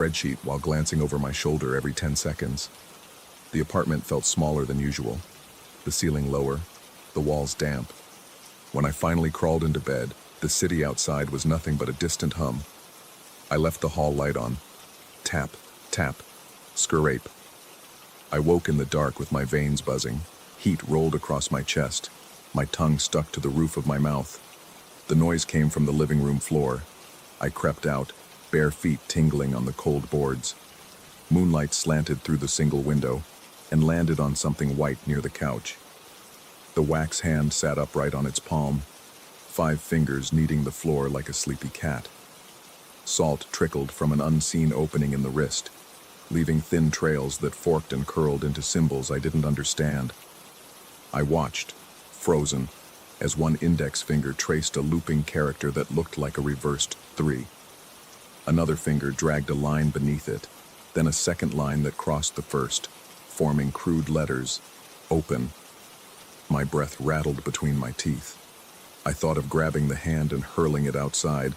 Spreadsheet while glancing over my shoulder every 10 seconds. The apartment felt smaller than usual, the ceiling lower, the walls damp. When I finally crawled into bed, the city outside was nothing but a distant hum. I left the hall light on. Tap, tap, scrape. I woke in the dark with my veins buzzing. Heat rolled across my chest. My tongue stuck to the roof of my mouth. The noise came from the living room floor. I crept out, bare feet tingling on the cold boards. Moonlight slanted through the single window and landed on something white near the couch. The wax hand sat upright on its palm, 5 fingers kneading the floor like a sleepy cat. Salt trickled from an unseen opening in the wrist, leaving thin trails that forked and curled into symbols I didn't understand. I watched, frozen, as one index finger traced a looping character that looked like a reversed 3. Another finger dragged a line beneath it, then a second line that crossed the first, forming crude letters, open. My breath rattled between my teeth. I thought of grabbing the hand and hurling it outside,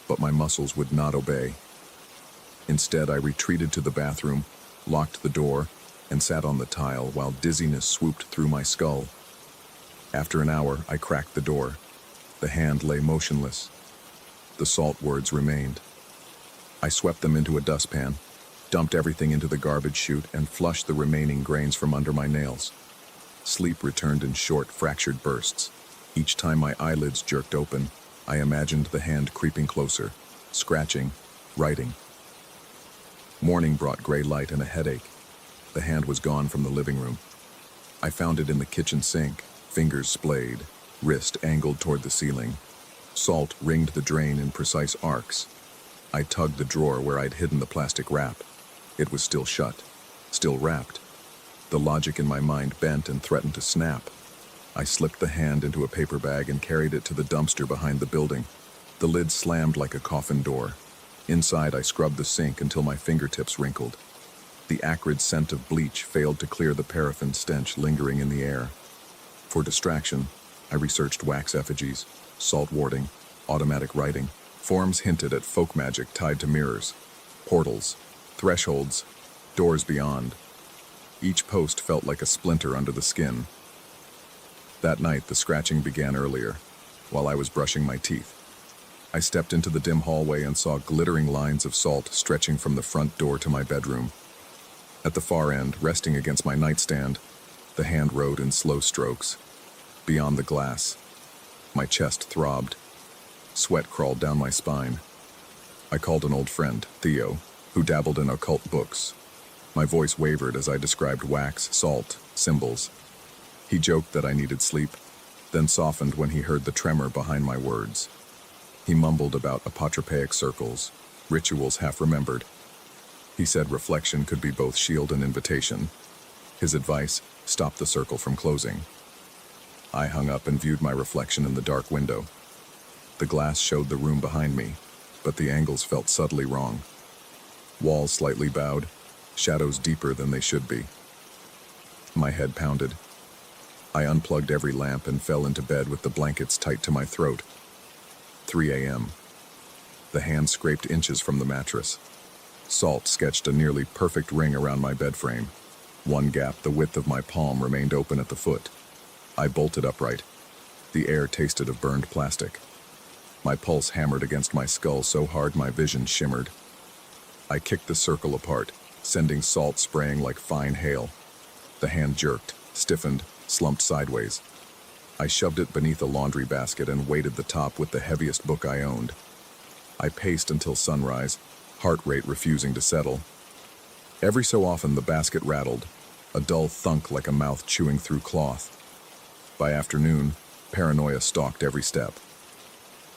but my muscles would not obey. Instead, I retreated to the bathroom, locked the door, and sat on the tile while dizziness swooped through my skull. After an hour, I cracked the door. The hand lay motionless. The salt words remained. I swept them into a dustpan, dumped everything into the garbage chute, and flushed the remaining grains from under my nails. Sleep returned in short, fractured bursts. Each time my eyelids jerked open, I imagined the hand creeping closer, scratching, writing. Morning brought gray light and a headache. The hand was gone from the living room. I found it in the kitchen sink, fingers splayed, wrist angled toward the ceiling. Salt ringed the drain in precise arcs. I tugged the drawer where I'd hidden the plastic wrap. It was still shut, still wrapped. The logic in my mind bent and threatened to snap. I slipped the hand into a paper bag and carried it to the dumpster behind the building. The lid slammed like a coffin door. Inside, I scrubbed the sink until my fingertips wrinkled. The acrid scent of bleach failed to clear the paraffin stench lingering in the air. For distraction, I researched wax effigies, salt warding, automatic writing. Forms hinted at folk magic tied to mirrors, portals, thresholds, doors beyond. Each post felt like a splinter under the skin. That night, the scratching began earlier, while I was brushing my teeth. I stepped into the dim hallway and saw glittering lines of salt stretching from the front door to my bedroom. At the far end, resting against my nightstand, the hand wrote in slow strokes. Beyond the glass. My chest throbbed. Sweat crawled down my spine. I called an old friend, Theo, who dabbled in occult books. My voice wavered as I described wax, salt, symbols. He joked that I needed sleep, then softened when he heard the tremor behind my words. He mumbled about apotropaic circles, rituals half remembered. He said reflection could be both shield and invitation. His advice, stop the circle from closing. I hung up and viewed my reflection in the dark window. The glass showed the room behind me, but the angles felt subtly wrong. Walls slightly bowed, shadows deeper than they should be. My head pounded. I unplugged every lamp and fell into bed with the blankets tight to my throat. 3 a.m. The hand scraped inches from the mattress. Salt sketched a nearly perfect ring around my bed frame. One gap the width of my palm remained open at the foot. I bolted upright. The air tasted of burned plastic. My pulse hammered against my skull so hard my vision shimmered. I kicked the circle apart, sending salt spraying like fine hail. The hand jerked, stiffened, slumped sideways. I shoved it beneath a laundry basket and weighted the top with the heaviest book I owned. I paced until sunrise, heart rate refusing to settle. Every so often the basket rattled, a dull thunk like a mouth chewing through cloth. By afternoon, paranoia stalked every step.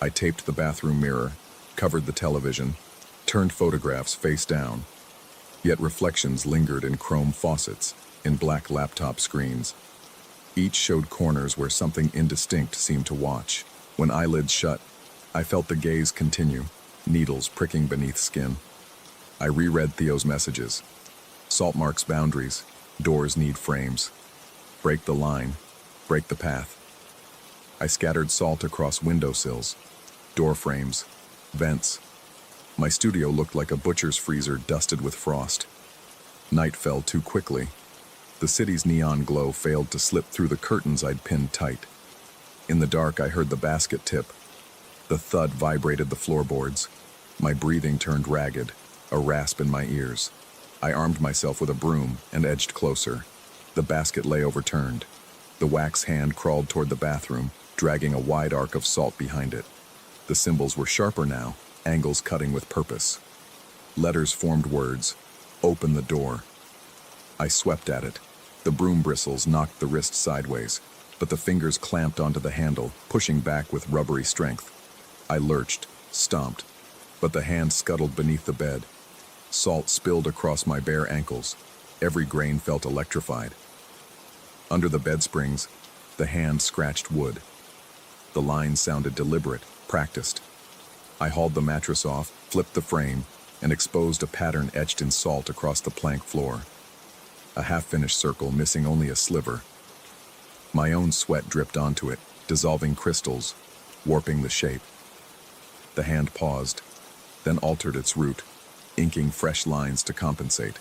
I taped the bathroom mirror, covered the television, turned photographs face down. Yet reflections lingered in chrome faucets, in black laptop screens. Each showed corners where something indistinct seemed to watch. When eyelids shut, I felt the gaze continue, needles pricking beneath skin. I reread Theo's messages. Salt marks boundaries, doors need frames. Break the line, break the path. I scattered salt across windowsills, door frames, vents. My studio looked like a butcher's freezer dusted with frost. Night fell too quickly. The city's neon glow failed to slip through the curtains I'd pinned tight. In the dark, I heard the basket tip. The thud vibrated the floorboards. My breathing turned ragged, a rasp in my ears. I armed myself with a broom and edged closer. The basket lay overturned. The wax hand crawled toward the bathroom, dragging a wide arc of salt behind it. The symbols were sharper now, angles cutting with purpose. Letters formed words. Open the door. I swept at it. The broom bristles knocked the wrist sideways, but the fingers clamped onto the handle, pushing back with rubbery strength. I lurched, stomped, but the hand scuttled beneath the bed. Salt spilled across my bare ankles. Every grain felt electrified. Under the bed springs, the hand scratched wood. The lines sounded deliberate, practiced. I hauled the mattress off, flipped the frame, and exposed a pattern etched in salt across the plank floor. A half-finished circle missing only a sliver. My own sweat dripped onto it, dissolving crystals, warping the shape. The hand paused, then altered its route, inking fresh lines to compensate.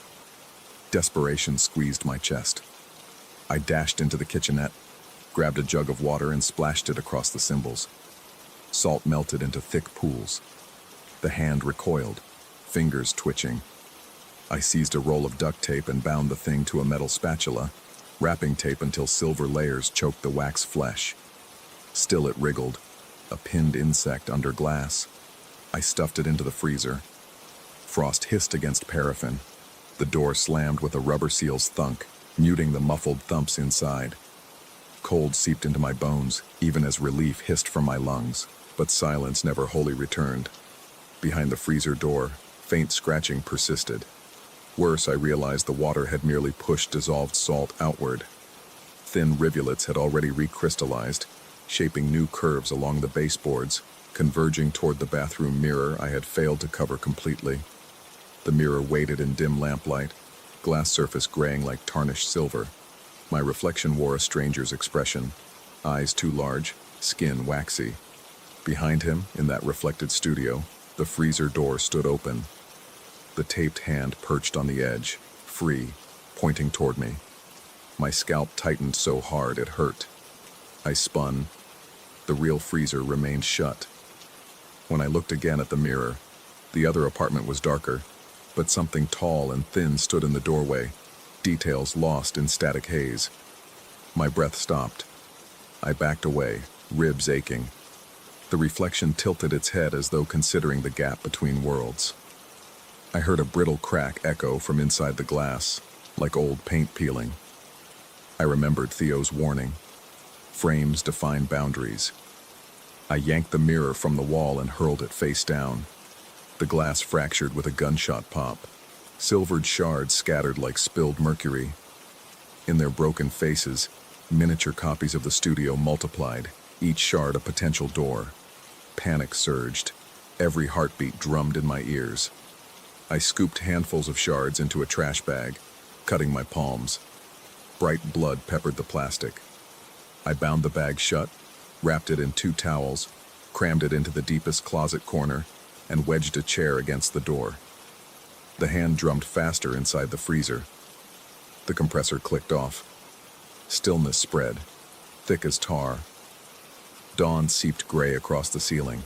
Desperation squeezed my chest. I dashed into the kitchenette, grabbed a jug of water and splashed it across the symbols. Salt melted into thick pools. The hand recoiled, fingers twitching. I seized a roll of duct tape and bound the thing to a metal spatula, wrapping tape until silver layers choked the wax flesh. Still it wriggled, a pinned insect under glass. I stuffed it into the freezer. Frost hissed against paraffin. The door slammed with a rubber seal's thunk, muting the muffled thumps inside. Cold seeped into my bones, even as relief hissed from my lungs, but silence never wholly returned. Behind the freezer door, faint scratching persisted. Worse, I realized the water had merely pushed dissolved salt outward. Thin rivulets had already recrystallized, shaping new curves along the baseboards, converging toward the bathroom mirror I had failed to cover completely. The mirror waited in dim lamplight, glass surface graying like tarnished silver. My reflection wore a stranger's expression, eyes too large, skin waxy. Behind him, in that reflected studio, the freezer door stood open. The taped hand perched on the edge, free, pointing toward me. My scalp tightened so hard it hurt. I spun. The real freezer remained shut. When I looked again at the mirror, the other apartment was darker, but something tall and thin stood in the doorway, details lost in static haze. My breath stopped. I backed away, ribs aching. The reflection tilted its head as though considering the gap between worlds. I heard a brittle crack echo from inside the glass, like old paint peeling. I remembered Theo's warning. Frames define boundaries. I yanked the mirror from the wall and hurled it face down. The glass fractured with a gunshot pop. Silvered shards scattered like spilled mercury. In their broken faces, miniature copies of the studio multiplied, each shard a potential door. Panic surged. Every heartbeat drummed in my ears. I scooped handfuls of shards into a trash bag, cutting my palms. Bright blood peppered the plastic. I bound the bag shut, wrapped it in 2 towels, crammed it into the deepest closet corner, and wedged a chair against the door. The hand drummed faster inside the freezer. The compressor clicked off. Stillness spread, thick as tar. Dawn seeped gray across the ceiling.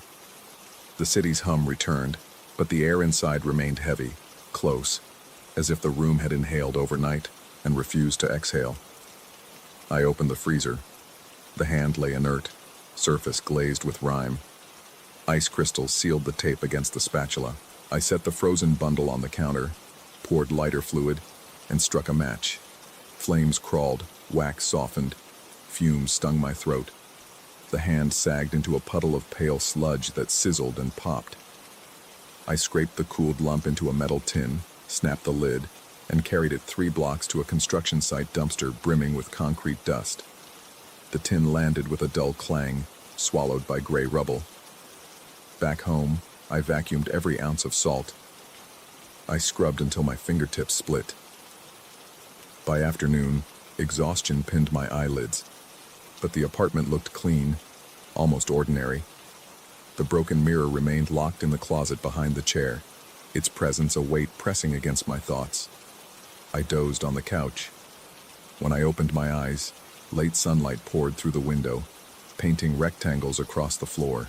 The city's hum returned, but the air inside remained heavy, close, as if the room had inhaled overnight and refused to exhale. I opened the freezer. The hand lay inert, surface glazed with rime. Ice crystals sealed the tape against the spatula. I set the frozen bundle on the counter, poured lighter fluid, and struck a match. Flames crawled, wax softened, fumes stung my throat. The hand sagged into a puddle of pale sludge that sizzled and popped. I scraped the cooled lump into a metal tin, snapped the lid, and carried it 3 blocks to a construction site dumpster brimming with concrete dust. The tin landed with a dull clang, swallowed by gray rubble. Back home, I vacuumed every ounce of salt. I scrubbed until my fingertips split. By afternoon, exhaustion pinned my eyelids, but the apartment looked clean, almost ordinary. The broken mirror remained locked in the closet behind the chair, its presence a weight pressing against my thoughts. I dozed on the couch. When I opened my eyes, late sunlight poured through the window, painting rectangles across the floor.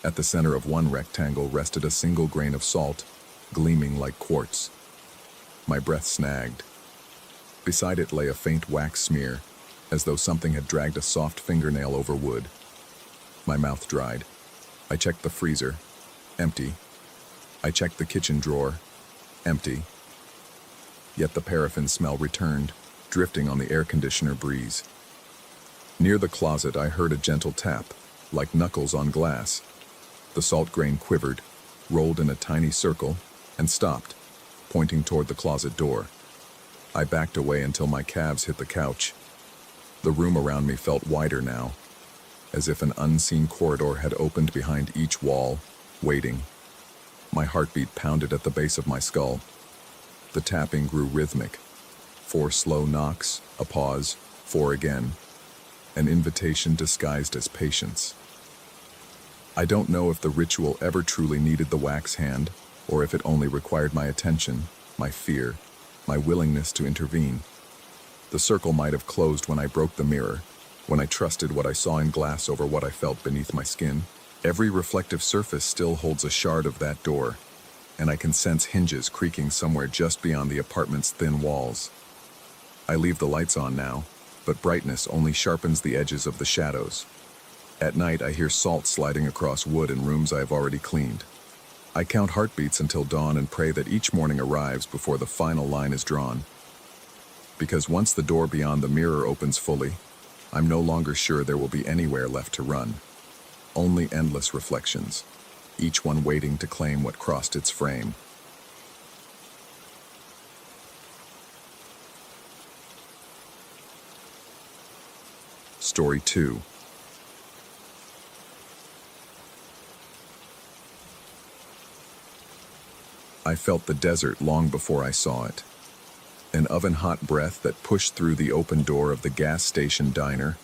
At the center of one rectangle rested a single grain of salt, gleaming like quartz. My breath snagged. Beside it lay a faint wax smear, as though something had dragged a soft fingernail over wood. My mouth dried. I checked the freezer. Empty. I checked the kitchen drawer. Empty. Yet the paraffin smell returned, drifting on the air conditioner breeze. Near the closet, I heard a gentle tap, like knuckles on glass. The salt grain quivered, rolled in a tiny circle, and stopped, pointing toward the closet door. I backed away until my calves hit the couch. The room around me felt wider now, as if an unseen corridor had opened behind each wall, waiting. My heartbeat pounded at the base of my skull. The tapping grew rhythmic. 4 slow knocks, a pause, 4 again. An invitation disguised as patience. I don't know if the ritual ever truly needed the wax hand, or if it only required my attention, my fear, my willingness to intervene. The circle might have closed when I broke the mirror, when I trusted what I saw in glass over what I felt beneath my skin. Every reflective surface still holds a shard of that door, and I can sense hinges creaking somewhere just beyond the apartment's thin walls. I leave the lights on now, but brightness only sharpens the edges of the shadows. At night, I hear salt sliding across wood in rooms I have already cleaned. I count heartbeats until dawn and pray that each morning arrives before the final line is drawn. Because once the door beyond the mirror opens fully, I'm no longer sure there will be anywhere left to run. Only endless reflections, each one waiting to claim what crossed its frame. Story 2. I felt the desert long before I saw it. An oven-hot breath that pushed through the open door of the gas station diner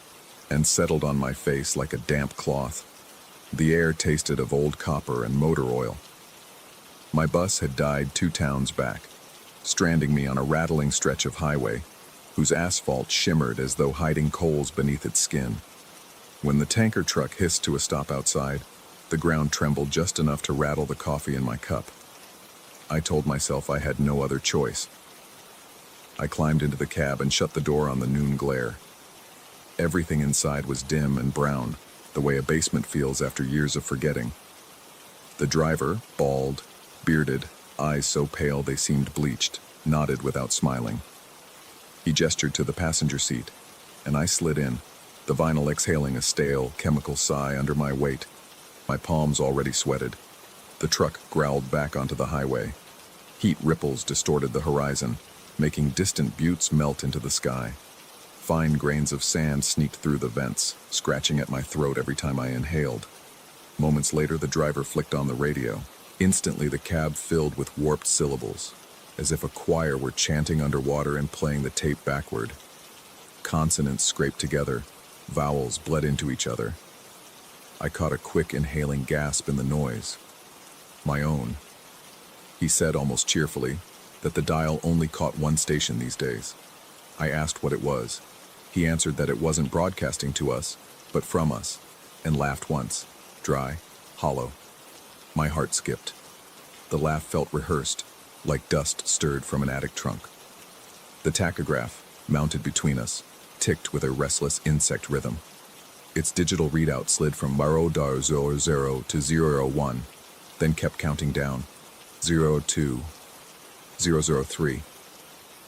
and settled on my face like a damp cloth. The air tasted of old copper and motor oil. My bus had died 2 towns back, stranding me on a rattling stretch of highway, whose asphalt shimmered as though hiding coals beneath its skin. When the tanker truck hissed to a stop outside, the ground trembled just enough to rattle the coffee in my cup. I told myself I had no other choice. I climbed into the cab and shut the door on the noon glare. Everything inside was dim and brown, the way a basement feels after years of forgetting. The driver, bald, bearded, eyes so pale they seemed bleached, nodded without smiling. He gestured to the passenger seat, and I slid in, the vinyl exhaling a stale, chemical sigh under my weight. My palms already sweated. The truck growled back onto the highway. Heat ripples distorted the horizon, making distant buttes melt into the sky. Fine grains of sand sneaked through the vents, scratching at my throat every time I inhaled. Moments later, the driver flicked on the radio. Instantly, the cab filled with warped syllables, as if a choir were chanting underwater and playing the tape backward. Consonants scraped together, vowels bled into each other. I caught a quick inhaling gasp in the noise. My own. He said almost cheerfully that the dial only caught one station these days. I asked what it was. He answered that it wasn't broadcasting to us, but from us, and laughed once, dry, hollow. My heart skipped. The laugh felt rehearsed, like dust stirred from an attic trunk. The tachograph, mounted between us, ticked with a restless insect rhythm. Its digital readout slid from 0.00 to 001, then kept counting down. 02, 003.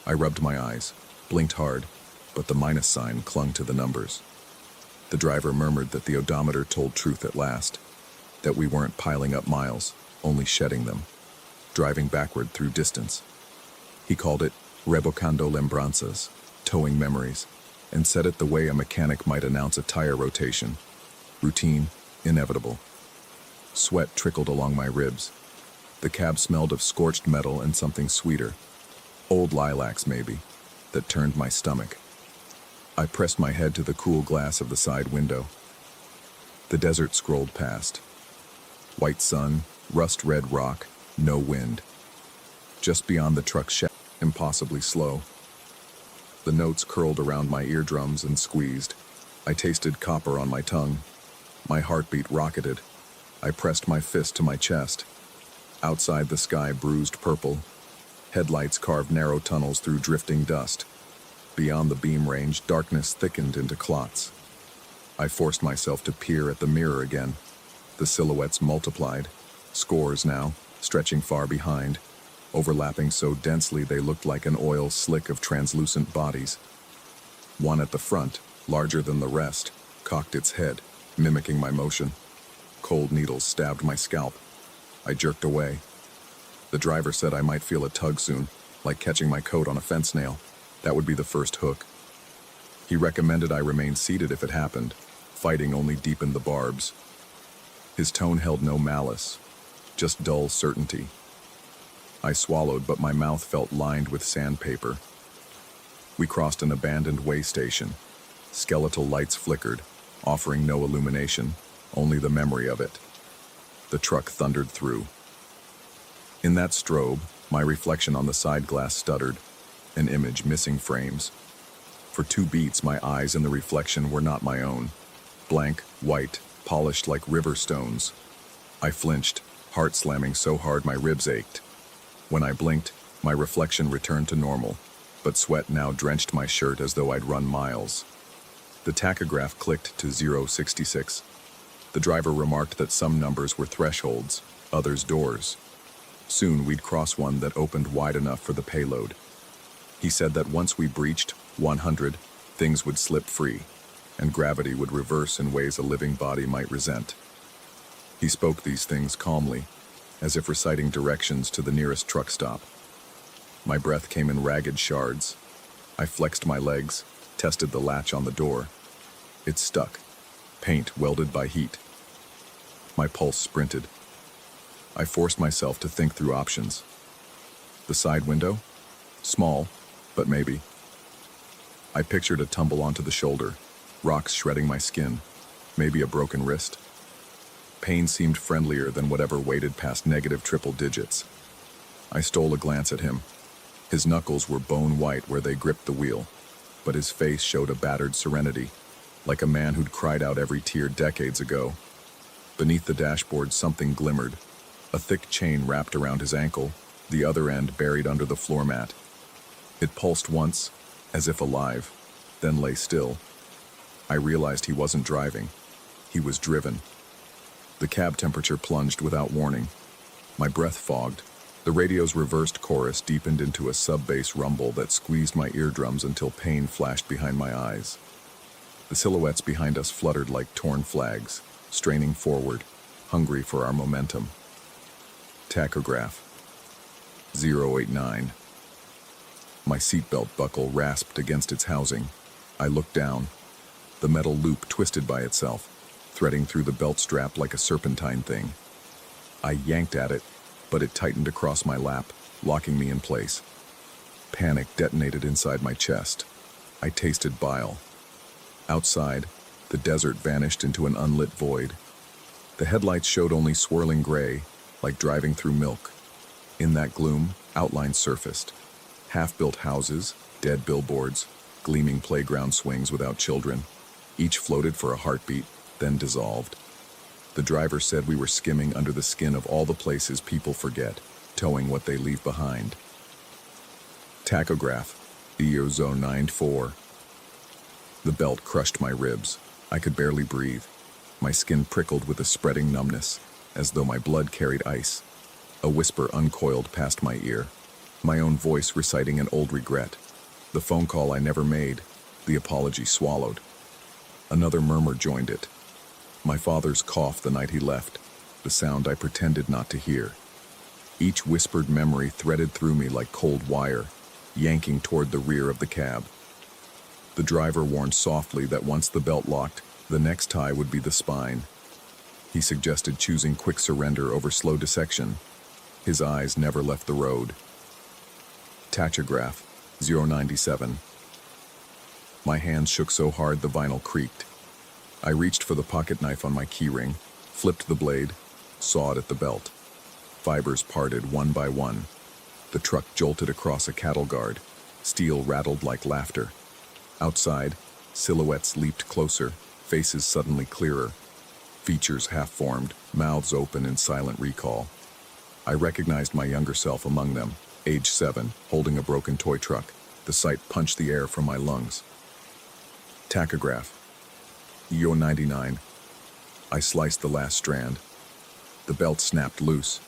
I rubbed my eyes, blinked hard, but the minus sign clung to the numbers. The driver murmured that the odometer told truth at last, that we weren't piling up miles, only shedding them, driving backward through distance. He called it rebocando lembranzas, towing memories, and said it the way a mechanic might announce a tire rotation. Routine, inevitable. Sweat trickled along my ribs. The cab smelled of scorched metal and something sweeter. Old lilacs, maybe, that turned my stomach. I pressed my head to the cool glass of the side window. The desert scrolled past. White sun, rust-red rock, no wind. Just beyond the truck's shadow, impossibly slow. The notes curled around my eardrums and squeezed. I tasted copper on my tongue. My heartbeat rocketed. I pressed my fist to my chest. Outside, the sky bruised purple. Headlights carved narrow tunnels through drifting dust. Beyond the beam range, darkness thickened into clots. I forced myself to peer at the mirror again. The silhouettes multiplied, scores now, stretching far behind, overlapping so densely they looked like an oil slick of translucent bodies. One at the front, larger than the rest, cocked its head, mimicking my motion. Cold needles stabbed my scalp. I jerked away. The driver said I might feel a tug soon, like catching my coat on a fence nail. That would be the first hook. He recommended I remain seated if it happened. Fighting only deepened the barbs. His tone held no malice, just dull certainty. I swallowed, but my mouth felt lined with sandpaper. We crossed an abandoned way station. Skeletal lights flickered, offering no illumination, only the memory of it. The truck thundered through. In that strobe, my reflection on the side glass stuttered, an image missing frames. For 2 beats, my eyes in the reflection were not my own. Blank, white, polished like river stones. I flinched, heart slamming so hard my ribs ached. When I blinked, my reflection returned to normal, but sweat now drenched my shirt as though I'd run miles. The tachograph clicked to 066. The driver remarked that some numbers were thresholds, others doors. Soon we'd cross one that opened wide enough for the payload. He said that once we breached 100, things would slip free, and gravity would reverse in ways a living body might resent. He spoke these things calmly, as if reciting directions to the nearest truck stop. My breath came in ragged shards. I flexed my legs, tested the latch on the door. It stuck, paint welded by heat. My pulse sprinted. I forced myself to think through options. The side window? Small, but maybe. I pictured a tumble onto the shoulder, rocks shredding my skin, maybe a broken wrist. Pain seemed friendlier than whatever weighted past negative triple digits. I stole a glance at him. His knuckles were bone white where they gripped the wheel, but his face showed a battered serenity, like a man who'd cried out every tear decades ago. Beneath the dashboard, something glimmered. A thick chain wrapped around his ankle, the other end buried under the floor mat. It pulsed once, as if alive, then lay still. I realized he wasn't driving. He was driven. The cab temperature plunged without warning. My breath fogged. The radio's reversed chorus deepened into a sub-bass rumble that squeezed my eardrums until pain flashed behind my eyes. The silhouettes behind us fluttered like torn flags, straining forward, hungry for our momentum. Tachograph. 089. My seatbelt buckle rasped against its housing. I looked down. The metal loop twisted by itself, threading through the belt strap like a serpentine thing. I yanked at it, but it tightened across my lap, locking me in place. Panic detonated inside my chest. I tasted bile. Outside, the desert vanished into an unlit void. The headlights showed only swirling gray, like driving through milk. In that gloom, outlines surfaced. Half-built houses, dead billboards, gleaming playground swings without children. Each floated for a heartbeat, then dissolved. The driver said we were skimming under the skin of all the places people forget, towing what they leave behind. Tachograph, EO094. The belt crushed my ribs. I could barely breathe. My skin prickled with a spreading numbness, as though my blood carried ice. A whisper uncoiled past my ear. My own voice reciting an old regret. The phone call I never made, the apology swallowed. Another murmur joined it. My father's cough the night he left, the sound I pretended not to hear. Each whispered memory threaded through me like cold wire, yanking toward the rear of the cab. The driver warned softly that once the belt locked, the next tie would be the spine. He suggested choosing quick surrender over slow dissection. His eyes never left the road. Tachograph, 097. My hands shook so hard the vinyl creaked. I reached for the pocket knife on my keyring, flipped the blade, sawed at the belt. Fibers parted one by one. The truck jolted across a cattle guard. Steel rattled like laughter. Outside, silhouettes leaped closer, faces suddenly clearer. Features half-formed, mouths open in silent recall. I recognized my younger self among them, age 7, holding a broken toy truck. The sight punched the air from my lungs. Tachograph. EO 99. I sliced the last strand. The belt snapped loose.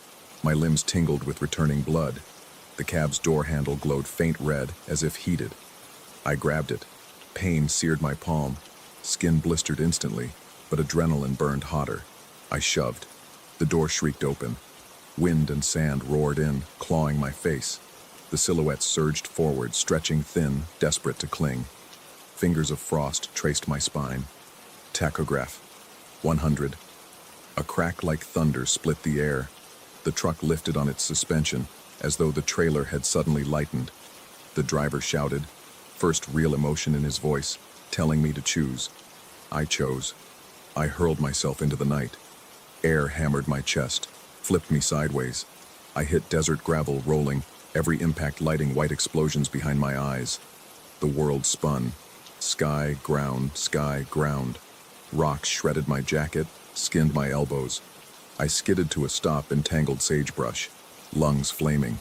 My limbs tingled with returning blood. The cab's door handle glowed faint red, as if heated. I grabbed it. Pain seared my palm. Skin blistered instantly, but adrenaline burned hotter. I shoved. The door shrieked open. Wind and sand roared in, clawing my face. The silhouette surged forward, stretching thin, desperate to cling. Fingers of frost traced my spine. Tachograph. 100. A crack like thunder split the air. The truck lifted on its suspension, as though the trailer had suddenly lightened. The driver shouted, first real emotion in his voice, telling me to choose. I chose. I hurled myself into the night. Air hammered my chest, flipped me sideways. I hit desert gravel rolling, every impact lighting white explosions behind my eyes. The world spun. Sky, ground. Rocks shredded my jacket, skinned my elbows. I skidded to a stop in tangled sagebrush, lungs flaming.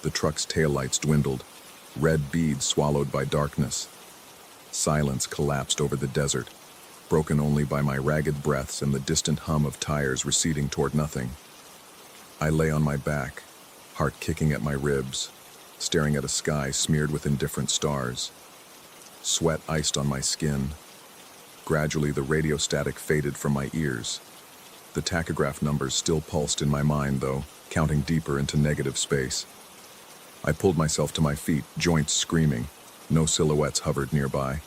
The truck's taillights dwindled, red beads swallowed by darkness. Silence collapsed over the desert, broken only by my ragged breaths and the distant hum of tires receding toward nothing. I lay on my back, heart kicking at my ribs, staring at a sky smeared with indifferent stars. Sweat iced on my skin. Gradually, the radio static faded from my ears. The tachograph numbers still pulsed in my mind, though, counting deeper into negative space. I pulled myself to my feet, joints screaming. No silhouettes hovered nearby.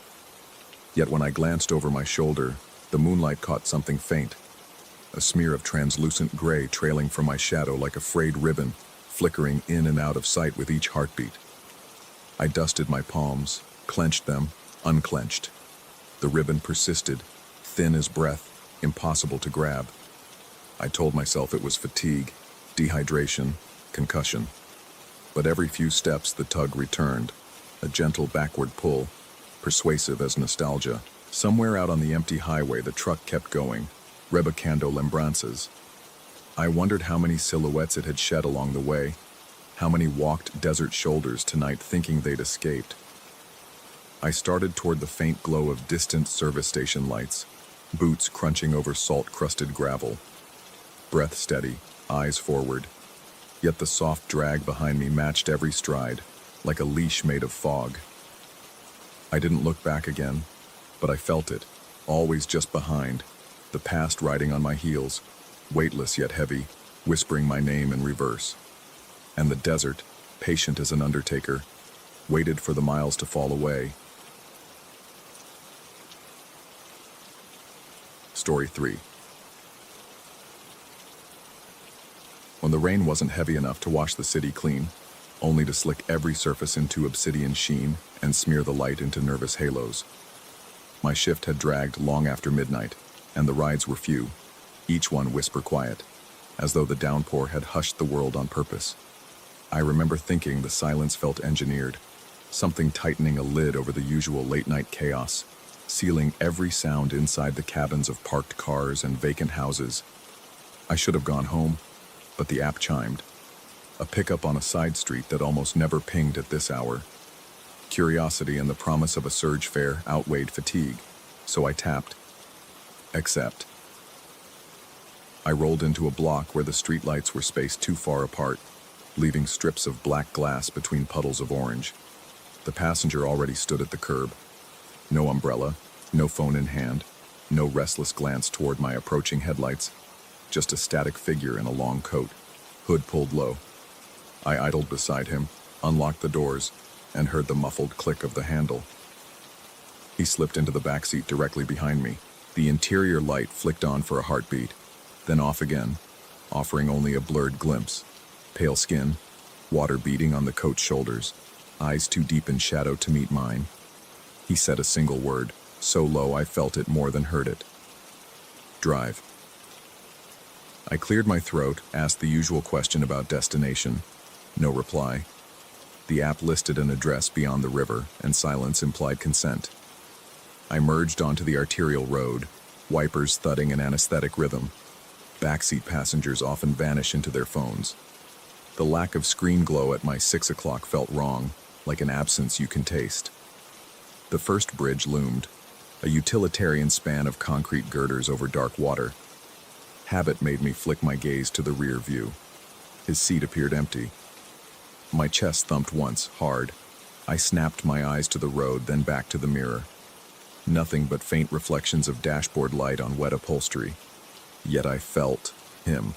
Yet when I glanced over my shoulder, the moonlight caught something faint. A smear of translucent gray trailing from my shadow like a frayed ribbon, flickering in and out of sight with each heartbeat. I dusted my palms, clenched them, unclenched. The ribbon persisted, thin as breath, impossible to grab. I told myself it was fatigue, dehydration, concussion. But every few steps the tug returned, a gentle backward pull, persuasive as nostalgia. Somewhere out on the empty highway the truck kept going, rebuscando lembrances. I wondered how many silhouettes it had shed along the way, how many walked desert shoulders tonight thinking they'd escaped. I started toward the faint glow of distant service station lights, boots crunching over salt-crusted gravel. Breath steady, eyes forward. Yet the soft drag behind me matched every stride, like a leash made of fog. I didn't look back again, but I felt it, always just behind, the past riding on my heels, weightless yet heavy, whispering my name in reverse. And the desert, patient as an undertaker, waited for the miles to fall away. Story 3. When the rain wasn't heavy enough to wash the city clean, only to slick every surface into obsidian sheen and smear the light into nervous halos. My shift had dragged long after midnight, and the rides were few, each one whisper quiet, as though the downpour had hushed the world on purpose. I remember thinking the silence felt engineered, something tightening a lid over the usual late-night chaos, sealing every sound inside the cabins of parked cars and vacant houses. I should have gone home, but the app chimed. A pickup on a side street that almost never pinged at this hour. Curiosity and the promise of a surge fare outweighed fatigue, so I tapped. Accept. I rolled into a block where the streetlights were spaced too far apart, leaving strips of black glass between puddles of orange. The passenger already stood at the curb. No umbrella, no phone in hand, no restless glance toward my approaching headlights, just a static figure in a long coat, hood pulled low. I idled beside him, unlocked the doors, and heard the muffled click of the handle. He slipped into the backseat directly behind me. The interior light flicked on for a heartbeat, then off again, offering only a blurred glimpse. Pale skin, water beading on the coat's shoulders, eyes too deep in shadow to meet mine. He said a single word, so low I felt it more than heard it. Drive. I cleared my throat, asked the usual question about destination. No reply. The app listed an address beyond the river, and silence implied consent. I merged onto the arterial road, wipers thudding an anesthetic rhythm. Backseat passengers often vanish into their phones. The lack of screen glow at my 6 o'clock felt wrong, like an absence you can taste. The first bridge loomed, a utilitarian span of concrete girders over dark water. Habit made me flick my gaze to the rear view. His seat appeared empty. My chest thumped once, hard. I snapped my eyes to the road, then back to the mirror. Nothing but faint reflections of dashboard light on wet upholstery. Yet I felt him.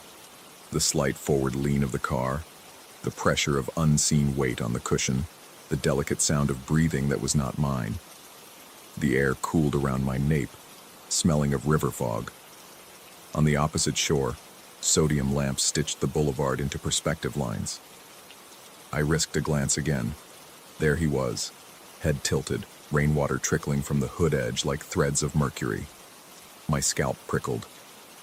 The slight forward lean of the car, the pressure of unseen weight on the cushion, the delicate sound of breathing that was not mine. The air cooled around my nape, smelling of river fog. On the opposite shore, sodium lamps stitched the boulevard into perspective lines. I risked a glance again. There he was, head tilted, rainwater trickling from the hood edge like threads of mercury. My scalp prickled.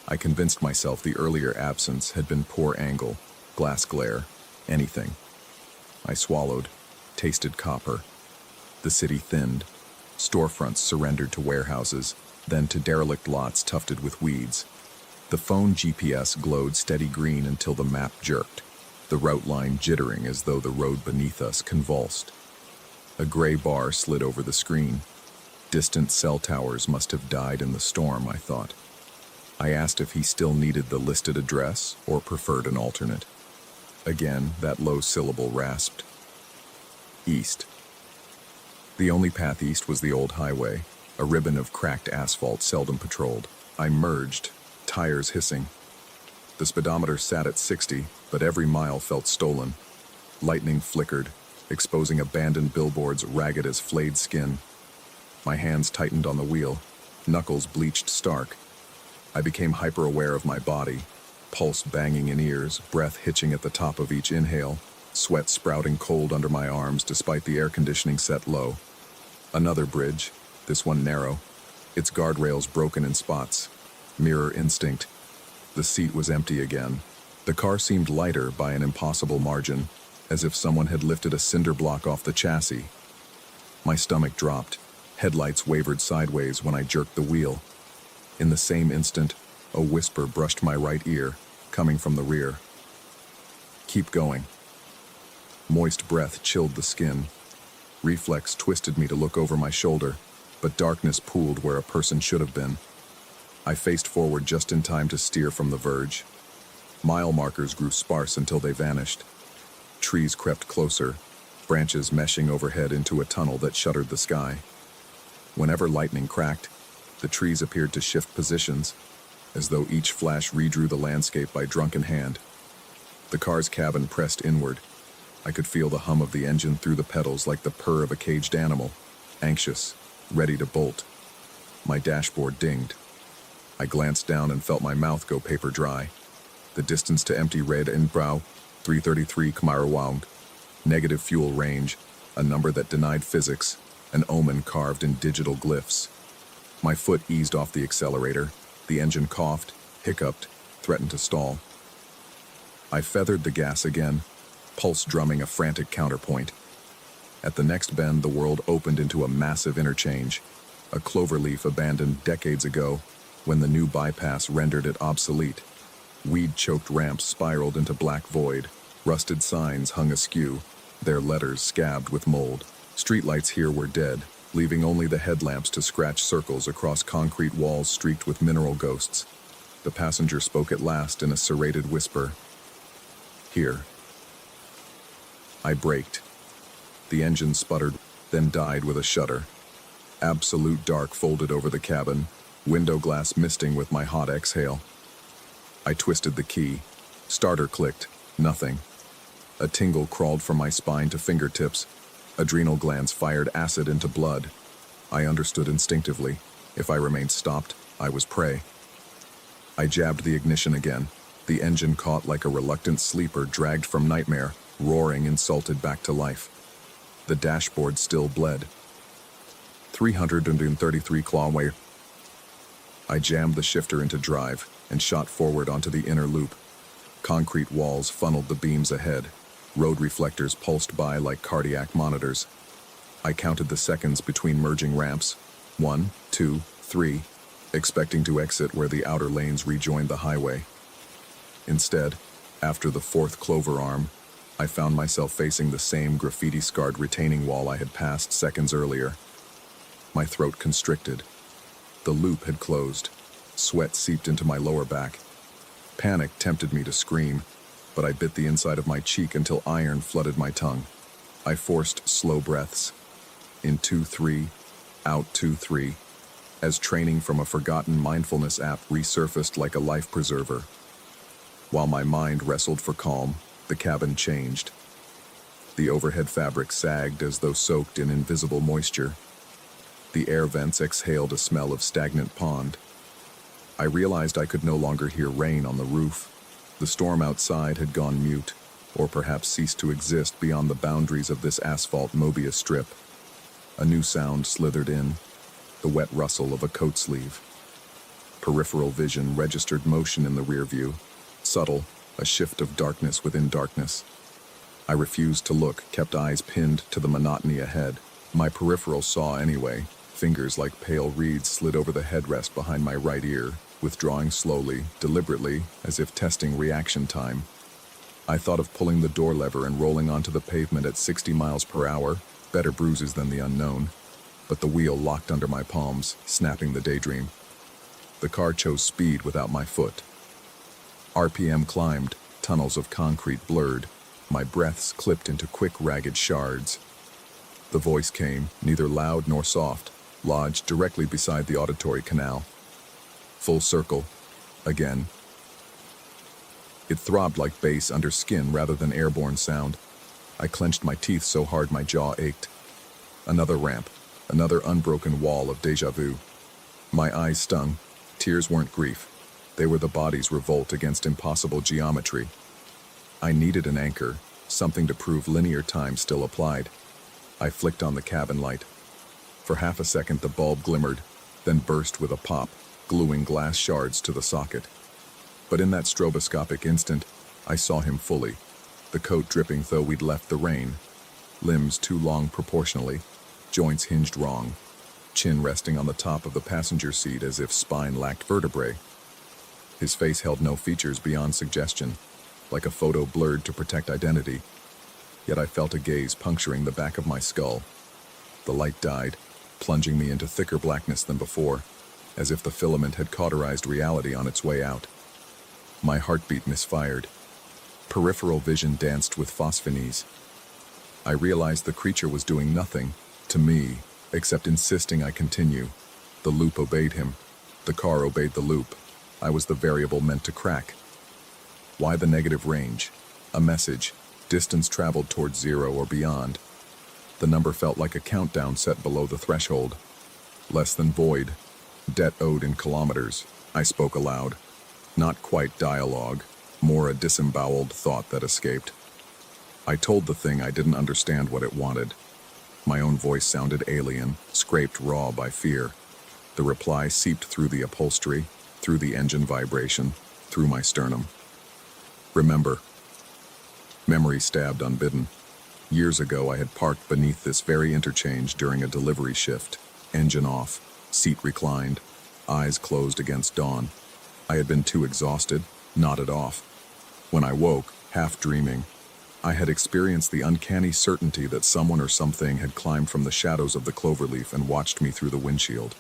I convinced myself the earlier absence had been poor angle, glass glare, anything. I swallowed, tasted copper. The city thinned. Storefronts surrendered to warehouses, then to derelict lots tufted with weeds. The phone GPS glowed steady green until the map jerked, the route line jittering as though the road beneath us convulsed. A gray bar slid over the screen. Distant cell towers must have died in the storm, I thought. I asked if he still needed the listed address or preferred an alternate. Again, that low syllable rasped. East. The only path east was the old highway, a ribbon of cracked asphalt seldom patrolled. I merged, tires hissing. The speedometer sat at 60, but every mile felt stolen. Lightning flickered, exposing abandoned billboards ragged as flayed skin. My hands tightened on the wheel, knuckles bleached stark. I became hyper-aware of my body, pulse banging in ears, breath hitching at the top of each inhale, sweat sprouting cold under my arms despite the air conditioning set low. Another bridge, this one narrow, its guardrails broken in spots. Mirror instinct. The seat was empty again. The car seemed lighter by an impossible margin, as if someone had lifted a cinder block off the chassis. My stomach dropped. Headlights wavered sideways when I jerked the wheel. In the same instant, a whisper brushed my right ear, coming from the rear. Keep going. Moist breath chilled the skin. Reflex twisted me to look over my shoulder, but darkness pooled where a person should have been. I faced forward just in time to steer from the verge. Mile markers grew sparse until they vanished. Trees crept closer, branches meshing overhead into a tunnel that shuttered the sky. Whenever lightning cracked, the trees appeared to shift positions, as though each flash redrew the landscape by drunken hand. The car's cabin pressed inward. I could feel the hum of the engine through the pedals like the purr of a caged animal, anxious, ready to bolt. My dashboard dinged. I glanced down and felt my mouth go paper dry. The distance to empty read in brow, 333 km. Negative fuel range, a number that denied physics, an omen carved in digital glyphs. My foot eased off the accelerator. The engine coughed, hiccuped, threatened to stall. I feathered the gas again, pulse drumming a frantic counterpoint. At the next bend, the world opened into a massive interchange, a cloverleaf abandoned decades ago when the new bypass rendered it obsolete. Weed-choked ramps spiraled into black void. Rusted signs hung askew, their letters scabbed with mold. Streetlights here were dead, leaving only the headlamps to scratch circles across concrete walls streaked with mineral ghosts. The passenger spoke at last in a serrated whisper. Here. I braked. The engine sputtered, then died with a shudder. Absolute dark folded over the cabin, window glass misting with my hot exhale. I twisted the key. Starter clicked. Nothing. A tingle crawled from my spine to fingertips. Adrenal glands fired acid into blood. I understood instinctively. If I remained stopped, I was prey. I jabbed the ignition again. The engine caught like a reluctant sleeper dragged from nightmare, roaring insulted back to life. The dashboard still bled. 333 km. I jammed the shifter into drive. and shot forward onto the inner loop. Concrete walls funneled the beams ahead. Road reflectors pulsed by like cardiac monitors. I counted the seconds between merging ramps. 1, 2, 3, expecting to exit where the outer lanes rejoined the highway. Instead, after the fourth clover arm, I found myself facing the same graffiti-scarred retaining wall I had passed seconds earlier. My throat constricted. The loop had closed. Sweat seeped into my lower back. Panic tempted me to scream, but I bit the inside of my cheek until iron flooded my tongue. I forced slow breaths. In 2-3, out 2-3, as training from a forgotten mindfulness app resurfaced like a life preserver. While my mind wrestled for calm, the cabin changed. The overhead fabric sagged as though soaked in invisible moisture. The air vents exhaled a smell of stagnant pond. I realized I could no longer hear rain on the roof. The storm outside had gone mute, or perhaps ceased to exist beyond the boundaries of this asphalt Mobius strip. A new sound slithered in, the wet rustle of a coat sleeve. Peripheral vision registered motion in the rear view, subtle, a shift of darkness within darkness. I refused to look, kept eyes pinned to the monotony ahead. My peripheral saw anyway. Fingers like pale reeds slid over the headrest behind my right ear, withdrawing slowly, deliberately, as if testing reaction time. I thought of pulling the door lever and rolling onto the pavement at 60 miles per hour, better bruises than the unknown, but the wheel locked under my palms, snapping the daydream. The car chose speed without my foot. RPM climbed, tunnels of concrete blurred, my breaths clipped into quick, ragged shards. The voice came, neither loud nor soft, lodged directly beside the auditory canal. Full circle. Again. It throbbed like bass under skin rather than airborne sound. I clenched my teeth so hard my jaw ached. Another ramp, another unbroken wall of déjà vu. My eyes stung. Tears weren't grief. They were the body's revolt against impossible geometry. I needed an anchor, something to prove linear time still applied. I flicked on the cabin light. For half a second the bulb glimmered, then burst with a pop, gluing glass shards to the socket. But in that stroboscopic instant, I saw him fully, the coat dripping though we'd left the rain, limbs too long proportionally, joints hinged wrong, chin resting on the top of the passenger seat as if spine lacked vertebrae. His face held no features beyond suggestion, like a photo blurred to protect identity. Yet I felt a gaze puncturing the back of my skull. The light died, plunging me into thicker blackness than before, as if the filament had cauterized reality on its way out. My heartbeat misfired. Peripheral vision danced with phosphines. I realized the creature was doing nothing, to me, except insisting I continue. The loop obeyed him. The car obeyed the loop. I was the variable meant to crack. Why the negative range? A message. Distance traveled towards 0 or beyond. The number felt like a countdown set below the threshold. Less than void. Debt owed in kilometers. I spoke aloud. Not quite dialogue, more a disemboweled thought that escaped. I told the thing I didn't understand what it wanted. My own voice sounded alien, scraped raw by fear. The reply seeped through the upholstery, through the engine vibration, through my sternum. Remember. Memory stabbed unbidden. Years ago I had parked beneath this very interchange during a delivery shift, engine off, seat reclined, eyes closed against dawn. I had been too exhausted, nodded off. When I woke, half dreaming, I had experienced the uncanny certainty that someone or something had climbed from the shadows of the cloverleaf and watched me through the windshield.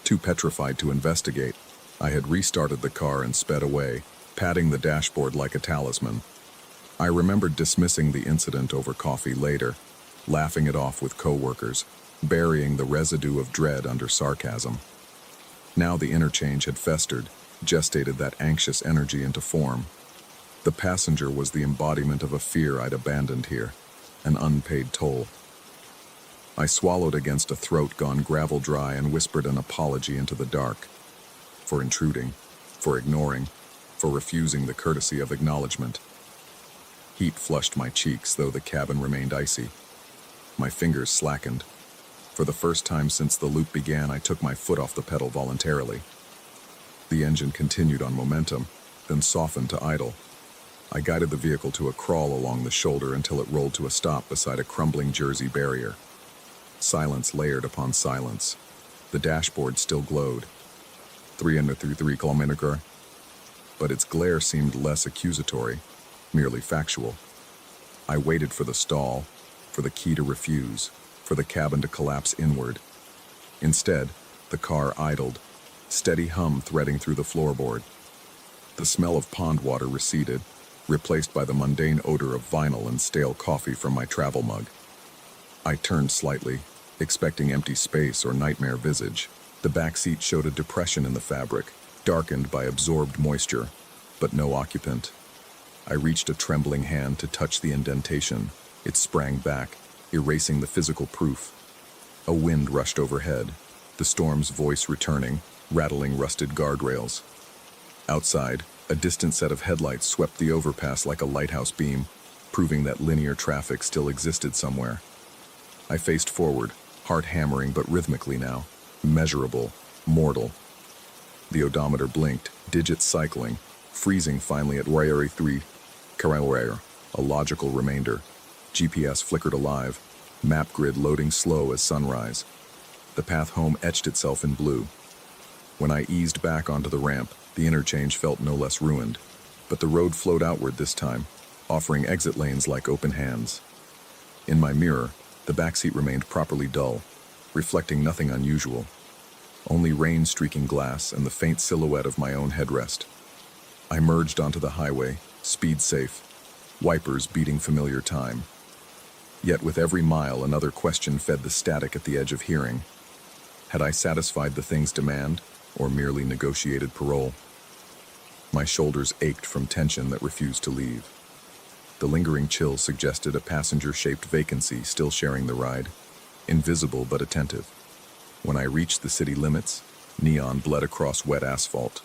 Too petrified to investigate, I had restarted the car and sped away, patting the dashboard like a talisman. I remembered dismissing the incident over coffee later, laughing it off with coworkers, burying the residue of dread under sarcasm. Now the interchange had festered, gestated that anxious energy into form. The passenger was the embodiment of a fear I'd abandoned here, an unpaid toll. I swallowed against a throat gone gravel dry and whispered an apology into the dark. For intruding, for ignoring, for refusing the courtesy of acknowledgement. Heat flushed my cheeks, though the cabin remained icy. My fingers slackened. For the first time since the loop began, I took my foot off the pedal voluntarily. The engine continued on momentum, then softened to idle. I guided the vehicle to a crawl along the shoulder until it rolled to a stop beside a crumbling Jersey barrier. Silence layered upon silence. The dashboard still glowed. 303 kilometer, but its glare seemed less accusatory, merely factual. I waited for the stall, for the key to refuse, for the cabin to collapse inward. Instead, the car idled, steady hum threading through the floorboard. The smell of pond water receded, replaced by the mundane odor of vinyl and stale coffee from my travel mug. I turned slightly, expecting empty space or nightmare visage. The back seat showed a depression in the fabric, darkened by absorbed moisture, but no occupant. I reached a trembling hand to touch the indentation. It sprang back, erasing the physical proof. A wind rushed overhead, the storm's voice returning, rattling rusted guardrails. Outside, a distant set of headlights swept the overpass like a lighthouse beam, proving that linear traffic still existed somewhere. I faced forward, heart hammering but rhythmically now, measurable, mortal. The odometer blinked, digits cycling, freezing finally at 3 km, a logical remainder. GPS flickered alive, map grid loading slow as sunrise. The path home etched itself in blue. When I eased back onto the ramp, the interchange felt no less ruined, but the road flowed outward this time, offering exit lanes like open hands. In my mirror, the backseat remained properly dull, reflecting nothing unusual. Only rain streaking glass and the faint silhouette of my own headrest. I merged onto the highway, speed safe, wipers beating familiar time. Yet with every mile, another question fed the static at the edge of hearing. Had I satisfied the thing's demand, or merely negotiated parole? My shoulders ached from tension that refused to leave. The lingering chill suggested a passenger-shaped vacancy still sharing the ride, invisible but attentive. When I reached the city limits, neon bled across wet asphalt.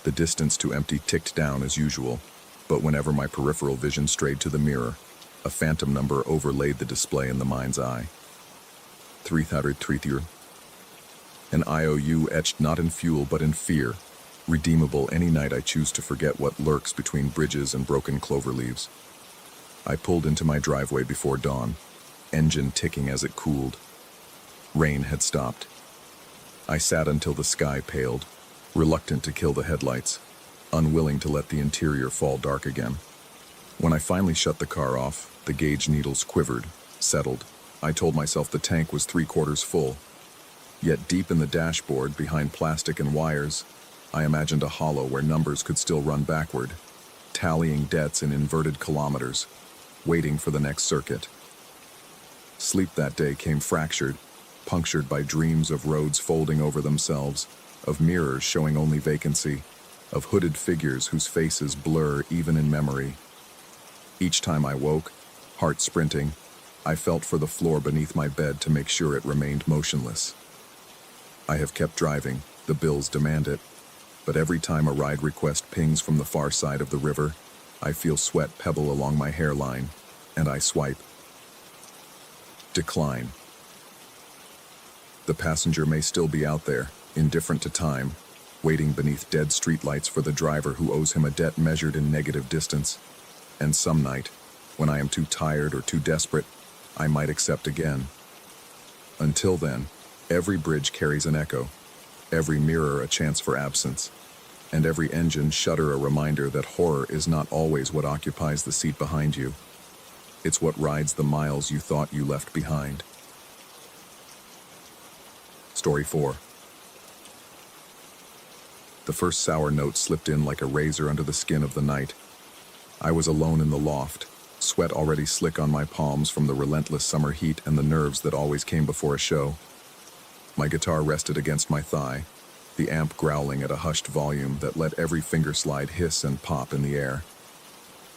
The distance to empty ticked down as usual, but whenever my peripheral vision strayed to the mirror, a phantom number overlaid the display in the mind's eye. 333. An IOU etched not in fuel but in fear, redeemable any night I choose to forget what lurks between bridges and broken clover leaves. I pulled into my driveway before dawn, engine ticking as it cooled. Rain had stopped. I sat until the sky paled, reluctant to kill the headlights, unwilling to let the interior fall dark again. When I finally shut the car off, the gauge needles quivered, settled. I told myself the tank was 3/4 full. Yet deep in the dashboard, behind plastic and wires, I imagined a hollow where numbers could still run backward, tallying debts in inverted kilometers, waiting for the next circuit. Sleep that day came fractured, punctured by dreams of roads folding over themselves, of mirrors showing only vacancy, of hooded figures whose faces blur even in memory. Each time I woke, heart sprinting, I felt for the floor beneath my bed to make sure it remained motionless. I have kept driving, the bills demand it, but every time a ride request pings from the far side of the river, I feel sweat pebble along my hairline, and I swipe. Decline. The passenger may still be out there, indifferent to time, waiting beneath dead streetlights for the driver who owes him a debt measured in negative distance. And some night, when I am too tired or too desperate, I might accept again. Until then, every bridge carries an echo, every mirror a chance for absence, and every engine shudder a reminder that horror is not always what occupies the seat behind you. It's what rides the miles you thought you left behind. Story 4. The first sour note slipped in like a razor under the skin of the night. I was alone in the loft, sweat already slick on my palms from the relentless summer heat and the nerves that always came before a show. My guitar rested against my thigh, the amp growling at a hushed volume that let every finger slide hiss and pop in the air.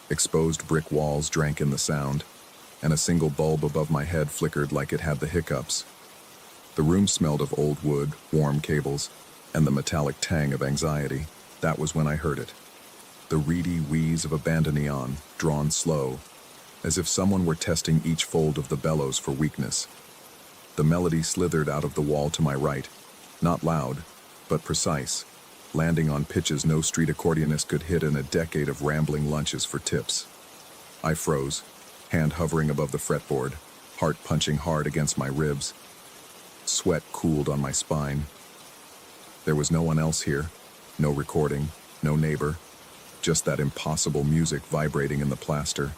Exposed brick walls drank in the sound, and a single bulb above my head flickered like it had the hiccups. The room smelled of old wood, warm cables, and the metallic tang of anxiety. That was when I heard it. The reedy wheeze of a bandoneon, drawn slow, as if someone were testing each fold of the bellows for weakness. The melody slithered out of the wall to my right, not loud, but precise, landing on pitches no street accordionist could hit in a decade of rambling lunches for tips. I froze, hand hovering above the fretboard, heart punching hard against my ribs. Sweat cooled on my spine. There was no one else here, no recording, no neighbor, just that impossible music vibrating in the plaster.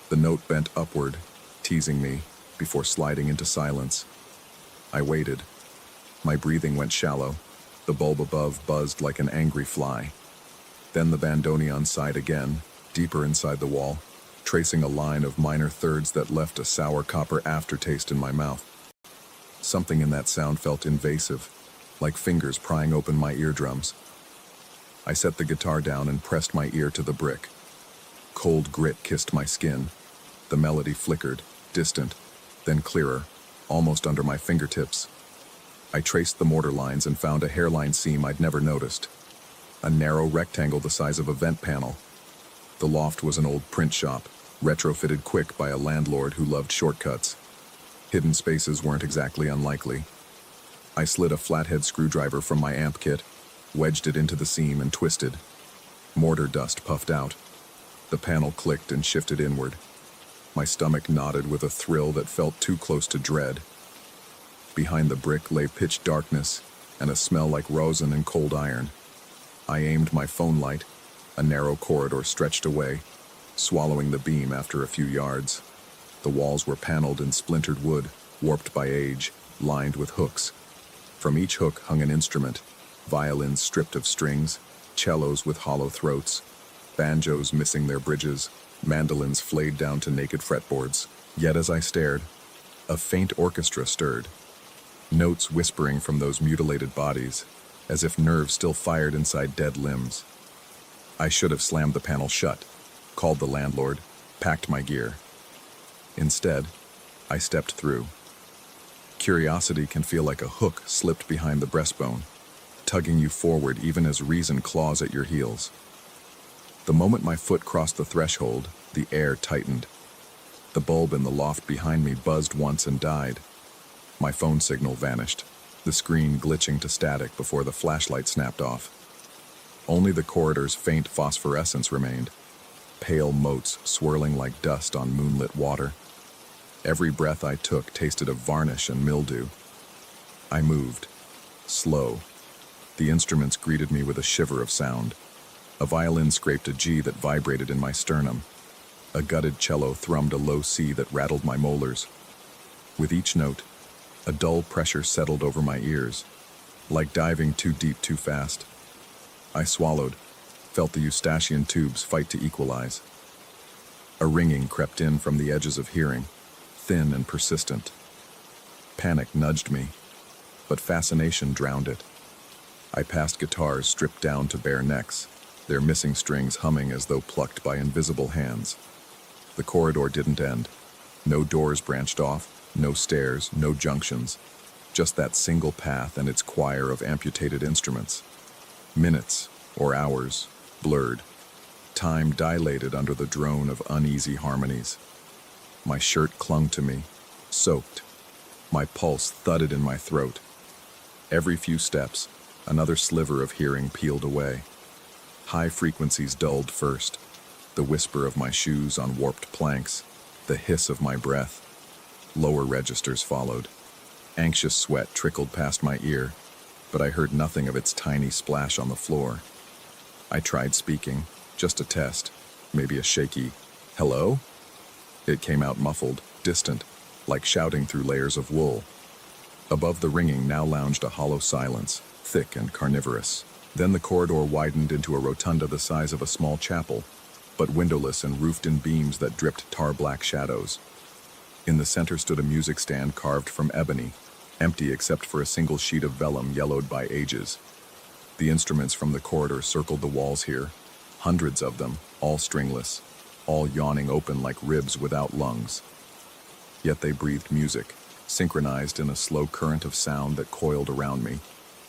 The note bent upward, teasing me, before sliding into silence. I waited. My breathing went shallow. The bulb above buzzed like an angry fly. Then the bandoneon sighed again, deeper inside the wall, tracing a line of minor thirds that left a sour copper aftertaste in my mouth. Something in that sound felt invasive, like fingers prying open my eardrums. I set the guitar down and pressed my ear to the brick. Cold grit kissed my skin. The melody flickered, distant, then clearer, almost under my fingertips. I traced the mortar lines and found a hairline seam I'd never noticed. A narrow rectangle the size of a vent panel. The loft was an old print shop, retrofitted quick by a landlord who loved shortcuts. Hidden spaces weren't exactly unlikely. I slid a flathead screwdriver from my amp kit, wedged it into the seam and twisted. Mortar dust puffed out. The panel clicked and shifted inward. My stomach knotted with a thrill that felt too close to dread. Behind the brick lay pitch darkness and a smell like rosin and cold iron. I aimed my phone light. A narrow corridor stretched away, swallowing the beam after a few yards. The walls were paneled in splintered wood, warped by age, lined with hooks. From each hook hung an instrument, violins stripped of strings, cellos with hollow throats, banjos missing their bridges, mandolins flayed down to naked fretboards. Yet as I stared, a faint orchestra stirred, notes whispering from those mutilated bodies, as if nerves still fired inside dead limbs. I should have slammed the panel shut, called the landlord, packed my gear. Instead, I stepped through. Curiosity can feel like a hook slipped behind the breastbone, tugging you forward even as reason claws at your heels. The moment my foot crossed the threshold, the air tightened. The bulb in the loft behind me buzzed once and died. My phone signal vanished, the screen glitching to static before the flashlight snapped off. Only the corridor's faint phosphorescence remained, pale motes swirling like dust on moonlit water. Every breath I took tasted of varnish and mildew. I moved, slow. The instruments greeted me with a shiver of sound. A violin scraped a G that vibrated in my sternum. A gutted cello thrummed a low C that rattled my molars. With each note, a dull pressure settled over my ears, like diving too deep too fast. I swallowed, felt the eustachian tubes fight to equalize. A ringing crept in from the edges of hearing, thin and persistent. Panic nudged me, but fascination drowned it. I passed guitars stripped down to bare necks, their missing strings humming as though plucked by invisible hands. The corridor didn't end. No doors branched off, no stairs, no junctions, just that single path and its choir of amputated instruments. Minutes, or hours, blurred. Time dilated under the drone of uneasy harmonies. My shirt clung to me, soaked. My pulse thudded in my throat. Every few steps, another sliver of hearing peeled away. High frequencies dulled first, the whisper of my shoes on warped planks, the hiss of my breath. Lower registers followed. Anxious sweat trickled past my ear, but I heard nothing of its tiny splash on the floor. I tried speaking, just a test, maybe a shaky, "Hello?" It came out muffled, distant, like shouting through layers of wool. Above the ringing now lounged a hollow silence, thick and carnivorous. Then the corridor widened into a rotunda the size of a small chapel, but windowless and roofed in beams that dripped tar-black shadows. In the center stood a music stand carved from ebony, empty except for a single sheet of vellum yellowed by ages. The instruments from the corridor circled the walls here, hundreds of them, all stringless, all yawning open like ribs without lungs. Yet they breathed music, synchronized in a slow current of sound that coiled around me,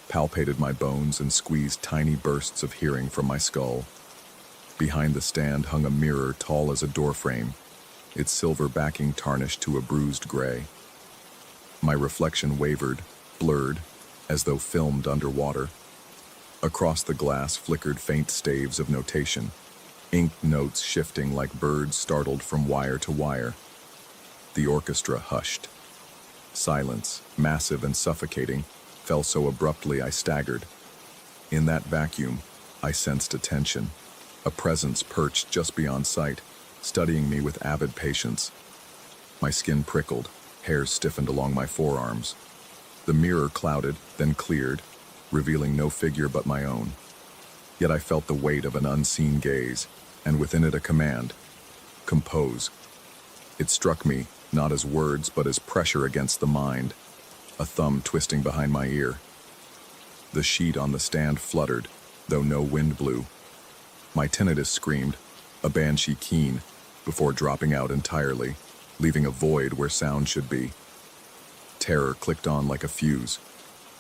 palpated my bones and squeezed tiny bursts of hearing from my skull. Behind the stand hung a mirror tall as a doorframe, its silver backing tarnished to a bruised gray. My reflection wavered, blurred, as though filmed underwater. Across the glass flickered faint staves of notation, inked notes shifting like birds startled from wire to wire. The orchestra hushed. Silence, massive and suffocating, fell so abruptly I staggered. In that vacuum, I sensed a tension, a presence perched just beyond sight, studying me with avid patience. My skin prickled, hairs stiffened along my forearms. The mirror clouded, then cleared, revealing no figure but my own. Yet I felt the weight of an unseen gaze, and within it a command: compose. It struck me, not as words but as pressure against the mind, a thumb twisting behind my ear. The sheet on the stand fluttered, though no wind blew. My tinnitus screamed, a banshee keen, before dropping out entirely, leaving a void where sound should be. Terror clicked on like a fuse.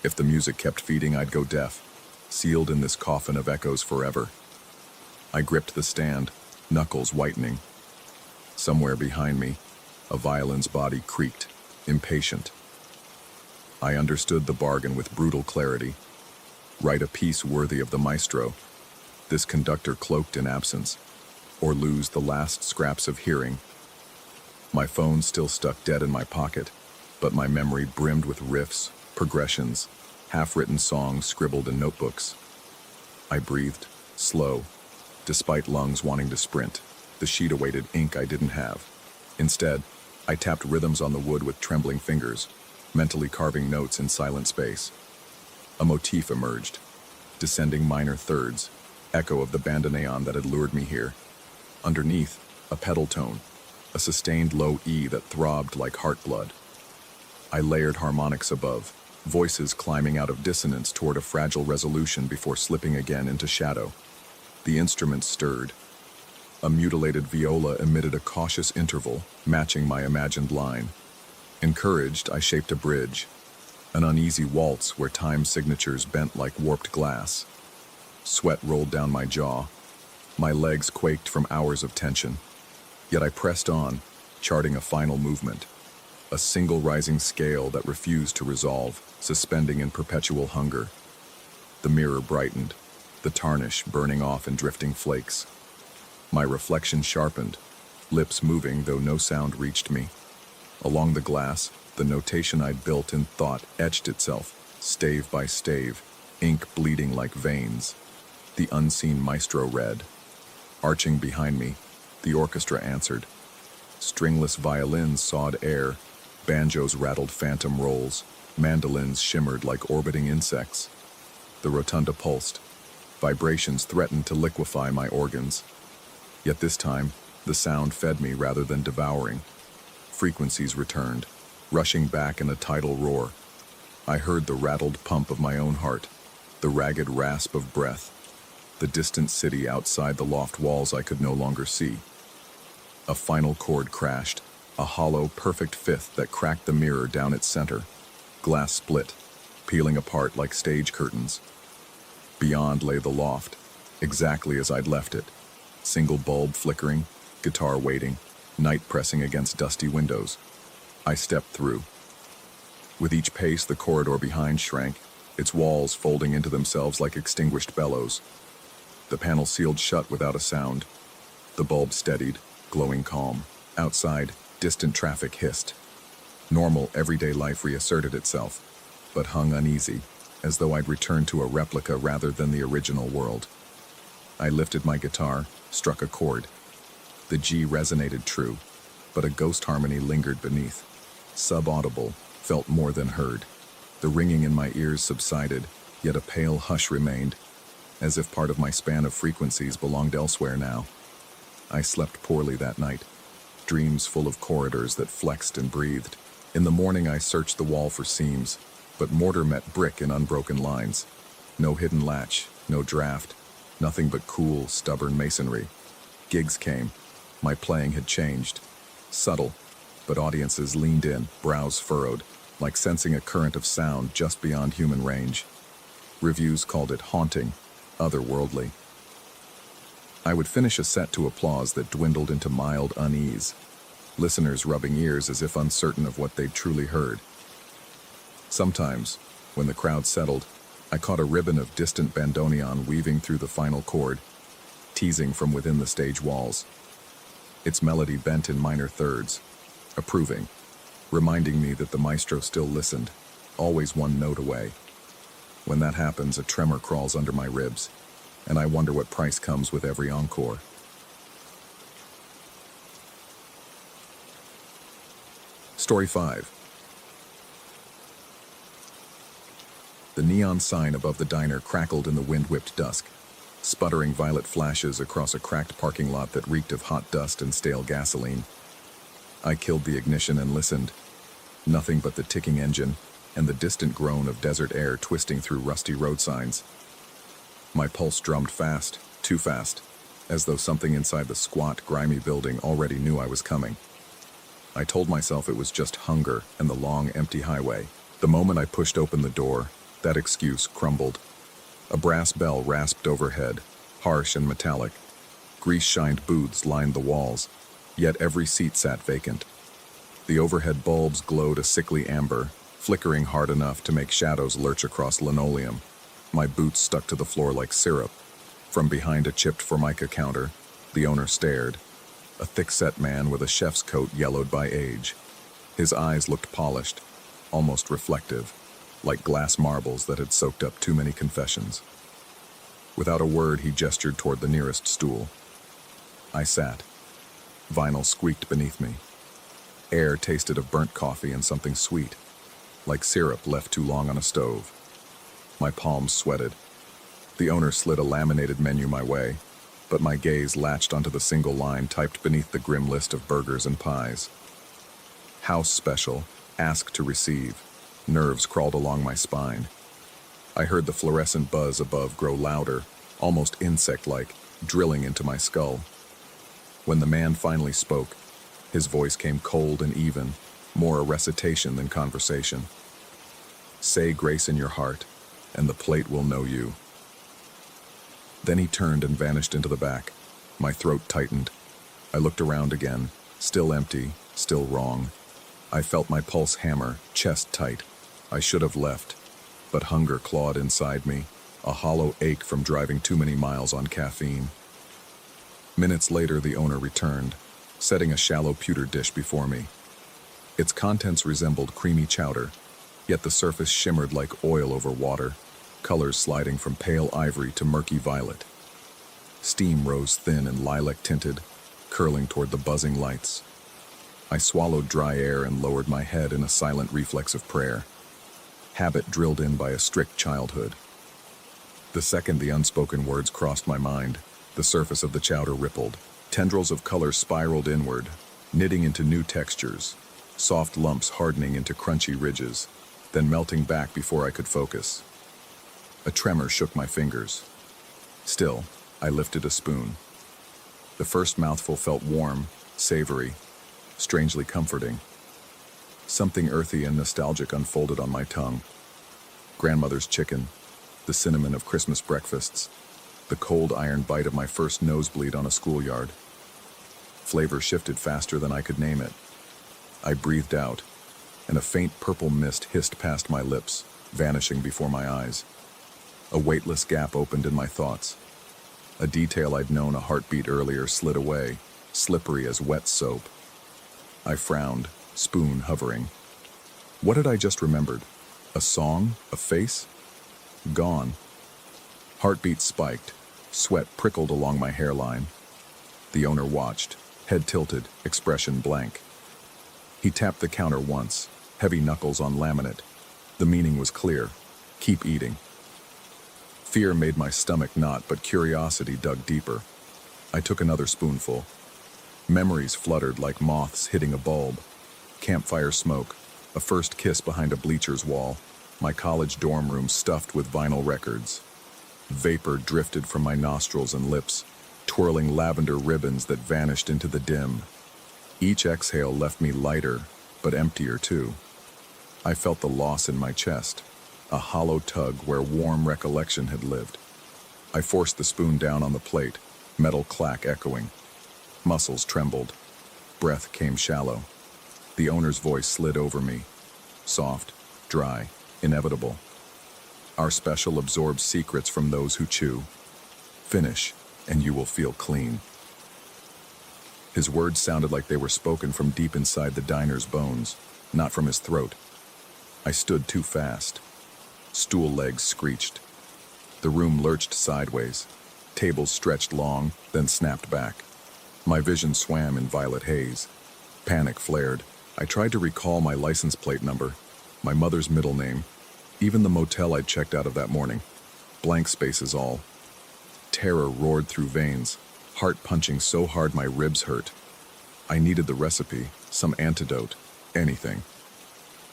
If the music kept feeding, I'd go deaf, sealed in this coffin of echoes forever. I gripped the stand, knuckles whitening. Somewhere behind me, a violin's body creaked, impatient. I understood the bargain with brutal clarity. Write a piece worthy of the maestro, this conductor cloaked in absence, or lose the last scraps of hearing. My phone still stuck dead in my pocket, but my memory brimmed with riffs, progressions, half-written songs scribbled in notebooks. I breathed, slow, despite lungs wanting to sprint. The sheet awaited ink I didn't have. Instead, I tapped rhythms on the wood with trembling fingers, mentally carving notes in silent space. A motif emerged, descending minor thirds, echo of the bandoneon that had lured me here. Underneath, a pedal tone, a sustained low E that throbbed like heart blood. I layered harmonics above, voices climbing out of dissonance toward a fragile resolution before slipping again into shadow. The instrument stirred. A mutilated viola emitted a cautious interval, matching my imagined line. Encouraged, I shaped a bridge, an uneasy waltz where time signatures bent like warped glass. Sweat rolled down my jaw. My legs quaked from hours of tension. Yet I pressed on, charting a final movement. A single rising scale that refused to resolve, suspending in perpetual hunger. The mirror brightened, the tarnish burning off in drifting flakes. My reflection sharpened, lips moving though no sound reached me. Along the glass, the notation I'd built in thought etched itself, stave by stave, ink bleeding like veins. The unseen maestro read. Arching behind me, the orchestra answered. Stringless violins sawed air, banjos rattled phantom rolls, mandolins shimmered like orbiting insects. The rotunda pulsed. Vibrations threatened to liquefy my organs. Yet this time, the sound fed me rather than devouring. Frequencies returned, rushing back in a tidal roar. I heard the rattled pump of my own heart, the ragged rasp of breath, the distant city outside the loft walls I could no longer see. A final chord crashed, a hollow, perfect fifth that cracked the mirror down its center. Glass split, peeling apart like stage curtains. Beyond lay the loft, exactly as I'd left it. Single bulb flickering, guitar waiting, night pressing against dusty windows. I stepped through. With each pace, the corridor behind shrank, its walls folding into themselves like extinguished bellows. The panel sealed shut without a sound. The bulb steadied, glowing calm. Outside, distant traffic hissed. Normal, everyday life reasserted itself, but hung uneasy, as though I'd returned to a replica rather than the original world. I lifted my guitar, struck a chord. The G resonated true, but a ghost harmony lingered beneath. Subaudible, felt more than heard. The ringing in my ears subsided, yet a pale hush remained, as if part of my span of frequencies belonged elsewhere now. I slept poorly that night, dreams full of corridors that flexed and breathed. In the morning I searched the wall for seams, but mortar met brick in unbroken lines. No hidden latch, no draft, nothing but cool, stubborn masonry. Gigs came. My playing had changed. Subtle, but audiences leaned in, brows furrowed, like sensing a current of sound just beyond human range. Reviews called it haunting, otherworldly. I would finish a set to applause that dwindled into mild unease, listeners rubbing ears as if uncertain of what they'd truly heard. Sometimes, when the crowd settled, I caught a ribbon of distant bandoneon weaving through the final chord, teasing from within the stage walls. Its melody bent in minor thirds, approving, reminding me that the maestro still listened, always one note away. When that happens, a tremor crawls under my ribs, and I wonder what price comes with every encore. Story 5. The neon sign above the diner crackled in the wind-whipped dusk, sputtering violet flashes across a cracked parking lot that reeked of hot dust and stale gasoline. I killed the ignition and listened. Nothing but the ticking engine and the distant groan of desert air twisting through rusty road signs. My pulse drummed fast, too fast, as though something inside the squat, grimy building already knew I was coming. I told myself it was just hunger and the long, empty highway. The moment I pushed open the door, that excuse crumbled. A brass bell rasped overhead, harsh and metallic. Grease-shined booths lined the walls, yet every seat sat vacant. The overhead bulbs glowed a sickly amber, flickering hard enough to make shadows lurch across linoleum. My boots stuck to the floor like syrup. From behind a chipped formica counter, the owner stared. A thick-set man with a chef's coat yellowed by age. His eyes looked polished, almost reflective, like glass marbles that had soaked up too many confessions. Without a word, he gestured toward the nearest stool. I sat. Vinyl squeaked beneath me. Air tasted of burnt coffee and something sweet, like syrup left too long on a stove. My palms sweated. The owner slid a laminated menu my way, but my gaze latched onto the single line typed beneath the grim list of burgers and pies. House special, ask to receive. Nerves crawled along my spine. I heard the fluorescent buzz above grow louder, almost insect-like, drilling into my skull. When the man finally spoke, his voice came cold and even, more a recitation than conversation. Say grace in your heart, and the plate will know you. Then he turned and vanished into the back. My throat tightened. I looked around again, still empty, still wrong. I felt my pulse hammer, chest tight. I should have left, but hunger clawed inside me, a hollow ache from driving too many miles on caffeine. Minutes later, the owner returned, setting a shallow pewter dish before me. Its contents resembled creamy chowder, yet the surface shimmered like oil over water, colors sliding from pale ivory to murky violet. Steam rose thin and lilac-tinted, curling toward the buzzing lights. I swallowed dry air and lowered my head in a silent reflex of prayer. Habit drilled in by a strict childhood. The second the unspoken words crossed my mind, the surface of the chowder rippled. Tendrils of color spiraled inward, knitting into new textures, soft lumps hardening into crunchy ridges, then melting back before I could focus. A tremor shook my fingers. Still, I lifted a spoon. The first mouthful felt warm, savory, strangely comforting. Something earthy and nostalgic unfolded on my tongue. Grandmother's chicken, the cinnamon of Christmas breakfasts, the cold iron bite of my first nosebleed on a schoolyard. Flavor shifted faster than I could name it. I breathed out, and a faint purple mist hissed past my lips, vanishing before my eyes. A weightless gap opened in my thoughts. A detail I'd known a heartbeat earlier slid away, slippery as wet soap. I frowned, spoon hovering. What had I just remembered? A song? A face? Gone. Heartbeat spiked. Sweat prickled along my hairline. The owner watched, head tilted, expression blank. He tapped the counter once, heavy knuckles on laminate. The meaning was clear. Keep eating. Fear made my stomach knot, but curiosity dug deeper. I took another spoonful. Memories fluttered like moths hitting a bulb. Campfire smoke, a first kiss behind a bleacher's wall, my college dorm room stuffed with vinyl records. Vapor drifted from my nostrils and lips, twirling lavender ribbons that vanished into the dim. Each exhale left me lighter, but emptier too. I felt the loss in my chest, a hollow tug where warm recollection had lived. I forced the spoon down on the plate, metal clack echoing. Muscles trembled. Breath came shallow. The owner's voice slid over me, soft, dry, inevitable. Our special absorbs secrets from those who chew. Finish, and you will feel clean. His words sounded like they were spoken from deep inside the diner's bones, not from his throat. I stood too fast. Stool legs screeched. The room lurched sideways. Tables stretched long, then snapped back. My vision swam in violet haze. Panic flared. I tried to recall my license plate number, my mother's middle name, even the motel I'd checked out of that morning. Blank spaces all. Terror roared through veins, heart punching so hard my ribs hurt. I needed the recipe, some antidote, anything.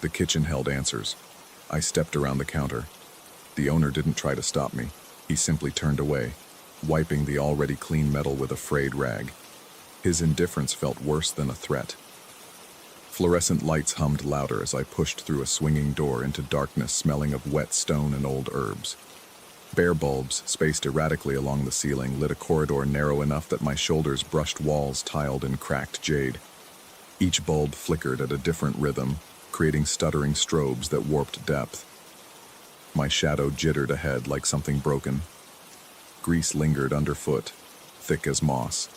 The kitchen held answers. I stepped around the counter. The owner didn't try to stop me. He simply turned away, wiping the already clean metal with a frayed rag. His indifference felt worse than a threat. Fluorescent lights hummed louder as I pushed through a swinging door into darkness smelling of wet stone and old herbs. Bare bulbs, spaced erratically along the ceiling, lit a corridor narrow enough that my shoulders brushed walls tiled in cracked jade. Each bulb flickered at a different rhythm, creating stuttering strobes that warped depth. My shadow jittered ahead like something broken. Grease lingered underfoot, thick as moss.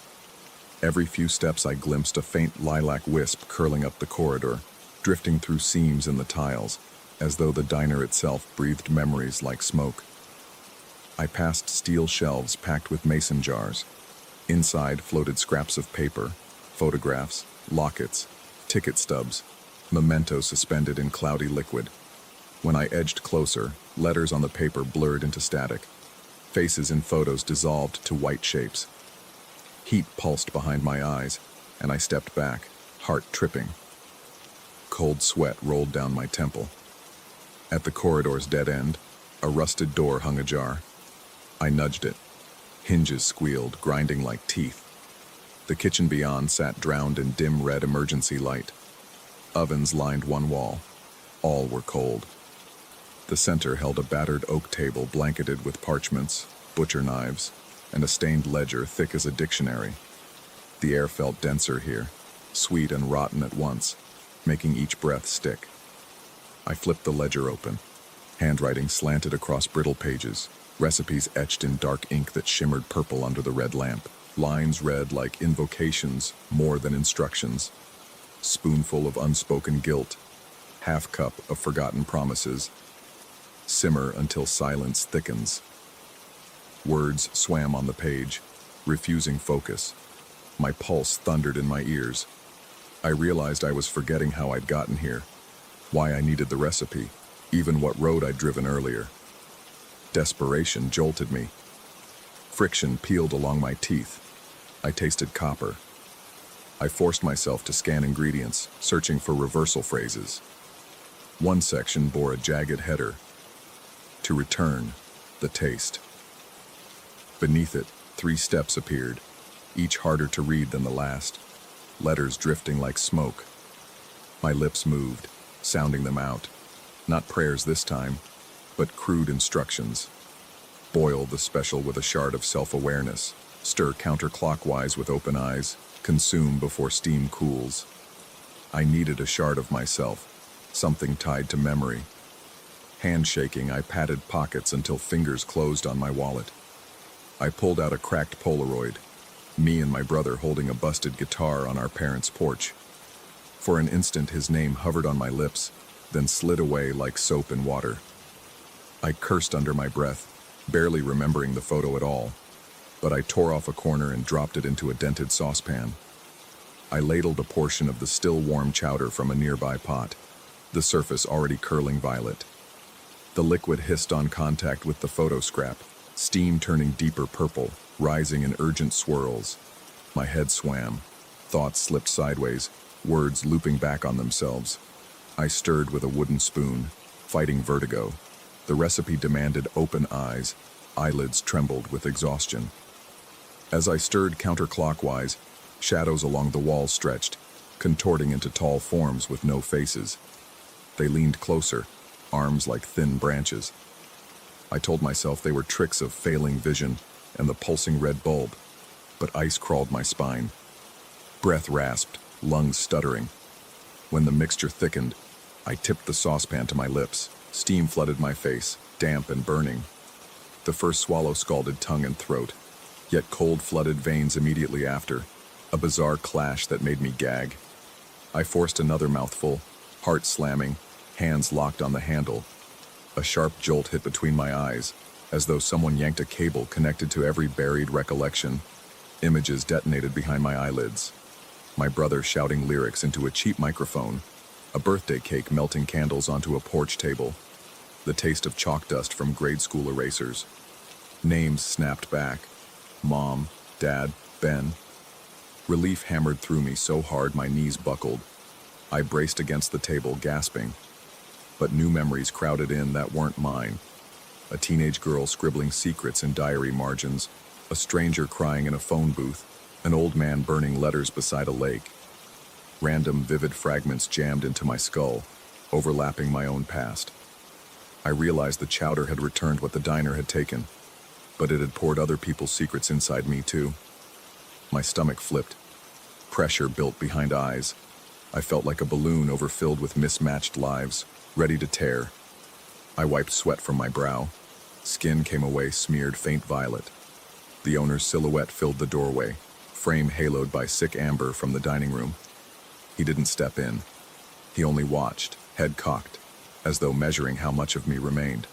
Every few steps I glimpsed a faint lilac wisp curling up the corridor, drifting through seams in the tiles, as though the diner itself breathed memories like smoke. I passed steel shelves packed with mason jars. Inside floated scraps of paper, photographs, lockets, ticket stubs, mementos suspended in cloudy liquid. When I edged closer, letters on the paper blurred into static. Faces in photos dissolved to white shapes. Heat pulsed behind my eyes, and I stepped back, heart tripping. Cold sweat rolled down my temple. At the corridor's dead end, a rusted door hung ajar. I nudged it. Hinges squealed, grinding like teeth. The kitchen beyond sat drowned in dim red emergency light. Ovens lined one wall. All were cold. The center held a battered oak table blanketed with parchments, butcher knives, and a stained ledger thick as a dictionary. The air felt denser here, sweet and rotten at once, making each breath stick. I flipped the ledger open. Handwriting slanted across brittle pages, recipes etched in dark ink that shimmered purple under the red lamp. Lines read like invocations, more than instructions. Spoonful of unspoken guilt, half cup of forgotten promises. Simmer until silence thickens. Words swam on the page, refusing focus. My pulse thundered in my ears. I realized I was forgetting how I'd gotten here, why I needed the recipe, even what road I'd driven earlier. Desperation jolted me. Friction peeled along my teeth. I tasted copper. I forced myself to scan ingredients, searching for reversal phrases. One section bore a jagged header. To return, the taste. Beneath it, 3 steps appeared, each harder to read than the last, letters drifting like smoke. My lips moved, sounding them out. Not prayers this time, but crude instructions. Boil the special with a shard of self-awareness. Stir counterclockwise with open eyes. Consume before steam cools. I needed a shard of myself, something tied to memory. Handshaking, I patted pockets until fingers closed on my wallet. I pulled out a cracked Polaroid, me and my brother holding a busted guitar on our parents' porch. For an instant, his name hovered on my lips, then slid away like soap in water. I cursed under my breath, barely remembering the photo at all, but I tore off a corner and dropped it into a dented saucepan. I ladled a portion of the still warm chowder from a nearby pot, the surface already curling violet. The liquid hissed on contact with the photo scrap, steam turning deeper purple, rising in urgent swirls. My head swam. Thoughts slipped sideways, words looping back on themselves. I stirred with a wooden spoon, fighting vertigo. The recipe demanded open eyes. Eyelids trembled with exhaustion. As I stirred counterclockwise, shadows along the walls stretched, contorting into tall forms with no faces. They leaned closer, arms like thin branches. I told myself they were tricks of failing vision and the pulsing red bulb, but ice crawled my spine. Breath rasped, lungs stuttering. When the mixture thickened, I tipped the saucepan to my lips. Steam flooded my face, damp and burning. The first swallow scalded tongue and throat, yet cold flooded veins immediately after, a bizarre clash that made me gag. I forced another mouthful, heart slamming, hands locked on the handle. A sharp jolt hit between my eyes, as though someone yanked a cable connected to every buried recollection. Images detonated behind my eyelids. My brother shouting lyrics into a cheap microphone, a birthday cake melting candles onto a porch table, the taste of chalk dust from grade school erasers. Names snapped back. Mom, Dad, Ben. Relief hammered through me so hard my knees buckled. I braced against the table, gasping. But new memories crowded in that weren't mine. A teenage girl scribbling secrets in diary margins, a stranger crying in a phone booth, an old man burning letters beside a lake. Random, vivid fragments jammed into my skull, overlapping my own past. I realized the chowder had returned what the diner had taken, but it had poured other people's secrets inside me too. My stomach flipped. Pressure built behind eyes. I felt like a balloon overfilled with mismatched lives, ready to tear. I wiped sweat from my brow. Skin came away smeared faint violet. The owner's silhouette filled the doorway, frame haloed by sick amber from the dining room. He didn't step in. He only watched, head cocked, as though measuring how much of me remained.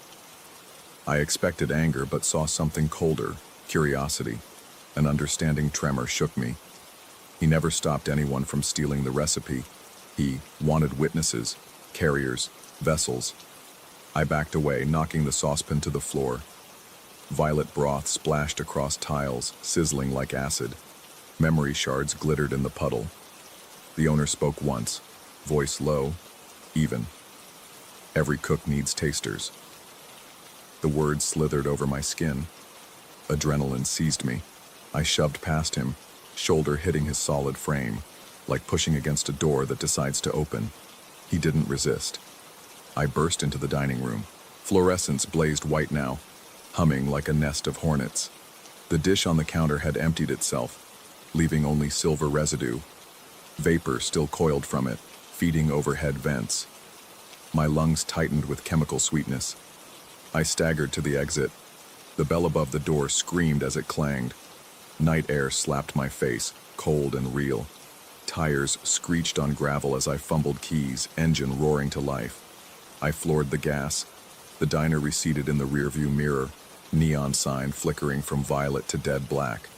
I expected anger but saw something colder, curiosity. An understanding tremor shook me. He never stopped anyone from stealing the recipe. He wanted witnesses, carriers, vessels. I backed away, knocking the saucepan to the floor. Violet broth splashed across tiles, sizzling like acid. Memory shards glittered in the puddle. The owner spoke once, voice low, even. Every cook needs tasters. The words slithered over my skin. Adrenaline seized me. I shoved past him, shoulder hitting his solid frame, like pushing against a door that decides to open. He didn't resist. I burst into the dining room. Fluorescence blazed white now, humming like a nest of hornets. The dish on the counter had emptied itself, leaving only silver residue. Vapor still coiled from it, feeding overhead vents. My lungs tightened with chemical sweetness. I staggered to the exit. The bell above the door screamed as it clanged. Night air slapped my face, cold and real. Tires screeched on gravel as I fumbled keys, engine roaring to life. I floored the gas. The diner receded in the rearview mirror, neon sign flickering from violet to dead black.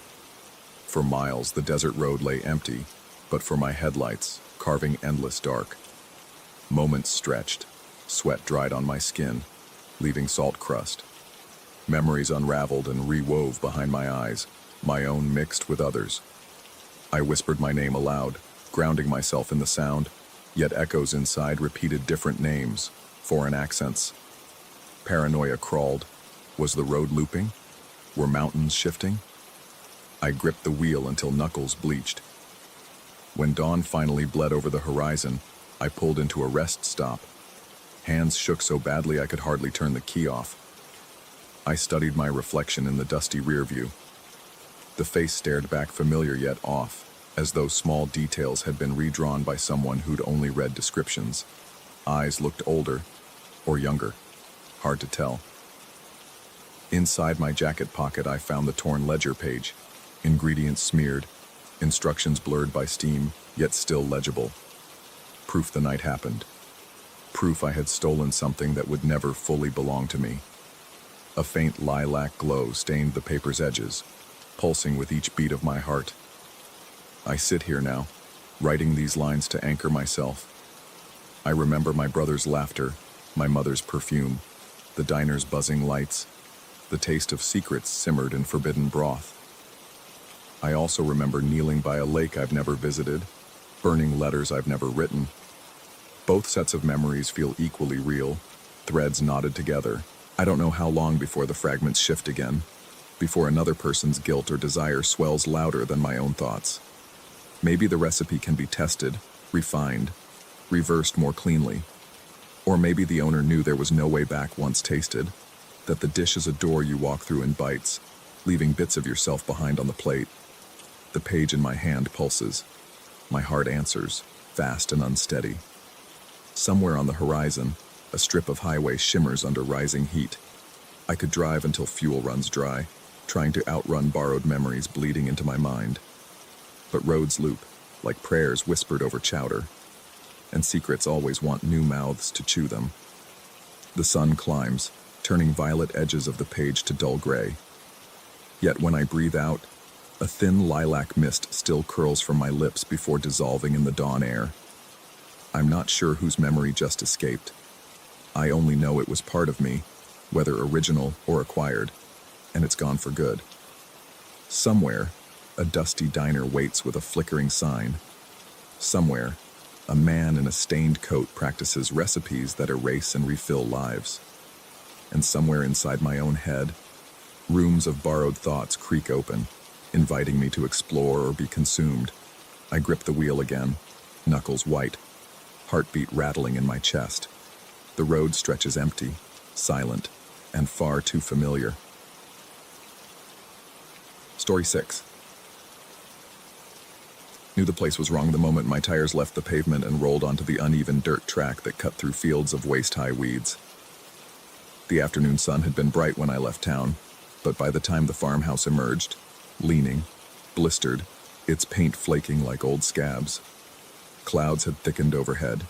For miles, the desert road lay empty, but for my headlights, carving endless dark. Moments stretched, sweat dried on my skin, leaving salt crust. Memories unraveled and rewove behind my eyes, my own mixed with others. I whispered my name aloud, grounding myself in the sound, yet echoes inside repeated different names, foreign accents. Paranoia crawled. Was the road looping? Were mountains shifting? I gripped the wheel until knuckles bleached. When dawn finally bled over the horizon, I pulled into a rest stop. Hands shook so badly I could hardly turn the key off. I studied my reflection in the dusty rear view. The face stared back familiar yet off, as though small details had been redrawn by someone who'd only read descriptions. Eyes looked older, or younger. Hard to tell. Inside my jacket pocket I found the torn ledger page. Ingredients smeared, instructions blurred by steam, yet still legible. Proof the night happened. Proof I had stolen something that would never fully belong to me. A faint lilac glow stained the paper's edges, pulsing with each beat of my heart. I sit here now, writing these lines to anchor myself. I remember my brother's laughter, my mother's perfume, the diner's buzzing lights, the taste of secrets simmered in forbidden broth. I also remember kneeling by a lake I've never visited, burning letters I've never written. Both sets of memories feel equally real, threads knotted together. I don't know how long before the fragments shift again, before another person's guilt or desire swells louder than my own thoughts. Maybe the recipe can be tested, refined, reversed more cleanly. Or maybe the owner knew there was no way back once tasted, that the dish is a door you walk through in bites, leaving bits of yourself behind on the plate. The page in my hand pulses. My heart answers, fast and unsteady. Somewhere on the horizon, a strip of highway shimmers under rising heat, I could drive until fuel runs dry, trying to outrun borrowed memories bleeding into my mind. But roads loop, like prayers whispered over chowder, and secrets always want new mouths to chew them. The sun climbs, turning violet edges of the page to dull gray. Yet when I breathe out, a thin lilac mist still curls from my lips before dissolving in the dawn air. I'm not sure whose memory just escaped. I only know it was part of me, whether original or acquired, and it's gone for good. Somewhere, a dusty diner waits with a flickering sign. Somewhere, a man in a stained coat practices recipes that erase and refill lives. And somewhere inside my own head, rooms of borrowed thoughts creak open, inviting me to explore or be consumed. I grip the wheel again, knuckles white, heartbeat rattling in my chest. The road stretches empty, silent, and far too familiar. Story 6. Knew the place was wrong the moment my tires left the pavement and rolled onto the uneven dirt track that cut through fields of waist-high weeds. The afternoon sun had been bright when I left town, but by the time the farmhouse emerged, leaning, blistered, its paint flaking like old scabs, clouds had thickened overhead,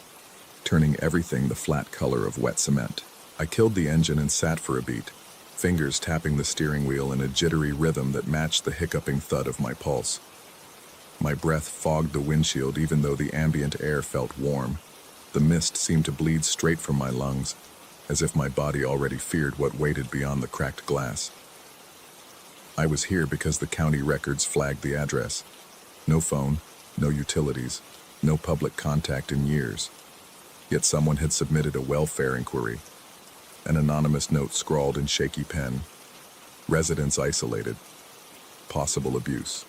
turning everything the flat color of wet cement. I killed the engine and sat for a beat, fingers tapping the steering wheel in a jittery rhythm that matched the hiccuping thud of my pulse. My breath fogged the windshield even though the ambient air felt warm. The mist seemed to bleed straight from my lungs, as if my body already feared what waited beyond the cracked glass. I was here because the county records flagged the address. No phone, no utilities, no public contact in years. Yet someone had submitted a welfare inquiry. An anonymous note scrawled in shaky pen. Residents isolated. Possible abuse.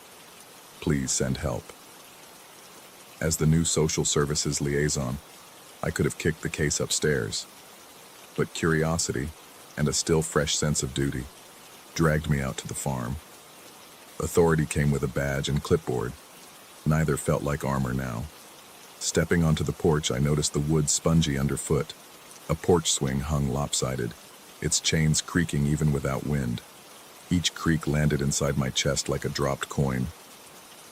Please send help. As the new social services liaison, I could have kicked the case upstairs. But curiosity, and a still fresh sense of duty, dragged me out to the farm. Authority came with a badge and clipboard. Neither felt like armor now. Stepping onto the porch, I noticed the wood spongy underfoot. A porch swing hung lopsided, its chains creaking even without wind. Each creak landed inside my chest like a dropped coin.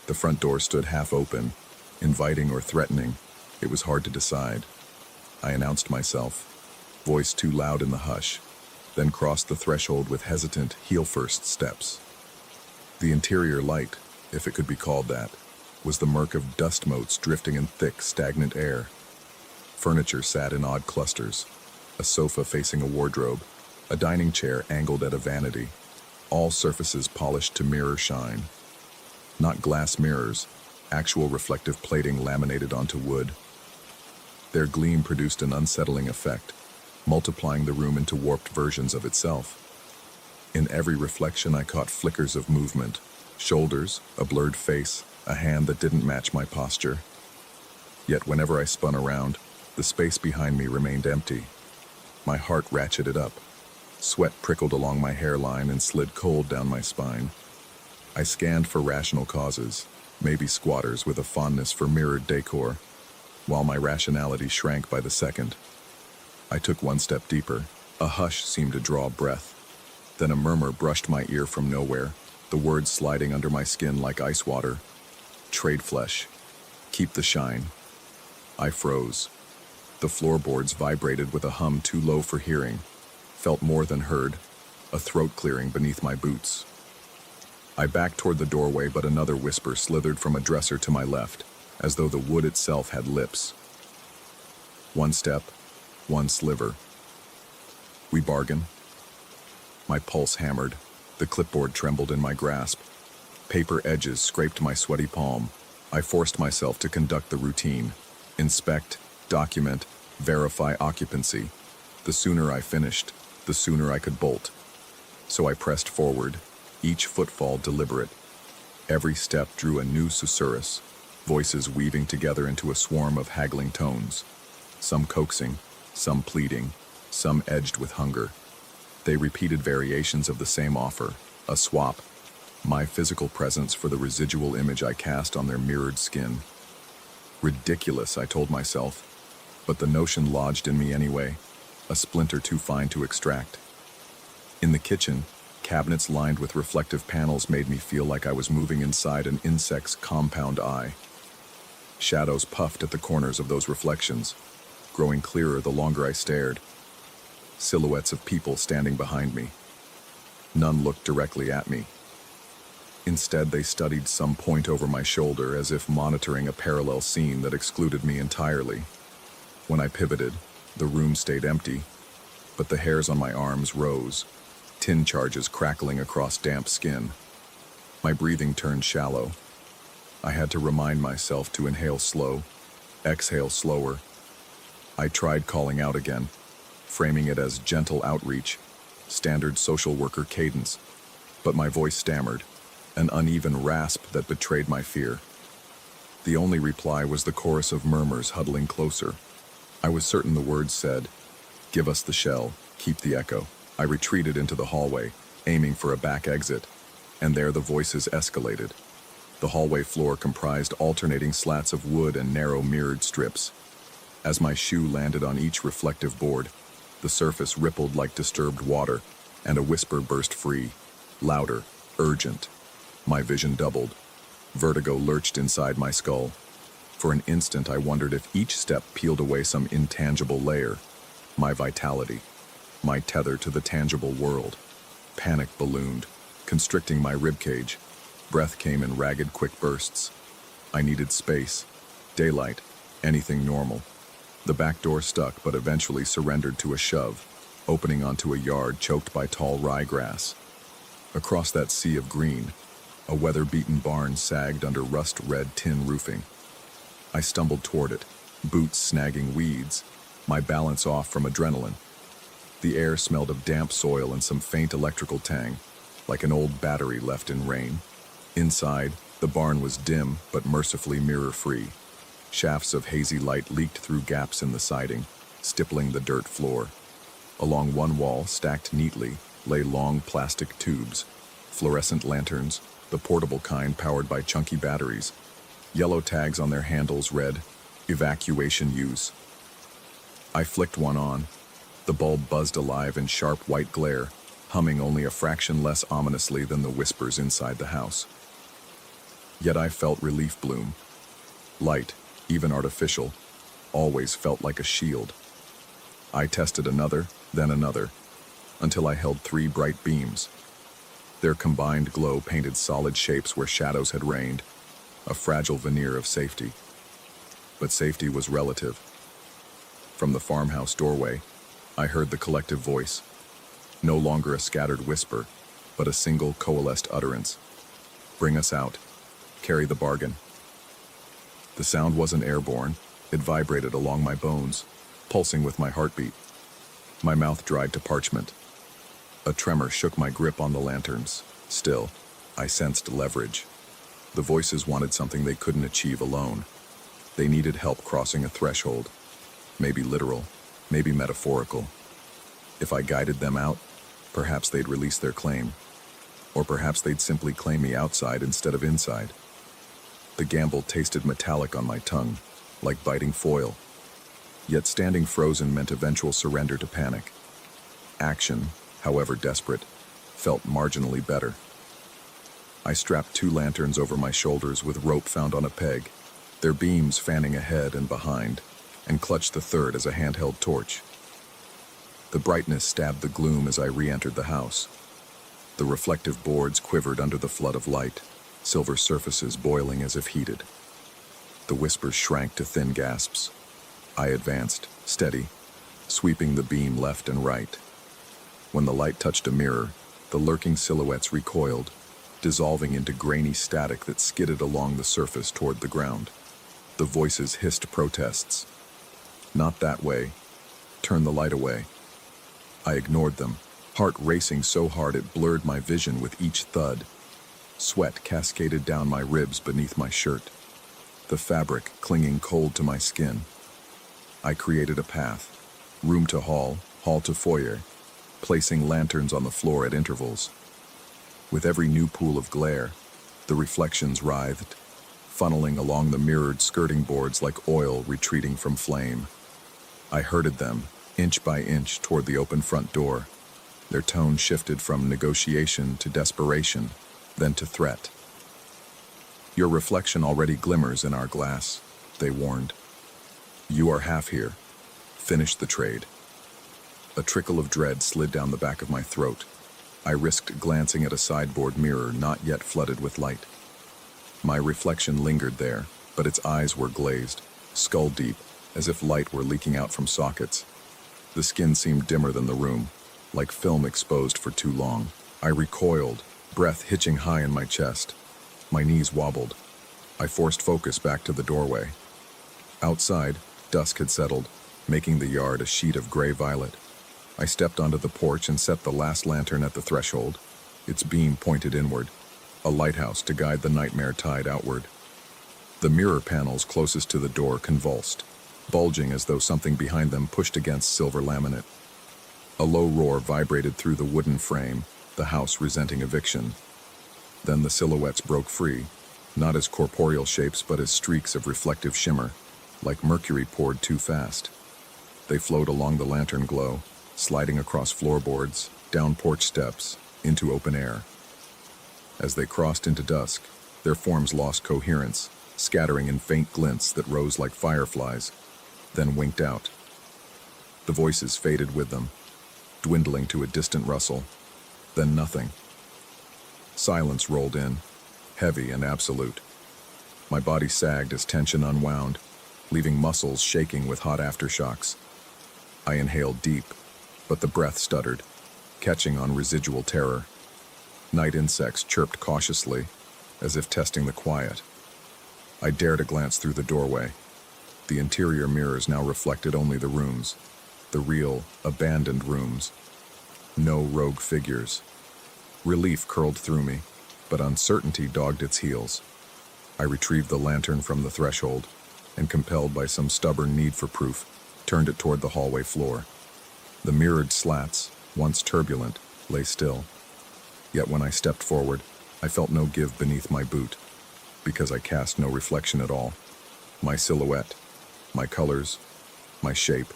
The front door stood half open, inviting or threatening. It was hard to decide. I announced myself, voice too loud in the hush, then crossed the threshold with hesitant, heel-first steps. The interior light, if it could be called that, was the murk of dust motes drifting in thick, stagnant air. Furniture sat in odd clusters, a sofa facing a wardrobe, a dining chair angled at a vanity, all surfaces polished to mirror shine. Not glass mirrors, actual reflective plating laminated onto wood. Their gleam produced an unsettling effect, multiplying the room into warped versions of itself. In every reflection I caught flickers of movement, shoulders, a blurred face, a hand that didn't match my posture. Yet whenever I spun around, the space behind me remained empty. My heart ratcheted up. Sweat prickled along my hairline and slid cold down my spine. I scanned for rational causes, maybe squatters with a fondness for mirrored decor, while my rationality shrank by the second. I took one step deeper. A hush seemed to draw breath. Then a murmur brushed my ear from nowhere, the words sliding under my skin like ice water. Trade flesh. Keep the shine. I froze. The floorboards vibrated with a hum too low for hearing, felt more than heard, a throat clearing beneath my boots. I backed toward the doorway, but another whisper slithered from a dresser to my left, as though the wood itself had lips. One step, one sliver. We bargain? My pulse hammered. The clipboard trembled in my grasp. Paper edges scraped my sweaty palm. I forced myself to conduct the routine. Inspect, document, verify occupancy. The sooner I finished, the sooner I could bolt. So I pressed forward, each footfall deliberate. Every step drew a new susurrus, voices weaving together into a swarm of haggling tones. Some coaxing, some pleading, some edged with hunger. They repeated variations of the same offer, a swap, my physical presence for the residual image I cast on their mirrored skin. Ridiculous, I told myself, but the notion lodged in me anyway, a splinter too fine to extract. In the kitchen, cabinets lined with reflective panels made me feel like I was moving inside an insect's compound eye. Shadows puffed at the corners of those reflections, growing clearer the longer I stared. Silhouettes of people standing behind me. None looked directly at me. Instead, they studied some point over my shoulder as if monitoring a parallel scene that excluded me entirely. When I pivoted, the room stayed empty, but the hairs on my arms rose, tin charges crackling across damp skin. My breathing turned shallow. I had to remind myself to inhale slow, exhale slower. I tried calling out again, framing it as gentle outreach, standard social worker cadence, but my voice stammered, an uneven rasp that betrayed my fear. The only reply was the chorus of murmurs huddling closer. I was certain the words said, "Give us the shell, keep the echo." I retreated into the hallway, aiming for a back exit, and there the voices escalated. The hallway floor comprised alternating slats of wood and narrow mirrored strips. As my shoe landed on each reflective board, the surface rippled like disturbed water, and a whisper burst free, louder, urgent. My vision doubled. Vertigo lurched inside my skull. For an instant, I wondered if each step peeled away some intangible layer. My vitality, my tether to the tangible world. Panic ballooned, constricting my ribcage. Breath came in ragged, quick bursts. I needed space, daylight, anything normal. The back door stuck, but eventually surrendered to a shove, opening onto a yard choked by tall ryegrass. Across that sea of green, a weather-beaten barn sagged under rust-red tin roofing. I stumbled toward it, boots snagging weeds, my balance off from adrenaline. The air smelled of damp soil and some faint electrical tang, like an old battery left in rain. Inside, the barn was dim but mercifully mirror-free. Shafts of hazy light leaked through gaps in the siding, stippling the dirt floor. Along one wall, stacked neatly, lay long plastic tubes, fluorescent lanterns, the portable kind powered by chunky batteries. Yellow tags on their handles read, "Evacuation use." I flicked one on. The bulb buzzed alive in sharp white glare, humming only a fraction less ominously than the whispers inside the house. Yet I felt relief bloom. Light, even artificial, always felt like a shield. I tested another, then another, until I held 3 bright beams. Their combined glow painted solid shapes where shadows had reigned, a fragile veneer of safety. But safety was relative. From the farmhouse doorway, I heard the collective voice, no longer a scattered whisper, but a single coalesced utterance. "Bring us out. Carry the bargain." The sound wasn't airborne. It vibrated along my bones, pulsing with my heartbeat. My mouth dried to parchment. A tremor shook my grip on the lanterns. Still, I sensed leverage. The voices wanted something they couldn't achieve alone. They needed help crossing a threshold. Maybe literal, maybe metaphorical. If I guided them out, perhaps they'd release their claim. Or perhaps they'd simply claim me outside instead of inside. The gamble tasted metallic on my tongue, like biting foil. Yet standing frozen meant eventual surrender to panic. Action, however desperate, felt marginally better. I strapped 2 lanterns over my shoulders with rope found on a peg, their beams fanning ahead and behind, and clutched the third as a handheld torch. The brightness stabbed the gloom as I re-entered the house. The reflective boards quivered under the flood of light, silver surfaces boiling as if heated. The whispers shrank to thin gasps. I advanced, steady, sweeping the beam left and right. When the light touched a mirror, the lurking silhouettes recoiled, dissolving into grainy static that skidded along the surface toward the ground. The voices hissed protests. "Not that way. Turn the light away." I ignored them, heart racing so hard it blurred my vision with each thud. Sweat cascaded down my ribs beneath my shirt, the fabric clinging cold to my skin. I created a path, room to hall, hall to foyer, placing lanterns on the floor at intervals. With every new pool of glare, the reflections writhed, funneling along the mirrored skirting boards like oil retreating from flame. I herded them, inch by inch, toward the open front door. Their tone shifted from negotiation to desperation, then to threat. "Your reflection already glimmers in our glass," they warned. "You are half here. Finish the trade." A trickle of dread slid down the back of my throat. I risked glancing at a sideboard mirror not yet flooded with light. My reflection lingered there, but its eyes were glazed, skull-deep, as if light were leaking out from sockets. The skin seemed dimmer than the room, like film exposed for too long. I recoiled, breath hitching high in my chest. My knees wobbled. I forced focus back to the doorway. Outside, dusk had settled, making the yard a sheet of gray-violet. I stepped onto the porch and set the last lantern at the threshold. Its beam pointed inward, a lighthouse to guide the nightmare tide outward. The mirror panels closest to the door convulsed, bulging as though something behind them pushed against silver laminate. A low roar vibrated through the wooden frame, the house resenting eviction. Then the silhouettes broke free, not as corporeal shapes but as streaks of reflective shimmer, like mercury poured too fast. They flowed along the lantern glow, sliding across floorboards, down porch steps, into open air. As they crossed into dusk, their forms lost coherence, scattering in faint glints that rose like fireflies, then winked out. The voices faded with them, dwindling to a distant rustle, then nothing. Silence rolled in, heavy and absolute. My body sagged as tension unwound, leaving muscles shaking with hot aftershocks. I inhaled deep, but the breath stuttered, catching on residual terror. Night insects chirped cautiously, as if testing the quiet. I dared a glance through the doorway. The interior mirrors now reflected only the rooms, the real, abandoned rooms. No rogue figures. Relief curled through me, but uncertainty dogged its heels. I retrieved the lantern from the threshold, and compelled by some stubborn need for proof, turned it toward the hallway floor. The mirrored slats, once turbulent, lay still. Yet when I stepped forward, I felt no give beneath my boot, because I cast no reflection at all. My silhouette, my colors, my shape,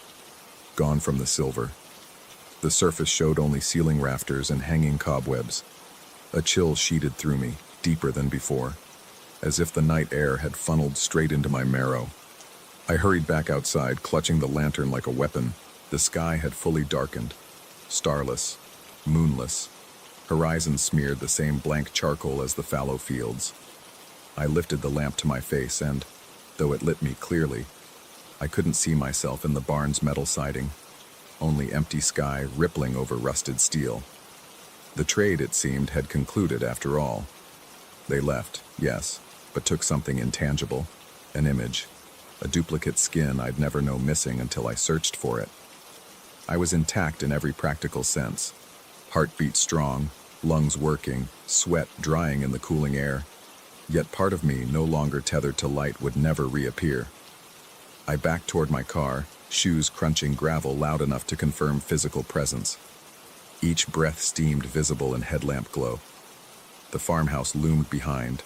gone from the silver. The surface showed only ceiling rafters and hanging cobwebs. A chill sheeted through me, deeper than before, as if the night air had funneled straight into my marrow. I hurried back outside, clutching the lantern like a weapon. The sky had fully darkened, starless, moonless. Horizon smeared the same blank charcoal as the fallow fields. I lifted the lamp to my face and, though it lit me clearly, I couldn't see myself in the barn's metal siding, only empty sky rippling over rusted steel. The trade, it seemed, had concluded after all. They left, yes, but took something intangible, an image, a duplicate skin I'd never know missing until I searched for it. I was intact in every practical sense. Heartbeat strong, lungs working, sweat drying in the cooling air. Yet part of me, no longer tethered to light, would never reappear. I backed toward my car, shoes crunching gravel loud enough to confirm physical presence. Each breath steamed visible in headlamp glow. The farmhouse loomed behind,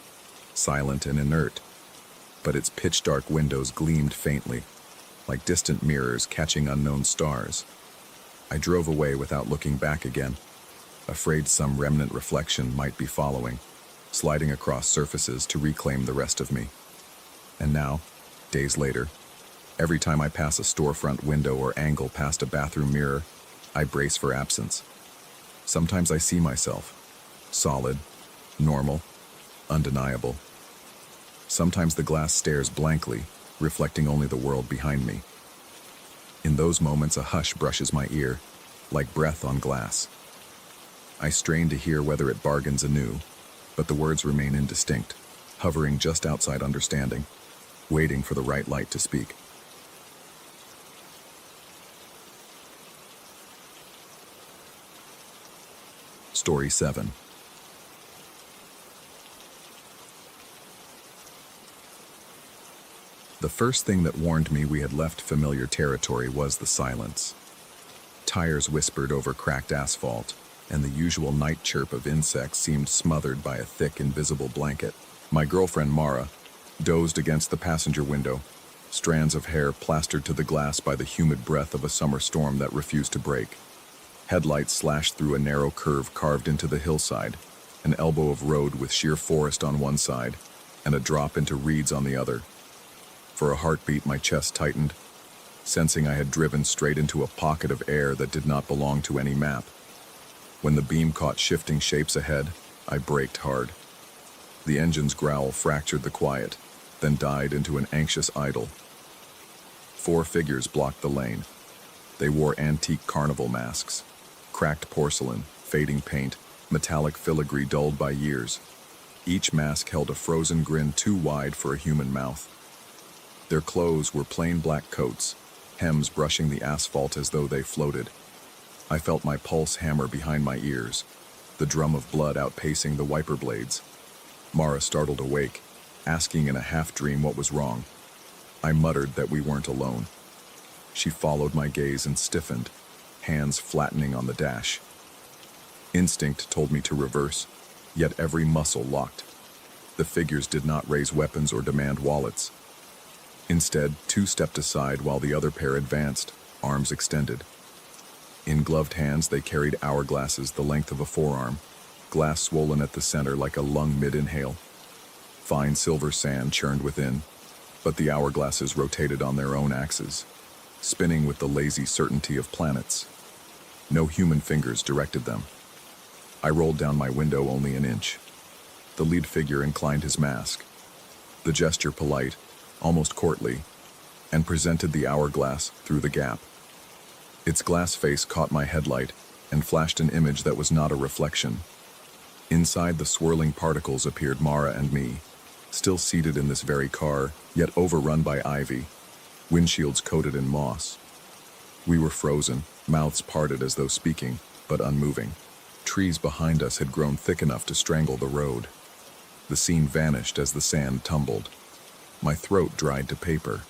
silent and inert, but its pitch-dark windows gleamed faintly, like distant mirrors catching unknown stars. I drove away without looking back again, afraid some remnant reflection might be following, sliding across surfaces to reclaim the rest of me. And now, days later, every time I pass a storefront window or angle past a bathroom mirror, I brace for absence. Sometimes I see myself, solid, normal, undeniable. Sometimes the glass stares blankly, reflecting only the world behind me. In those moments, a hush brushes my ear, like breath on glass. I strain to hear whether it bargains anew, but the words remain indistinct, hovering just outside understanding, waiting for the right light to speak. Story 7. The first thing that warned me we had left familiar territory was the silence. Tires whispered over cracked asphalt, and the usual night chirp of insects seemed smothered by a thick, invisible blanket. My girlfriend, Mara, dozed against the passenger window, strands of hair plastered to the glass by the humid breath of a summer storm that refused to break. Headlights slashed through a narrow curve carved into the hillside, an elbow of road with sheer forest on one side, and a drop into reeds on the other. For a heartbeat, my chest tightened, sensing I had driven straight into a pocket of air that did not belong to any map. When the beam caught shifting shapes ahead, I braked hard. The engine's growl fractured the quiet, then died into an anxious idle. 4 figures blocked the lane. They wore antique carnival masks, cracked porcelain, fading paint, metallic filigree dulled by years. Each mask held a frozen grin too wide for a human mouth. Their clothes were plain black coats, hems brushing the asphalt as though they floated. I felt my pulse hammer behind my ears, the drum of blood outpacing the wiper blades. Mara startled awake, asking in a half-dream what was wrong. I muttered that we weren't alone. She followed my gaze and stiffened, hands flattening on the dash. Instinct told me to reverse, yet every muscle locked. The figures did not raise weapons or demand wallets. Instead, 2 stepped aside while the other pair advanced, arms extended. In gloved hands, they carried hourglasses the length of a forearm, glass swollen at the center like a lung mid-inhale. Fine silver sand churned within, but the hourglasses rotated on their own axes, spinning with the lazy certainty of planets. No human fingers directed them. I rolled down my window only an inch. The lead figure inclined his mask, the gesture polite, almost courtly, and presented the hourglass through the gap. Its glass face caught my headlight and flashed an image that was not a reflection. Inside the swirling particles appeared Mara and me, still seated in this very car, yet overrun by ivy, windshields coated in moss. We were frozen, mouths parted as though speaking, but unmoving. Trees behind us had grown thick enough to strangle the road. The scene vanished as the sand tumbled. My throat dried to paper.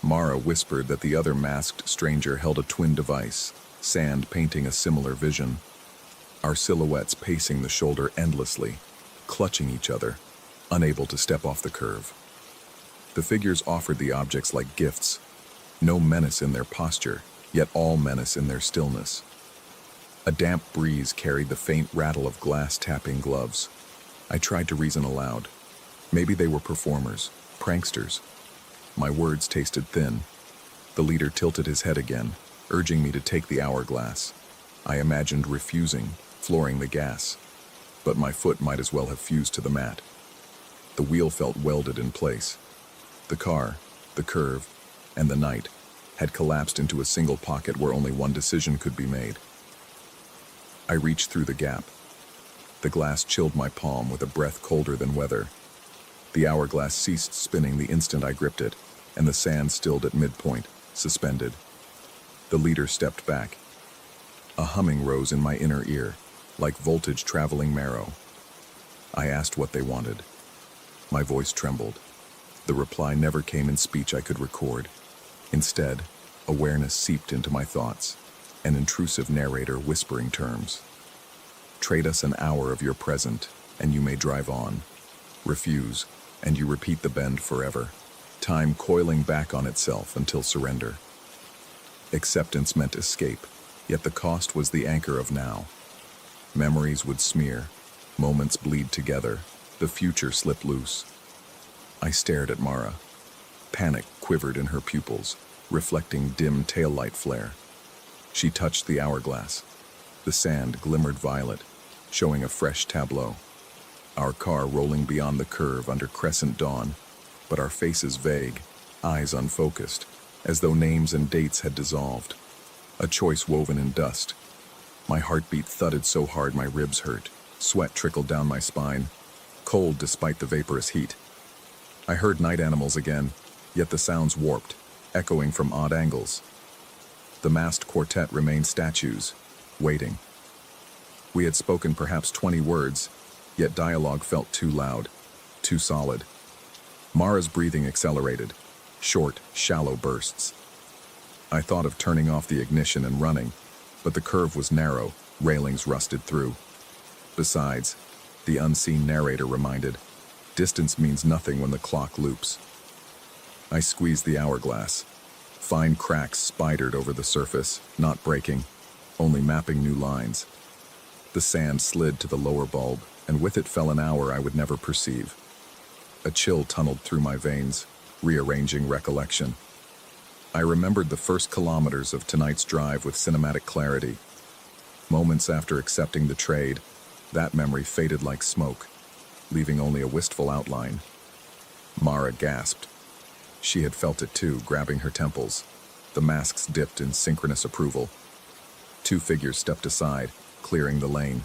Mara whispered that the other masked stranger held a twin device, sand painting a similar vision. Our silhouettes pacing the shoulder endlessly, clutching each other, unable to step off the curve. The figures offered the objects like gifts, no menace in their posture, yet all menace in their stillness. A damp breeze carried the faint rattle of glass tapping gloves. I tried to reason aloud. Maybe they were performers, pranksters. My words tasted thin. The leader tilted his head again, urging me to take the hourglass. I imagined refusing, flooring the gas. But my foot might as well have fused to the mat. The wheel felt welded in place. The car, the curve, and the night had collapsed into a single pocket where only one decision could be made. I reached through the gap. The glass chilled my palm with a breath colder than weather. The hourglass ceased spinning the instant I gripped it, and the sand stilled at midpoint, suspended. The leader stepped back. A humming rose in my inner ear, like voltage traveling marrow. I asked what they wanted. My voice trembled. The reply never came in speech I could record. Instead, awareness seeped into my thoughts, an intrusive narrator whispering terms. Trade us an hour of your present, and you may drive on. Refuse, and you repeat the bend forever, time coiling back on itself until surrender. Acceptance meant escape, yet the cost was the anchor of now. Memories would smear, moments bleed together, the future slip loose. I stared at Mara. Panic quivered in her pupils, reflecting dim taillight flare. She touched the hourglass. The sand glimmered violet, showing a fresh tableau. Our car rolling beyond the curve under crescent dawn, but our faces vague, eyes unfocused, as though names and dates had dissolved. A choice woven in dust. My heartbeat thudded so hard my ribs hurt. Sweat trickled down my spine, cold despite the vaporous heat. I heard night animals again, yet the sounds warped, echoing from odd angles. The masked quartet remained statues, waiting. We had spoken perhaps 20 words, yet dialogue felt too loud, too solid. Mara's breathing accelerated, short, shallow bursts. I thought of turning off the ignition and running, but the curve was narrow, railings rusted through. Besides, the unseen narrator reminded, distance means nothing when the clock loops. I squeezed the hourglass. Fine cracks spidered over the surface, not breaking. only mapping new lines. The sand slid to the lower bulb, and with it fell an hour I would never perceive. A chill tunneled through my veins, rearranging recollection. I remembered the first kilometers of tonight's drive with cinematic clarity. Moments after accepting the trade, that memory faded like smoke, leaving only a wistful outline. Mara gasped. She had felt it too, grabbing her temples. The masks dipped in synchronous approval. Two figures stepped aside, clearing the lane.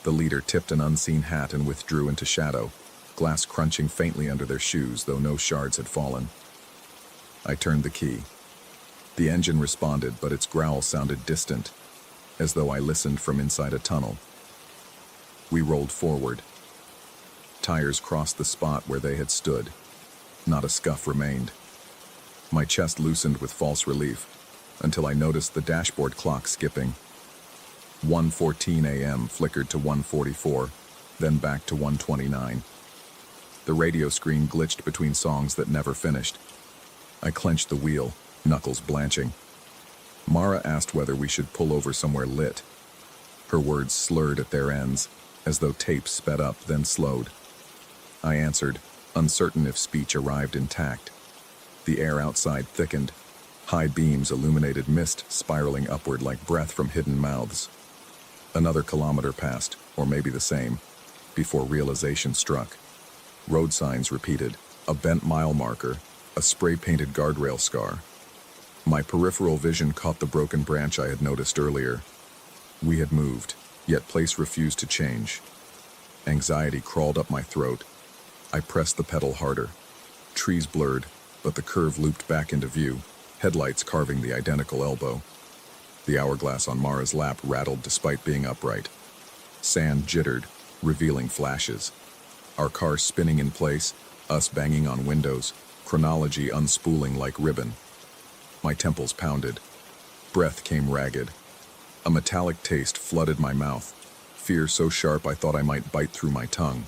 The leader tipped an unseen hat and withdrew into shadow, glass crunching faintly under their shoes, though no shards had fallen. I turned the key. The engine responded, but its growl sounded distant, as though I listened from inside a tunnel. We rolled forward. Tires crossed the spot where they had stood. Not a scuff remained. My chest loosened with false relief, until I noticed the dashboard clock skipping. 1:14 a.m. flickered to 1:44, then back to 1:29. The radio screen glitched between songs that never finished. I clenched the wheel, knuckles blanching. Mara asked whether we should pull over somewhere lit. Her words slurred at their ends, as though tape sped up, then slowed. I answered, uncertain if speech arrived intact. The air outside thickened. High beams illuminated mist spiraling upward like breath from hidden mouths. Another kilometer passed, or maybe the same, before realization struck. Road signs repeated, a bent mile marker, a spray-painted guardrail scar. My peripheral vision caught the broken branch I had noticed earlier. We had moved, yet place refused to change. Anxiety crawled up my throat. I pressed the pedal harder. Trees blurred, but the curve looped back into view, headlights carving the identical elbow. The hourglass on Mara's lap rattled despite being upright. Sand jittered, revealing flashes. Our car spinning in place, us banging on windows, chronology unspooling like ribbon. My temples pounded. Breath came ragged. A metallic taste flooded my mouth, fear so sharp I thought I might bite through my tongue.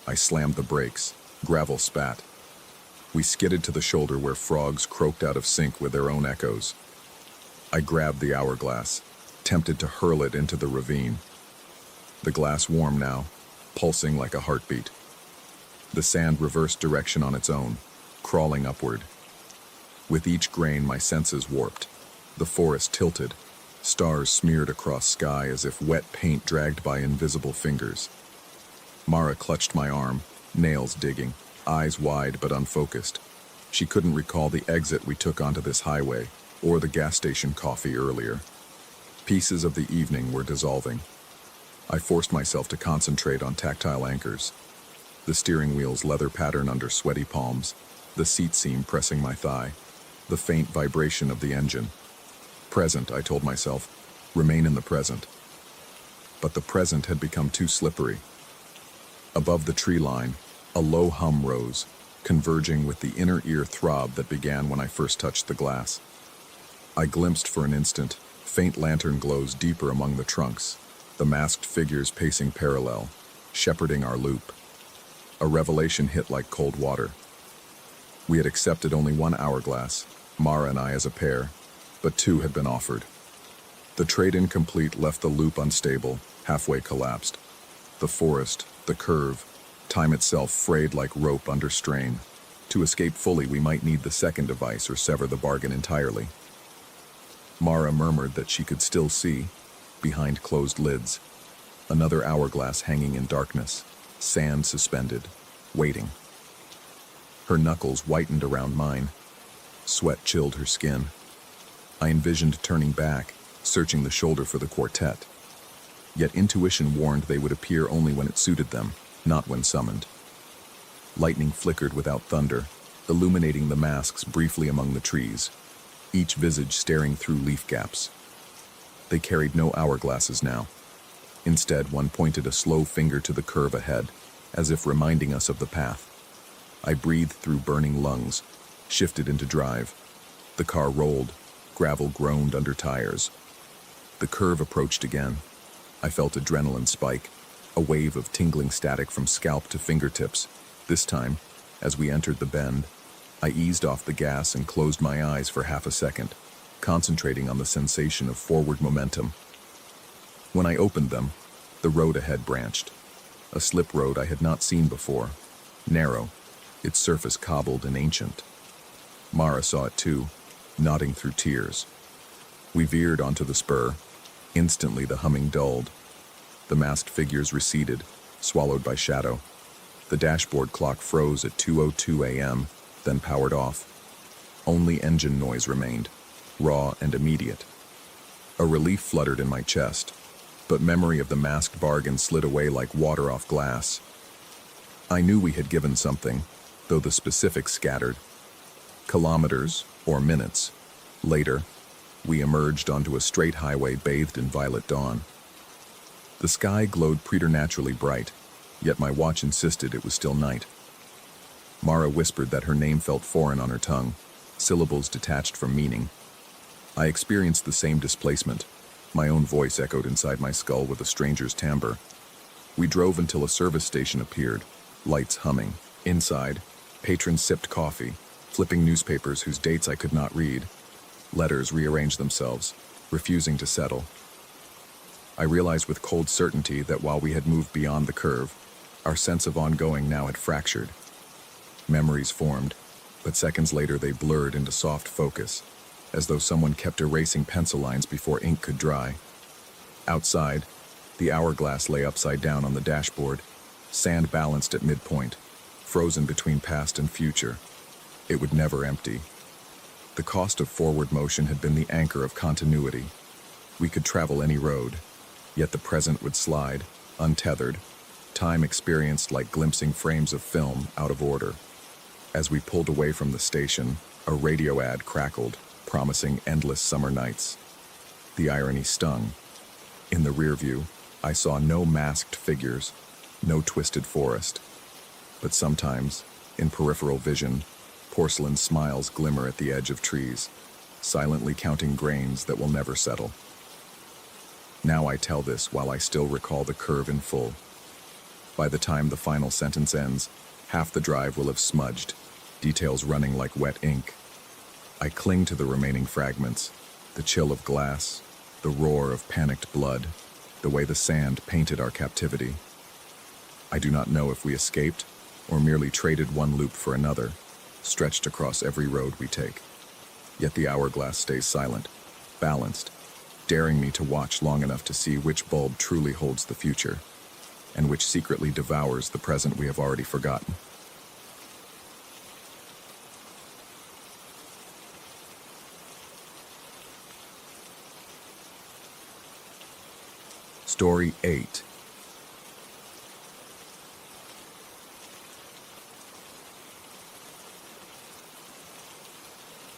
I slammed the brakes. Gravel spat. We skidded to the shoulder where frogs croaked out of sync with their own echoes. I grabbed the hourglass, tempted to hurl it into the ravine. The glass warm now, pulsing like a heartbeat. The sand reversed direction on its own, crawling upward. With each grain, my senses warped. The forest tilted, stars smeared across sky as if wet paint dragged by invisible fingers. Mara clutched my arm, nails digging, eyes wide but unfocused. She couldn't recall the exit we took onto this highway, or the gas station coffee earlier. Pieces of the evening were dissolving. I forced myself to concentrate on tactile anchors. The steering wheel's leather pattern under sweaty palms, the seat seam pressing my thigh, the faint vibration of the engine. Present, I told myself. Remain in the present. But the present had become too slippery. Above the tree line, a low hum rose, converging with the inner ear throb that began when I first touched the glass. I glimpsed for an instant, faint lantern glows deeper among the trunks, the masked figures pacing parallel, shepherding our loop. A revelation hit like cold water. We had accepted only one hourglass, Mara and I as a pair, but two had been offered. The trade incomplete left the loop unstable, halfway collapsed. The forest, the curve, time itself frayed like rope under strain. To escape fully, we might need the second device or sever the bargain entirely. Mara murmured that she could still see, behind closed lids, another hourglass hanging in darkness, sand suspended, waiting. Her knuckles whitened around mine. Sweat chilled her skin. I envisioned turning back, searching the shoulder for the quartet. Yet intuition warned they would appear only when it suited them, not when summoned. Lightning flickered without thunder, illuminating the masks briefly among the trees, each visage staring through leaf gaps. They carried no hourglasses now. Instead, one pointed a slow finger to the curve ahead, as if reminding us of the path. I breathed through burning lungs, shifted into drive. The car rolled, gravel groaned under tires. The curve approached again. I felt adrenaline spike, a wave of tingling static from scalp to fingertips. This time, as we entered the bend, I eased off the gas and closed my eyes for half a second. concentrating on the sensation of forward momentum. When I opened them, the road ahead branched. A slip road I had not seen before, narrow, its surface cobbled and ancient. Mara saw it too, nodding through tears. We veered onto the spur. Instantly the humming dulled. The masked figures receded, swallowed by shadow. The dashboard clock froze at 2:02 a.m., then powered off. Only engine noise remained, raw and immediate. A relief fluttered in my chest, but memory of the masked bargain slid away like water off glass. I knew we had given something, though the specifics scattered. Kilometers, or minutes, later, we emerged onto a straight highway bathed in violet dawn. The sky glowed preternaturally bright, yet my watch insisted it was still night. Mara whispered that her name felt foreign on her tongue, syllables detached from meaning. I experienced the same displacement. My own voice echoed inside my skull with a stranger's timbre. We drove until a service station appeared, lights humming. Inside, patrons sipped coffee, flipping newspapers whose dates I could not read. Letters rearranged themselves, refusing to settle. I realized with cold certainty that while we had moved beyond the curve, our sense of ongoing now had fractured. Memories formed, but seconds later they blurred into soft focus, as though someone kept erasing pencil lines before ink could dry. Outside, the hourglass lay upside down on the dashboard, sand balanced at midpoint, frozen between past and future. It would never empty. The cost of forward motion had been the anchor of continuity. We could travel any road, yet the present would slide, untethered, time experienced like glimpsing frames of film out of order. As we pulled away from the station, a radio ad crackled, promising endless summer nights. The irony stung. In the rear view, I saw no masked figures, no twisted forest. But sometimes, in peripheral vision, porcelain smiles glimmer at the edge of trees, silently counting grains that will never settle. Now I tell this while I still recall the curve in full. By the time the final sentence ends, half the drive will have smudged, details running like wet ink. I cling to the remaining fragments, the chill of glass, the roar of panicked blood, the way the sand painted our captivity. I do not know if we escaped or merely traded one loop for another, stretched across every road we take. Yet the hourglass stays silent, balanced, daring me to watch long enough to see which bulb truly holds the future, and which secretly devours the present we have already forgotten. Story 8.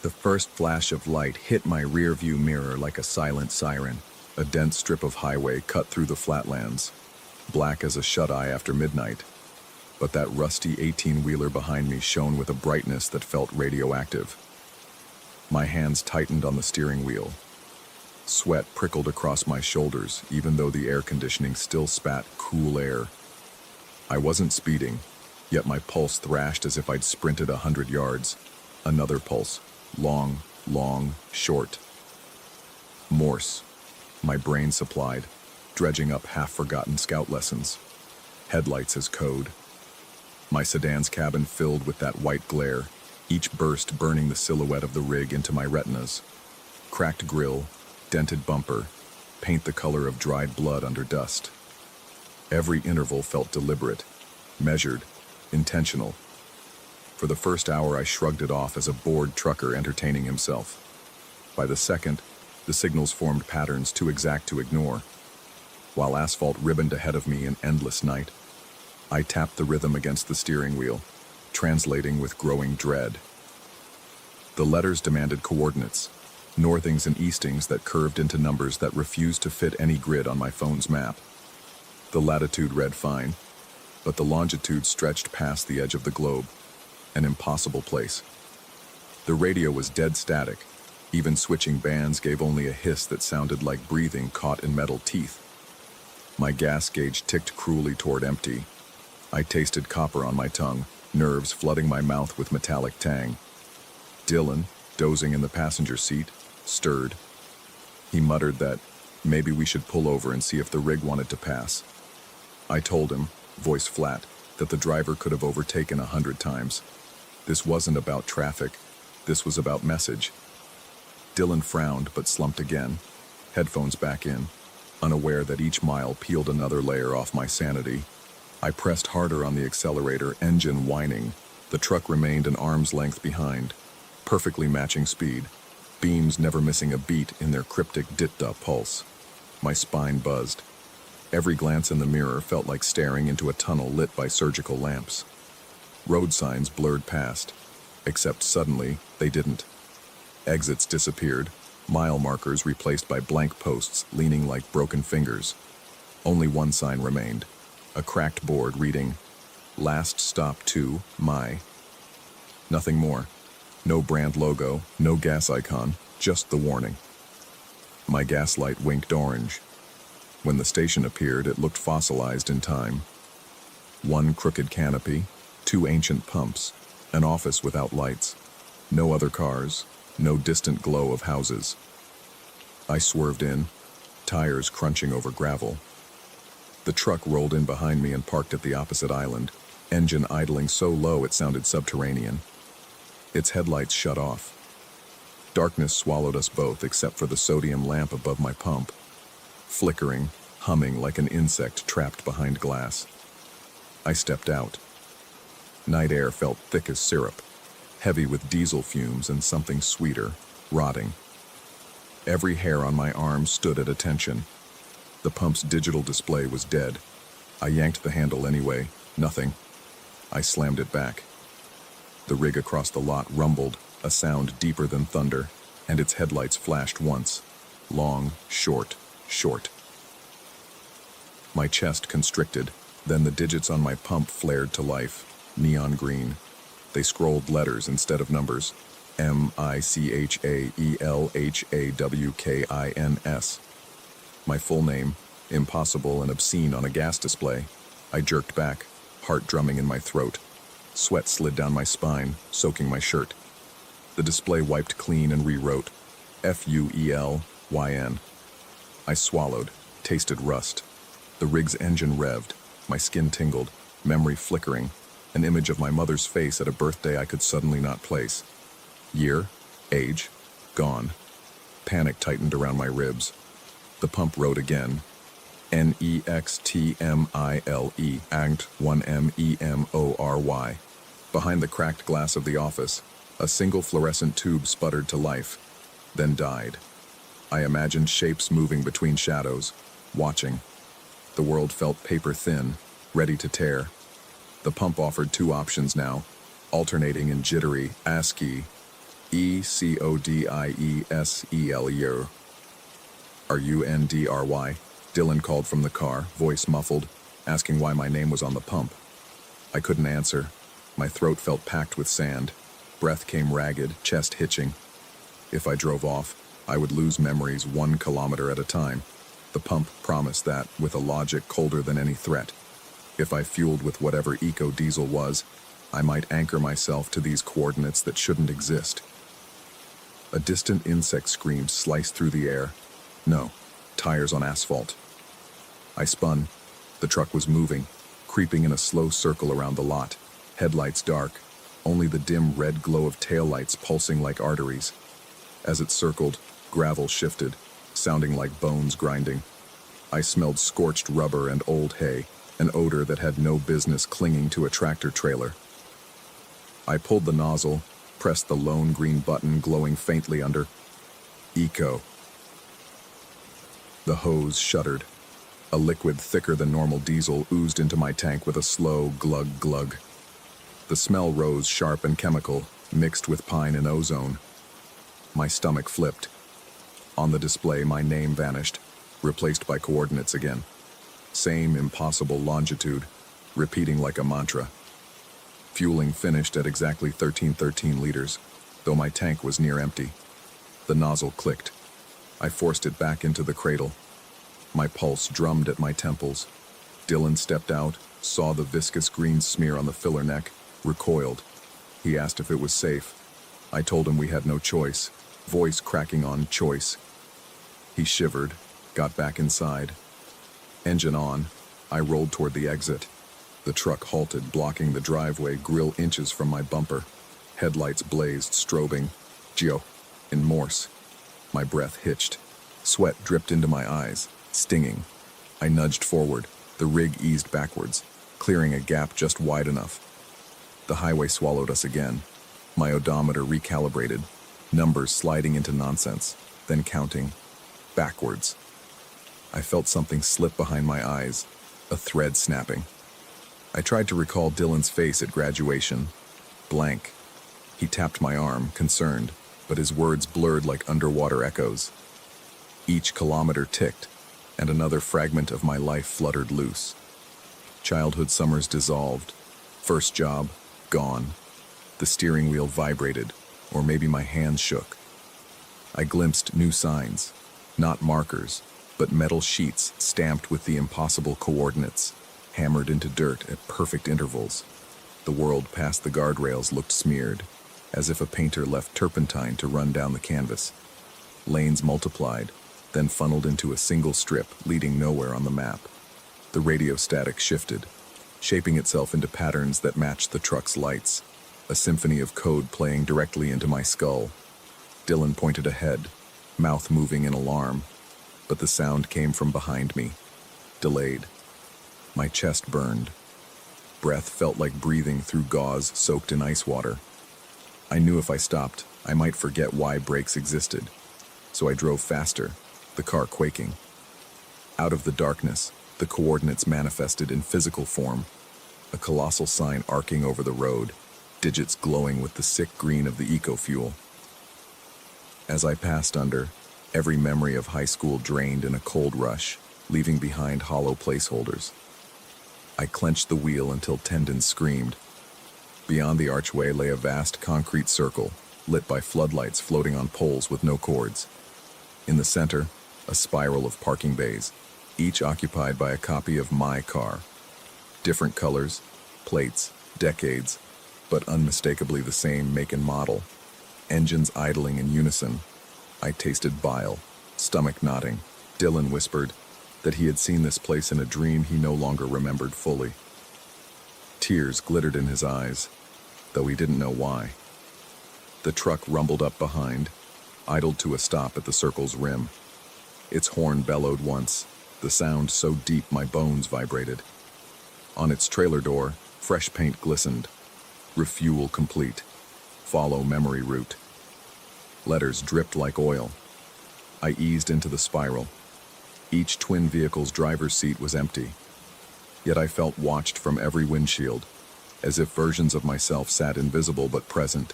The first flash of light hit my rear-view mirror like a silent siren, a dense strip of highway cut through the flatlands, black as a shut-eye after midnight. But that rusty 18-wheeler behind me shone with a brightness that felt radioactive. My hands tightened on the steering wheel. Sweat prickled across my shoulders, even though the air conditioning still spat cool air. I wasn't speeding, yet my pulse thrashed as if I'd sprinted 100 yards. Another pulse, long, short. Morse, my brain supplied, dredging up half-forgotten scout lessons. Headlights as code. My sedan's cabin filled with that white glare, each burst burning the silhouette of the rig into my retinas. Cracked grille, dented bumper, paint the color of dried blood under dust. Every interval felt deliberate, measured, intentional. For the first hour I shrugged it off as a bored trucker entertaining himself. By the second, the signals formed patterns too exact to ignore. While asphalt ribboned ahead of me in endless night, I tapped the rhythm against the steering wheel, translating with growing dread. The letters demanded coordinates, northings and eastings that curved into numbers that refused to fit any grid on my phone's map. The latitude read fine, but the longitude stretched past the edge of the globe, an impossible place. The radio was dead static. Even switching bands gave only a hiss that sounded like breathing caught in metal teeth. My gas gauge ticked cruelly toward empty. I tasted copper on my tongue, nerves flooding my mouth with metallic tang. Dylan, dozing in the passenger seat, stirred. He muttered that maybe we should pull over and see if the rig wanted to pass. I told him, voice flat, that the driver could have overtaken 100 times. This wasn't about traffic. This was about message. Dylan frowned but slumped again, headphones back in, unaware that each mile peeled another layer off my sanity. I pressed harder on the accelerator, engine whining. The truck remained an arm's length behind, perfectly matching speed, beams never missing a beat in their cryptic dit-da pulse. My spine buzzed. Every glance in the mirror felt like staring into a tunnel lit by surgical lamps. Road signs blurred past, except suddenly they didn't. Exits disappeared, mile markers replaced by blank posts leaning like broken fingers. Only one sign remained, a cracked board reading, "Last stop to my." Nothing more. No brand logo, no gas icon, just the warning. My gas light winked orange. When the station appeared, it looked fossilized in time. One crooked canopy, two ancient pumps, an office without lights. No other cars, no distant glow of houses. I swerved in, tires crunching over gravel. The truck rolled in behind me and parked at the opposite island, engine idling so low it sounded subterranean. Its headlights shut off. Darkness swallowed us both except for the sodium lamp above my pump, flickering, humming like an insect trapped behind glass. I stepped out. Night air felt thick as syrup, heavy with diesel fumes and something sweeter, rotting. Every hair on my arm stood at attention. The pump's digital display was dead. I yanked the handle anyway, nothing. I slammed it back. The rig across the lot rumbled, a sound deeper than thunder, and its headlights flashed once. Long, short, short. My chest constricted, then the digits on my pump flared to life, neon green. They scrolled letters instead of numbers. MICHAELHAWKINS. My full name, impossible and obscene on a gas display. I jerked back, heart drumming in my throat. Sweat slid down my spine, soaking my shirt. The display wiped clean and rewrote, FUELYN. I swallowed, tasted rust. The rig's engine revved, my skin tingled, memory flickering, an image of my mother's face at a birthday I could suddenly not place. Year, age, gone. Panic tightened around my ribs. The pump wrote again, NEXTMILE, ANGT 1MEMORY. Behind the cracked glass of the office, a single fluorescent tube sputtered to life, then died. I imagined shapes moving between shadows, watching. The world felt paper thin, ready to tear. The pump offered two options now, alternating in jittery ASCII, ECODIESELER. Are you NDRY? Dylan called from the car, voice muffled, asking why my name was on the pump. I couldn't answer. My throat felt packed with sand. Breath came ragged, chest hitching. If I drove off, I would lose memories 1 kilometer at a time. The pump promised that, with a logic colder than any threat. If I fueled with whatever eco-diesel was, I might anchor myself to these coordinates that shouldn't exist. A distant insect scream sliced through the air. No, tires on asphalt. I spun. The truck was moving, creeping in a slow circle around the lot. Headlights dark, only the dim red glow of taillights pulsing like arteries. As it circled, gravel shifted, sounding like bones grinding. I smelled scorched rubber and old hay, an odor that had no business clinging to a tractor trailer. I pulled the nozzle, pressed the lone green button glowing faintly under Eco. The hose shuddered. A liquid thicker than normal diesel oozed into my tank with a slow glug-glug. The smell rose sharp and chemical, mixed with pine and ozone. My stomach flipped. On the display, my name vanished, replaced by coordinates again. Same impossible longitude, repeating like a mantra. Fueling finished at exactly 1313 liters, though my tank was near empty. The nozzle clicked. I forced it back into the cradle. My pulse drummed at my temples. Dylan stepped out, saw the viscous green smear on the filler neck, recoiled. He asked if it was safe. I told him we had no choice. voice cracking on choice. He shivered, got back inside. Engine on, I rolled toward the exit. The truck halted, blocking the driveway, grill inches from my bumper. Headlights blazed, strobing, Geo, in Morse. My breath hitched. Sweat dripped into my eyes, stinging. I nudged forward. The rig eased backwards, clearing a gap just wide enough. The highway swallowed us again. My odometer recalibrated, numbers sliding into nonsense, then counting backwards. I felt something slip behind my eyes, a thread snapping. I tried to recall Dylan's face at graduation. Blank. He tapped my arm, concerned, but his words blurred like underwater echoes. Each kilometer ticked, and another fragment of my life fluttered loose. Childhood summers dissolved. First job, gone. The steering wheel vibrated, or maybe my hands shook. I glimpsed new signs, not markers, but metal sheets stamped with the impossible coordinates, hammered into dirt at perfect intervals. The world past the guardrails looked smeared, as if a painter left turpentine to run down the canvas. Lanes multiplied, then funneled into a single strip leading nowhere on the map. The radio static shifted, shaping itself into patterns that matched the truck's lights, a symphony of code playing directly into my skull. Dylan pointed ahead, mouth moving in alarm, but the sound came from behind me, delayed. My chest burned. Breath felt like breathing through gauze soaked in ice water. I knew if I stopped, I might forget why brakes existed, so I drove faster, the car quaking. Out of the darkness, the coordinates manifested in physical form, a colossal sign arcing over the road, digits glowing with the sick green of the eco-fuel. As I passed under, every memory of high school drained in a cold rush, leaving behind hollow placeholders. I clenched the wheel until tendons screamed. Beyond the archway lay a vast concrete circle, lit by floodlights floating on poles with no cords. In the center, a spiral of parking bays, each occupied by a copy of my car. Different colors, plates, decades, but unmistakably the same make and model. Engines idling in unison. I tasted bile, stomach knotting. Dylan whispered that he had seen this place in a dream he no longer remembered fully. Tears glittered in his eyes, though he didn't know why. The truck rumbled up behind, idled to a stop at the circle's rim. Its horn bellowed once, the sound so deep my bones vibrated. On its trailer door, fresh paint glistened. Refuel complete. Follow memory route. Letters dripped like oil. I eased into the spiral. Each twin vehicle's driver's seat was empty. Yet I felt watched from every windshield, as if versions of myself sat invisible but present,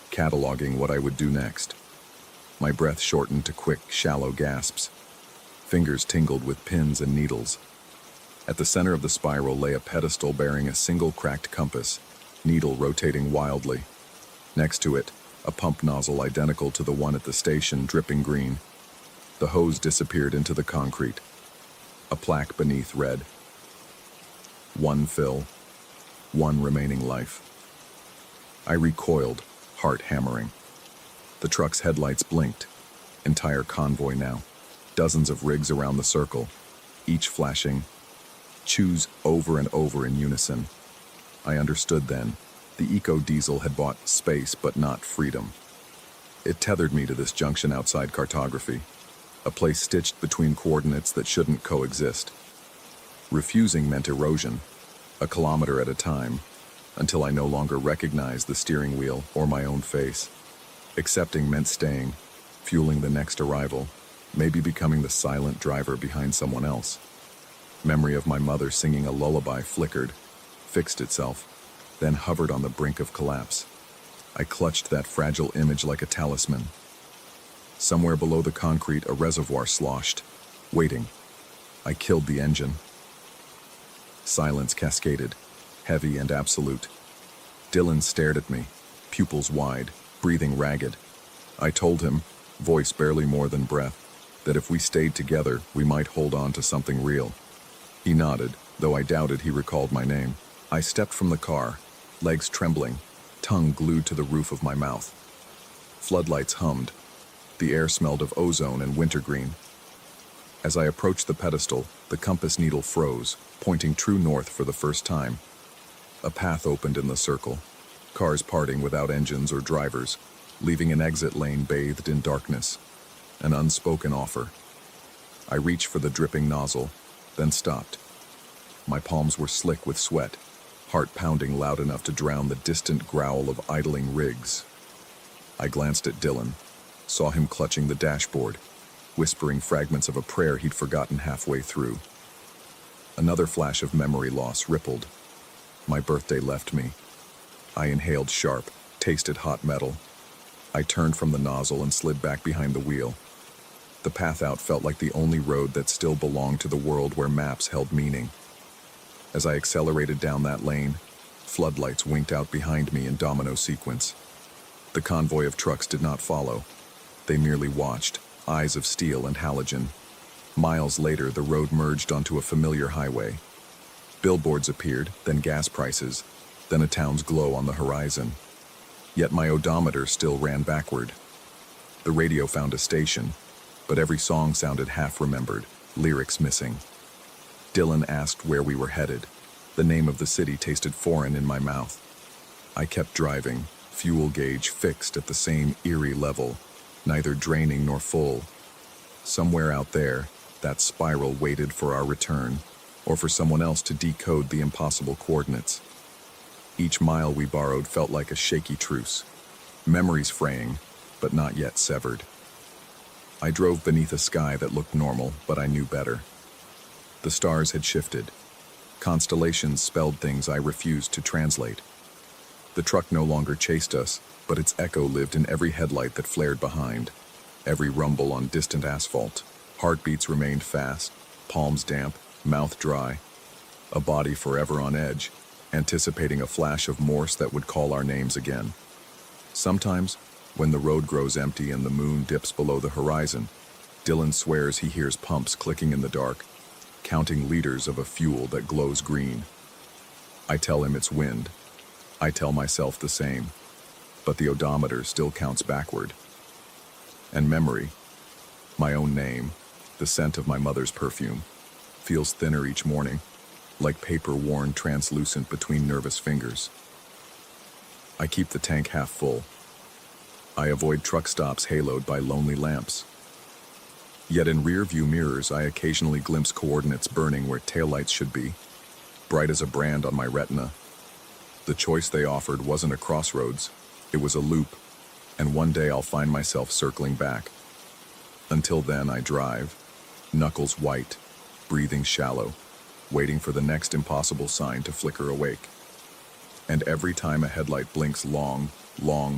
cataloging what I would do next. My breath shortened to quick, shallow gasps. Fingers tingled with pins and needles. At the center of the spiral lay a pedestal bearing a single cracked compass, needle rotating wildly. Next to it, a pump nozzle identical to the one at the station dripping green. The hose disappeared into the concrete. A plaque beneath read, "One fill, one remaining life." I recoiled, heart hammering. The truck's headlights blinked. Entire convoy now. Dozens of rigs around the circle, each flashing, "Choose" over and over in unison. I understood then. The eco-diesel had bought space but not freedom. It tethered me to this junction outside cartography, a place stitched between coordinates that shouldn't coexist. Refusing meant erosion, a kilometer at a time, until I no longer recognized the steering wheel or my own face. Accepting meant staying, fueling the next arrival, maybe becoming the silent driver behind someone else. Memory of my mother singing a lullaby flickered, fixed itself, then hovered on the brink of collapse. I clutched that fragile image like a talisman. Somewhere below the concrete, a reservoir sloshed, waiting. I killed the engine. Silence cascaded, heavy and absolute. Dylan stared at me, pupils wide, breathing ragged. I told him, voice barely more than breath, that if we stayed together, we might hold on to something real. He nodded, though I doubted he recalled my name. I stepped from the car, legs trembling, tongue glued to the roof of my mouth. Floodlights hummed. The air smelled of ozone and wintergreen. As I approached the pedestal, the compass needle froze, pointing true north for the first time. A path opened in the circle, cars parting without engines or drivers, leaving an exit lane bathed in darkness. An unspoken offer. I reached for the dripping nozzle, then stopped. My palms were slick with sweat, heart pounding loud enough to drown the distant growl of idling rigs. I glanced at Dylan, saw him clutching the dashboard, whispering fragments of a prayer he'd forgotten halfway through. Another flash of memory loss rippled. My birthday left me. I inhaled sharp, tasted hot metal. I turned from the nozzle and slid back behind the wheel. The path out felt like the only road that still belonged to the world where maps held meaning. As I accelerated down that lane, floodlights winked out behind me in domino sequence. The convoy of trucks did not follow. They merely watched, eyes of steel and halogen. Miles later, the road merged onto a familiar highway. Billboards appeared, then gas prices, then a town's glow on the horizon. Yet my odometer still ran backward. The radio found a station, but every song sounded half-remembered, lyrics missing. Dylan asked where we were headed. The name of the city tasted foreign in my mouth. I kept driving, fuel gauge fixed at the same eerie level, neither draining nor full. Somewhere out there, that spiral waited for our return, or for someone else to decode the impossible coordinates. Each mile we borrowed felt like a shaky truce, memories fraying, but not yet severed. I drove beneath a sky that looked normal, but I knew better. The stars had shifted. Constellations spelled things I refused to translate. The truck no longer chased us, but its echo lived in every headlight that flared behind, every rumble on distant asphalt. Heartbeats remained fast, palms damp, mouth dry, a body forever on edge, anticipating a flash of Morse that would call our names again. Sometimes, when the road grows empty and the moon dips below the horizon, Dylan swears he hears pumps clicking in the dark, counting liters of a fuel that glows green. I tell him it's wind. I tell myself the same, but the odometer still counts backward. And memory, my own name, the scent of my mother's perfume, feels thinner each morning, like paper worn translucent between nervous fingers. I keep the tank half full. I avoid truck stops haloed by lonely lamps. Yet in rear-view mirrors, I occasionally glimpse coordinates burning where taillights should be, bright as a brand on my retina. The choice they offered wasn't a crossroads, it was a loop, and one day I'll find myself circling back. Until then, I drive, knuckles white, breathing shallow, waiting for the next impossible sign to flicker awake. And every time a headlight blinks long,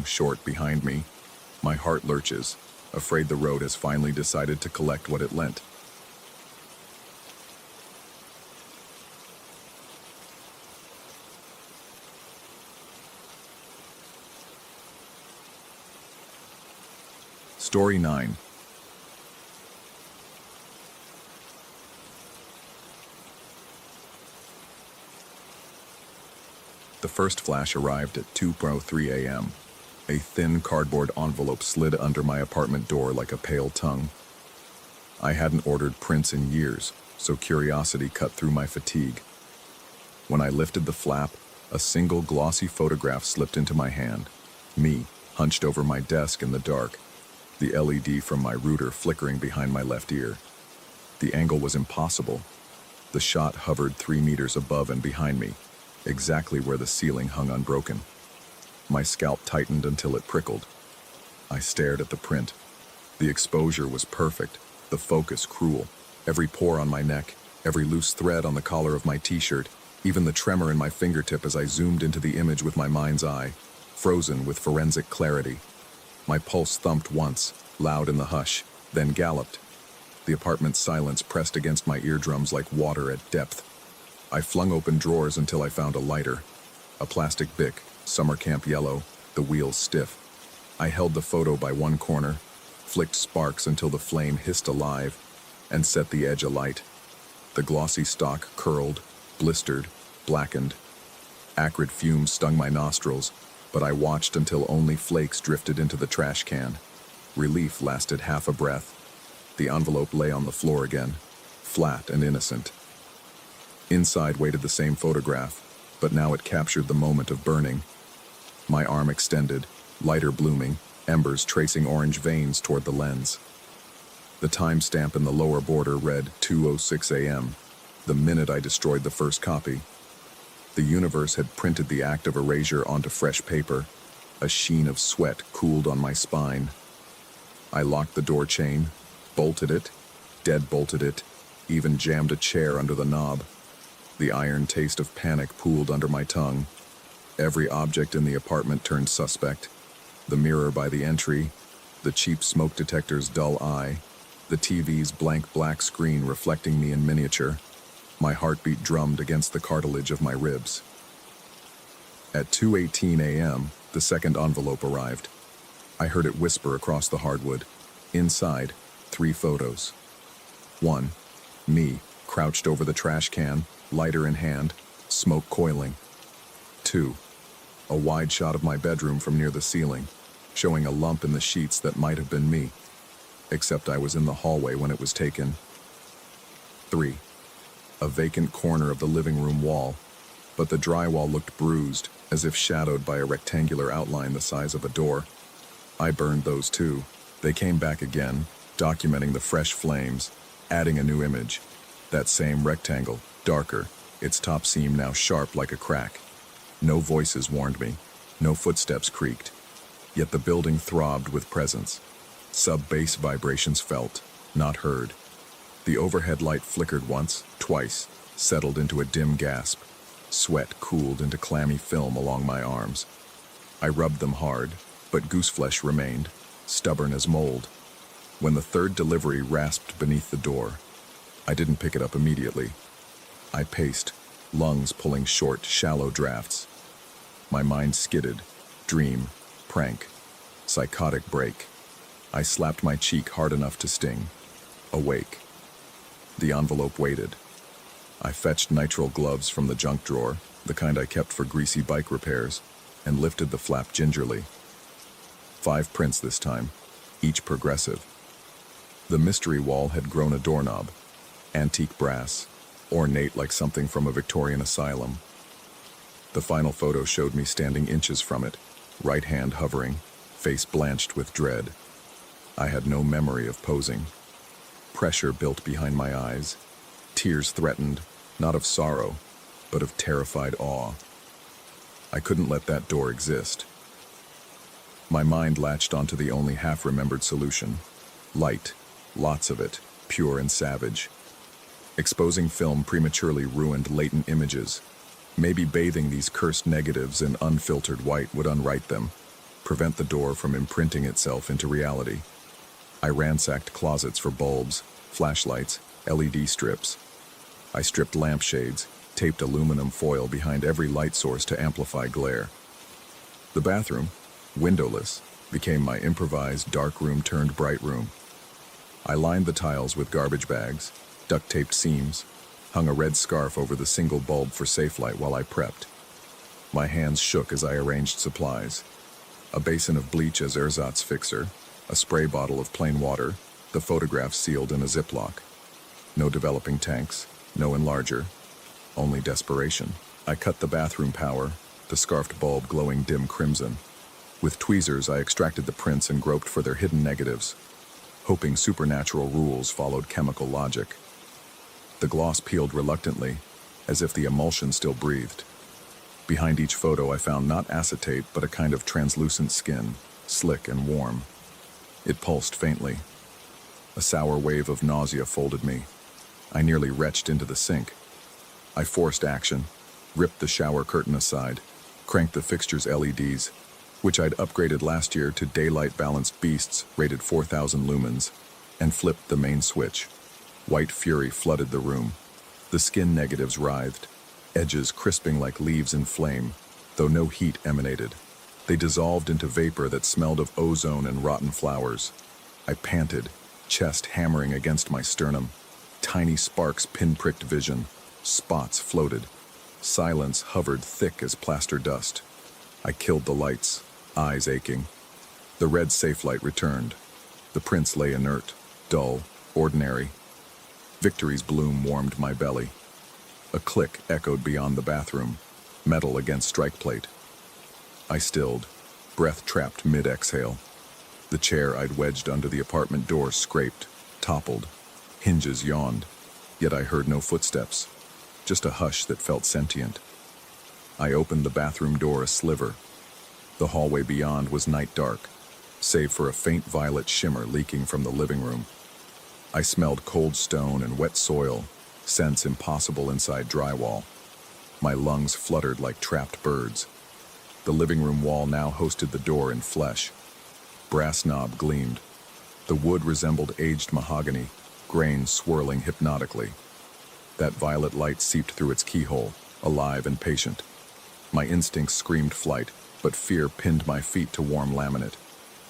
short behind me, my heart lurches, afraid the road has finally decided to collect what it lent. Story 9. The first flash arrived at 2:03 a.m. A thin cardboard envelope slid under my apartment door like a pale tongue. I hadn't ordered prints in years, so curiosity cut through my fatigue. When I lifted the flap, a single glossy photograph slipped into my hand. Me, hunched over my desk in the dark, the LED from my router flickering behind my left ear. The angle was impossible. The shot hovered 3 meters above and behind me, exactly where the ceiling hung unbroken. My scalp tightened until it prickled. I stared at the print. The exposure was perfect, the focus cruel. Every pore on my neck, every loose thread on the collar of my t-shirt, even the tremor in my fingertip as I zoomed into the image with my mind's eye, frozen with forensic clarity. My pulse thumped once, loud in the hush, then galloped. The apartment's silence pressed against my eardrums like water at depth. I flung open drawers until I found a lighter. A plastic Bic, summer camp yellow, the wheels stiff. I held the photo by one corner, flicked sparks until the flame hissed alive, and set the edge alight. The glossy stock curled, blistered, blackened. Acrid fumes stung my nostrils, but I watched until only flakes drifted into the trash can. Relief lasted half a breath. The envelope lay on the floor again, flat and innocent. Inside waited the same photograph, but now it captured the moment of burning. My arm extended, lighter blooming, embers tracing orange veins toward the lens. The timestamp in the lower border read 2:06 a.m., the minute I destroyed the first copy. The universe had printed the act of erasure onto fresh paper. A sheen of sweat cooled on my spine. I locked the door chain, bolted it, deadbolted it, even jammed a chair under the knob. The iron taste of panic pooled under my tongue. Every object in the apartment turned suspect. The mirror by the entry, the cheap smoke detector's dull eye, the TV's blank black screen reflecting me in miniature. My heartbeat drummed against the cartilage of my ribs. At 2:18 a.m., the second envelope arrived. I heard it whisper across the hardwood. Inside, 3 photos. 1. Me, crouched over the trash can, lighter in hand, smoke coiling. 2. A wide shot of my bedroom from near the ceiling, showing a lump in the sheets that might have been me, except I was in the hallway when it was taken. 3. A vacant corner of the living room wall, but the drywall looked bruised, as if shadowed by a rectangular outline the size of a door. I burned those too. They came back again, documenting the fresh flames, adding a new image. That same rectangle, darker, its top seam now sharp like a crack. No voices warned me, no footsteps creaked, yet the building throbbed with presence. Sub-bass vibrations felt, not heard. The overhead light flickered once, twice, settled into a dim gasp. Sweat cooled into clammy film along my arms. I rubbed them hard, but gooseflesh remained, stubborn as mold. When the third delivery rasped beneath the door, I didn't pick it up immediately. I paced, lungs pulling short, shallow drafts. My mind skidded, dream, prank, psychotic break. I slapped my cheek hard enough to sting. Awake. The envelope waited. I fetched nitrile gloves from the junk drawer, the kind I kept for greasy bike repairs, and lifted the flap gingerly. 5 prints this time, each progressive. The mystery wall had grown a doorknob, antique brass, ornate like something from a Victorian asylum. The final photo showed me standing inches from it, right hand hovering, face blanched with dread. I had no memory of posing. Pressure built behind my eyes. Tears threatened, not of sorrow, but of terrified awe. I couldn't let that door exist. My mind latched onto the only half-remembered solution. Light, lots of it, pure and savage. Exposing film prematurely ruined latent images. Maybe bathing these cursed negatives in unfiltered white would unwrite them, prevent the door from imprinting itself into reality. I ransacked closets for bulbs, flashlights, LED strips. I stripped lampshades, taped aluminum foil behind every light source to amplify glare. The bathroom, windowless, became my improvised dark room turned bright room. I lined the tiles with garbage bags, duct-taped seams, hung a red scarf over the single bulb for safe light while I prepped. My hands shook as I arranged supplies. A basin of bleach as ersatz fixer, a spray bottle of plain water, the photograph sealed in a Ziploc. No developing tanks, no enlarger, only desperation. I cut the bathroom power, the scarfed bulb glowing dim crimson. With tweezers, I extracted the prints and groped for their hidden negatives, hoping supernatural rules followed chemical logic. The gloss peeled reluctantly, as if the emulsion still breathed. Behind each photo, I found not acetate, but a kind of translucent skin, slick and warm. It pulsed faintly. A sour wave of nausea folded me. I nearly retched into the sink. I forced action, ripped the shower curtain aside, cranked the fixture's LEDs, which I'd upgraded last year to daylight-balanced beasts rated 4,000 lumens, and flipped the main switch. White fury flooded the room. The skin negatives writhed, edges crisping like leaves in flame, though no heat emanated. They dissolved into vapor that smelled of ozone and rotten flowers. I panted, chest hammering against my sternum. Tiny sparks pinpricked vision. Spots floated. Silence hovered thick as plaster dust. I killed the lights, eyes aching. The red safe light returned. The prints lay inert, dull, ordinary. Victory's bloom warmed my belly. A click echoed beyond the bathroom, metal against strike plate. I stilled, breath trapped mid-exhale. The chair I'd wedged under the apartment door scraped, toppled. Hinges yawned, yet I heard no footsteps, just a hush that felt sentient. I opened the bathroom door a sliver. The hallway beyond was night dark, save for a faint violet shimmer leaking from the living room. I smelled cold stone and wet soil, scents impossible inside drywall. My lungs fluttered like trapped birds. The living room wall now hosted the door in flesh. Brass knob gleamed. The wood resembled aged mahogany, grain swirling hypnotically. That violet light seeped through its keyhole, alive and patient. My instincts screamed flight, but fear pinned my feet to warm laminate.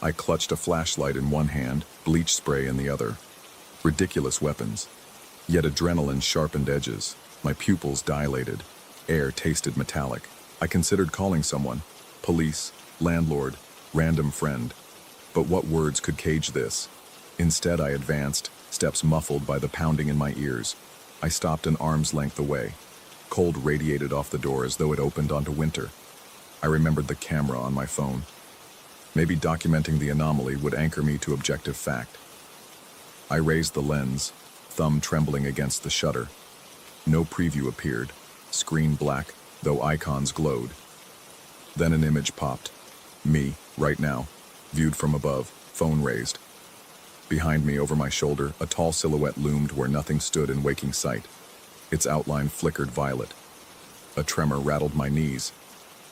I clutched a flashlight in one hand, bleach spray in the other. Ridiculous weapons. Yet adrenaline sharpened edges. My pupils dilated. Air tasted metallic. I considered calling someone. Police, landlord, random friend. But what words could cage this? Instead, I advanced, steps muffled by the pounding in my ears. I stopped an arm's length away. Cold radiated off the door as though it opened onto winter. I remembered the camera on my phone. Maybe documenting the anomaly would anchor me to objective fact. I raised the lens, thumb trembling against the shutter. No preview appeared, screen black, though icons glowed. Then an image popped. Me, right now, viewed from above, phone raised. Behind me, over my shoulder, a tall silhouette loomed where nothing stood in waking sight. Its outline flickered violet. A tremor rattled my knees.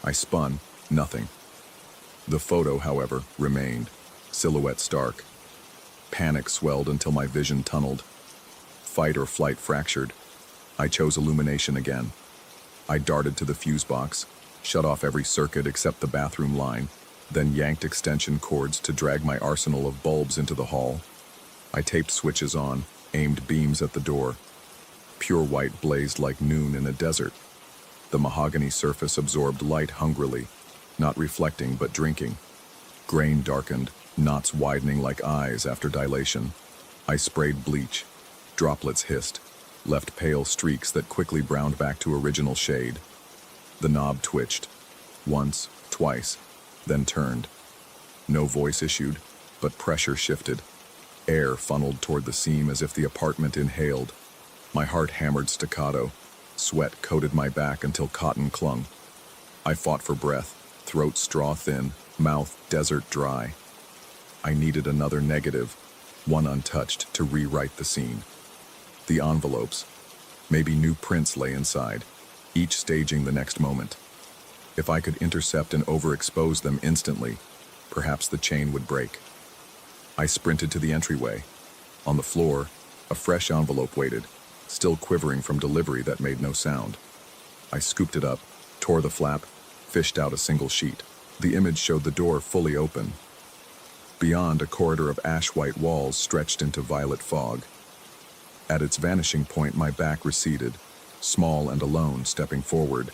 I spun, nothing. The photo, however, remained, silhouette stark. Panic swelled until my vision tunneled. Fight or flight fractured. I chose illumination again. I darted to the fuse box, shut off every circuit except the bathroom line, then yanked extension cords to drag my arsenal of bulbs into the hall. I taped switches on, aimed beams at the door. Pure white blazed like noon in a desert. The mahogany surface absorbed light hungrily, not reflecting but drinking. Grain darkened, knots widening like eyes after dilation. I sprayed bleach. Droplets hissed, left pale streaks that quickly browned back to original shade. The knob twitched. Once, twice, then turned. No voice issued, but pressure shifted. Air funneled toward the seam as if the apartment inhaled. My heart hammered staccato. Sweat coated my back until cotton clung. I fought for breath, throat straw thin, mouth desert dry. I needed another negative, one untouched, to rewrite the scene. The envelopes. Maybe new prints lay inside, each staging the next moment. If I could intercept and overexpose them instantly, perhaps the chain would break. I sprinted to the entryway. On the floor, a fresh envelope waited, still quivering from delivery that made no sound. I scooped it up, tore the flap, fished out a single sheet. The image showed the door fully open. Beyond, a corridor of ash-white walls stretched into violet fog. At its vanishing point, my back receded, small and alone, stepping forward.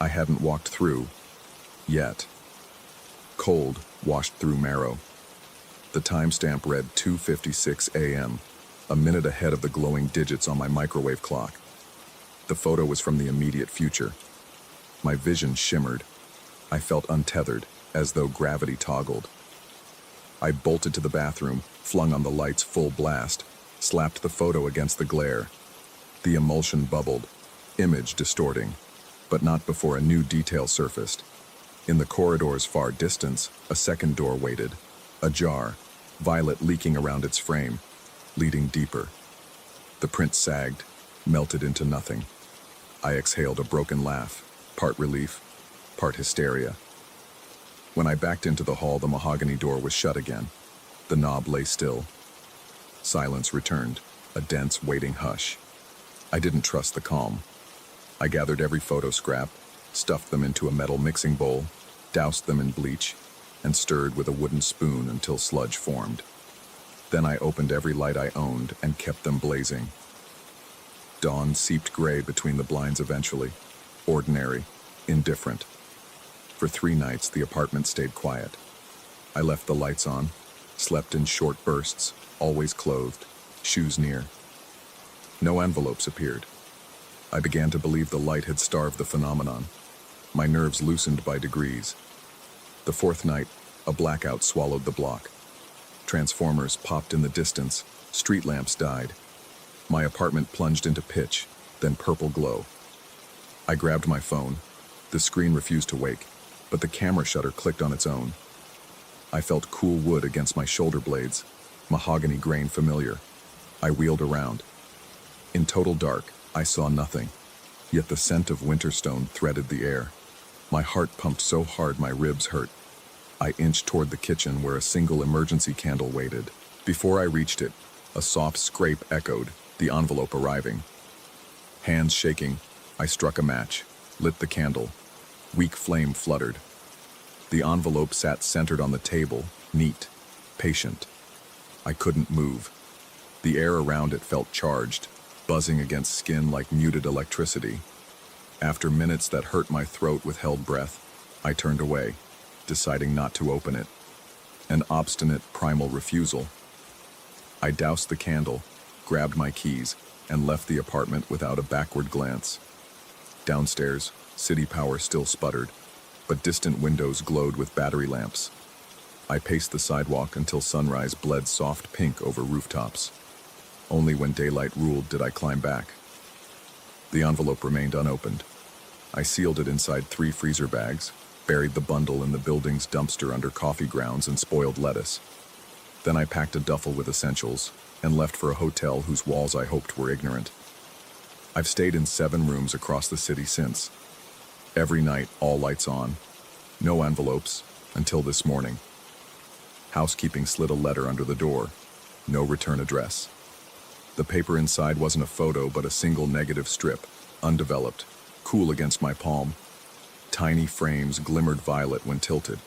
I hadn't walked through, yet. Cold washed through marrow. The timestamp read 2:56 a.m., a minute ahead of the glowing digits on my microwave clock. The photo was from the immediate future. My vision shimmered. I felt untethered, as though gravity toggled. I bolted to the bathroom, flung on the lights full blast, slapped the photo against the glare. The emulsion bubbled, image distorting, but not before a new detail surfaced. In the corridor's far distance, a second door waited, ajar, violet leaking around its frame, leading deeper. The print sagged, melted into nothing. I exhaled a broken laugh, part relief, part hysteria. When I backed into the hall, the mahogany door was shut again. The knob lay still. Silence returned, a dense, waiting hush. I didn't trust the calm. I gathered every photo scrap, stuffed them into a metal mixing bowl, doused them in bleach, and stirred with a wooden spoon until sludge formed. Then I opened every light I owned and kept them blazing. Dawn seeped gray between the blinds eventually, ordinary, indifferent. For 3 nights, the apartment stayed quiet. I left the lights on, slept in short bursts, always clothed, shoes near. No envelopes appeared. I began to believe the light had starved the phenomenon. My nerves loosened by degrees. The fourth night, a blackout swallowed the block. Transformers popped in the distance, street lamps died. My apartment plunged into pitch, then purple glow. I grabbed my phone. The screen refused to wake, but the camera shutter clicked on its own. I felt cool wood against my shoulder blades, mahogany grain familiar. I wheeled around. In total dark, I saw nothing, yet the scent of winterstone threaded the air. My heart pumped so hard my ribs hurt. I inched toward the kitchen where a single emergency candle waited. Before I reached it, a soft scrape echoed, the envelope arriving. Hands shaking, I struck a match, lit the candle. Weak flame fluttered. The envelope sat centered on the table, neat, patient. I couldn't move. The air around it felt charged, buzzing against skin like muted electricity. After minutes that hurt my throat with held breath, I turned away, deciding not to open it. An obstinate, primal refusal. I doused the candle, grabbed my keys, and left the apartment without a backward glance. Downstairs, city power still sputtered, but distant windows glowed with battery lamps. I paced the sidewalk until sunrise bled soft pink over rooftops. Only when daylight ruled did I climb back. The envelope remained unopened. I sealed it inside 3 freezer bags, buried the bundle in the building's dumpster under coffee grounds and spoiled lettuce. Then I packed a duffel with essentials and left for a hotel whose walls I hoped were ignorant. I've stayed in 7 rooms across the city since. Every night, all lights on. No envelopes, until this morning. Housekeeping slid a letter under the door. No return address. The paper inside wasn't a photo, but a single negative strip, undeveloped, cool against my palm. Tiny frames glimmered violet when tilted.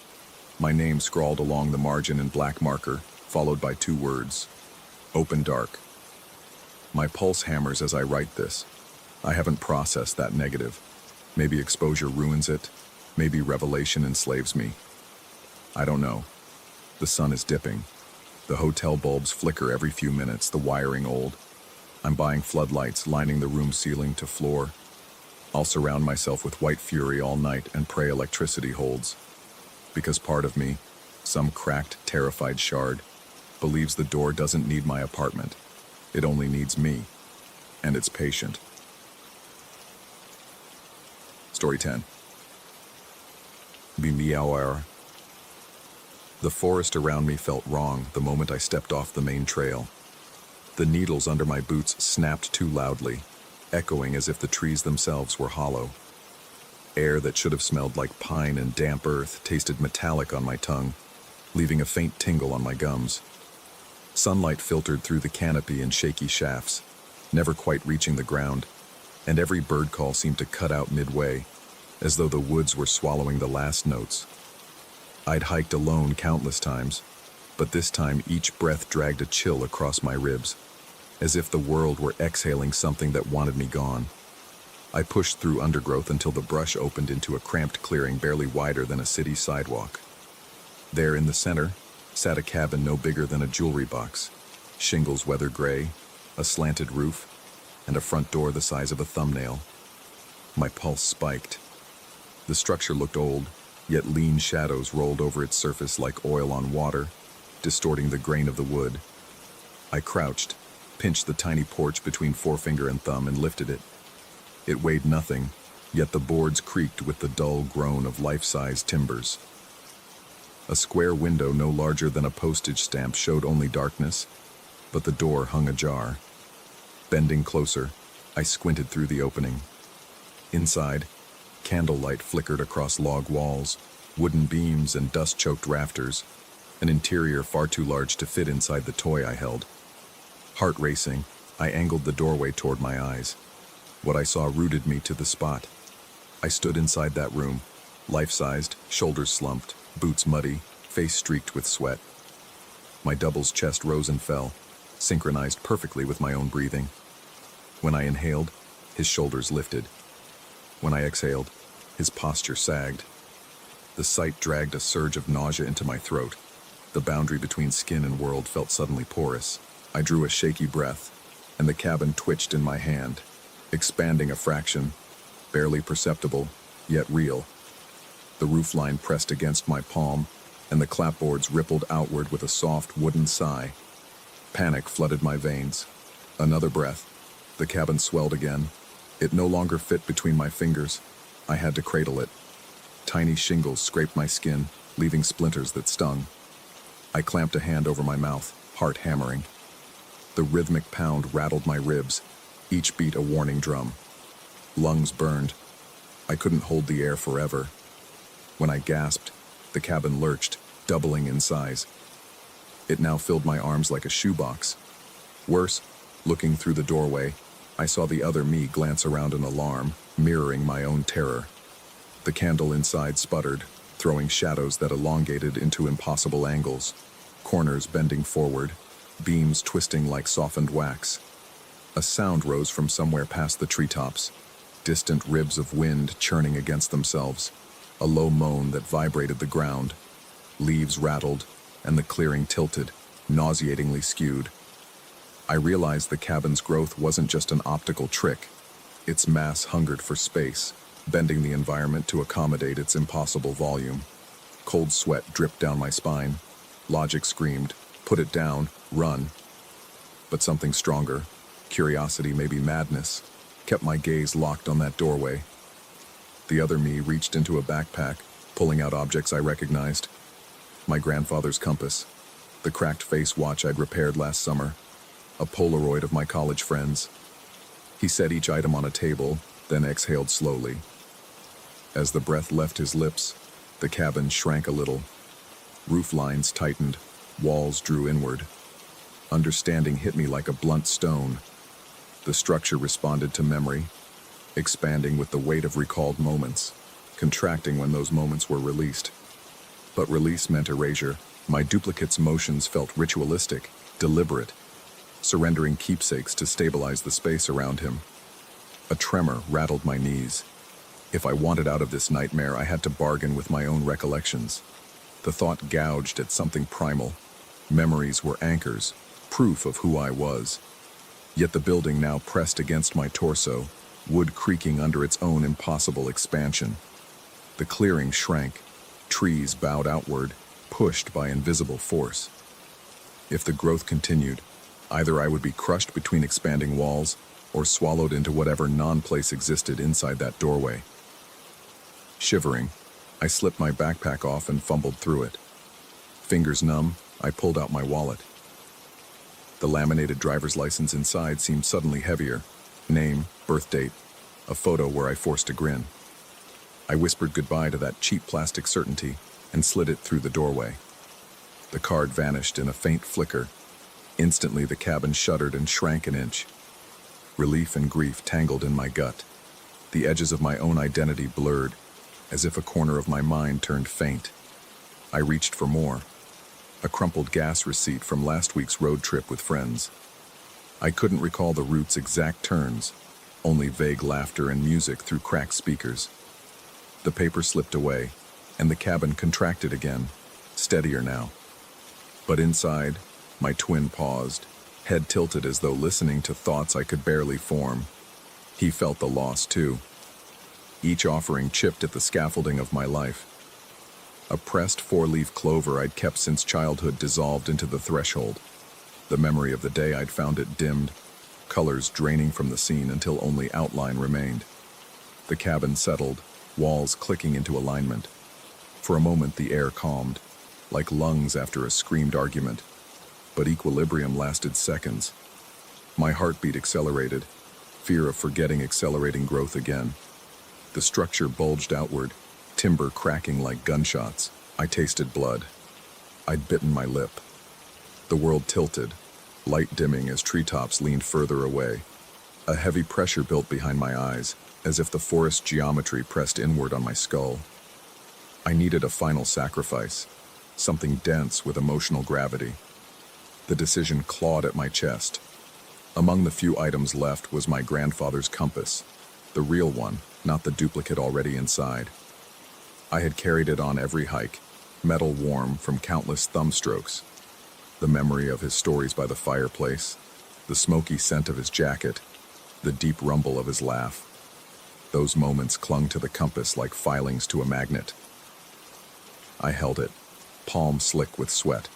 My name scrawled along the margin in black marker, followed by 2 words. Open dark. My pulse hammers as I write this. I haven't processed that negative. Maybe exposure ruins it. Maybe revelation enslaves me. I don't know. The sun is dipping. The hotel bulbs flicker every few minutes, the wiring old. I'm buying floodlights, lining the room ceiling to floor. I'll surround myself with white fury all night and pray electricity holds. Because part of me, some cracked, terrified shard, believes the door doesn't need my apartment. It only needs me. And it's patient. Story 10. Be meow. The forest around me felt wrong the moment I stepped off the main trail. The needles under my boots snapped too loudly, echoing as if the trees themselves were hollow. Air that should have smelled like pine and damp earth tasted metallic on my tongue, leaving a faint tingle on my gums. Sunlight filtered through the canopy in shaky shafts, never quite reaching the ground, and every bird call seemed to cut out midway, as though the woods were swallowing the last notes. I'd hiked alone countless times, but this time each breath dragged a chill across my ribs, as if the world were exhaling something that wanted me gone. I pushed through undergrowth until the brush opened into a cramped clearing barely wider than a city sidewalk. There in the center sat a cabin no bigger than a jewelry box, shingles weather gray, a slanted roof, and a front door the size of a thumbnail. My pulse spiked. The structure looked old, yet lean shadows rolled over its surface like oil on water, distorting the grain of the wood. I crouched, pinched the tiny porch between forefinger and thumb, and lifted it. It weighed nothing, yet the boards creaked with the dull groan of life-size timbers. A square window no larger than a postage stamp showed only darkness, but the door hung ajar. Bending closer, I squinted through the opening. Inside, candlelight flickered across log walls, wooden beams and dust-choked rafters, an interior far too large to fit inside the toy I held. Heart racing, I angled the doorway toward my eyes. What I saw rooted me to the spot. I stood inside that room, life-sized, shoulders slumped, boots muddy, face streaked with sweat. My double's chest rose and fell, synchronized perfectly with my own breathing. When I inhaled, his shoulders lifted. When I exhaled, his posture sagged. The sight dragged a surge of nausea into my throat. The boundary between skin and world felt suddenly porous. I drew a shaky breath, and the cabin twitched in my hand, expanding a fraction, barely perceptible, yet real. The roofline pressed against my palm, and the clapboards rippled outward with a soft wooden sigh. Panic flooded my veins. Another breath. The cabin swelled again. It no longer fit between my fingers. I had to cradle it. Tiny shingles scraped my skin, leaving splinters that stung. I clamped a hand over my mouth, heart hammering. The rhythmic pound rattled my ribs, each beat a warning drum. Lungs burned. I couldn't hold the air forever. When I gasped, the cabin lurched, doubling in size. It now filled my arms like a shoebox. Worse, looking through the doorway, I saw the other me glance around in alarm, mirroring my own terror. The candle inside sputtered, throwing shadows that elongated into impossible angles, corners bending forward, beams twisting like softened wax. A sound rose from somewhere past the treetops, distant ribs of wind churning against themselves, a low moan that vibrated the ground. Leaves rattled, and the clearing tilted, nauseatingly skewed. I realized the cabin's growth wasn't just an optical trick. Its mass hungered for space, bending the environment to accommodate its impossible volume. Cold sweat dripped down my spine. Logic screamed, "Put it down, run." But something stronger, curiosity, maybe madness, kept my gaze locked on that doorway. The other me reached into a backpack, pulling out objects I recognized. My grandfather's compass, the cracked face watch I'd repaired last summer, a Polaroid of my college friends. He set each item on a table, then exhaled slowly. As the breath left his lips, the cabin shrank a little. Roof lines tightened, walls drew inward. Understanding hit me like a blunt stone. The structure responded to memory, expanding with the weight of recalled moments, contracting when those moments were released. But release meant erasure. My duplicate's motions felt ritualistic, deliberate, surrendering keepsakes to stabilize the space around him. A tremor rattled my knees. If I wanted out of this nightmare, I had to bargain with my own recollections. The thought gouged at something primal. Memories were anchors, proof of who I was. Yet the building now pressed against my torso, wood creaking under its own impossible expansion. The clearing shrank, trees bowed outward, pushed by invisible force. If the growth continued, either I would be crushed between expanding walls or swallowed into whatever non-place existed inside that doorway. Shivering, I slipped my backpack off and fumbled through it. Fingers numb, I pulled out my wallet. The laminated driver's license inside seemed suddenly heavier. Name, birth date, a photo where I forced a grin. I whispered goodbye to that cheap plastic certainty and slid it through the doorway. The card vanished in a faint flicker. Instantly, the cabin shuddered and shrank an inch. Relief and grief tangled in my gut. The edges of my own identity blurred, as if a corner of my mind turned faint. I reached for more. A crumpled gas receipt from last week's road trip with friends. I couldn't recall the route's exact turns, only vague laughter and music through cracked speakers. The paper slipped away, and the cabin contracted again, steadier now. But inside, my twin paused, head tilted as though listening to thoughts I could barely form. He felt the loss too. Each offering chipped at the scaffolding of my life. A pressed four-leaf clover I'd kept since childhood dissolved into the threshold. The memory of the day I'd found it dimmed, colors draining from the scene until only outline remained. The cabin settled, walls clicking into alignment. For a moment the air calmed, like lungs after a screamed argument. But equilibrium lasted seconds. My heartbeat accelerated, fear of forgetting accelerating growth again. The structure bulged outward, timber cracking like gunshots. I tasted blood. I'd bitten my lip. The world tilted, light dimming as treetops leaned further away. A heavy pressure built behind my eyes, as if the forest geometry pressed inward on my skull. I needed a final sacrifice, something dense with emotional gravity. The decision clawed at my chest. Among the few items left was my grandfather's compass, the real one, not the duplicate already inside. I had carried it on every hike, metal warm from countless thumb strokes, the memory of his stories by the fireplace, the smoky scent of his jacket, the deep rumble of his laugh. Those moments clung to the compass like filings to a magnet. I held it, palm slick with sweat.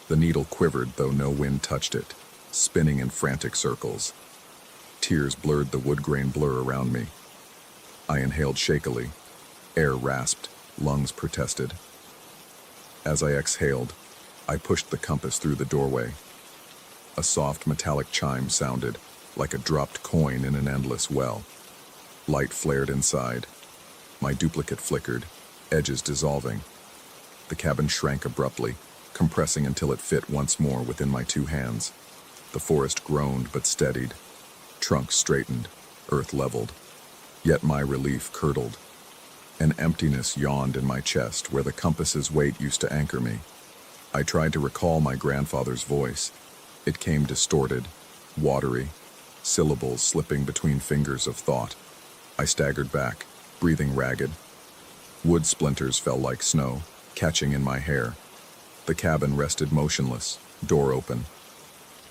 The needle quivered though no wind touched it, spinning in frantic circles. Tears blurred the wood-grain blur around me. I inhaled shakily. Air rasped, lungs protested. As I exhaled, I pushed the compass through the doorway. A soft metallic chime sounded, like a dropped coin in an endless well. Light flared inside. My duplicate flickered, edges dissolving. The cabin shrank abruptly, compressing until it fit once more within my two hands. The forest groaned but steadied. Trunk straightened, earth leveled. Yet my relief curdled. An emptiness yawned in my chest where the compass's weight used to anchor me. I tried to recall my grandfather's voice. It came distorted, watery, syllables slipping between fingers of thought. I staggered back, breathing ragged. Wood splinters fell like snow, catching in my hair. The cabin rested motionless, door open.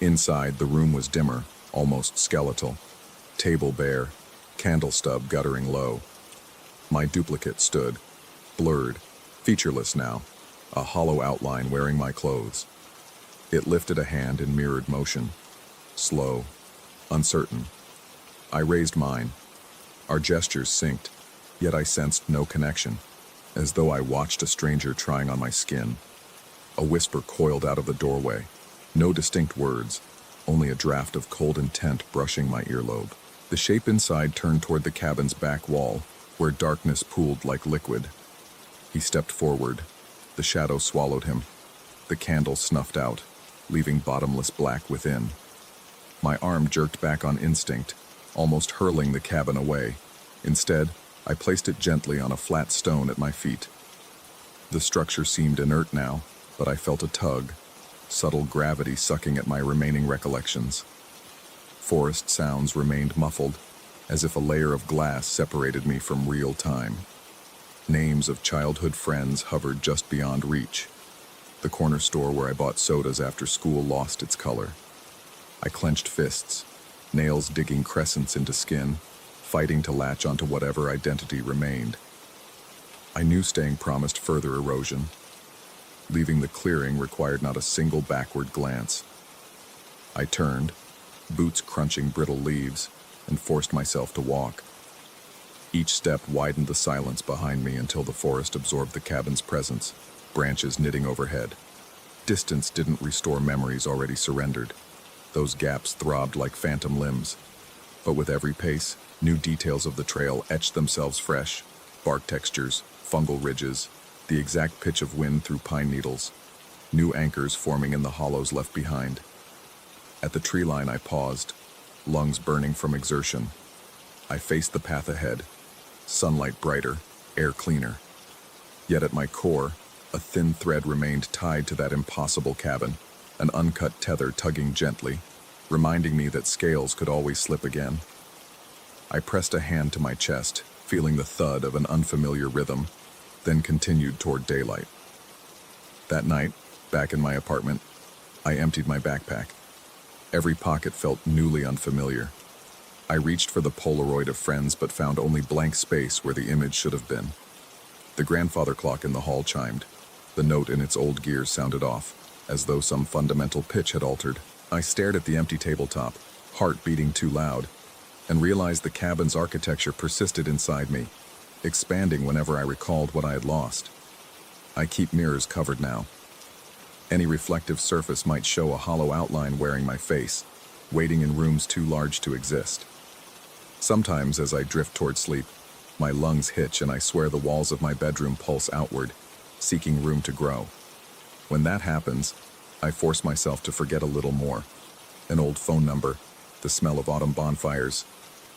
Inside, the room was dimmer, almost skeletal. Table bare, candle stub guttering low. My duplicate stood, blurred, featureless now, a hollow outline wearing my clothes. It lifted a hand in mirrored motion, slow, uncertain. I raised mine. Our gestures synced, yet I sensed no connection, as though I watched a stranger trying on my skin. A whisper coiled out of the doorway. No distinct words, only a draft of cold intent brushing my earlobe. The shape inside turned toward the cabin's back wall, where darkness pooled like liquid. He stepped forward. The shadow swallowed him. The candle snuffed out, leaving bottomless black within. My arm jerked back on instinct, almost hurling the cabin away. Instead, I placed it gently on a flat stone at my feet. The structure seemed inert now, but I felt a tug, subtle gravity sucking at my remaining recollections. Forest sounds remained muffled, as if a layer of glass separated me from real time. Names of childhood friends hovered just beyond reach. The corner store where I bought sodas after school lost its color. I clenched fists, nails digging crescents into skin, fighting to latch onto whatever identity remained. I knew staying promised further erosion. Leaving the clearing required not a single backward glance. I turned, boots crunching brittle leaves, and forced myself to walk. Each step widened the silence behind me until the forest absorbed the cabin's presence, branches knitting overhead. Distance didn't restore memories already surrendered. Those gaps throbbed like phantom limbs. But with every pace, new details of the trail etched themselves fresh. Bark textures, fungal ridges, the exact pitch of wind through pine needles. New anchors forming in the hollows left behind. At the tree line I paused, lungs burning from exertion. I faced the path ahead, sunlight brighter, air cleaner. Yet at my core, a thin thread remained tied to that impossible cabin, an uncut tether tugging gently, reminding me that scales could always slip again. I pressed a hand to my chest, feeling the thud of an unfamiliar rhythm, then continued toward daylight. That night, back in my apartment, I emptied my backpack. Every pocket felt newly unfamiliar. I reached for the Polaroid of friends but found only blank space where the image should have been. The grandfather clock in the hall chimed. The note in its old gears sounded off, as though some fundamental pitch had altered. I stared at the empty tabletop, heart beating too loud, and realized the cabin's architecture persisted inside me, expanding whenever I recalled what I had lost. I keep mirrors covered now. Any reflective surface might show a hollow outline wearing my face, waiting in rooms too large to exist. Sometimes, as I drift toward sleep, my lungs hitch and I swear the walls of my bedroom pulse outward, seeking room to grow. When that happens, I force myself to forget a little more. An old phone number, the smell of autumn bonfires,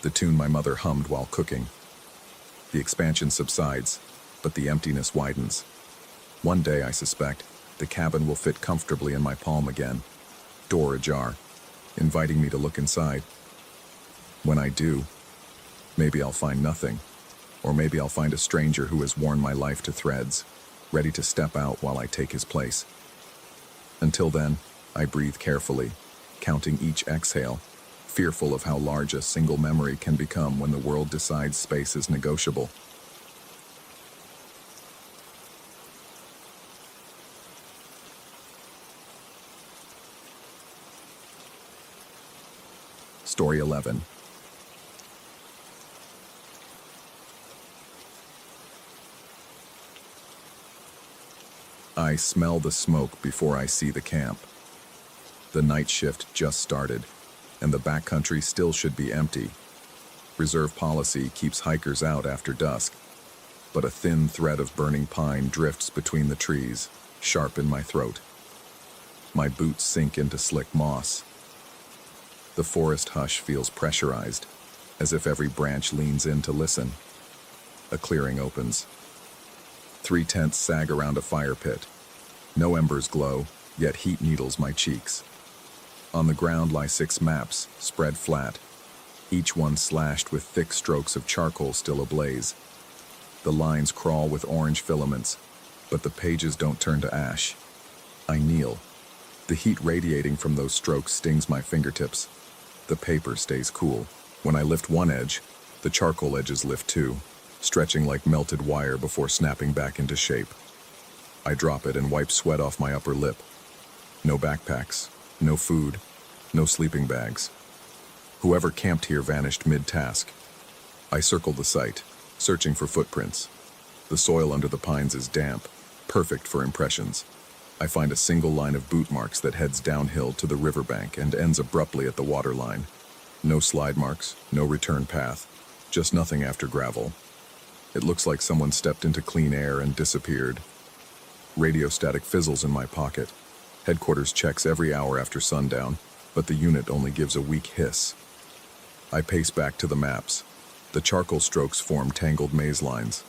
the tune my mother hummed while cooking. The expansion subsides, but the emptiness widens. One day, I suspect, the cabin will fit comfortably in my palm again, door ajar, inviting me to look inside. When I do, maybe I'll find nothing, or maybe I'll find a stranger who has worn my life to threads. ready to step out while I take his place. Until then, I breathe carefully, counting each exhale, fearful of how large a single memory can become when the world decides space is negotiable. Story 11. I smell the smoke before I see the camp. The night shift just started, and the backcountry still should be empty. Reserve policy keeps hikers out after dusk, but a thin thread of burning pine drifts between the trees, sharp in my throat. My boots sink into slick moss. The forest hush feels pressurized, as if every branch leans in to listen. A clearing opens. 3 tents sag around a fire pit. No embers glow, yet heat needles my cheeks. On the ground lie 6 maps, spread flat, each one slashed with thick strokes of charcoal still ablaze. The lines crawl with orange filaments, but the pages don't turn to ash. I kneel. The heat radiating from those strokes stings my fingertips. The paper stays cool. When I lift one edge, the charcoal edges lift too, stretching like melted wire before snapping back into shape. I drop it and wipe sweat off my upper lip. No backpacks, no food, no sleeping bags. Whoever camped here vanished mid-task. I circle the site, searching for footprints. The soil under the pines is damp, perfect for impressions. I find a single line of boot marks that heads downhill to the riverbank and ends abruptly at the water line. No slide marks, no return path, just nothing after gravel. It looks like someone stepped into clean air and disappeared. Radio static fizzles in my pocket. Headquarters checks every hour after sundown, but the unit only gives a weak hiss. I pace back to the maps. The charcoal strokes form tangled maze lines.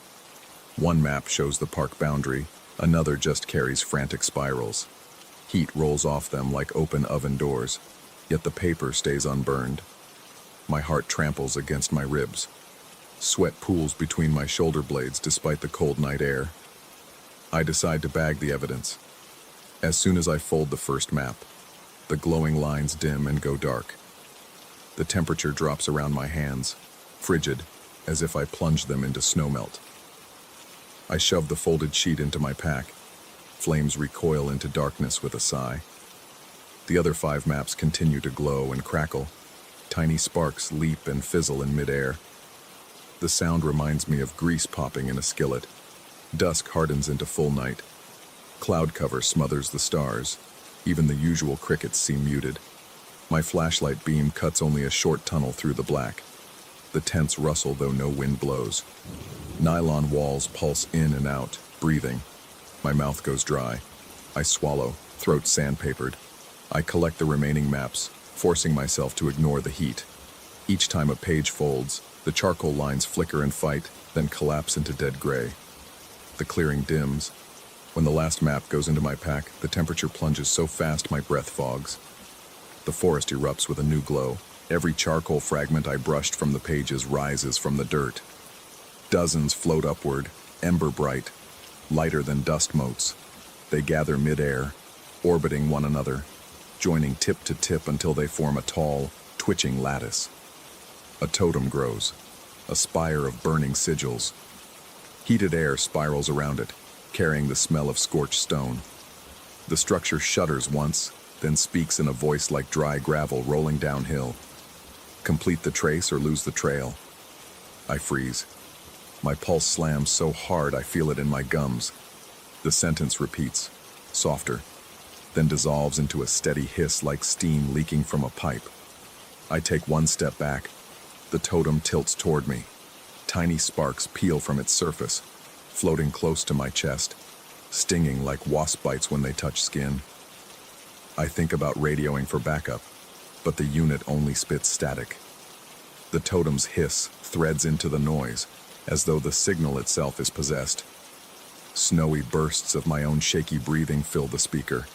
One map shows the park boundary, another just carries frantic spirals. Heat rolls off them like open oven doors, yet the paper stays unburned. My heart tramples against my ribs. Sweat pools between my shoulder blades despite the cold night air. I decide to bag the evidence. As soon as I fold the first map, the glowing lines dim and go dark. The temperature drops around my hands, frigid, as if I plunged them into snowmelt. I shove the folded sheet into my pack. Flames recoil into darkness with a sigh. The other 5 maps continue to glow and crackle. Tiny sparks leap and fizzle in midair. The sound reminds me of grease popping in a skillet. Dusk hardens into full night. Cloud cover smothers the stars. Even the usual crickets seem muted. My flashlight beam cuts only a short tunnel through the black. The tents rustle though no wind blows. Nylon walls pulse in and out, breathing. My mouth goes dry. I swallow, throat sandpapered. I collect the remaining maps, forcing myself to ignore the heat. Each time a page folds, the charcoal lines flicker and fight, then collapse into dead gray. The clearing dims. When the last map goes into my pack, the temperature plunges so fast my breath fogs. The forest erupts with a new glow. Every charcoal fragment I brushed from the pages rises from the dirt. Dozens float upward, ember bright, lighter than dust motes. They gather midair, orbiting one another, joining tip to tip until they form a tall, twitching lattice. A totem grows, a spire of burning sigils. Heated air spirals around it, carrying the smell of scorched stone. The structure shudders once, then speaks in a voice like dry gravel rolling downhill. Complete the trace or lose the trail. I freeze. My pulse slams so hard I feel it in my gums. The sentence repeats, softer, then dissolves into a steady hiss like steam leaking from a pipe. I take one step back. The totem tilts toward me. Tiny sparks peel from its surface, floating close to my chest, stinging like wasp bites when they touch skin. I think about radioing for backup, but the unit only spits static. The totem's hiss threads into the noise, as though the signal itself is possessed. Snowy bursts of my own shaky breathing fill the speaker.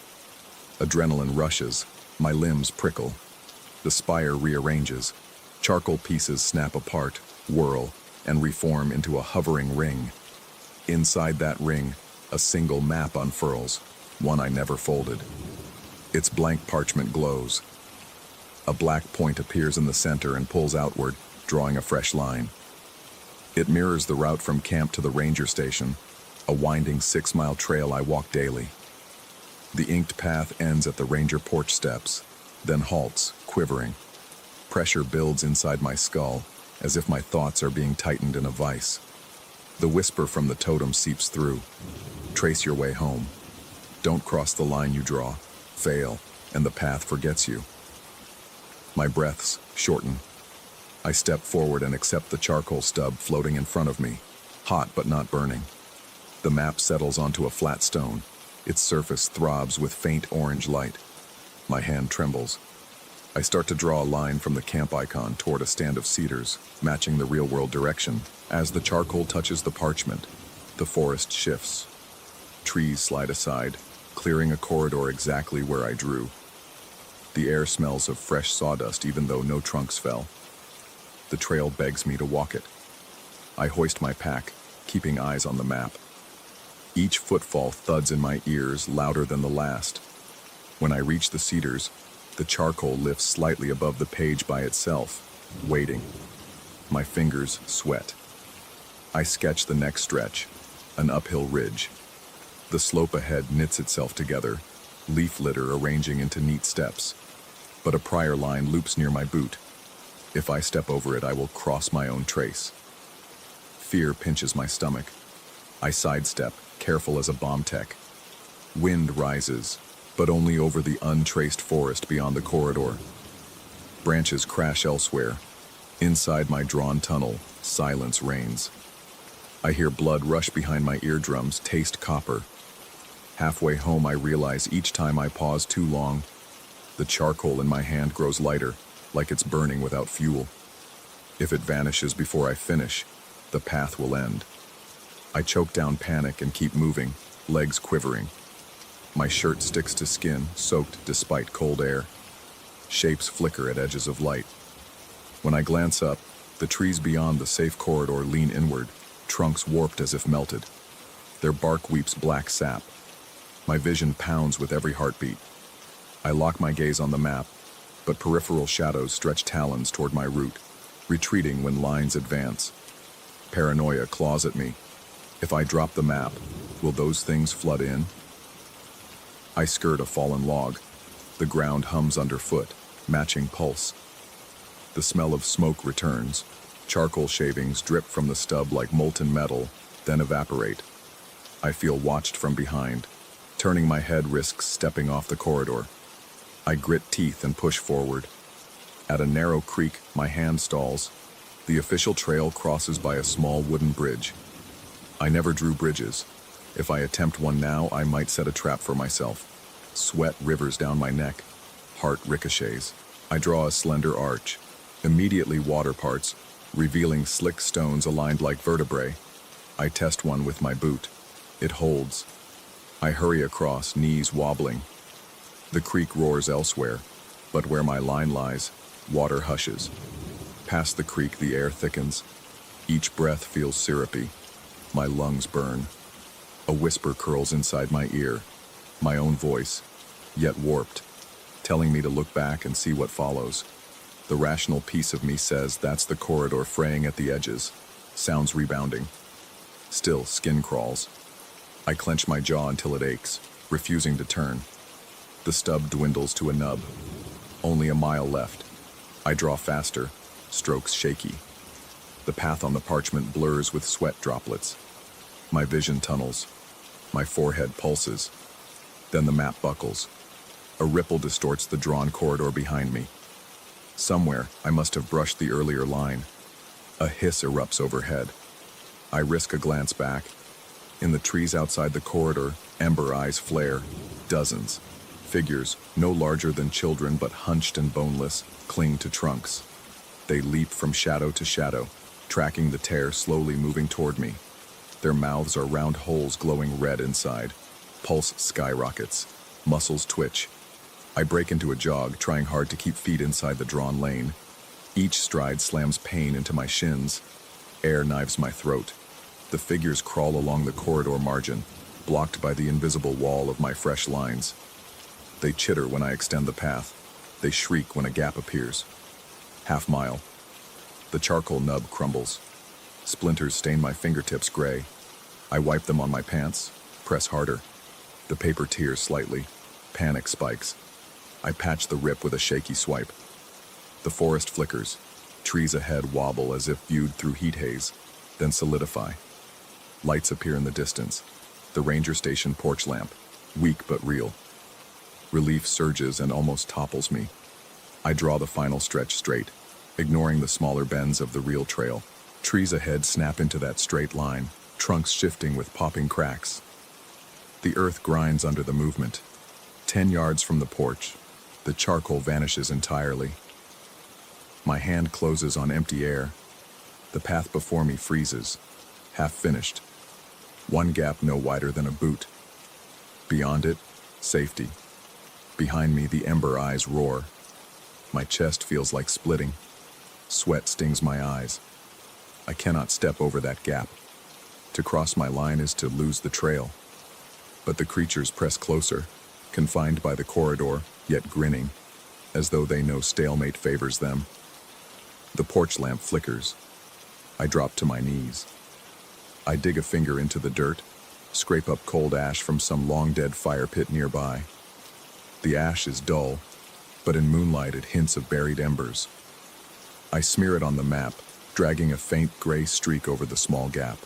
Adrenaline rushes, my limbs prickle. The spire rearranges. Charcoal pieces snap apart, whirl, and reform into a hovering ring. Inside that ring, A single map unfurls, one I never folded. Its blank parchment glows. A black point appears in the center and pulls outward, drawing a fresh line. It mirrors the route from camp to the ranger station, a winding 6-mile trail I walk daily. The inked path ends at the ranger porch steps, then halts, quivering. Pressure builds inside my skull, as if my thoughts are being tightened in a vice. The whisper from the totem seeps through. Trace your way home. Don't cross the line you draw. Fail, and the path forgets you. My breaths shorten. I step forward and accept the charcoal stub floating in front of me, hot but not burning. The map settles onto a flat stone. Its surface throbs with faint orange light. My hand trembles. I start to draw a line from the camp icon toward a stand of cedars, matching the real-world direction. As the charcoal touches the parchment, the forest shifts. Trees slide aside, clearing a corridor exactly where I drew. The air smells of fresh sawdust even though no trunks fell. The trail begs me to walk it. I hoist my pack, keeping eyes on the map. Each footfall thuds in my ears louder than the last. When I reach the cedars, the charcoal lifts slightly above the page by itself, waiting. My fingers sweat. I sketch the next stretch, an uphill ridge. The slope ahead knits itself together, leaf litter arranging into neat steps. But a prior line loops near my boot. If I step over it, I will cross my own trace. Fear pinches my stomach. I sidestep, careful as a bomb tech. Wind rises, but only over the untraced forest beyond the corridor. Branches crash elsewhere. Inside my drawn tunnel, silence reigns. I hear blood rush behind my eardrums, taste copper. Halfway home, I realize each time I pause too long, the charcoal in my hand grows lighter, like it's burning without fuel. If it vanishes before I finish, the path will end. I choke down panic and keep moving, legs quivering. My shirt sticks to skin, soaked despite cold air. Shapes flicker at edges of light. When I glance up, the trees beyond the safe corridor lean inward, trunks warped as if melted. Their bark weeps black sap. My vision pounds with every heartbeat. I lock my gaze on the map, but peripheral shadows stretch talons toward my route, retreating when lines advance. Paranoia claws at me. If I drop the map, will those things flood in? I skirt a fallen log. The ground hums underfoot, matching pulse. The smell of smoke returns. Charcoal shavings drip from the stub like molten metal, then evaporate. I feel watched from behind. Turning my head risks stepping off the corridor. I grit teeth and push forward. At a narrow creek, my hand stalls. The official trail crosses by a small wooden bridge. I never drew bridges. If I attempt one now, I might set a trap for myself. Sweat rivers down my neck. Heart ricochets. I draw a slender arch. Immediately water parts, revealing slick stones aligned like vertebrae. I test one with my boot. It holds. I hurry across, knees wobbling. The creek roars elsewhere, but where my line lies, water hushes. Past the creek, the air thickens. Each breath feels syrupy. My lungs burn. A whisper curls inside my ear, my own voice, yet warped, telling me to look back and see what follows. The rational piece of me says that's the corridor fraying at the edges, sounds rebounding. Still, skin crawls. I clench my jaw until it aches, refusing to turn. The stub dwindles to a nub. Only a mile left. I draw faster, strokes shaky. The path on the parchment blurs with sweat droplets. My vision tunnels. My forehead pulses. Then the map buckles. A ripple distorts the drawn corridor behind me. Somewhere, I must have brushed the earlier line. A hiss erupts overhead. I risk a glance back. In the trees outside the corridor, ember eyes flare. Dozens. Figures, no larger than children but hunched and boneless, cling to trunks. They leap from shadow to shadow, tracking the tear slowly moving toward me. Their mouths are round holes glowing red inside. Pulse skyrockets. Muscles twitch. I break into a jog, trying hard to keep feet inside the drawn lane. Each stride slams pain into my shins. Air knives my throat. The figures crawl along the corridor margin. blocked by the invisible wall of my fresh lines. They chitter when I extend the path. They shriek when a gap appears. Half mile. The charcoal nub crumbles. Splinters stain my fingertips gray. I wipe them on my pants, press harder. The paper tears slightly. Panic spikes. I patch the rip with a shaky swipe. The forest flickers. Trees ahead wobble as if viewed through heat haze, then solidify. Lights appear in the distance. The ranger station porch lamp, weak but real. Relief surges and almost topples me. I draw the final stretch straight, ignoring the smaller bends of the real trail. Trees ahead snap into that straight line, trunks shifting with popping cracks. The earth grinds under the movement. 10 yards from the porch, the charcoal vanishes entirely. My hand closes on empty air. The path before me freezes, half finished. One gap no wider than a boot. Beyond it, safety. Behind me, the ember eyes roar. My chest feels like splitting. Sweat stings my eyes. I cannot step over that gap. To cross my line is to lose the trail. But the creatures press closer, confined by the corridor, yet grinning, as though they know stalemate favors them. The porch lamp flickers. I drop to my knees. I dig a finger into the dirt, scrape up cold ash from some long-dead fire pit nearby. The ash is dull, but in moonlight it hints of buried embers. I smear it on the map, dragging a faint gray streak over the small gap.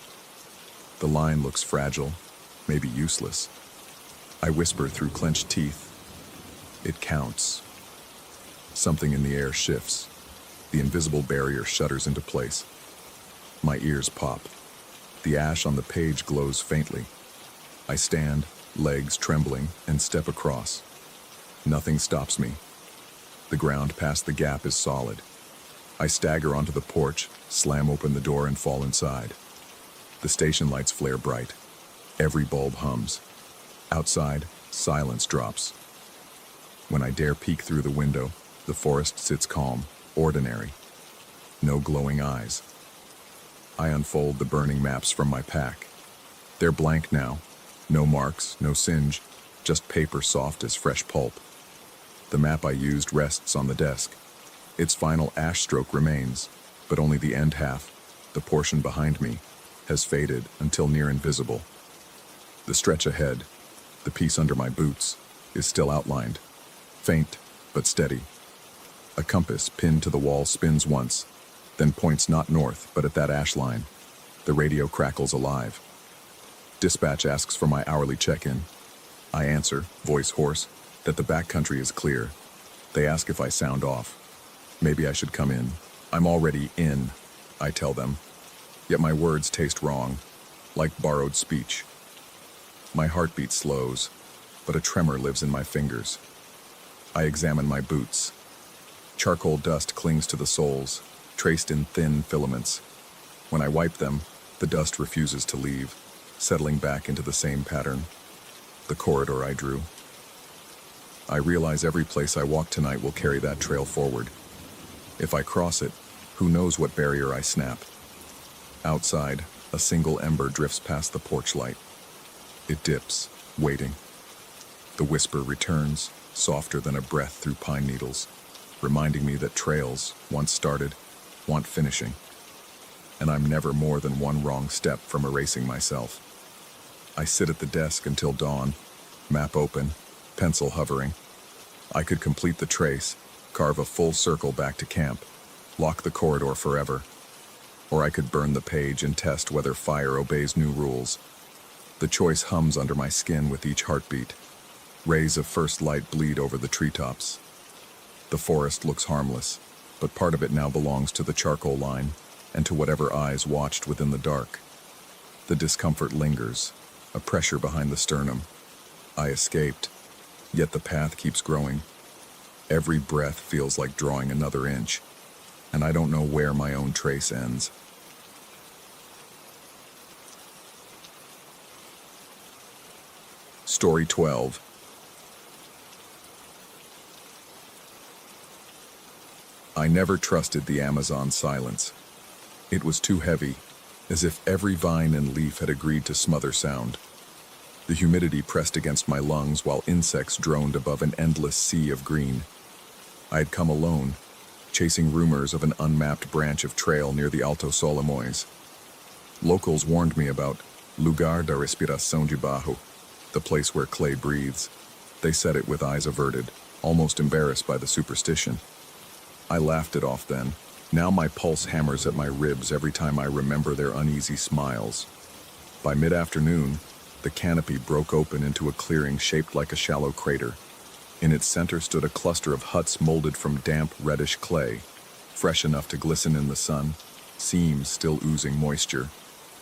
The line looks fragile, maybe useless. I whisper through clenched teeth. It counts. Something in the air shifts. The invisible barrier shudders into place. My ears pop. The ash on the page glows faintly. I stand, legs trembling, and step across. Nothing stops me. The ground past the gap is solid. I stagger onto the porch, slam open the door, and fall inside. The station lights flare bright. Every bulb hums. Outside, silence drops. When I dare peek through the window, the forest sits calm, ordinary. No glowing eyes. I unfold the burning maps from my pack. They're blank now. No marks, no singe, just paper soft as fresh pulp. The map I used rests on the desk. Its final ash stroke remains, but only the end half, the portion behind me, has faded until near invisible. The stretch ahead, the piece under my boots, is still outlined, faint but steady. A compass pinned to the wall spins once, then points not north but at that ash line. The radio crackles alive. Dispatch asks for my hourly check-in. I answer, voice hoarse, that the backcountry is clear. They ask if I sound off. Maybe I should come in. I'm already in, I tell them. Yet my words taste wrong, like borrowed speech. My heartbeat slows, but a tremor lives in my fingers. I examine my boots. Charcoal dust clings to the soles, traced in thin filaments. When I wipe them, the dust refuses to leave, settling back into the same pattern. The corridor I drew. I realize every place I walk tonight will carry that trail forward. If I cross it, who knows what barrier I snap. Outside, a single ember drifts past the porch light. It dips, waiting. The whisper returns, softer than a breath through pine needles, reminding me that trails, once started, want finishing. And I'm never more than one wrong step from erasing myself. I sit at the desk until dawn, map open, pencil hovering. I could complete the trace, carve a full circle back to camp, lock the corridor forever. Or I could burn the page and test whether fire obeys new rules. The choice hums under my skin with each heartbeat. Rays of first light bleed over the treetops. The forest looks harmless, but part of it now belongs to the charcoal line and to whatever eyes watched within the dark. The discomfort lingers, a pressure behind the sternum. I escaped, yet the path keeps growing. Every breath feels like drawing another inch, and I don't know where my own trace ends. Story 12. I never trusted the Amazon silence. It was too heavy, as if every vine and leaf had agreed to smother sound. The humidity pressed against my lungs while insects droned above an endless sea of green. I had come alone, chasing rumors of an unmapped branch of trail near the Alto Solimoes. Locals warned me about lugar da respiração debaixo, the place where clay breathes. They said it with eyes averted, almost embarrassed by the superstition. I laughed it off then. Now my pulse hammers at my ribs every time I remember their uneasy smiles. By mid-afternoon, the canopy broke open into a clearing shaped like a shallow crater. In its center stood a cluster of huts molded from damp, reddish clay, fresh enough to glisten in the sun, seams still oozing moisture.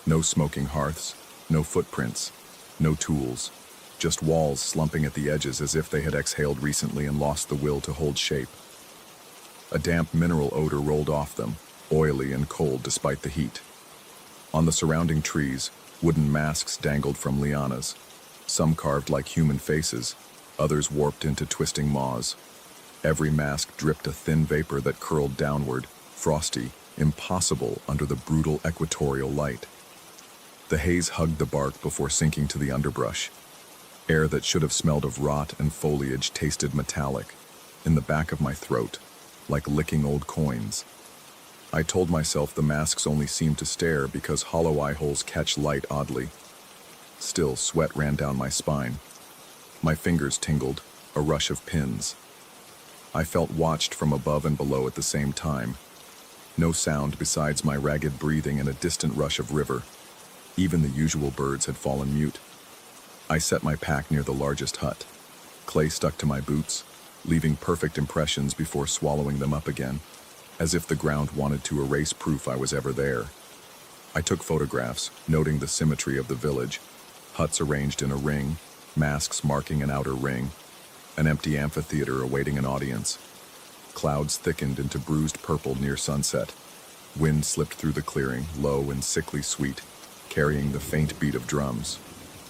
No smoking hearths, no footprints, no tools, just walls slumping at the edges as if they had exhaled recently and lost the will to hold shape. A damp mineral odor rolled off them, oily and cold despite the heat. On the surrounding trees, wooden masks dangled from lianas, some carved like human faces, others warped into twisting maws. Every mask dripped a thin vapor that curled downward, frosty, impossible under the brutal equatorial light. The haze hugged the bark before sinking to the underbrush. Air that should have smelled of rot and foliage tasted metallic, in the back of my throat, like licking old coins. I told myself the masks only seemed to stare because hollow eye holes catch light oddly. Still, sweat ran down my spine. My fingers tingled, a rush of pins. I felt watched from above and below at the same time. No sound besides my ragged breathing and a distant rush of river. Even the usual birds had fallen mute. I set my pack near the largest hut. Clay stuck to my boots, leaving perfect impressions before swallowing them up again, as if the ground wanted to erase proof I was ever there. I took photographs, noting the symmetry of the village, huts arranged in a ring, masks marking an outer ring, an empty amphitheater awaiting an audience. Clouds thickened into bruised purple near sunset. Wind slipped through the clearing, low and sickly sweet, carrying the faint beat of drums.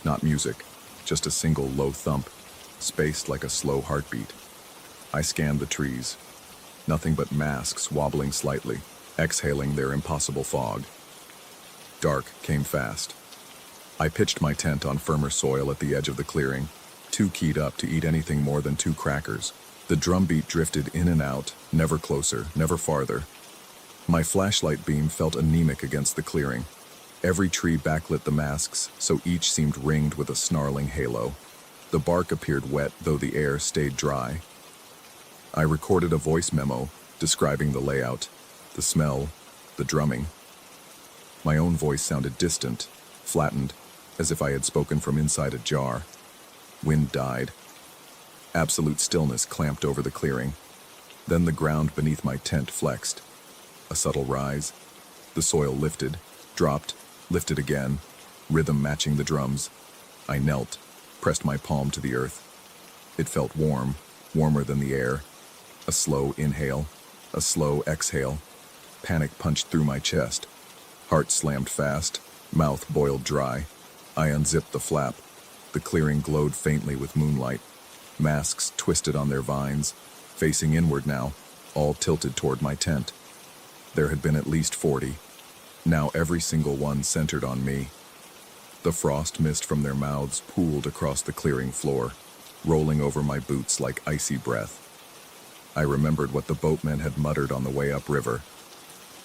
Not music, just a single low thump, spaced like a slow heartbeat. I scanned the trees. Nothing but masks wobbling slightly, exhaling their impossible fog. Dark came fast. I pitched my tent on firmer soil at the edge of the clearing, too keyed up to eat anything more than 2 crackers. The drumbeat drifted in and out, never closer, never farther. My flashlight beam felt anemic against the clearing. Every tree backlit the masks, so each seemed ringed with a snarling halo. The bark appeared wet, though the air stayed dry. I recorded a voice memo describing the layout, the smell, the drumming. My own voice sounded distant, flattened, as if I had spoken from inside a jar. Wind died. Absolute stillness clamped over the clearing. Then the ground beneath my tent flexed. A subtle rise. The soil lifted, dropped, lifted again, rhythm matching the drums. I knelt, pressed my palm to the earth. It felt warm, warmer than the air. A slow inhale, a slow exhale. Panic punched through my chest. Heart slammed fast, mouth boiled dry. I unzipped the flap. The clearing glowed faintly with moonlight. Masks twisted on their vines, facing inward now, all tilted toward my tent. There had been at least 40. Now every single one centered on me. The frost mist from their mouths pooled across the clearing floor, rolling over my boots like icy breath. I remembered what the boatmen had muttered on the way upriver.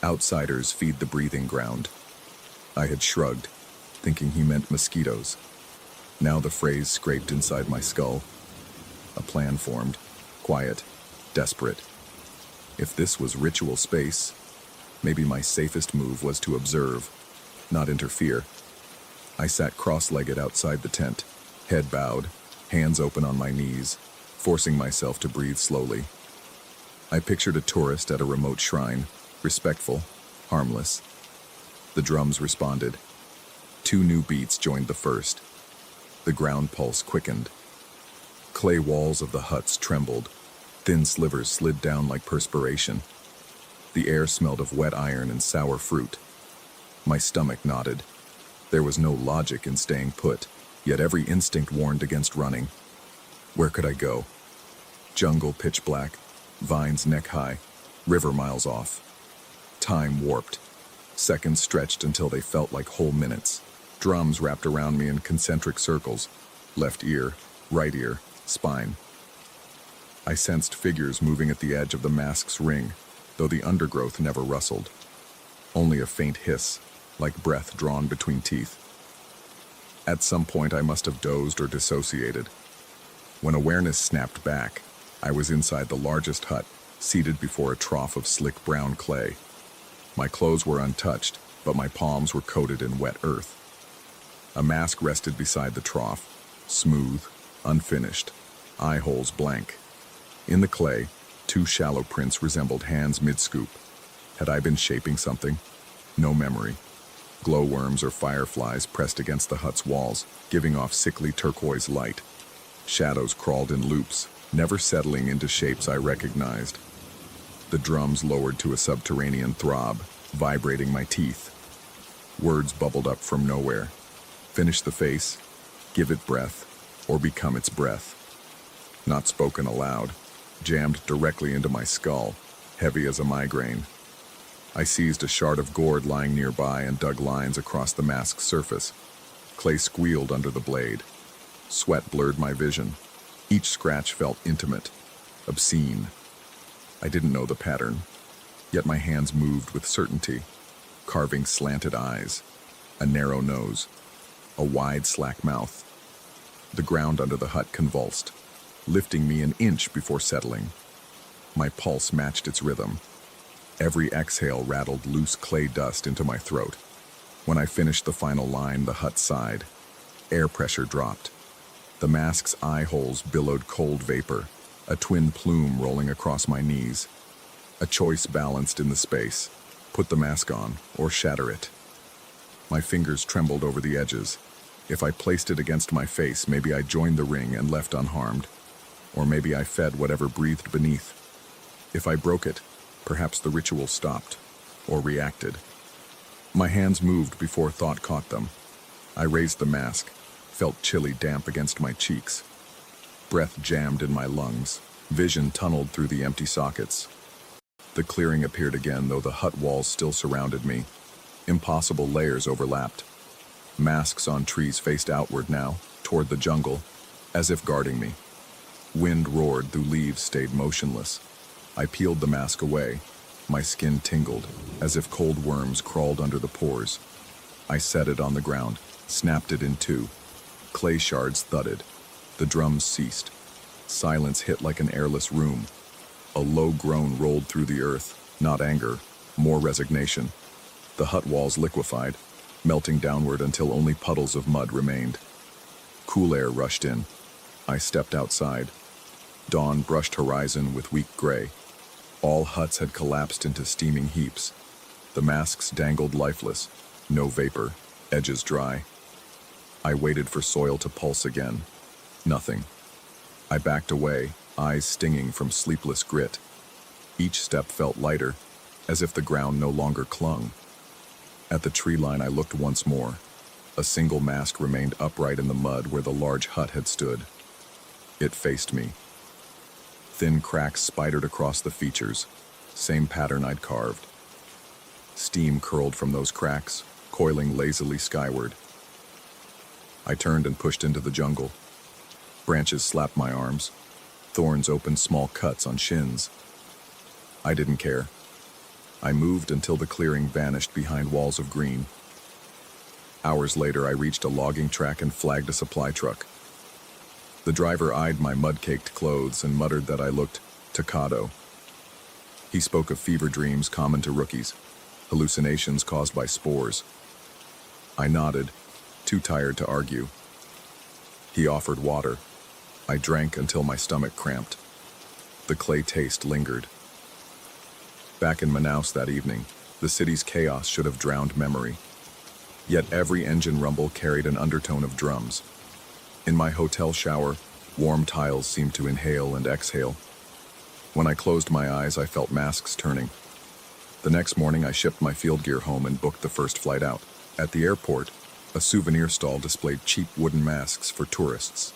Outsiders feed the breathing ground. I had shrugged, thinking he meant mosquitoes. Now the phrase scraped inside my skull. A plan formed, quiet, desperate. If this was ritual space, maybe my safest move was to observe, not interfere. I sat cross-legged outside the tent, head bowed, hands open on my knees, forcing myself to breathe slowly. I pictured a tourist at a remote shrine, respectful, harmless. The drums responded. 2 new beats joined the first. The ground pulse quickened. Clay walls of the huts trembled. Thin slivers slid down like perspiration. The air smelled of wet iron and sour fruit. My stomach knotted. There was no logic in staying put, yet every instinct warned against running. Where could I go? Jungle pitch black, vines neck high, river miles off. Time warped. Seconds stretched until they felt like whole minutes. Drums wrapped around me in concentric circles, left ear, right ear, spine. I sensed figures moving at the edge of the mask's ring, though the undergrowth never rustled. Only a faint hiss, like breath drawn between teeth. At some point I must have dozed or dissociated. When awareness snapped back, I was inside the largest hut, seated before a trough of slick brown clay. My clothes were untouched, but my palms were coated in wet earth. A mask rested beside the trough, smooth, unfinished, eye holes blank. In the clay, 2 shallow prints resembled hands mid-scoop. Had I been shaping something? No memory. Glowworms or fireflies pressed against the hut's walls, giving off sickly turquoise light. Shadows crawled in loops, never settling into shapes I recognized. The drums lowered to a subterranean throb, vibrating my teeth. Words bubbled up from nowhere. Finish the face, give it breath, or become its breath. Not spoken aloud, jammed directly into my skull, heavy as a migraine. I seized a shard of gourd lying nearby and dug lines across the mask's surface. Clay squealed under the blade. Sweat blurred my vision. Each scratch felt intimate, obscene. I didn't know the pattern, yet my hands moved with certainty, carving slanted eyes, a narrow nose, a wide, slack mouth. The ground under the hut convulsed, lifting me an inch before settling. My pulse matched its rhythm. Every exhale rattled loose clay dust into my throat. When I finished the final line, the hut sighed. Air pressure dropped. The mask's eye holes billowed cold vapor, a twin plume rolling across my knees. A choice balanced in the space. Put the mask on, or shatter it. My fingers trembled over the edges. If I placed it against my face, maybe I joined the ring and left unharmed. Or maybe I fed whatever breathed beneath. If I broke it, perhaps the ritual stopped, or reacted. My hands moved before thought caught them. I raised the mask, felt chilly damp against my cheeks. Breath jammed in my lungs, vision tunneled through the empty sockets. The clearing appeared again, though the hut walls still surrounded me. Impossible layers overlapped. Masks on trees faced outward now, toward the jungle, as if guarding me. Wind roared, though leaves stayed motionless. I peeled the mask away. My skin tingled, as if cold worms crawled under the pores. I set it on the ground, snapped it in two. Clay shards thudded. The drums ceased. Silence hit like an airless room. A low groan rolled through the earth, not anger, more resignation. The hut walls liquefied, melting downward until only puddles of mud remained. Cool air rushed in. I stepped outside. Dawn brushed horizon with weak gray. All huts had collapsed into steaming heaps. The masks dangled lifeless, no vapor, edges dry. I waited for soil to pulse again. Nothing. I backed away, eyes stinging from sleepless grit. Each step felt lighter, as if the ground no longer clung. At the tree line I looked once more. A single mask remained upright in the mud where the large hut had stood. It faced me. Thin cracks spidered across the features, same pattern I'd carved. Steam curled from those cracks, coiling lazily skyward. I turned and pushed into the jungle. Branches slapped my arms. Thorns opened small cuts on shins. I didn't care. I moved until the clearing vanished behind walls of green. Hours later, I reached a logging track and flagged a supply truck. The driver eyed my mud-caked clothes and muttered that I looked tocado. He spoke of fever dreams common to rookies, hallucinations caused by spores. I nodded, too tired to argue. He offered water. I drank until my stomach cramped. The clay taste lingered. Back in Manaus that evening, the city's chaos should have drowned memory. Yet every engine rumble carried an undertone of drums. In my hotel shower, warm tiles seemed to inhale and exhale. When I closed my eyes, I felt masks turning. The next morning, I shipped my field gear home and booked the first flight out. At the airport, a souvenir stall displayed cheap wooden masks for tourists.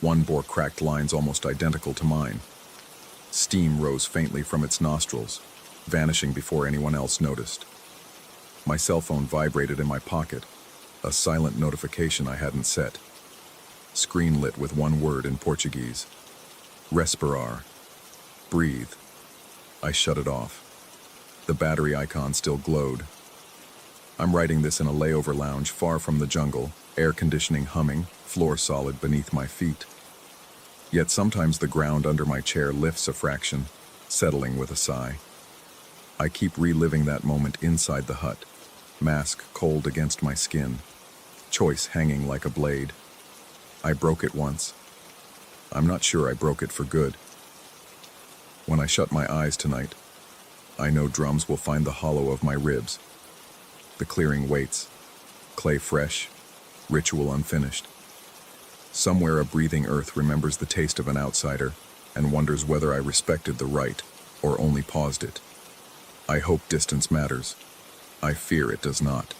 One bore cracked lines almost identical to mine. Steam rose faintly from its nostrils, vanishing before anyone else noticed. My cell phone vibrated in my pocket. A silent notification I hadn't set. Screen lit with one word in Portuguese. Respirar. Breathe. I shut it off. The battery icon still glowed. I'm writing this in a layover lounge far from the jungle, air conditioning humming, floor solid beneath my feet. Yet sometimes the ground under my chair lifts a fraction, settling with a sigh. I keep reliving that moment inside the hut, mask cold against my skin, choice hanging like a blade. I broke it once. I'm not sure I broke it for good. When I shut my eyes tonight, I know drums will find the hollow of my ribs. The clearing waits, clay fresh, ritual unfinished. Somewhere a breathing earth remembers the taste of an outsider and wonders whether I respected the right or only paused it. I hope distance matters. I fear it does not.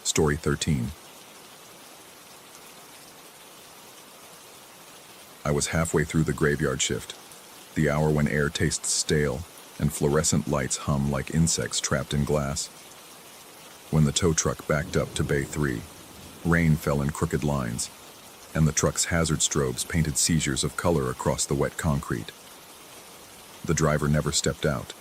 Story 13. I was halfway through the graveyard shift, the hour when air tastes stale and fluorescent lights hum like insects trapped in glass. When the tow truck backed up to Bay 3, rain fell in crooked lines, and the truck's hazard strobes painted seizures of color across the wet concrete. The driver never stepped out.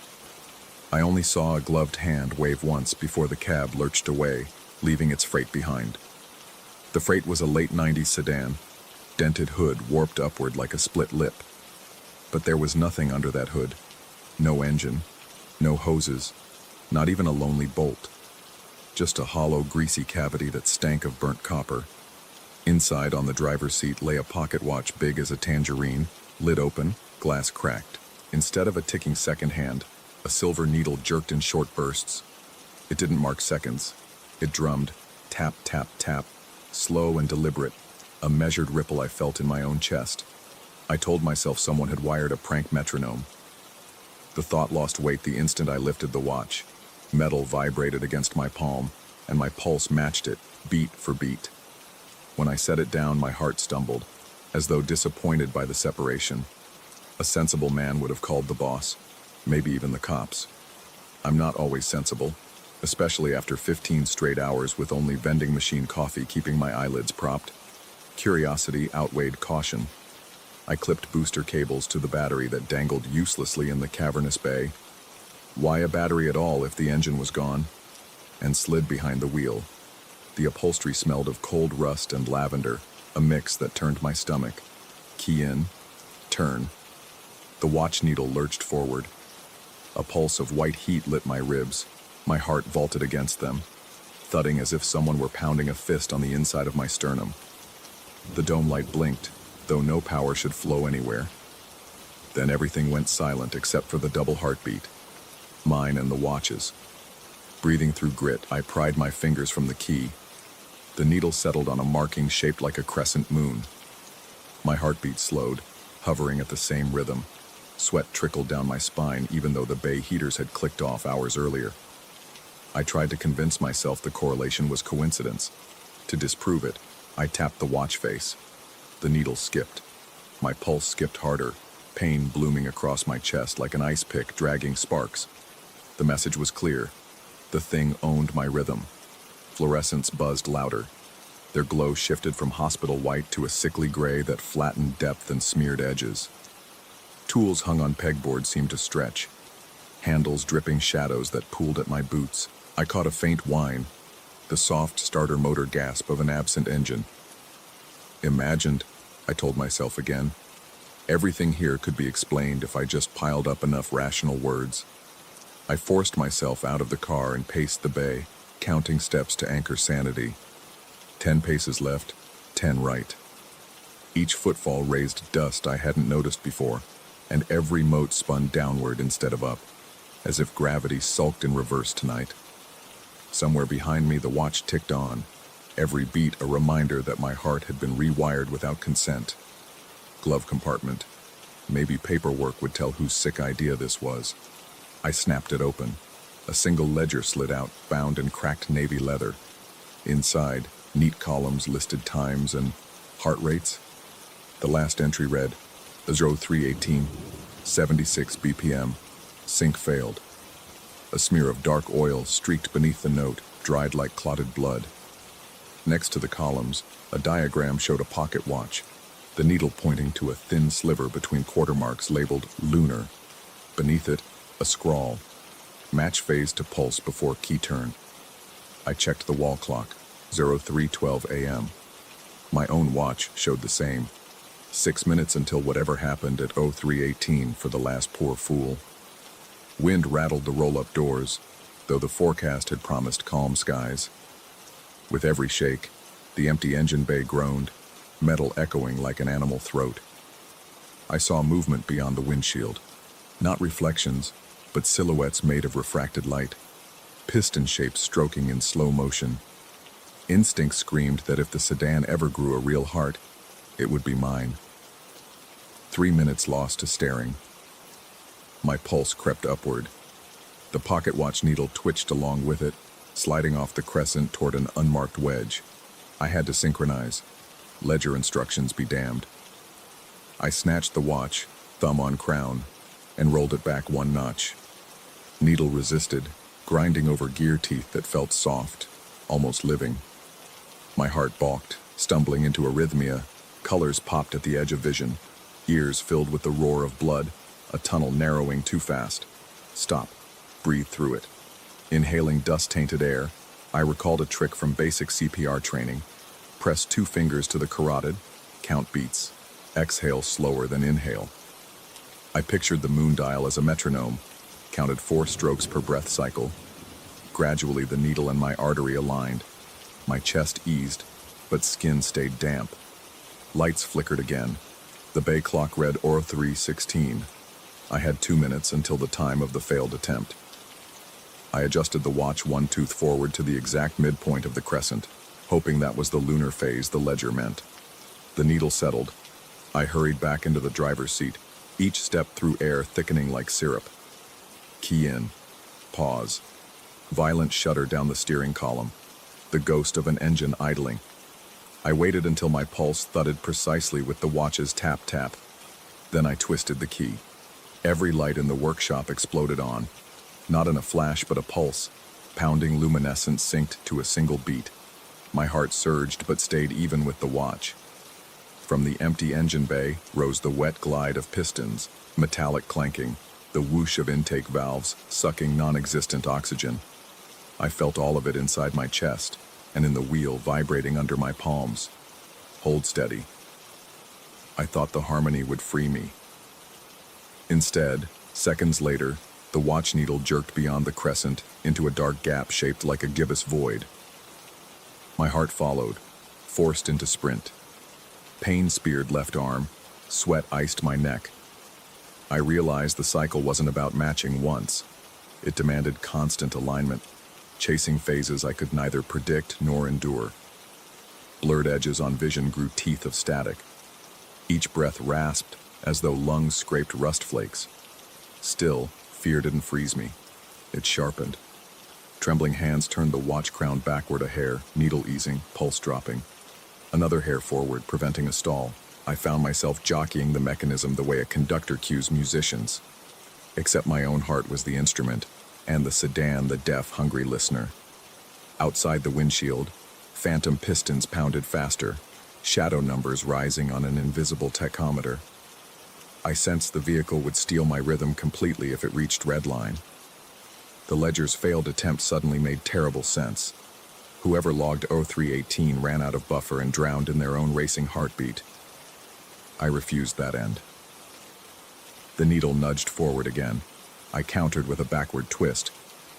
I only saw a gloved hand wave once before the cab lurched away, leaving its freight behind. The freight was a late 90s sedan, dented hood warped upward like a split lip. But there was nothing under that hood. No engine, no hoses, not even a lonely bolt. Just a hollow, greasy cavity that stank of burnt copper. Inside, on the driver's seat, lay a pocket watch big as a tangerine, lid open, glass cracked. Instead of a ticking second hand, a silver needle jerked in short bursts. It didn't mark seconds. It drummed, tap, tap, tap, slow and deliberate, a measured ripple I felt in my own chest. I told myself someone had wired a prank metronome. The thought lost weight the instant I lifted the watch. Metal vibrated against my palm, and my pulse matched it, beat for beat. When I set it down, my heart stumbled, as though disappointed by the separation. A sensible man would have called the boss, maybe even the cops. I'm not always sensible, especially after 15 straight hours with only vending machine coffee keeping my eyelids propped. Curiosity outweighed caution. I clipped booster cables to the battery that dangled uselessly in the cavernous bay. Why a battery at all if the engine was gone? And slid behind the wheel. The upholstery smelled of cold rust and lavender, a mix that turned my stomach. Key in, turn. The watch needle lurched forward. A pulse of white heat lit my ribs. My heart vaulted against them, thudding as if someone were pounding a fist on the inside of my sternum. The dome light blinked, though no power should flow anywhere. Then everything went silent except for the double heartbeat, mine and the watch's. Breathing through grit, I pried my fingers from the key. The needle settled on a marking shaped like a crescent moon. My heartbeat slowed, hovering at the same rhythm. Sweat trickled down my spine even though the bay heaters had clicked off hours earlier. I tried to convince myself the correlation was coincidence. To disprove it, I tapped the watch face. The needle skipped. My pulse skipped harder, pain blooming across my chest like an ice pick dragging sparks. The message was clear. The thing owned my rhythm. Fluorescents buzzed louder. Their glow shifted from hospital white to a sickly gray that flattened depth and smeared edges. Tools hung on pegboards seemed to stretch. Handles dripping shadows that pooled at my boots. I caught a faint whine, the soft starter motor gasp of an absent engine. Imagined, I told myself again. Everything here could be explained if I just piled up enough rational words. I forced myself out of the car and paced the bay, counting steps to anchor sanity. 10 paces left, 10 right. Each footfall raised dust I hadn't noticed before, and every mote spun downward instead of up, as if gravity sulked in reverse tonight. Somewhere behind me, the watch ticked on, every beat a reminder that my heart had been rewired without consent. Glove compartment. Maybe paperwork would tell whose sick idea this was. I snapped it open. A single ledger slid out, bound in cracked navy leather. Inside, neat columns listed times and heart rates. The last entry read, 0318, 76 BPM, sync failed. A smear of dark oil streaked beneath the note, dried like clotted blood. Next to the columns, a diagram showed a pocket watch, the needle pointing to a thin sliver between quarter marks labeled lunar. Beneath it, a scrawl, match phase to pulse before key turn. I checked the wall clock, 03:12 a.m. My own watch showed the same. 6 minutes until whatever happened at 03:18 for the last poor fool. Wind rattled the roll-up doors, though the forecast had promised calm skies. With every shake, the empty engine bay groaned, metal echoing like an animal throat. I saw movement beyond the windshield. Not reflections, but silhouettes made of refracted light, piston shapes stroking in slow motion. Instinct screamed that if the sedan ever grew a real heart, it would be mine. 3 minutes lost to staring. My pulse crept upward. The pocket watch needle twitched along with it, sliding off the crescent toward an unmarked wedge. I had to synchronize. Ledger instructions be damned. I snatched the watch, thumb on crown, and rolled it back 1 notch. Needle resisted, grinding over gear teeth that felt soft, almost living. My heart balked, stumbling into arrhythmia. Colors popped at the edge of vision, ears filled with the roar of blood, a tunnel narrowing too fast. Stop. Breathe through it. Inhaling dust-tainted air, I recalled a trick from basic CPR training. Press 2 fingers to the carotid, count beats. Exhale slower than inhale. I pictured the moon dial as a metronome, counted 4 strokes per breath cycle. Gradually, the needle and my artery aligned. My chest eased, but skin stayed damp. Lights flickered again. The bay clock read 03:16. I had 2 minutes until the time of the failed attempt. I adjusted the watch 1 tooth forward to the exact midpoint of the crescent, hoping that was the lunar phase the ledger meant. The needle settled. I hurried back into the driver's seat, each step through air thickening like syrup. Key in. Pause. Violent shudder down the steering column. The ghost of an engine idling. I waited until my pulse thudded precisely with the watch's tap-tap. Then I twisted the key. Every light in the workshop exploded on. Not in a flash, but a pulse. Pounding luminescence synced to a single beat. My heart surged but stayed even with the watch. From the empty engine bay rose the wet glide of pistons, metallic clanking, the whoosh of intake valves sucking non-existent oxygen. I felt all of it inside my chest, and in the wheel vibrating under my palms. Hold steady. I thought the harmony would free me. Instead, seconds later, the watch needle jerked beyond the crescent into a dark gap shaped like a gibbous void. My heart followed, forced into sprint. Pain speared left arm, sweat iced my neck. I realized the cycle wasn't about matching once. It demanded constant alignment, chasing phases I could neither predict nor endure. Blurred edges on vision grew teeth of static. Each breath rasped as though lungs scraped rust flakes. Still, fear didn't freeze me. It sharpened. Trembling hands turned the watch crown backward a hair, needle easing, pulse dropping. Another hair forward, preventing a stall. I found myself jockeying the mechanism the way a conductor cues musicians. Except my own heart was the instrument, and the sedan the deaf, hungry listener. Outside the windshield, phantom pistons pounded faster, shadow numbers rising on an invisible tachometer. I sensed the vehicle would steal my rhythm completely if it reached redline. The ledger's failed attempt suddenly made terrible sense. Whoever logged 03:18 ran out of buffer and drowned in their own racing heartbeat. I refused that end. The needle nudged forward again. I countered with a backward twist,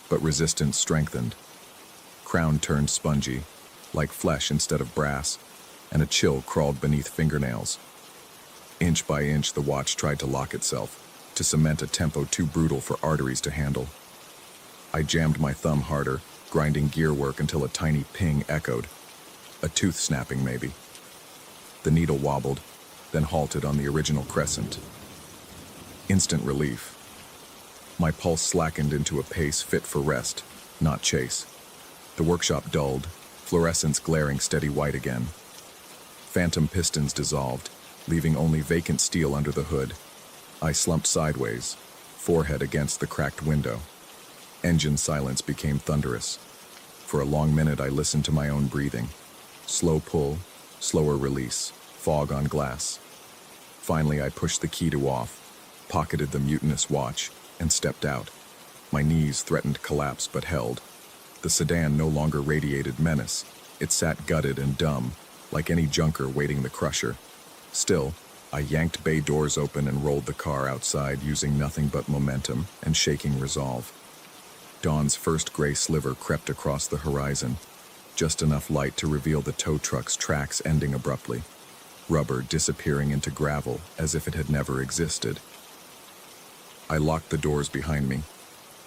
but resistance strengthened. Crown turned spongy, like flesh instead of brass, and a chill crawled beneath fingernails. Inch by inch, the watch tried to lock itself, to cement a tempo too brutal for arteries to handle. I jammed my thumb harder, grinding gear work until a tiny ping echoed. A tooth snapping, maybe. The needle wobbled, then halted on the original crescent. Instant relief. My pulse slackened into a pace fit for rest, not chase. The workshop dulled, fluorescence glaring steady white again. Phantom pistons dissolved, leaving only vacant steel under the hood. I slumped sideways, forehead against the cracked window. Engine silence became thunderous. For a long minute, I listened to my own breathing. Slow pull, slower release, fog on glass. Finally, I pushed the key to off, pocketed the mutinous watch, and stepped out. My knees threatened collapse but held. The sedan no longer radiated menace. It sat gutted and dumb, like any junker waiting the crusher. Still, I yanked bay doors open and rolled the car outside using nothing but momentum and shaking resolve. Dawn's first gray sliver crept across the horizon, just enough light to reveal the tow truck's tracks ending abruptly, rubber disappearing into gravel as if it had never existed. I locked the doors behind me.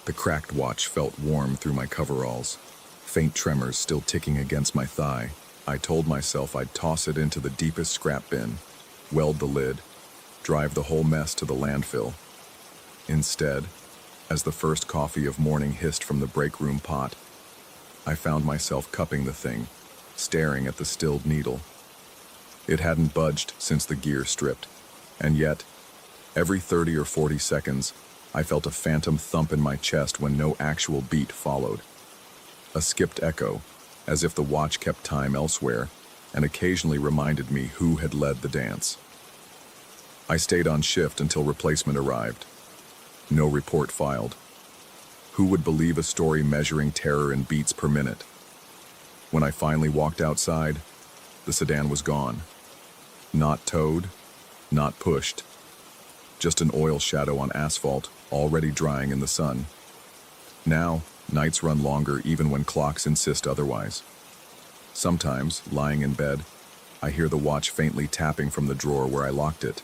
The cracked watch felt warm through my coveralls, faint tremors still ticking against my thigh. I told myself I'd toss it into the deepest scrap bin, weld the lid, drive the whole mess to the landfill. Instead, as the first coffee of morning hissed from the break room pot, I found myself cupping the thing, staring at the stilled needle. It hadn't budged since the gear stripped, and yet, every 30 or 40 seconds, I felt a phantom thump in my chest when no actual beat followed. A skipped echo, as if the watch kept time elsewhere, and occasionally reminded me who had led the dance. I stayed on shift until replacement arrived. No report filed. Who would believe a story measuring terror in beats per minute? When I finally walked outside, the sedan was gone. Not towed, not pushed. Just an oil shadow on asphalt, already drying in the sun. Now, nights run longer even when clocks insist otherwise. Sometimes, lying in bed, I hear the watch faintly tapping from the drawer where I locked it.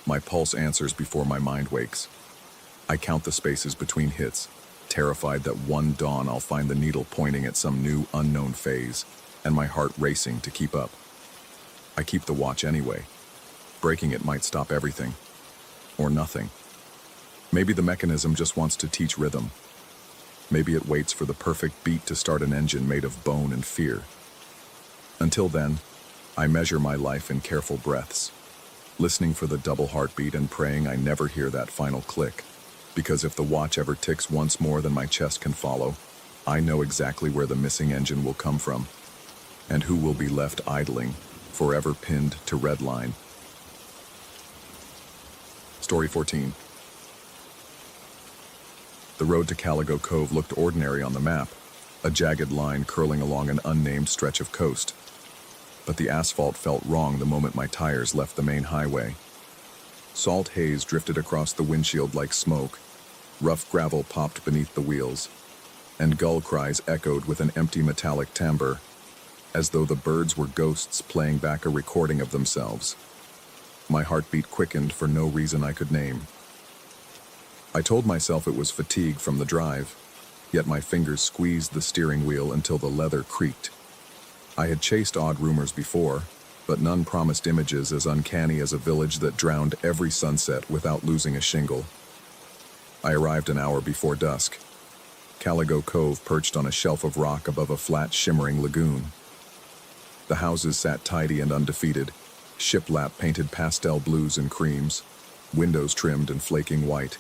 My pulse answers before my mind wakes. I count the spaces between hits, terrified that one dawn I'll find the needle pointing at some new, unknown phase, and my heart racing to keep up. I keep the watch anyway. Breaking it might stop everything. Or nothing. Maybe the mechanism just wants to teach rhythm. Maybe it waits for the perfect beat to start an engine made of bone and fear. Until then, I measure my life in careful breaths, listening for the double heartbeat and praying I never hear that final click. Because if the watch ever ticks once more than my chest can follow, I know exactly where the missing engine will come from, and who will be left idling, forever pinned to redline. Story 14. The road to Caligo Cove looked ordinary on the map, a jagged line curling along an unnamed stretch of coast. But the asphalt felt wrong the moment my tires left the main highway. Salt haze drifted across the windshield like smoke, rough gravel popped beneath the wheels, and gull cries echoed with an empty metallic timbre, as though the birds were ghosts playing back a recording of themselves. My heartbeat quickened for no reason I could name. I told myself it was fatigue from the drive, yet my fingers squeezed the steering wheel until the leather creaked. I had chased odd rumors before, but none promised images as uncanny as a village that drowned every sunset without losing a shingle. I arrived an hour before dusk. Caligo Cove perched on a shelf of rock above a flat, shimmering lagoon. The houses sat tidy and undefeated, shiplap painted pastel blues and creams, windows trimmed and flaking white.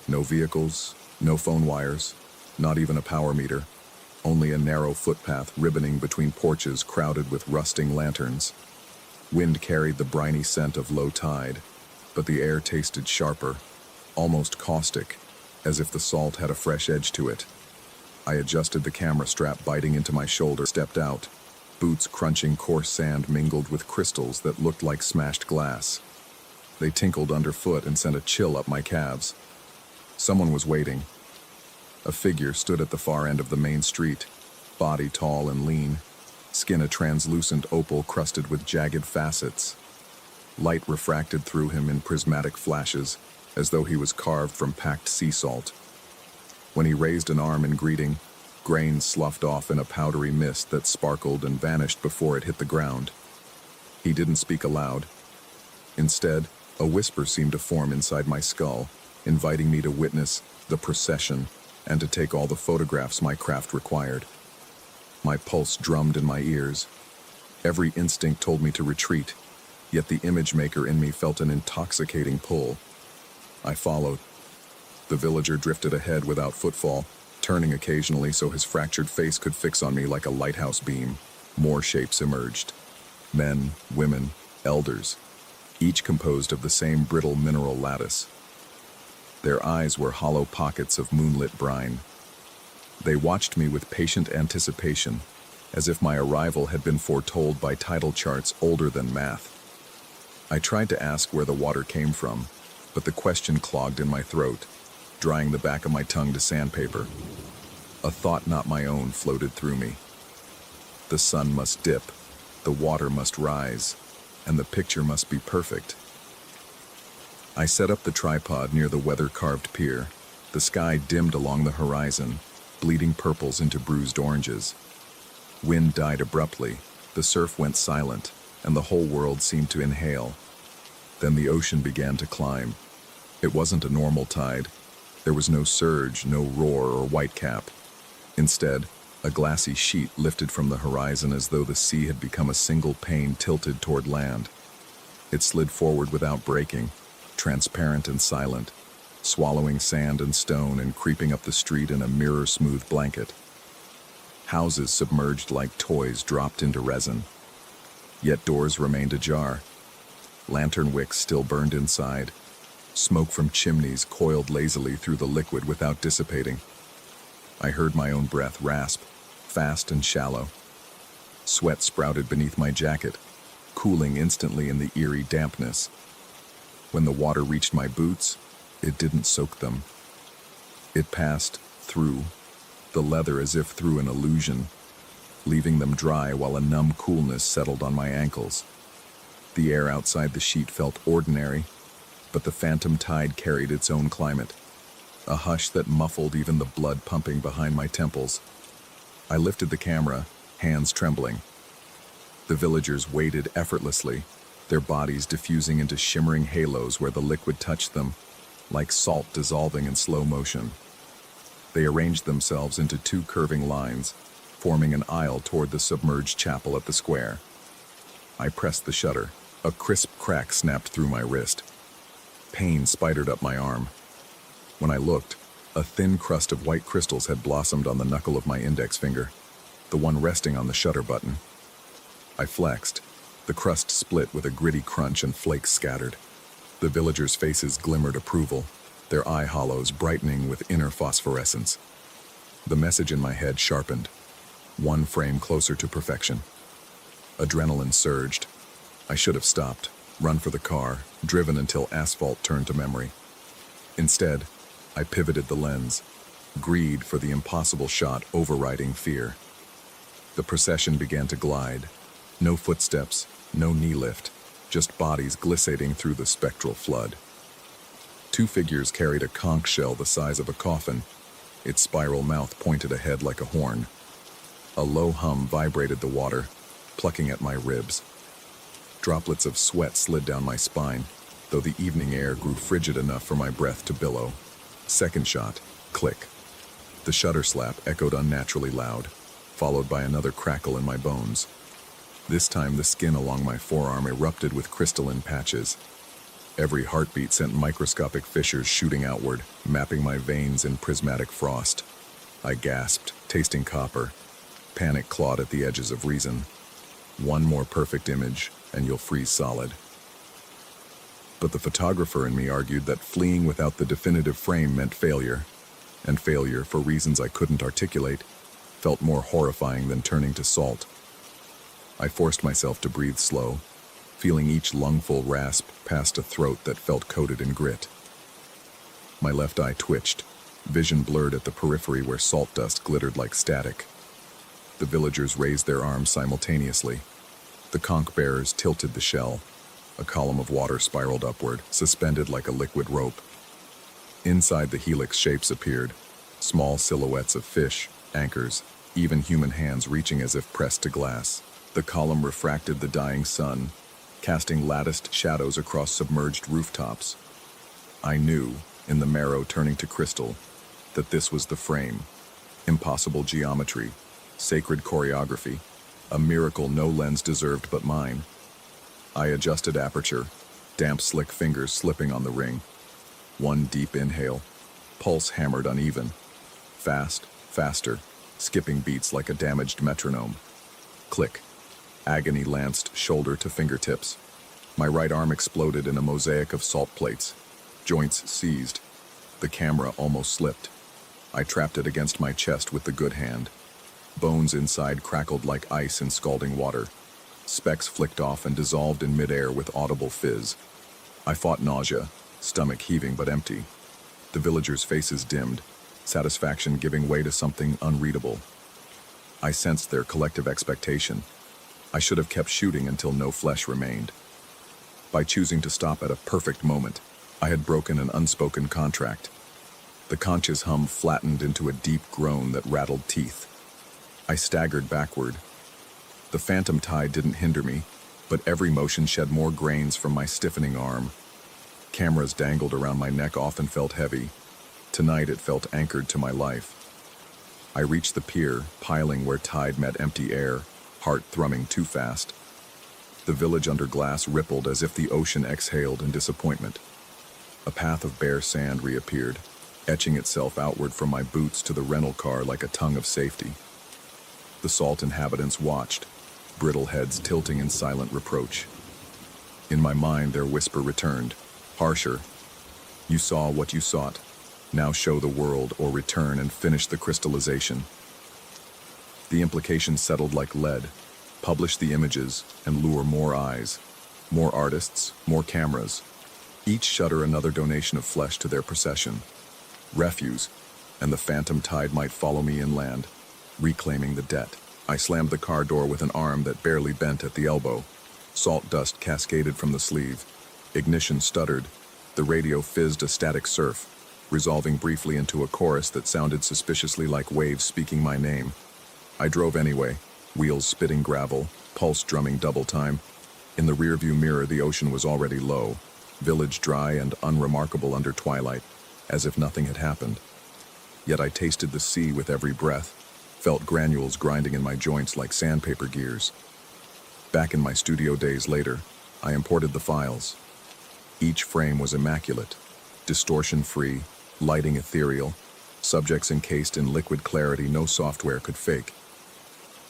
No vehicles, no phone wires, not even a power meter, only a narrow footpath ribboning between porches crowded with rusting lanterns. Wind carried the briny scent of low tide, but the air tasted sharper, almost caustic, as if the salt had a fresh edge to it. I adjusted the camera strap biting into my shoulder, stepped out, boots crunching coarse sand mingled with crystals that looked like smashed glass. They tinkled underfoot and sent a chill up my calves. Someone was waiting. A figure stood at the far end of the main street, body tall and lean, skin a translucent opal crusted with jagged facets. Light refracted through him in prismatic flashes, as though he was carved from packed sea salt. When he raised an arm in greeting, grain sloughed off in a powdery mist that sparkled and vanished before it hit the ground. He didn't speak aloud. Instead, a whisper seemed to form inside my skull, inviting me to witness the procession and to take all the photographs my craft required. My pulse drummed in my ears. Every instinct told me to retreat, yet the image maker in me felt an intoxicating pull. I followed. The The villager drifted ahead without footfall, turning occasionally so his fractured face could fix on me like a lighthouse beam. More shapes emerged. Men, women, elders, each composed of the same brittle mineral lattice. Their eyes were hollow pockets of moonlit brine. They watched me with patient anticipation, as if my arrival had been foretold by tidal charts older than math. I tried to ask where the water came from, but the question clogged in my throat, drying the back of my tongue to sandpaper. A thought not my own floated through me. The sun must dip, the water must rise, and the picture must be perfect. I set up the tripod near the weather-carved pier. The sky dimmed along the horizon, bleeding purples into bruised oranges. Wind died abruptly, the surf went silent, and the whole world seemed to inhale. Then the ocean began to climb. It wasn't a normal tide. There was no surge, no roar or whitecap. Instead, a glassy sheet lifted from the horizon as though the sea had become a single pane tilted toward land. It slid forward without breaking, transparent and silent, swallowing sand and stone and creeping up the street in a mirror-smooth blanket. Houses submerged like toys dropped into resin. Yet doors remained ajar. Lantern wicks still burned inside. Smoke from chimneys coiled lazily through the liquid without dissipating. I heard my own breath rasp, fast and shallow. Sweat sprouted beneath my jacket, cooling instantly in the eerie dampness. When the water reached my boots, it didn't soak them. It passed through the leather as if through an illusion, leaving them dry while a numb coolness settled on my ankles. The air outside the sheet felt ordinary, but the phantom tide carried its own climate, a hush that muffled even the blood pumping behind my temples. I lifted the camera, hands trembling. The villagers waded effortlessly, their bodies diffusing into shimmering halos where the liquid touched them, like salt dissolving in slow motion. They arranged themselves into two curving lines, forming an aisle toward the submerged chapel at the square. I pressed the shutter. A crisp crack snapped through my wrist. Pain spidered up my arm. When I looked, a thin crust of white crystals had blossomed on the knuckle of my index finger, the one resting on the shutter button. I flexed. The crust split with a gritty crunch and flakes scattered. The villagers' faces glimmered approval, their eye hollows brightening with inner phosphorescence. The message in my head sharpened, one frame closer to perfection. Adrenaline surged. I should have stopped, run for the car, driven until asphalt turned to memory. Instead, I pivoted the lens, greed for the impossible shot overriding fear. The procession began to glide. No footsteps, no knee lift, just bodies glissading through the spectral flood. Two figures carried a conch shell the size of a coffin, its spiral mouth pointed ahead like a horn. A low hum vibrated the water, plucking at my ribs. Droplets of sweat slid down my spine, though the evening air grew frigid enough for my breath to billow. Second shot, click. The shutter slap echoed unnaturally loud, followed by another crackle in my bones. This time the skin along my forearm erupted with crystalline patches. Every heartbeat sent microscopic fissures shooting outward, mapping my veins in prismatic frost. I gasped, tasting copper. Panic clawed at the edges of reason. One more perfect image, and you'll freeze solid. But the photographer in me argued that fleeing without the definitive frame meant failure, and failure, for reasons I couldn't articulate, felt more horrifying than turning to salt. I forced myself to breathe slow, feeling each lungful rasp past a throat that felt coated in grit. My left eye twitched, vision blurred at the periphery where salt dust glittered like static. The villagers raised their arms simultaneously. The conch bearers tilted the shell. A column of water spiraled upward, suspended like a liquid rope. Inside the helix shapes appeared, small silhouettes of fish, anchors, even human hands reaching as if pressed to glass. The column refracted the dying sun, casting latticed shadows across submerged rooftops. I knew, in the marrow turning to crystal, that this was the frame. Impossible geometry, sacred choreography, a miracle no lens deserved but mine. I adjusted aperture, damp slick fingers slipping on the ring. One deep inhale, Pulse hammered uneven. Fast, faster, skipping beats like a damaged metronome. Click. Agony lanced shoulder to fingertips. My right arm exploded in a mosaic of salt plates. Joints seized. The camera almost slipped. I trapped it against my chest with the good hand. Bones inside crackled like ice in scalding water. Specks flicked off and dissolved in midair with audible fizz. I fought nausea, stomach heaving but empty. The villagers' faces dimmed, satisfaction giving way to something unreadable. I sensed their collective expectation. I should have kept shooting until no flesh remained. By choosing to stop at a perfect moment, I had broken an unspoken contract. The conscious hum flattened into a deep groan that rattled teeth. I staggered backward. The phantom tide didn't hinder me, but every motion shed more grains from my stiffening arm. Cameras dangled around my neck often felt heavy. Tonight it felt anchored to my life. I reached the pier, piling where tide met empty air, heart thrumming too fast. The village under glass rippled as if the ocean exhaled in disappointment. A path of bare sand reappeared, etching itself outward from my boots to the rental car like a tongue of safety. The salt inhabitants watched, brittle heads tilting in silent reproach. In my mind, their whisper returned, harsher. You saw what you sought. Now show the world or return and finish the crystallization. The implications settled like lead. Publish the images and lure more eyes. More artists, more cameras. Each shudder another donation of flesh to their procession. Refuse, and the phantom tide might follow me inland, reclaiming the debt. I slammed the car door with an arm that barely bent at the elbow. Salt dust cascaded from the sleeve. Ignition stuttered. The radio fizzed a static surf, resolving briefly into a chorus that sounded suspiciously like waves speaking my name. I drove anyway, wheels spitting gravel, pulse drumming double time. In the rearview mirror, the ocean was already low, village dry and unremarkable under twilight, as if nothing had happened. Yet I tasted the sea with every breath, felt granules grinding in my joints like sandpaper gears. Back in my studio days later, I imported the files. Each frame was immaculate, distortion-free, lighting ethereal, subjects encased in liquid clarity no software could fake.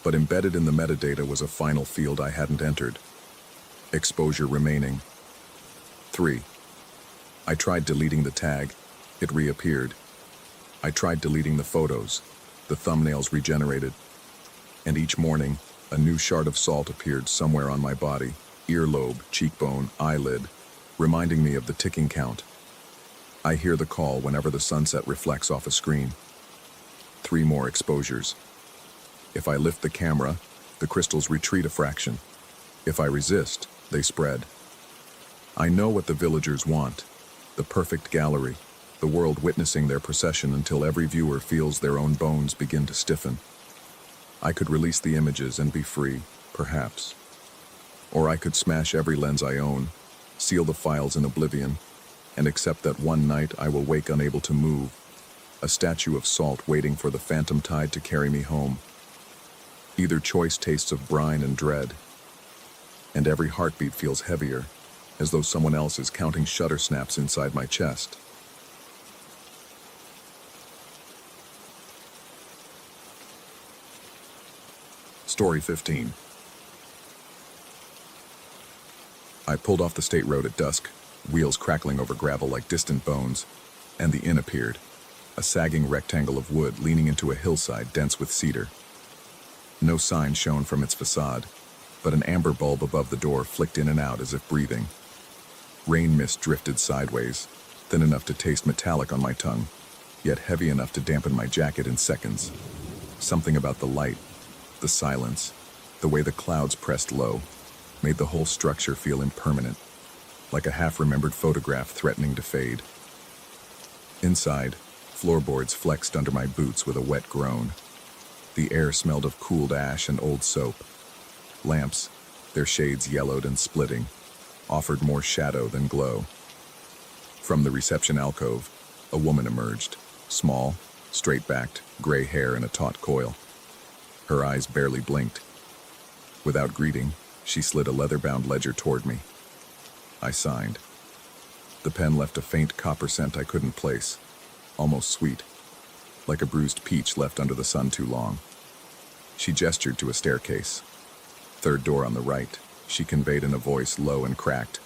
But embedded in the metadata was a final field I hadn't entered. Exposure remaining. 3. I tried deleting the tag. It reappeared. I tried deleting the photos. The thumbnails regenerated. And each morning, a new shard of salt appeared somewhere on my body, earlobe, cheekbone, eyelid, reminding me of the ticking count. I hear the call whenever the sunset reflects off a screen. 3 more exposures. If I lift the camera, the crystals retreat a fraction. If I resist, they spread. I know what the villagers want. The perfect gallery, the world witnessing their procession until every viewer feels their own bones begin to stiffen. I could release the images and be free, perhaps. Or I could smash every lens I own, seal the files in oblivion, and accept that one night I will wake unable to move, a statue of salt waiting for the phantom tide to carry me home. Either choice tastes of brine and dread, and every heartbeat feels heavier, as though someone else is counting shutter snaps inside my chest. Story 15. I pulled off the state road at dusk, wheels crackling over gravel like distant bones, and the inn appeared, a sagging rectangle of wood leaning into a hillside dense with cedar. No sign shone from its facade, but an amber bulb above the door flicked in and out as if breathing. Rain mist drifted sideways, thin enough to taste metallic on my tongue, yet heavy enough to dampen my jacket in seconds. Something about the light, the silence, the way the clouds pressed low, made the whole structure feel impermanent, like a half-remembered photograph threatening to fade. Inside, floorboards flexed under my boots with a wet groan. The air smelled of cooled ash and old soap. Lamps, their shades yellowed and splitting, offered more shadow than glow. From the reception alcove, a woman emerged, small, straight-backed, gray hair in a taut coil. Her eyes barely blinked. Without greeting, she slid a leather-bound ledger toward me. I signed. The pen left a faint copper scent I couldn't place. almost sweet, like a bruised peach left under the sun too long. She gestured to a staircase. Third door on the right, she conveyed in a voice low and cracked,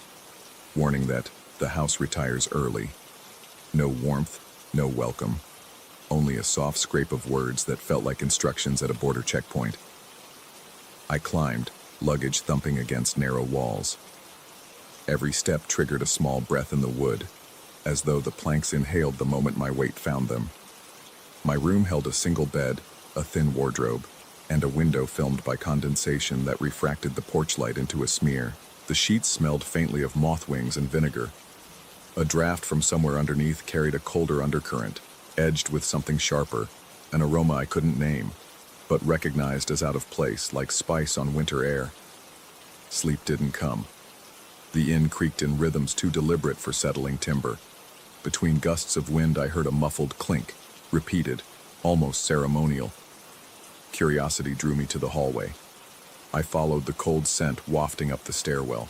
warning that the house retires early. No warmth, no welcome, only a soft scrape of words that felt like instructions at a border checkpoint. I climbed, luggage thumping against narrow walls. Every step triggered a small breath in the wood, as though the planks inhaled the moment my weight found them. My room held a single bed, a thin wardrobe, and a window filmed by condensation that refracted the porch light into a smear. The sheets smelled faintly of moth wings and vinegar. A draft from somewhere underneath carried a colder undercurrent, edged with something sharper, an aroma I couldn't name, but recognized as out of place, like spice on winter air. Sleep didn't come. The inn creaked in rhythms too deliberate for settling timber. Between gusts of wind, I heard a muffled clink, repeated, almost ceremonial. Curiosity drew me to the hallway. I followed the cold scent wafting up the stairwell.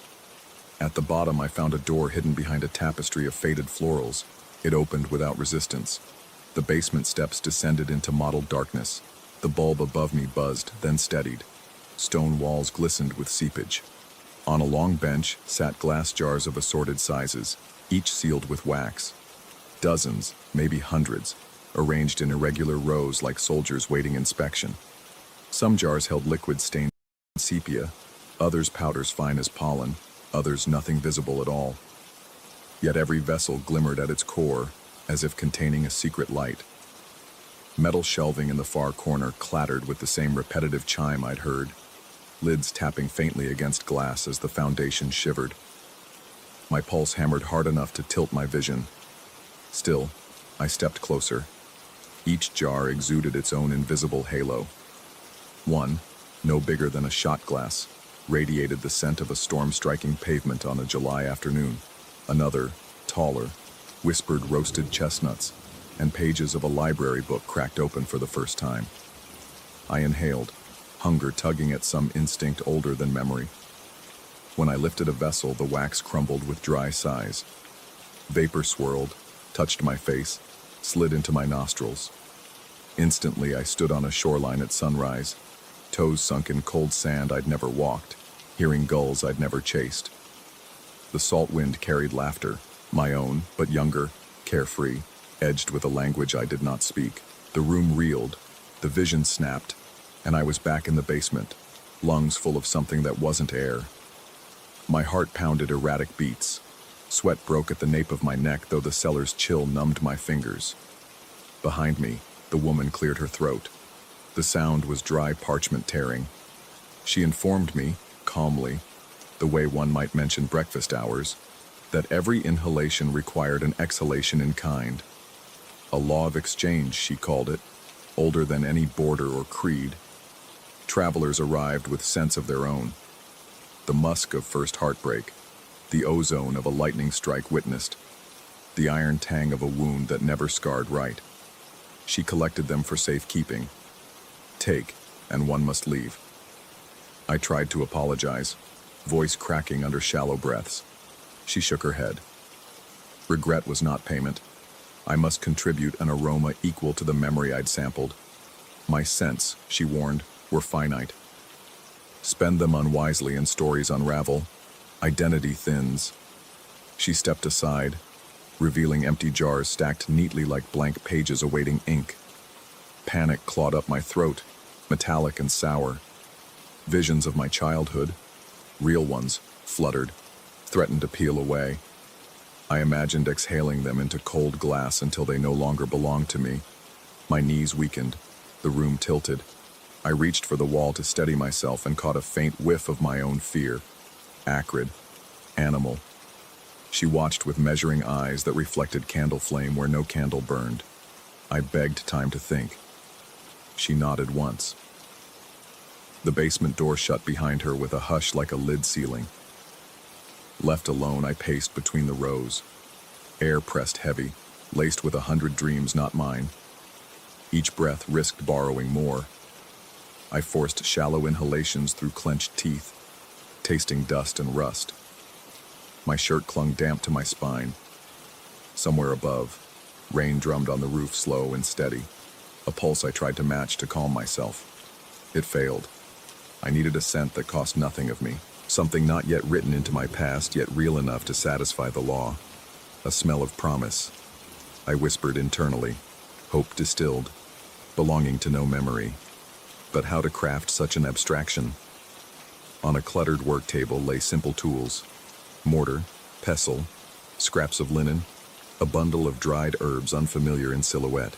At the bottom, I found a door hidden behind a tapestry of faded florals. It opened without resistance. The basement steps descended into mottled darkness. The bulb above me buzzed, then steadied. Stone walls glistened with seepage. On a long bench sat glass jars of assorted sizes, each sealed with wax. Dozens, maybe hundreds, arranged in irregular rows like soldiers waiting inspection. Some jars held liquid stained sepia, others powders fine as pollen, others nothing visible at all. Yet every vessel glimmered at its core, as if containing a secret light. Metal shelving in the far corner clattered with the same repetitive chime I'd heard, lids tapping faintly against glass as the foundation shivered. My pulse hammered hard enough to tilt my vision. Still, I stepped closer. Each jar exuded its own invisible halo. One, no bigger than a shot glass, radiated the scent of a storm-striking pavement on a July afternoon. Another, taller, whispered roasted chestnuts, and pages of a library book cracked open for the first time. I inhaled, hunger tugging at some instinct older than memory. When I lifted a vessel, the wax crumbled with dry sighs. Vapor swirled, touched my face, slid into my nostrils. Instantly, I stood on a shoreline at sunrise, toes sunk in cold sand I'd never walked, hearing gulls I'd never chased. The salt wind carried laughter, my own, but younger, carefree, edged with a language I did not speak. The room reeled, the vision snapped, and I was back in the basement, lungs full of something that wasn't air. My heart pounded erratic beats. Sweat broke at the nape of my neck, though the cellar's chill numbed my fingers. Behind me, the woman cleared her throat. The sound was dry parchment tearing. She informed me, calmly, the way one might mention breakfast hours, that every inhalation required an exhalation in kind. A law of exchange, she called it, older than any border or creed. Travelers arrived with scents of their own. The musk of first heartbreak, the ozone of a lightning strike witnessed, the iron tang of a wound that never scarred right. She collected them for safekeeping. Take, and one must leave. I tried to apologize, voice cracking under shallow breaths. She shook her head. Regret was not payment. I must contribute an aroma equal to the memory I'd sampled. My scents, she warned, were finite. Spend them unwisely and stories unravel. Identity thins. She stepped aside, revealing empty jars stacked neatly like blank pages awaiting ink. Panic clawed up my throat, metallic and sour. Visions of my childhood, real ones, fluttered, threatened to peel away. I imagined exhaling them into cold glass until they no longer belonged to me. My knees weakened, the room tilted. I reached for the wall to steady myself and caught a faint whiff of my own fear. Acrid, animal. She watched with measuring eyes that reflected candle flame where no candle burned. I begged time to think. She nodded once. The basement door shut behind her with a hush like a lid sealing. Left alone, I paced between the rows. Air pressed heavy, laced with 100 dreams not mine. Each breath risked borrowing more. I forced shallow inhalations through clenched teeth, tasting dust and rust. My shirt clung damp to my spine. Somewhere above, Rain drummed on the roof slow and steady, a pulse I tried to match to calm myself. It failed. I needed a scent that cost nothing of me, something not yet written into my past, yet real enough to satisfy the law. A smell of promise. I whispered internally, hope distilled, belonging to no memory. But how to craft such an abstraction? On a cluttered work table lay simple tools: mortar, pestle, scraps of linen, a bundle of dried herbs unfamiliar in silhouette.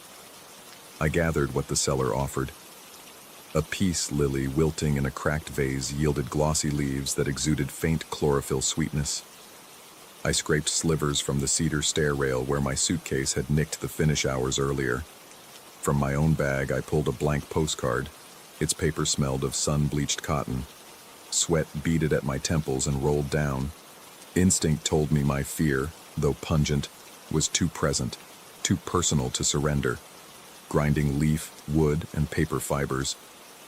I gathered what the cellar offered. A peace lily wilting in a cracked vase yielded glossy leaves that exuded faint chlorophyll sweetness. I scraped slivers from the cedar stair rail where my suitcase had nicked the finish hours earlier. From my own bag I pulled a blank postcard. Its paper smelled of sun-bleached cotton. Sweat beaded at my temples and rolled down. Instinct told me my fear, though pungent, was too present, too personal to surrender. Grinding leaf, wood, and paper fibers,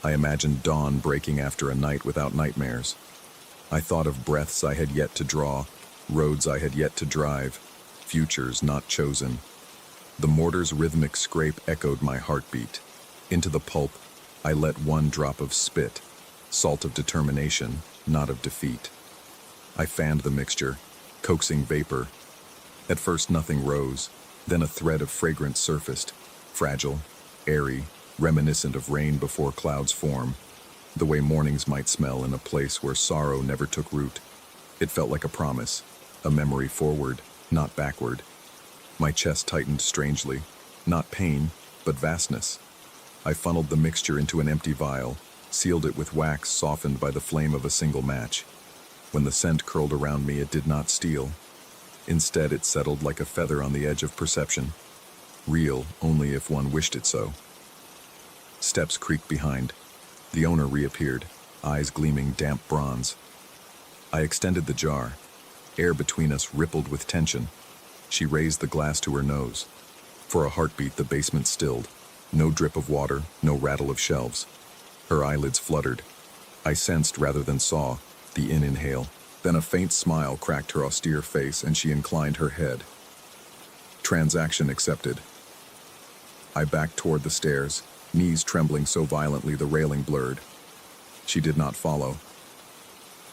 I imagined dawn breaking after a night without nightmares. I thought of breaths I had yet to draw, roads I had yet to drive, futures not chosen. The mortar's rhythmic scrape echoed my heartbeat. Into the pulp, I let one drop of spit, salt of determination, not of defeat. I fanned the mixture, coaxing vapor. At first nothing rose, then a thread of fragrance surfaced, fragile, airy, reminiscent of rain before clouds form, the way mornings might smell in a place where sorrow never took root. It felt like a promise, a memory forward, not backward. My chest tightened strangely, not pain, but vastness. I funneled the mixture into an empty vial, sealed it with wax softened by the flame of a single match. When the scent curled around me, it did not steal. Instead, it settled like a feather on the edge of perception. Real only if one wished it so. Steps creaked behind. The owner reappeared, eyes gleaming damp bronze. I extended the jar. Air between us rippled with tension. She raised the glass to her nose. For a heartbeat, the basement stilled. No drip of water, no rattle of shelves. Her eyelids fluttered. I sensed rather than saw the inhale. Then a faint smile cracked her austere face and she inclined her head. Transaction accepted. I backed toward the stairs, knees trembling so violently the railing blurred. She did not follow.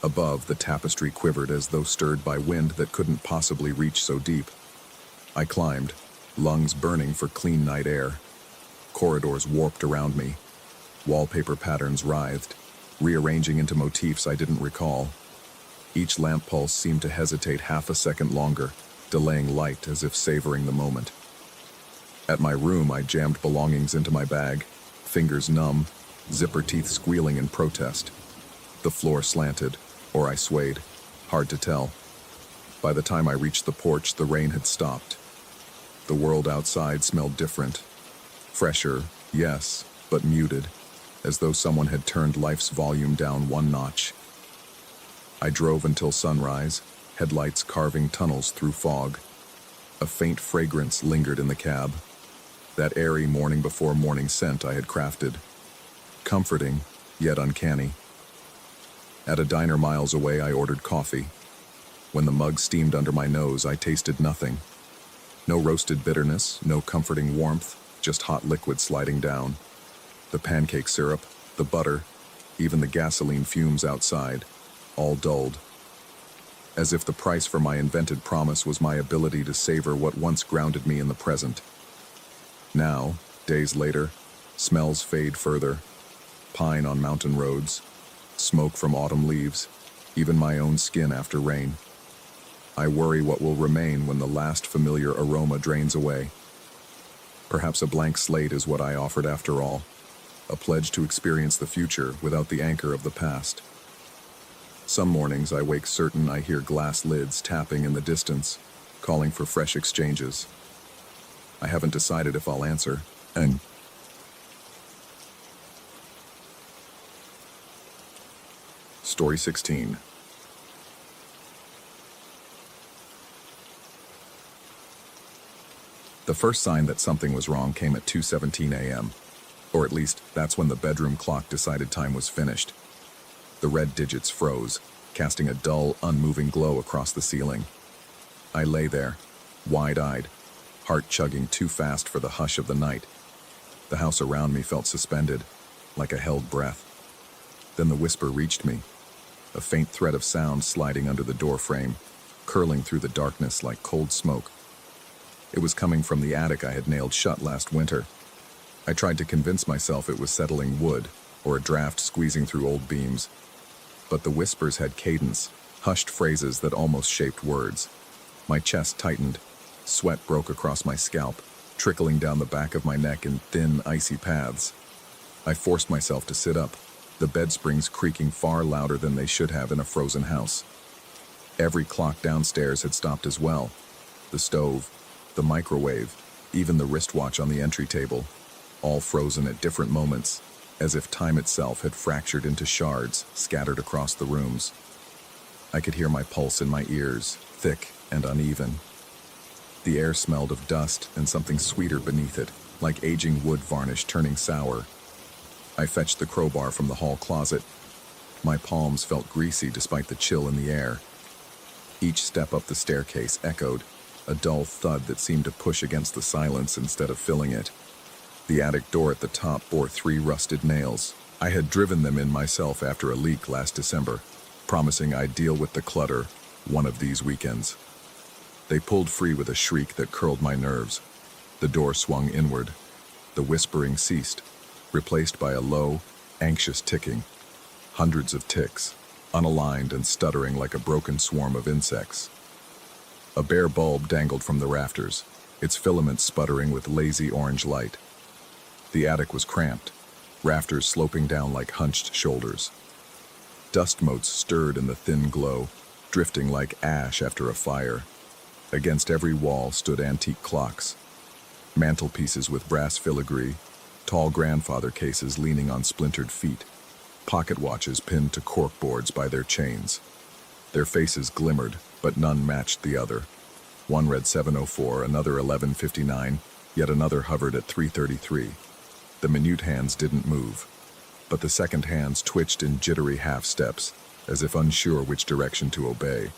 Above, the tapestry quivered as though stirred by wind that couldn't possibly reach so deep. I climbed, lungs burning for clean night air. Corridors warped around me. Wallpaper patterns writhed, rearranging into motifs I didn't recall. Each lamp pulse seemed to hesitate half a second longer, delaying light as if savoring the moment. At my room, I jammed belongings into my bag, fingers numb, zipper teeth squealing in protest. The floor slanted, or I swayed, hard to tell. By the time I reached the porch, the rain had stopped. The world outside smelled different. Fresher, yes, but muted, as though someone had turned life's volume down one notch. I drove until sunrise, headlights carving tunnels through fog. A faint fragrance lingered in the cab, that airy morning before morning scent I had crafted. Comforting, yet uncanny. At a diner miles away, I ordered coffee. When the mug steamed under my nose, I tasted nothing. No roasted bitterness, no comforting warmth, just hot liquid sliding down. The pancake syrup, the butter, even the gasoline fumes outside, all dulled. As if the price for my invented promise was my ability to savor what once grounded me in the present. Now, days later, smells fade further. Pine on mountain roads, smoke from autumn leaves, even my own skin after rain. I worry what will remain when the last familiar aroma drains away. Perhaps a blank slate is what I offered after all, a pledge to experience the future without the anchor of the past. Some mornings I wake certain I hear glass lids tapping in the distance, calling for fresh exchanges. I haven't decided if I'll answer, and Story 16. The first sign that something was wrong came at 2:17 a.m., or at least that's when the bedroom clock decided time was finished. The red digits froze, casting a dull, unmoving glow across the ceiling. I lay there, wide-eyed, heart chugging too fast for the hush of the night. The house around me felt suspended, like a held breath. Then the whisper reached me, a faint thread of sound sliding under the door frame, curling through the darkness like cold smoke. It was coming from the attic I had nailed shut last winter. I tried to convince myself it was settling wood, or a draft squeezing through old beams. But the whispers had cadence, hushed phrases that almost shaped words. My chest tightened, sweat broke across my scalp, trickling down the back of my neck in thin, icy paths. I forced myself to sit up, the bed springs creaking far louder than they should have in a frozen house. Every clock downstairs had stopped as well. The stove, the microwave, even the wristwatch on the entry table, all frozen at different moments, as if time itself had fractured into shards scattered across the rooms. I could hear my pulse in my ears, thick and uneven. The air smelled of dust and something sweeter beneath it, like aging wood varnish turning sour. I fetched the crowbar from the hall closet. My palms felt greasy despite the chill in the air. Each step up the staircase echoed, a dull thud that seemed to push against the silence instead of filling it. The attic door at the top bore 3 rusted nails. I had driven them in myself after a leak last December, promising I'd deal with the clutter one of these weekends. They pulled free with a shriek that curled my nerves. The door swung inward. The whispering ceased, replaced by a low, anxious ticking. Hundreds of ticks, unaligned and stuttering like a broken swarm of insects. A bare bulb dangled from the rafters, its filaments sputtering with lazy orange light. The attic was cramped, rafters sloping down like hunched shoulders. Dust motes stirred in the thin glow, drifting like ash after a fire. Against every wall stood antique clocks, mantelpieces with brass filigree, tall grandfather cases leaning on splintered feet, pocket watches pinned to corkboards by their chains. Their faces glimmered, but none matched the other. One read 7:04, another 11:59, yet another hovered at 3:33. The minute hands didn't move, but the second hands twitched in jittery half-steps, as if unsure which direction to obey.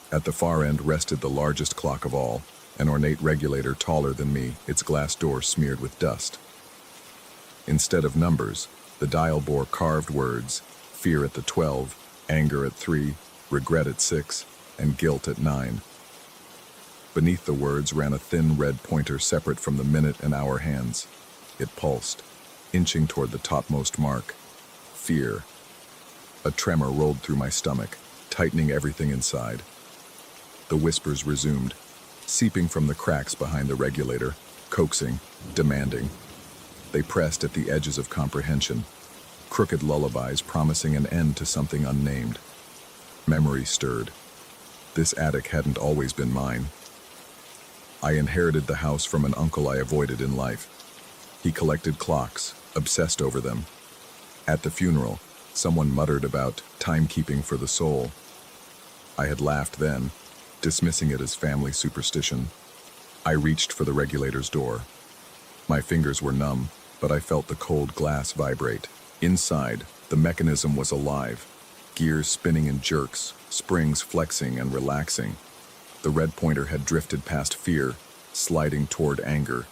At the far end rested the largest clock of all, an ornate regulator taller than me, its glass door smeared with dust. Instead of numbers, the dial bore carved words: fear at the 12, anger at 3, regret at 6, and guilt at 9. Beneath the words ran a thin red pointer separate from the minute and hour hands. It pulsed, inching toward the topmost mark. Fear. A tremor rolled through my stomach, tightening everything inside. The whispers resumed, seeping from the cracks behind the regulator, coaxing, demanding. They pressed at the edges of comprehension, crooked lullabies promising an end to something unnamed. Memory stirred. This attic hadn't always been mine. I inherited the house from an uncle I avoided in life. He collected clocks, obsessed over them. At the funeral, someone muttered about timekeeping for the soul. I had laughed then, dismissing it as family superstition. I reached for the regulator's door. My fingers were numb, but I felt the cold glass vibrate. Inside, the mechanism was alive, gears spinning in jerks, springs flexing and relaxing. The red pointer had drifted past fear, sliding toward anger.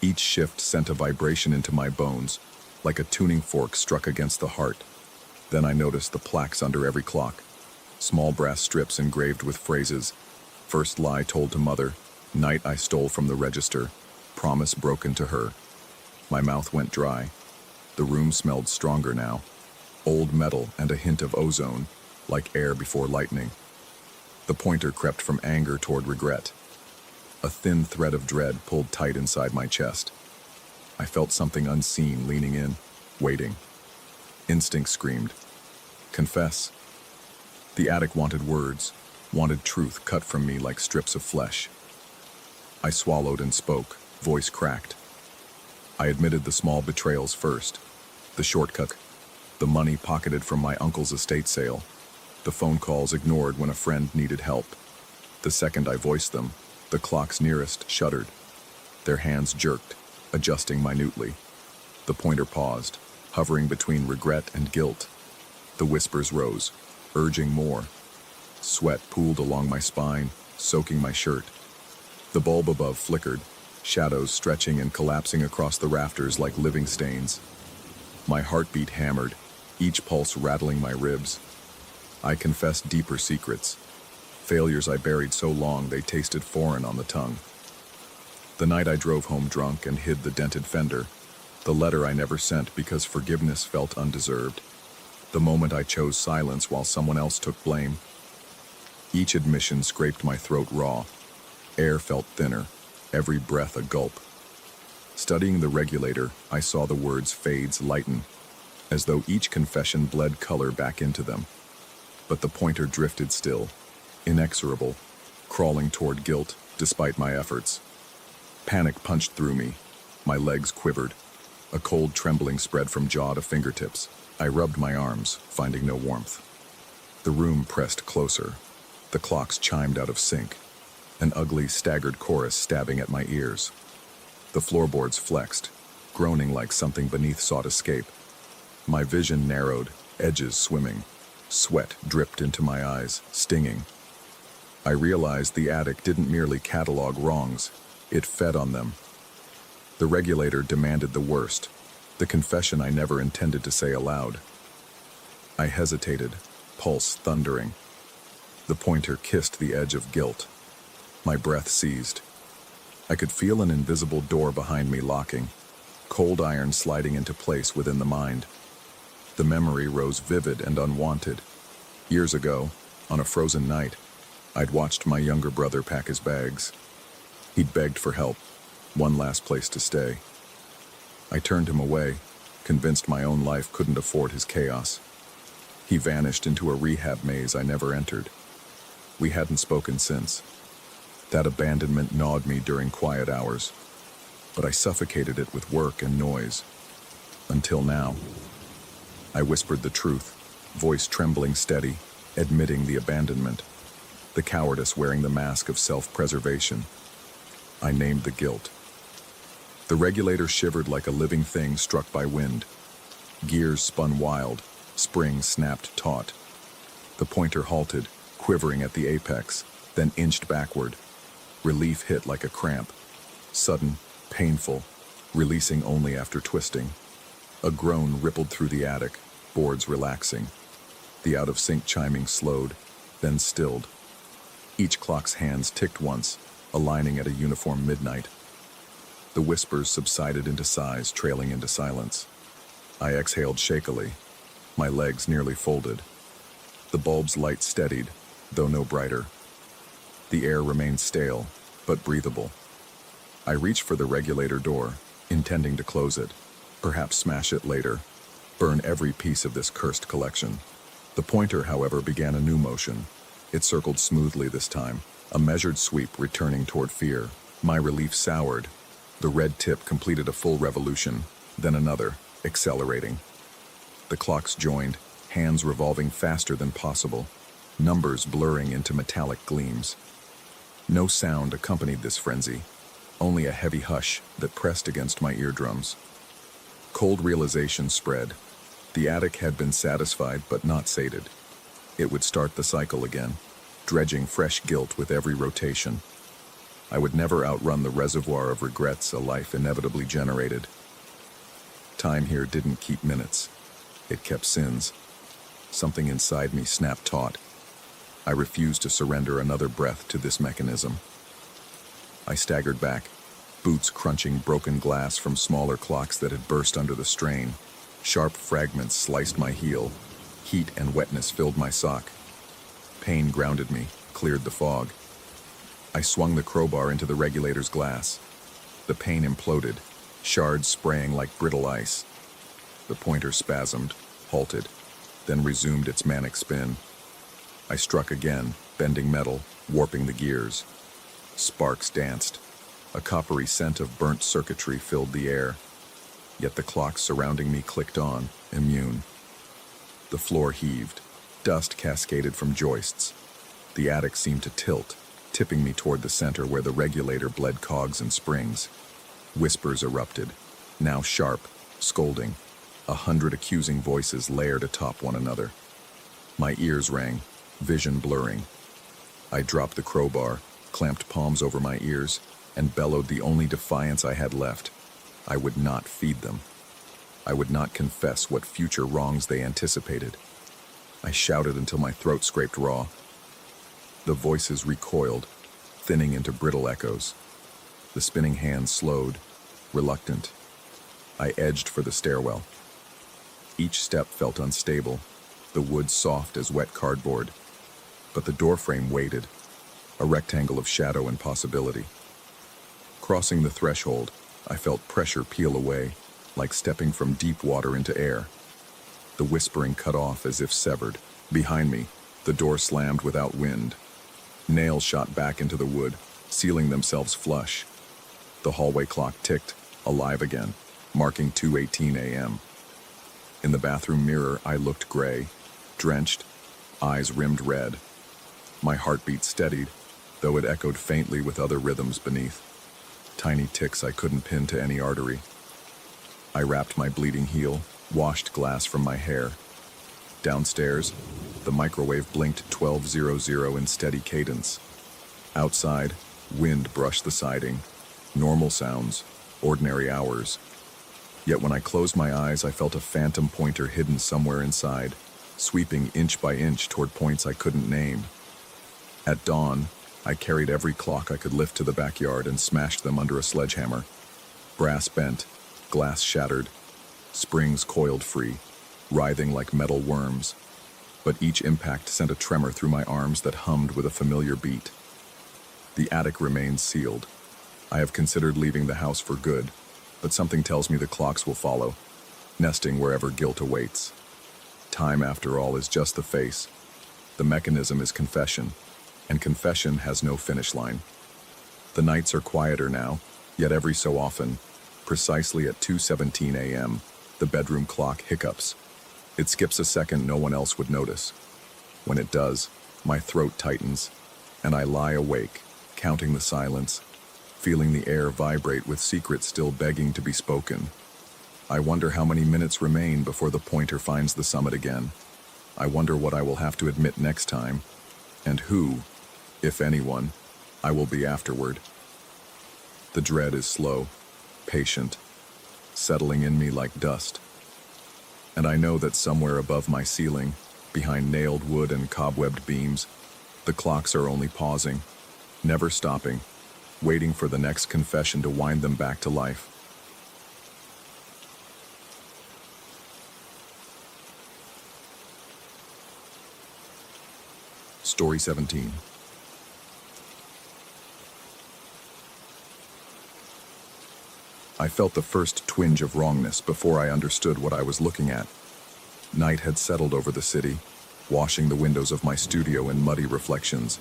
Each shift sent a vibration into my bones, like a tuning fork struck against the heart. Then I noticed the plaques under every clock, small brass strips engraved with phrases: first lie told to mother, night I stole from the register, promise broken to her. My mouth went dry. The room smelled stronger now, old metal and a hint of ozone, like air before lightning. The pointer crept from anger toward regret. A thin thread of dread pulled tight inside my chest. I felt something unseen leaning in, waiting. Instinct screamed, confess. The attic wanted words, wanted truth cut from me like strips of flesh. I swallowed and spoke, voice cracked. I admitted the small betrayals first. The shortcut, the money pocketed from my uncle's estate sale, the phone calls ignored when a friend needed help. The second I voiced them, the clocks nearest shuddered. Their hands jerked, adjusting minutely. The pointer paused, hovering between regret and guilt. The whispers rose, urging more. Sweat pooled along my spine, soaking my shirt. The bulb above flickered, shadows stretching and collapsing across the rafters like living stains. My heartbeat hammered, each pulse rattling my ribs. I confessed deeper secrets, failures I buried so long they tasted foreign on the tongue. The night I drove home drunk and hid the dented fender, the letter I never sent because forgiveness felt undeserved, the moment I chose silence while someone else took blame. Each admission scraped my throat raw. Air felt thinner, every breath a gulp. Studying the regulator, I saw the words fades lighten, as though each confession bled color back into them. But the pointer drifted still, inexorable, crawling toward guilt despite my efforts. Panic punched through me. My legs quivered. A cold trembling spread from jaw to fingertips. I rubbed my arms, finding no warmth. The room pressed closer. The clocks chimed out of sync, an ugly, staggered chorus stabbing at my ears. The floorboards flexed, groaning like something beneath sought escape. My vision narrowed, edges swimming. Sweat dripped into my eyes, stinging. I realized the attic didn't merely catalog wrongs, it fed on them. The regulator demanded the worst, the confession I never intended to say aloud. I hesitated, pulse thundering. The pointer kissed the edge of guilt. My breath seized. I could feel an invisible door behind me locking, cold iron sliding into place within the mind. The memory rose vivid and unwanted. Years ago, on a frozen night, I'd watched my younger brother pack his bags. He'd begged for help, one last place to stay. I turned him away, convinced my own life couldn't afford his chaos. He vanished into a rehab maze I never entered. We hadn't spoken since. That abandonment gnawed me during quiet hours, but I suffocated it with work and noise. Until now. I whispered the truth, voice trembling steady, admitting the abandonment, the cowardice wearing the mask of self-preservation. I named the guilt. The regulator shivered like a living thing struck by wind. Gears spun wild, springs snapped taut. The pointer halted, quivering at the apex, then inched backward. Relief hit like a cramp. Sudden, painful, releasing only after twisting. A groan rippled through the attic, boards relaxing. The out-of-sync chiming slowed, then stilled. Each clock's hands ticked once, aligning at a uniform midnight. The whispers subsided into sighs, trailing into silence. I exhaled shakily, my legs nearly folded. The bulb's light steadied, though no brighter. The air remained stale, but breathable. I reached for the regulator door, intending to close it, perhaps smash it later, burn every piece of this cursed collection. The pointer, however, began a new motion. It circled smoothly this time, a measured sweep returning toward fear. My relief soured. The red tip completed a full revolution, then another, accelerating. The clocks joined, hands revolving faster than possible, numbers blurring into metallic gleams. No sound accompanied this frenzy, only a heavy hush that pressed against my eardrums. Cold realization spread. The attic had been satisfied but not sated. It would start the cycle again, dredging fresh guilt with every rotation. I would never outrun the reservoir of regrets a life inevitably generated. Time here didn't keep minutes. It kept sins. Something inside me snapped taut. I refused to surrender another breath to this mechanism. I staggered back, boots crunching broken glass from smaller clocks that had burst under the strain. Sharp fragments sliced my heel. Heat and wetness filled my sock. Pain grounded me, cleared the fog. I swung the crowbar into the regulator's glass. The pane imploded, shards spraying like brittle ice. The pointer spasmed, halted, then resumed its manic spin. I struck again, bending metal, warping the gears. Sparks danced. A coppery scent of burnt circuitry filled the air. Yet the clocks surrounding me clicked on, immune. The floor heaved. Dust cascaded from joists. The attic seemed to tilt, tipping me toward the center where the regulator bled cogs and springs. Whispers erupted, now sharp, scolding. 100 accusing voices layered atop one another. My ears rang, vision blurring. I dropped the crowbar, clamped palms over my ears, and bellowed the only defiance I had left. I would not feed them. I would not confess what future wrongs they anticipated. I shouted until my throat scraped raw. The voices recoiled, thinning into brittle echoes. The spinning hands slowed, reluctant. I edged for the stairwell. Each step felt unstable, the wood soft as wet cardboard. But the doorframe waited, a rectangle of shadow and possibility. Crossing the threshold, I felt pressure peel away, like stepping from deep water into air. The whispering cut off as if severed. Behind me, the door slammed without wind. Nails shot back into the wood, sealing themselves flush. The hallway clock ticked, alive again, marking 2:18 a.m. In the bathroom mirror, I looked gray, drenched, eyes rimmed red. My heartbeat steadied, though it echoed faintly with other rhythms beneath. Tiny ticks I couldn't pin to any artery. I wrapped my bleeding heel, washed glass from my hair. Downstairs, the microwave blinked 12:00 in steady cadence. Outside, wind brushed the siding. Normal sounds, ordinary hours. Yet when I closed my eyes, I felt a phantom pointer hidden somewhere inside, sweeping inch by inch toward points I couldn't name. At dawn, I carried every clock I could lift to the backyard and smashed them under a sledgehammer. Brass bent, glass shattered, springs coiled free, writhing like metal worms. But each impact sent a tremor through my arms that hummed with a familiar beat. The attic remains sealed. I have considered leaving the house for good, but something tells me the clocks will follow, nesting wherever guilt awaits. Time, after all, is just the face. The mechanism is confession, and confession has no finish line. The nights are quieter now, yet every so often, precisely at 2:17 a.m., the bedroom clock hiccups. It skips a second no one else would notice. When it does, my throat tightens, and I lie awake, counting the silence, feeling the air vibrate with secrets still begging to be spoken. I wonder how many minutes remain before the pointer finds the summit again. I wonder what I will have to admit next time, and who, if anyone, I will be afterward. The dread is slow, patient, settling in me like dust. And I know that somewhere above my ceiling, behind nailed wood and cobwebbed beams, the clocks are only pausing, never stopping, waiting for the next confession to wind them back to life. Story 17. I felt the first twinge of wrongness before I understood what I was looking at. Night had settled over the city, washing the windows of my studio in muddy reflections,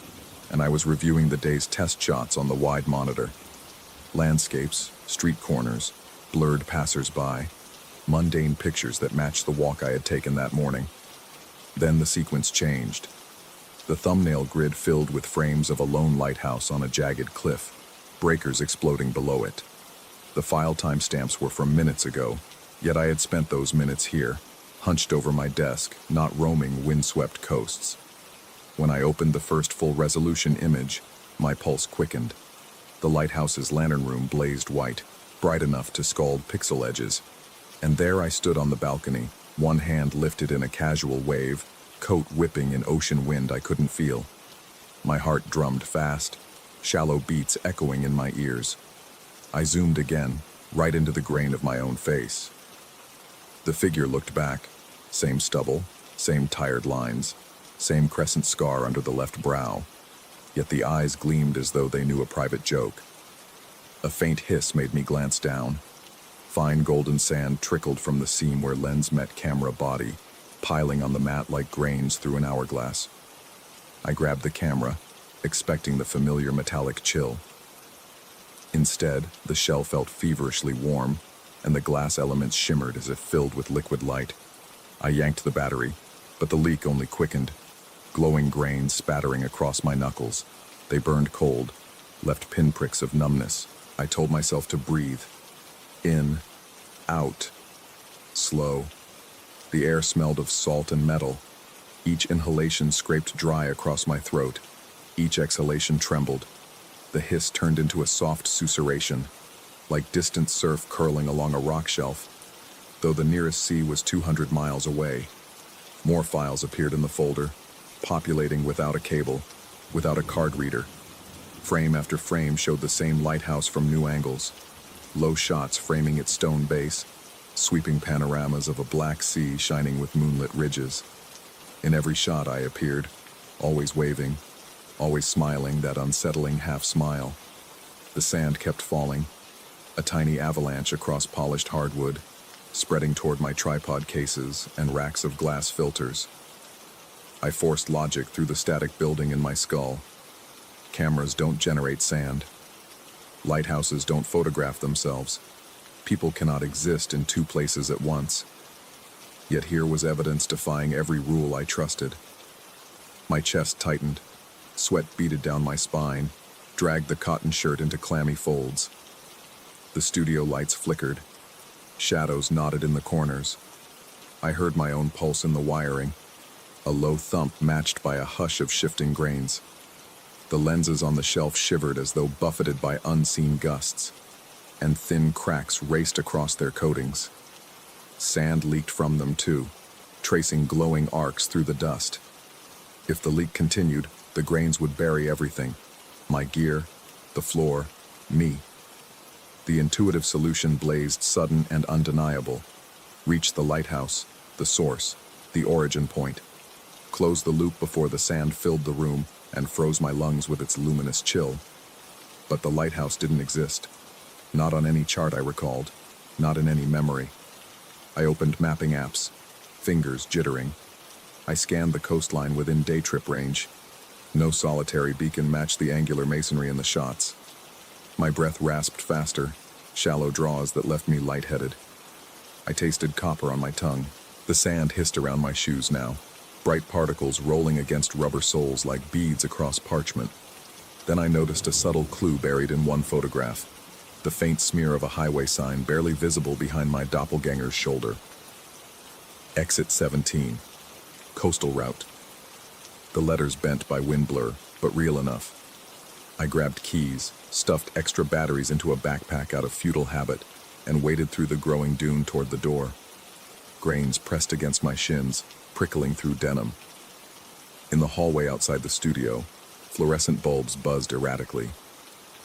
and I was reviewing the day's test shots on the wide monitor. Landscapes, street corners, blurred passers-by, mundane pictures that matched the walk I had taken that morning. Then the sequence changed. The thumbnail grid filled with frames of a lone lighthouse on a jagged cliff, breakers exploding below it. The file timestamps were from minutes ago, yet I had spent those minutes here, hunched over my desk, not roaming windswept coasts. When I opened the first full-resolution image, my pulse quickened. The lighthouse's lantern room blazed white, bright enough to scald pixel edges. And there I stood on the balcony, one hand lifted in a casual wave, coat whipping in ocean wind I couldn't feel. My heart drummed fast, shallow beats echoing in my ears. I zoomed again, right into the grain of my own face. The figure looked back, same stubble, same tired lines, same crescent scar under the left brow, yet the eyes gleamed as though they knew a private joke. A faint hiss made me glance down. Fine golden sand trickled from the seam where lens met camera body, piling on the mat like grains through an hourglass. I grabbed the camera, expecting the familiar metallic chill. Instead, the shell felt feverishly warm, and the glass elements shimmered as if filled with liquid light. I yanked the battery, but the leak only quickened. Glowing grains spattering across my knuckles. They burned cold, left pinpricks of numbness. I told myself to breathe. In, out, slow. The air smelled of salt and metal. Each inhalation scraped dry across my throat. Each exhalation trembled, The hiss turned into a soft susurration, like distant surf curling along a rock shelf, though the nearest sea was 200 miles away. More files appeared in the folder, populating without a cable, without a card reader. Frame after frame showed the same lighthouse from new angles, low shots framing its stone base, sweeping panoramas of a black sea shining with moonlit ridges. In every shot I appeared, always waving, always smiling that unsettling half-smile. The sand kept falling, a tiny avalanche across polished hardwood, spreading toward my tripod cases and racks of glass filters. I forced logic through the static building in my skull. Cameras don't generate sand. Lighthouses don't photograph themselves. People cannot exist in two places at once. Yet here was evidence defying every rule I trusted. My chest tightened. Sweat beaded down my spine, dragged the cotton shirt into clammy folds. The studio lights flickered. Shadows knotted in the corners. I heard my own pulse in the wiring, a low thump matched by a hush of shifting grains. The lenses on the shelf shivered as though buffeted by unseen gusts, and thin cracks raced across their coatings. Sand leaked from them too, tracing glowing arcs through the dust. If the leak continued, the grains would bury everything: my gear, the floor, me. The intuitive solution blazed sudden and undeniable. Reach the lighthouse, the source, the origin point. Close the loop before the sand filled the room and froze my lungs with its luminous chill. But the lighthouse didn't exist. Not on any chart I recalled, not in any memory. I opened mapping apps, fingers jittering. I scanned the coastline within day trip range. No solitary beacon matched the angular masonry in the shots. My breath rasped faster, shallow draws that left me lightheaded. I tasted copper on my tongue. The sand hissed around my shoes now, bright particles rolling against rubber soles like beads across parchment. Then I noticed a subtle clue buried in one photograph, the faint smear of a highway sign barely visible behind my doppelganger's shoulder. Exit 17. Coastal route. The letters bent by wind blur, but real enough. I grabbed keys, stuffed extra batteries into a backpack out of futile habit, and waded through the growing dune toward the door. Grains pressed against my shins, prickling through denim. In the hallway outside the studio, fluorescent bulbs buzzed erratically.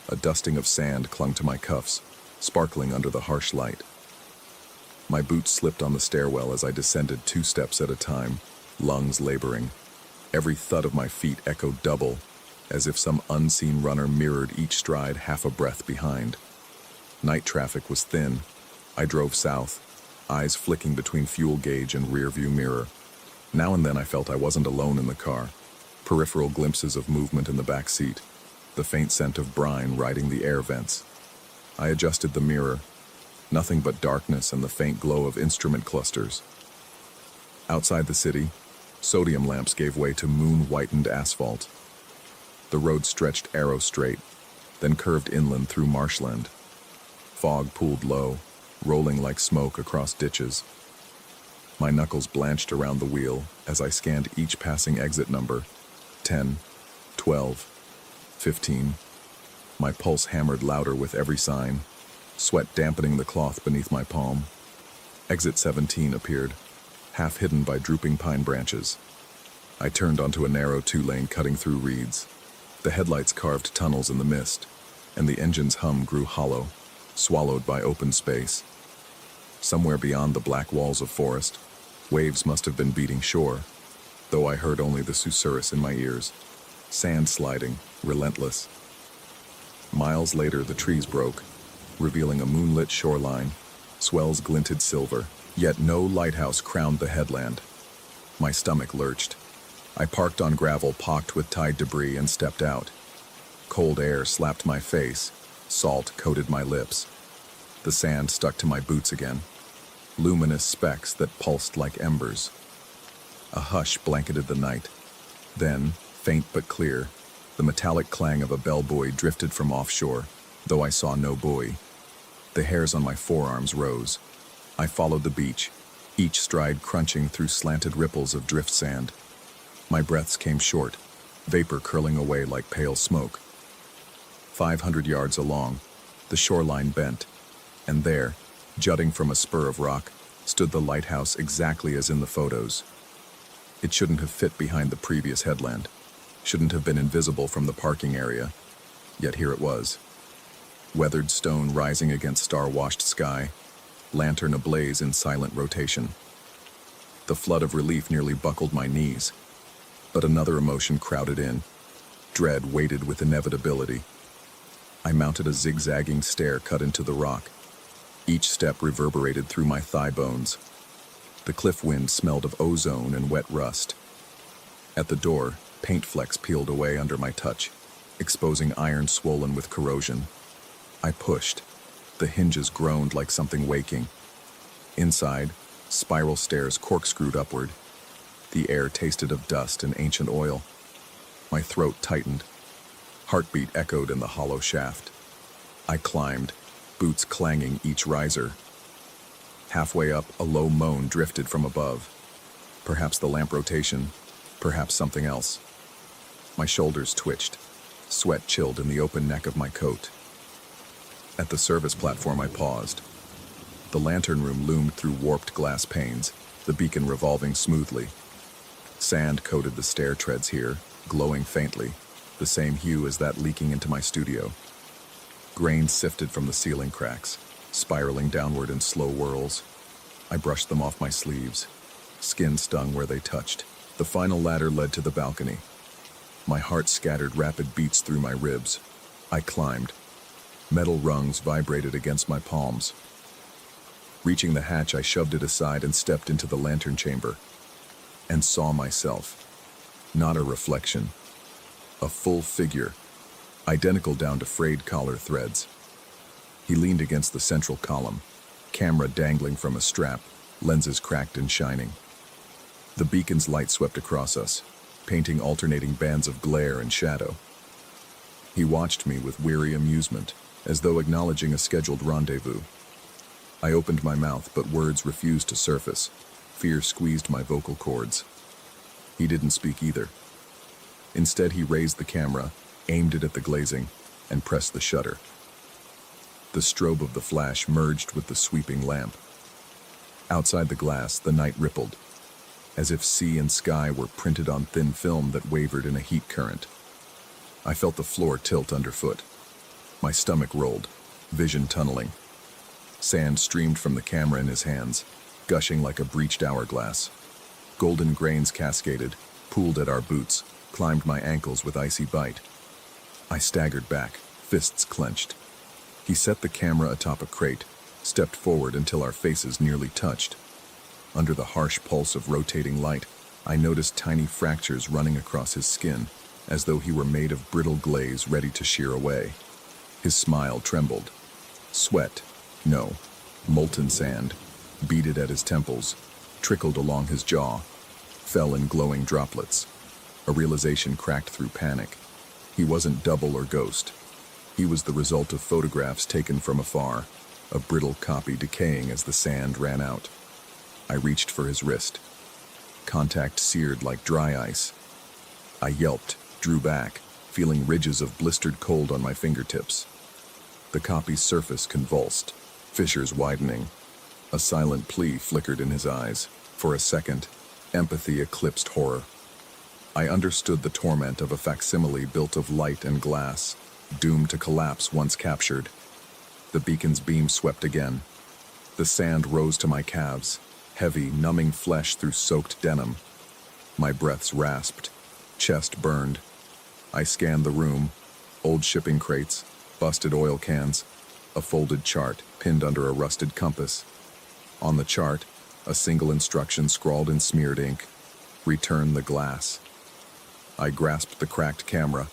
A dusting of sand clung to my cuffs, sparkling under the harsh light. My boots slipped on the stairwell as I descended 2 steps at a time, lungs laboring. Every thud of my feet echoed double, as if some unseen runner mirrored each stride half a breath behind. Night traffic was thin. I drove south, eyes flicking between fuel gauge and rearview mirror. Now and then I felt I wasn't alone in the car. Peripheral glimpses of movement in the back seat, the faint scent of brine riding the air vents. I adjusted the mirror. Nothing but darkness and the faint glow of instrument clusters. Outside the city, sodium lamps gave way to moon-whitened asphalt. The road stretched arrow straight, then curved inland through marshland. Fog pooled low, rolling like smoke across ditches. My knuckles blanched around the wheel as I scanned each passing exit number. 10, 12, 15. My pulse hammered louder with every sign, sweat dampening the cloth beneath my palm. Exit 17 appeared, half hidden by drooping pine branches. I turned onto a narrow 2-lane cutting through reeds. The headlights carved tunnels in the mist, and the engine's hum grew hollow, swallowed by open space. Somewhere beyond the black walls of forest, waves must have been beating shore, though I heard only the susurrus in my ears. Sand sliding, relentless. Miles later, the trees broke, revealing a moonlit shoreline. Swells glinted silver, yet no lighthouse crowned the headland. My stomach lurched. I parked on gravel pocked with tide debris and stepped out. Cold air slapped my face, salt coated my lips. The sand stuck to my boots again, luminous specks that pulsed like embers. A hush blanketed the night. Then, faint but clear, the metallic clang of a bellbuoy drifted from offshore, though I saw no buoy. The hairs on my forearms rose. I followed the beach, each stride crunching through slanted ripples of drift sand. My breaths came short, vapor curling away like pale smoke. 500 yards along, the shoreline bent, and there, jutting from a spur of rock, stood the lighthouse exactly as in the photos. It shouldn't have fit behind the previous headland, shouldn't have been invisible from the parking area, yet here it was. Weathered stone rising against star-washed sky, lantern ablaze in silent rotation. The flood of relief nearly buckled my knees, but another emotion crowded in. Dread waited with inevitability. I mounted a zigzagging stair cut into the rock. Each step reverberated through my thigh bones. The cliff wind smelled of ozone and wet rust. At the door, paint flecks peeled away under my touch, exposing iron swollen with corrosion. I pushed. The hinges groaned like something waking. Inside, spiral stairs corkscrewed upward. The air tasted of dust and ancient oil. My throat tightened. Heartbeat echoed in the hollow shaft. I climbed, boots clanging each riser. Halfway up, a low moan drifted from above. Perhaps the lamp rotation, perhaps something else. My shoulders twitched. Sweat chilled in the open neck of my coat. At the service platform, I paused. The lantern room loomed through warped glass panes, the beacon revolving smoothly. Sand coated the stair treads here, glowing faintly, the same hue as that leaking into my studio. Grains sifted from the ceiling cracks, spiraling downward in slow whirls. I brushed them off my sleeves. Skin stung where they touched. The final ladder led to the balcony. My heart scattered rapid beats through my ribs. I climbed. Metal rungs vibrated against my palms. Reaching the hatch, I shoved it aside and stepped into the lantern chamber, and saw myself. Not a reflection. A full figure, identical down to frayed collar threads. He leaned against the central column, camera dangling from a strap, lenses cracked and shining. The beacon's light swept across us, painting alternating bands of glare and shadow. He watched me with weary amusement, as though acknowledging a scheduled rendezvous. I opened my mouth, but words refused to surface. Fear squeezed my vocal cords. He didn't speak either. Instead, he raised the camera, aimed it at the glazing, and pressed the shutter. The strobe of the flash merged with the sweeping lamp. Outside the glass, the night rippled, as if sea and sky were printed on thin film that wavered in a heat current. I felt the floor tilt underfoot. My stomach rolled, vision tunneling. Sand streamed from the camera in his hands, gushing like a breached hourglass. Golden grains cascaded, pooled at our boots, climbed my ankles with icy bite. I staggered back, fists clenched. He set the camera atop a crate, stepped forward until our faces nearly touched. Under the harsh pulse of rotating light, I noticed tiny fractures running across his skin, as though he were made of brittle glaze ready to shear away. His smile trembled. Sweat, no, molten sand, beaded at his temples, trickled along his jaw, fell in glowing droplets. A realization cracked through panic. He wasn't double or ghost. He was the result of photographs taken from afar, a brittle copy decaying as the sand ran out. I reached for his wrist. Contact seared like dry ice. I yelped, drew back, feeling ridges of blistered cold on my fingertips. The copy's surface convulsed, fissures widening. A silent plea flickered in his eyes. For a second, empathy eclipsed horror. I understood the torment of a facsimile built of light and glass, doomed to collapse once captured. The beacon's beam swept again. The sand rose to my calves, heavy, numbing flesh through soaked denim. My breaths rasped, chest burned. I scanned the room, old shipping crates, busted oil cans, a folded chart pinned under a rusted compass. On the chart, a single instruction scrawled in smeared ink: return the glass. I grasped the cracked camera,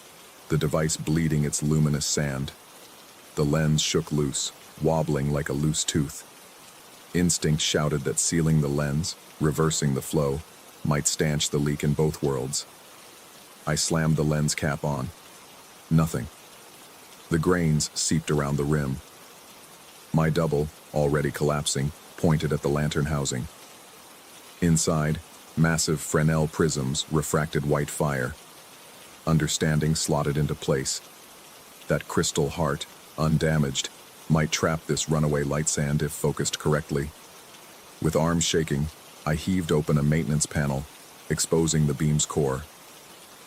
the device bleeding its luminous sand. The lens shook loose, wobbling like a loose tooth. Instinct shouted that sealing the lens, reversing the flow, might stanch the leak in both worlds. I slammed the lens cap on. Nothing. The grains seeped around the rim. My double, already collapsing, pointed at the lantern housing. Inside, massive Fresnel prisms refracted white fire. Understanding slotted into place. That crystal heart, undamaged, might trap this runaway light sand if focused correctly. With arms shaking, I heaved open a maintenance panel, exposing the beam's core.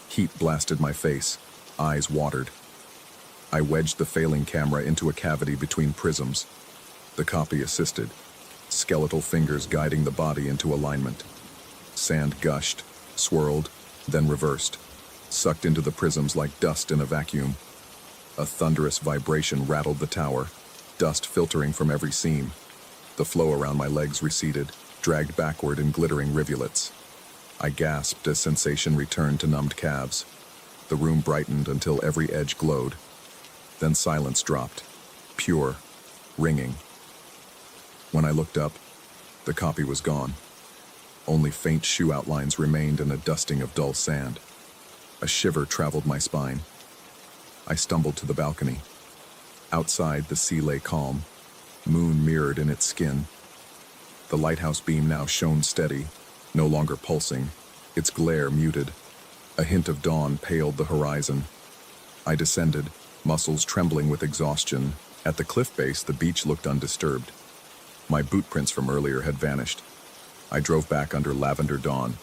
Heat blasted my face, eyes watered. I wedged the failing camera into a cavity between prisms. The copy assisted, skeletal fingers guiding the body into alignment. Sand gushed, swirled, then reversed, sucked into the prisms like dust in a vacuum. A thunderous vibration rattled the tower, dust filtering from every seam. The flow around my legs receded, dragged backward in glittering rivulets. I gasped as sensation returned to numbed calves. The room brightened until every edge glowed. Then silence dropped, pure, ringing. When I looked up, the copy was gone. Only faint shoe outlines remained in a dusting of dull sand. A shiver traveled my spine. I stumbled to the balcony. Outside, the sea lay calm, moon mirrored in its skin. The lighthouse beam now shone steady, no longer pulsing, its glare muted. A hint of dawn paled the horizon. I descended, muscles trembling with exhaustion. At the cliff base, the beach looked undisturbed. My boot prints from earlier had vanished. I drove back under lavender dawn.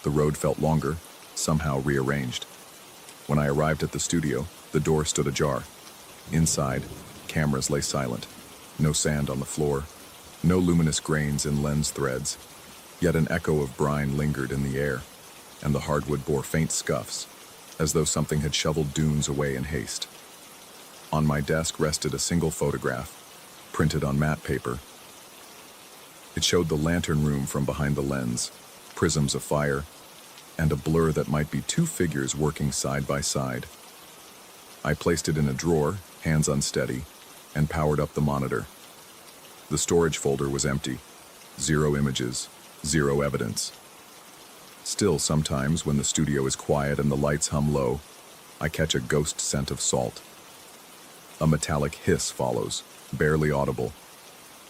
The road felt longer, somehow rearranged. When I arrived at the studio, the door stood ajar. Inside, cameras lay silent. No sand on the floor, no luminous grains in lens threads. Yet an echo of brine lingered in the air, and the hardwood bore faint scuffs, as though something had shoveled dunes away in haste. On my desk rested a single photograph, printed on matte paper. It showed the lantern room from behind the lens, prisms of fire, and a blur that might be two figures working side by side. I placed it in a drawer, hands unsteady, and powered up the monitor. The storage folder was empty. 0 images, 0 evidence. Still, sometimes, when the studio is quiet and the lights hum low, I catch a ghost scent of salt. A metallic hiss follows, barely audible.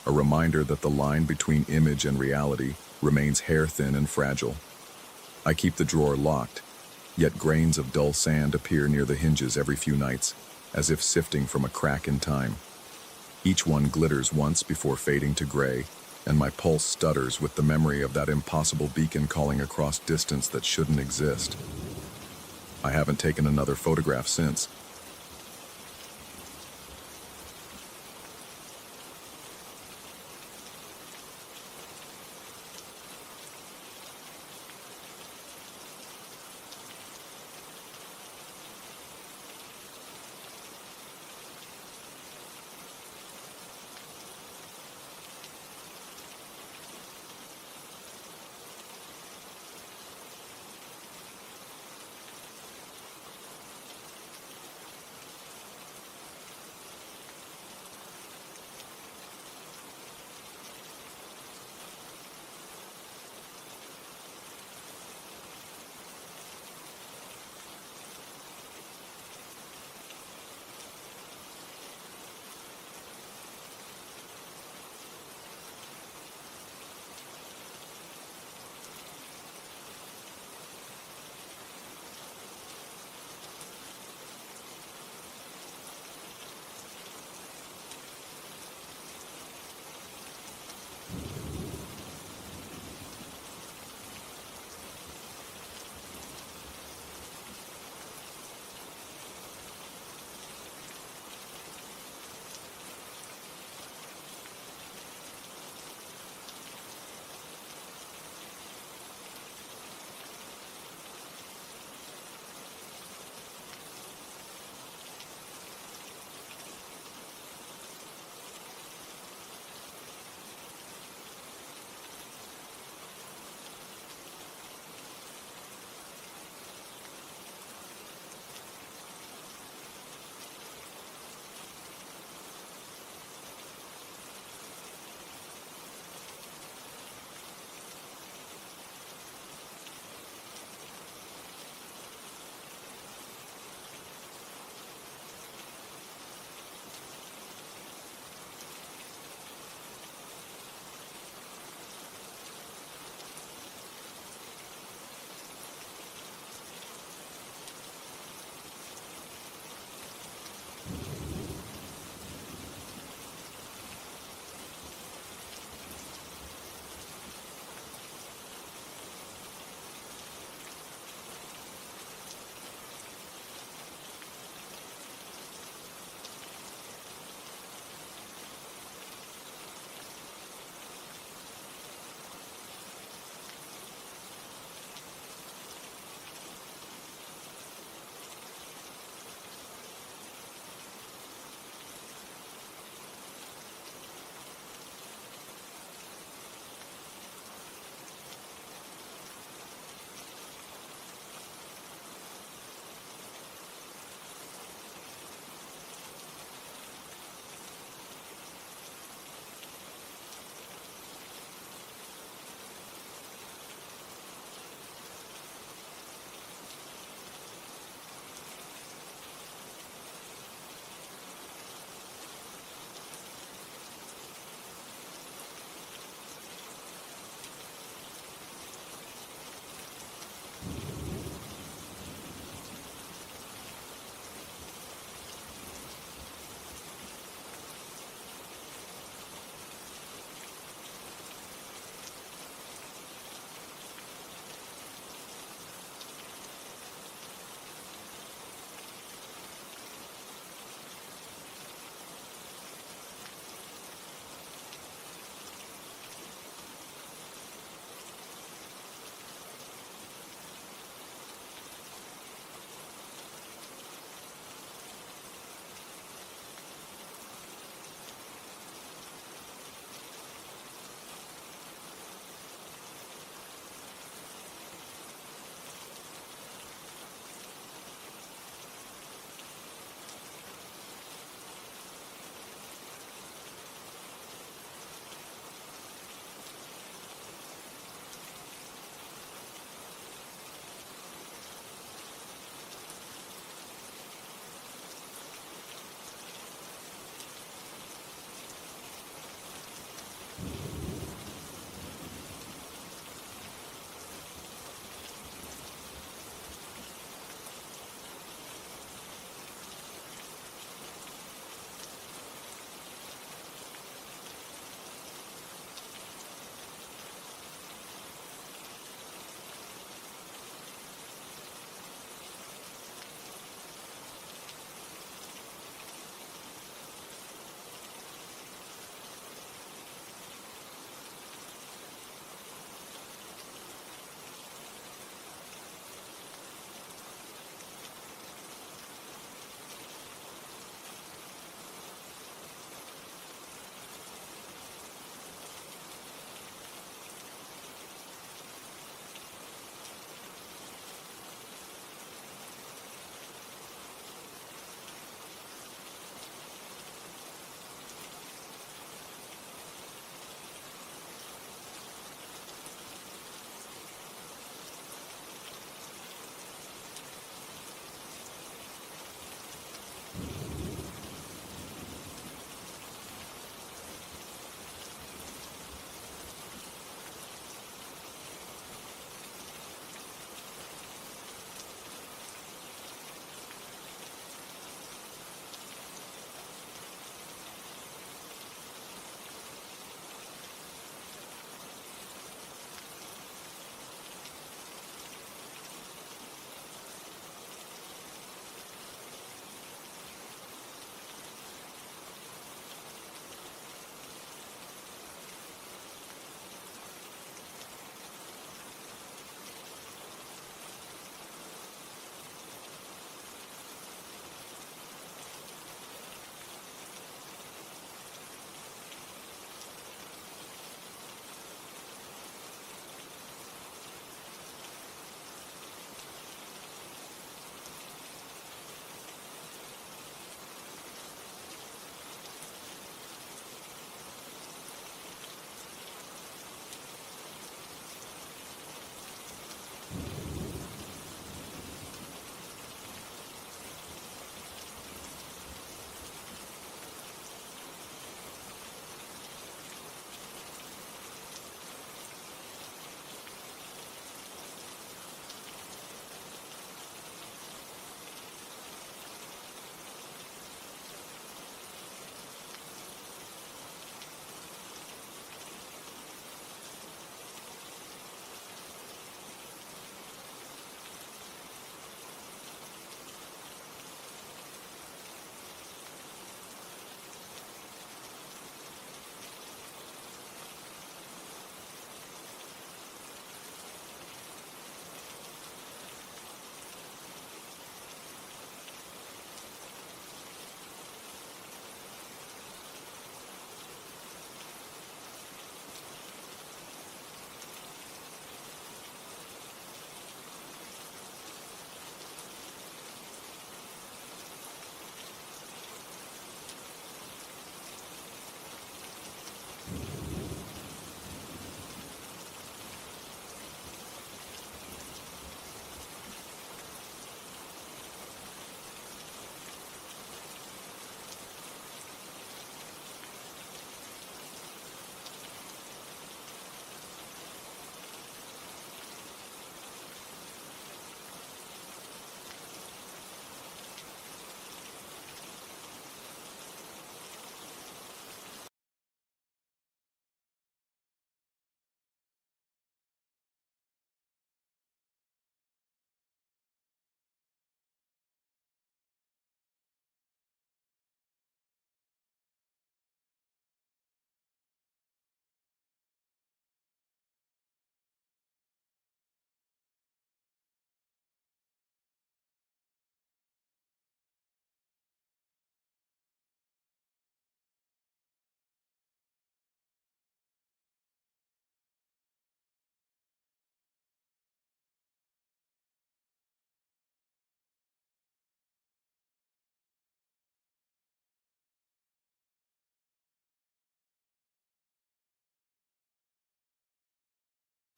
A reminder that the line between image and reality remains hair-thin and fragile. I keep the drawer locked, yet grains of dull sand appear near the hinges every few nights, as if sifting from a crack in time. Each one glitters once before fading to gray, and my pulse stutters with the memory of that impossible beacon calling across distance that shouldn't exist. I haven't taken another photograph since.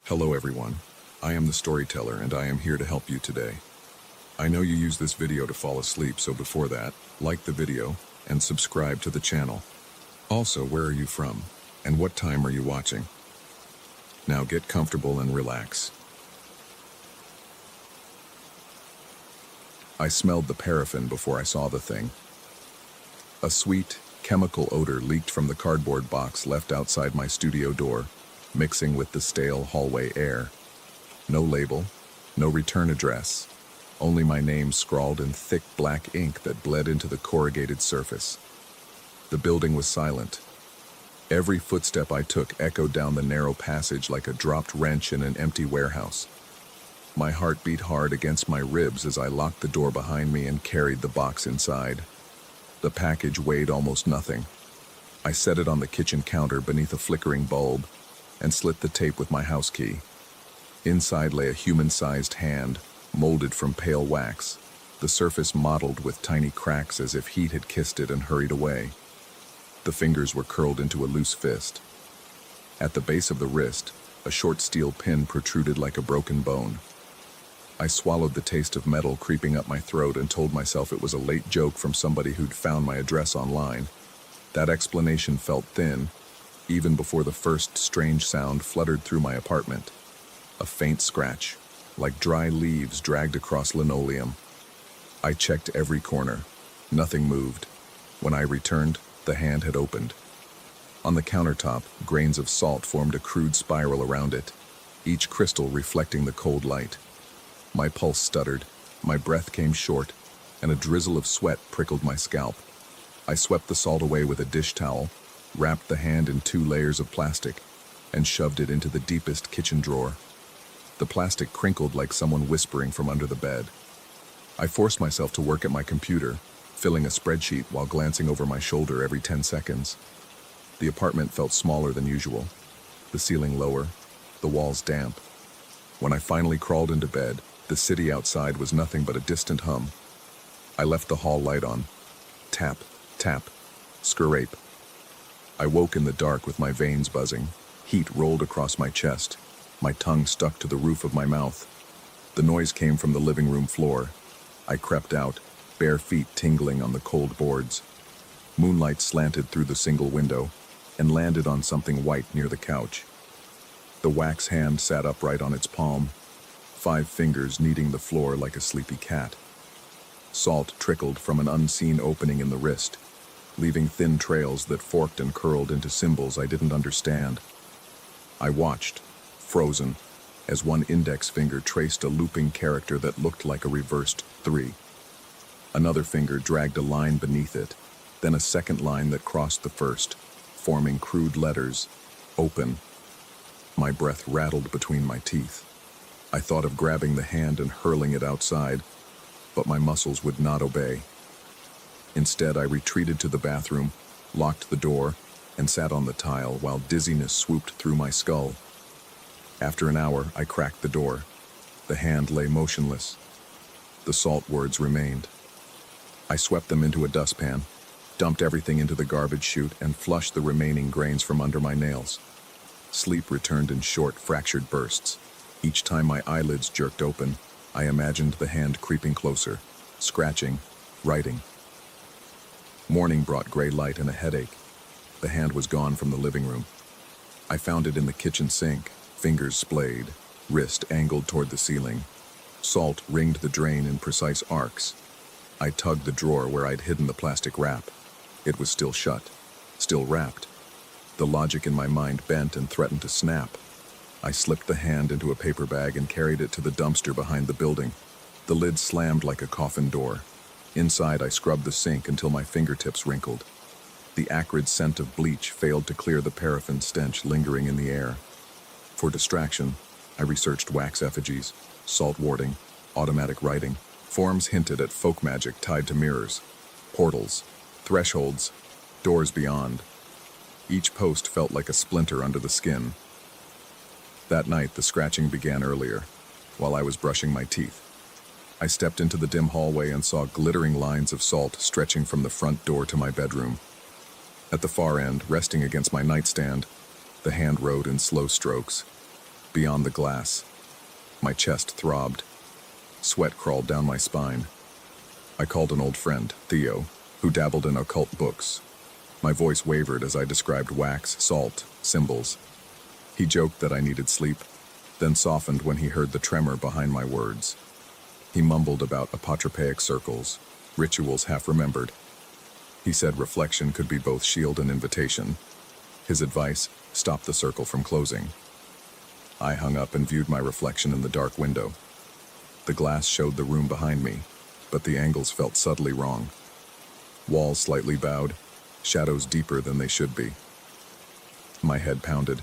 Hello everyone, I am the storyteller and I am here to help you today. I know you use this video to fall asleep, so before that, like the video and subscribe to the channel. Also, where are you from and what time are you watching? Now get comfortable and relax. I smelled the paraffin before I saw the thing. A sweet, chemical odor leaked from the cardboard box left outside my studio door, mixing with the stale hallway air. No label, no return address, only my name scrawled in thick black ink that bled into the corrugated surface. The building was silent. Every footstep I took echoed down the narrow passage like a dropped wrench in an empty warehouse. My heart beat hard against my ribs as I locked the door behind me and carried the box inside. The package weighed almost nothing. I set it on the kitchen counter beneath a flickering bulb and slit the tape with my house key. Inside lay a human-sized hand, molded from pale wax, the surface mottled with tiny cracks as if heat had kissed it and hurried away. The fingers were curled into a loose fist. At the base of the wrist, a short steel pin protruded like a broken bone. I swallowed the taste of metal creeping up my throat and told myself it was a late joke from somebody who'd found my address online. That explanation felt thin, even before the first strange sound fluttered through my apartment. A faint scratch, like dry leaves dragged across linoleum. I checked every corner. Nothing moved. When I returned, the hand had opened. On the countertop, grains of salt formed a crude spiral around it, each crystal reflecting the cold light. My pulse stuttered, my breath came short, and a drizzle of sweat prickled my scalp. I swept the salt away with a dish towel, wrapped the hand in 2 layers of plastic, and shoved it into the deepest kitchen drawer. The plastic crinkled like someone whispering from under the bed. I forced myself to work at my computer, filling a spreadsheet while glancing over my shoulder every 10 seconds. The apartment felt smaller than usual, the ceiling lower, the walls damp. When I finally crawled into bed, the city outside was nothing but a distant hum. I left the hall light on. Tap, tap, scrape. I woke in the dark with my veins buzzing. Heat rolled across my chest. My tongue stuck to the roof of my mouth. The noise came from the living room floor. I crept out, bare feet tingling on the cold boards. Moonlight slanted through the single window and landed on something white near the couch. The wax hand sat upright on its palm, 5 fingers kneading the floor like a sleepy cat. Salt trickled from an unseen opening in the wrist, leaving thin trails that forked and curled into symbols I didn't understand. I watched, frozen, as one index finger traced a looping character that looked like a reversed 3. Another finger dragged a line beneath it, then a second line that crossed the first, forming crude letters, open. My breath rattled between my teeth. I thought of grabbing the hand and hurling it outside, but my muscles would not obey. Instead, I retreated to the bathroom, locked the door, and sat on the tile while dizziness swooped through my skull. After an hour, I cracked the door. The hand lay motionless. The salt words remained. I swept them into a dustpan, dumped everything into the garbage chute, and flushed the remaining grains from under my nails. Sleep returned in short, fractured bursts. Each time my eyelids jerked open, I imagined the hand creeping closer, scratching, writing. Morning brought gray light and a headache. The hand was gone from the living room. I found it in the kitchen sink, fingers splayed, wrist angled toward the ceiling. Salt ringed the drain in precise arcs. I tugged the drawer where I'd hidden the plastic wrap. It was still shut, still wrapped. The logic in my mind bent and threatened to snap. I slipped the hand into a paper bag and carried it to the dumpster behind the building. The lid slammed like a coffin door. Inside, I scrubbed the sink until my fingertips wrinkled. The acrid scent of bleach failed to clear the paraffin stench lingering in the air. For distraction, I researched wax effigies, salt warding, automatic writing. Forms hinted at folk magic tied to mirrors, portals, thresholds, doors beyond. Each post felt like a splinter under the skin. That night, the scratching began earlier, while I was brushing my teeth. I stepped into the dim hallway and saw glittering lines of salt stretching from the front door to my bedroom. At the far end, resting against my nightstand, the hand wrote in slow strokes, beyond the glass. My chest throbbed. Sweat crawled down my spine. I called an old friend, Theo, who dabbled in occult books. My voice wavered as I described wax, salt, symbols. He joked that I needed sleep, then softened when he heard the tremor behind my words. He mumbled about apotropaic circles, rituals half-remembered. He said reflection could be both shield and invitation. His advice stopped the circle from closing. I hung up and viewed my reflection in the dark window. The glass showed the room behind me, but the angles felt subtly wrong. Walls slightly bowed, shadows deeper than they should be. My head pounded.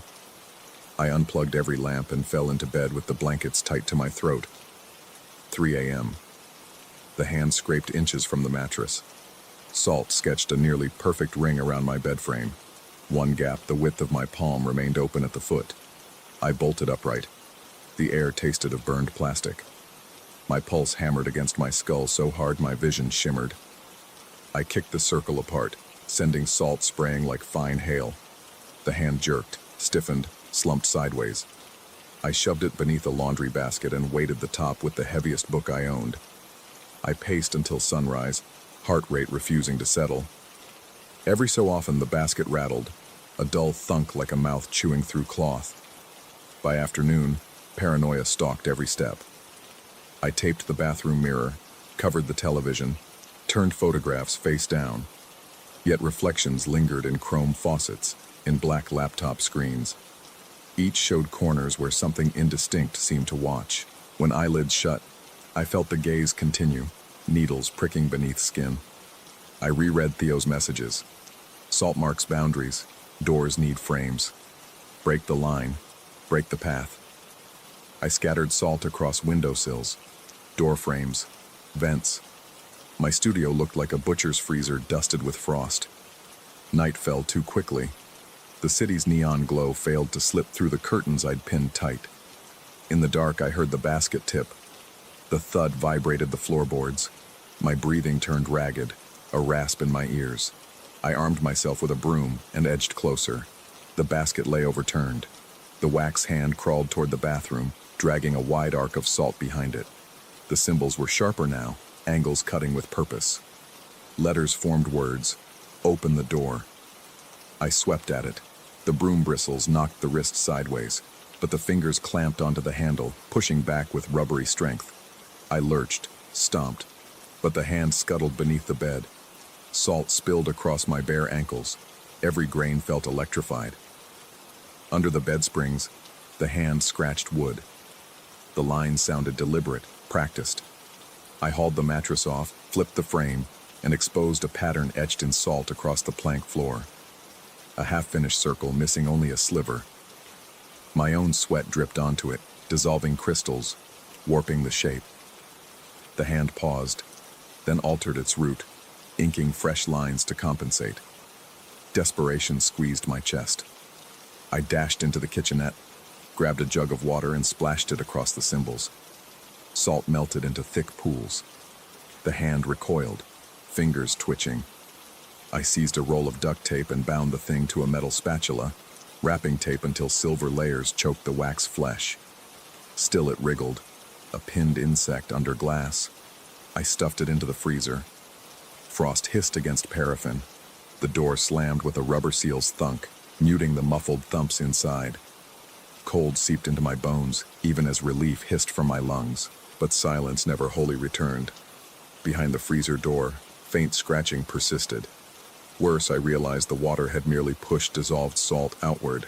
I unplugged every lamp and fell into bed with the blankets tight to my throat. 3 a.m. The hand scraped inches from the mattress. Salt sketched a nearly perfect ring around my bed frame. One gap the width of my palm remained open at the foot. I bolted upright. The air tasted of burned plastic. My pulse hammered against my skull so hard my vision shimmered. I kicked the circle apart, sending salt spraying like fine hail. The hand jerked, stiffened, slumped sideways. I shoved it beneath a laundry basket and weighted the top with the heaviest book I owned. I paced until sunrise, heart rate refusing to settle. Every so often the basket rattled, a dull thunk like a mouth chewing through cloth. By afternoon, paranoia stalked every step. I taped the bathroom mirror, covered the television, turned photographs face down. Yet reflections lingered in chrome faucets, in black laptop screens. Each showed corners where something indistinct seemed to watch. When eyelids shut, I felt the gaze continue, needles pricking beneath skin. I reread Theo's messages. Salt marks boundaries, doors need frames. Break the line, break the path. I scattered salt across windowsills, door frames, vents. My studio looked like a butcher's freezer dusted with frost. Night fell too quickly. The city's neon glow failed to slip through the curtains I'd pinned tight. In the dark, I heard the basket tip. The thud vibrated the floorboards. My breathing turned ragged, a rasp in my ears. I armed myself with a broom and edged closer. The basket lay overturned. The wax hand crawled toward the bathroom, dragging a wide arc of salt behind it. The symbols were sharper now, angles cutting with purpose. Letters formed words. Open the door. I swept at it. The broom bristles knocked the wrist sideways, but the fingers clamped onto the handle, pushing back with rubbery strength. I lurched, stomped, but the hand scuttled beneath the bed. Salt spilled across my bare ankles. Every grain felt electrified. Under the bed springs, the hand scratched wood. The lines sounded deliberate, practiced. I hauled the mattress off, flipped the frame, and exposed a pattern etched in salt across the plank floor. A half-finished circle missing only a sliver. My own sweat dripped onto it, dissolving crystals, warping the shape. The hand paused, then altered its route, inking fresh lines to compensate. Desperation squeezed my chest. I dashed into the kitchenette, grabbed a jug of water and splashed it across the symbols. Salt melted into thick pools. The hand recoiled, fingers twitching. I seized a roll of duct tape and bound the thing to a metal spatula, wrapping tape until silver layers choked the wax flesh. Still it wriggled, a pinned insect under glass. I stuffed it into the freezer. Frost hissed against paraffin. The door slammed with a rubber seal's thunk, muting the muffled thumps inside. Cold seeped into my bones, even as relief hissed from my lungs, but silence never wholly returned. Behind the freezer door, faint scratching persisted. Worse, I realized the water had merely pushed dissolved salt outward.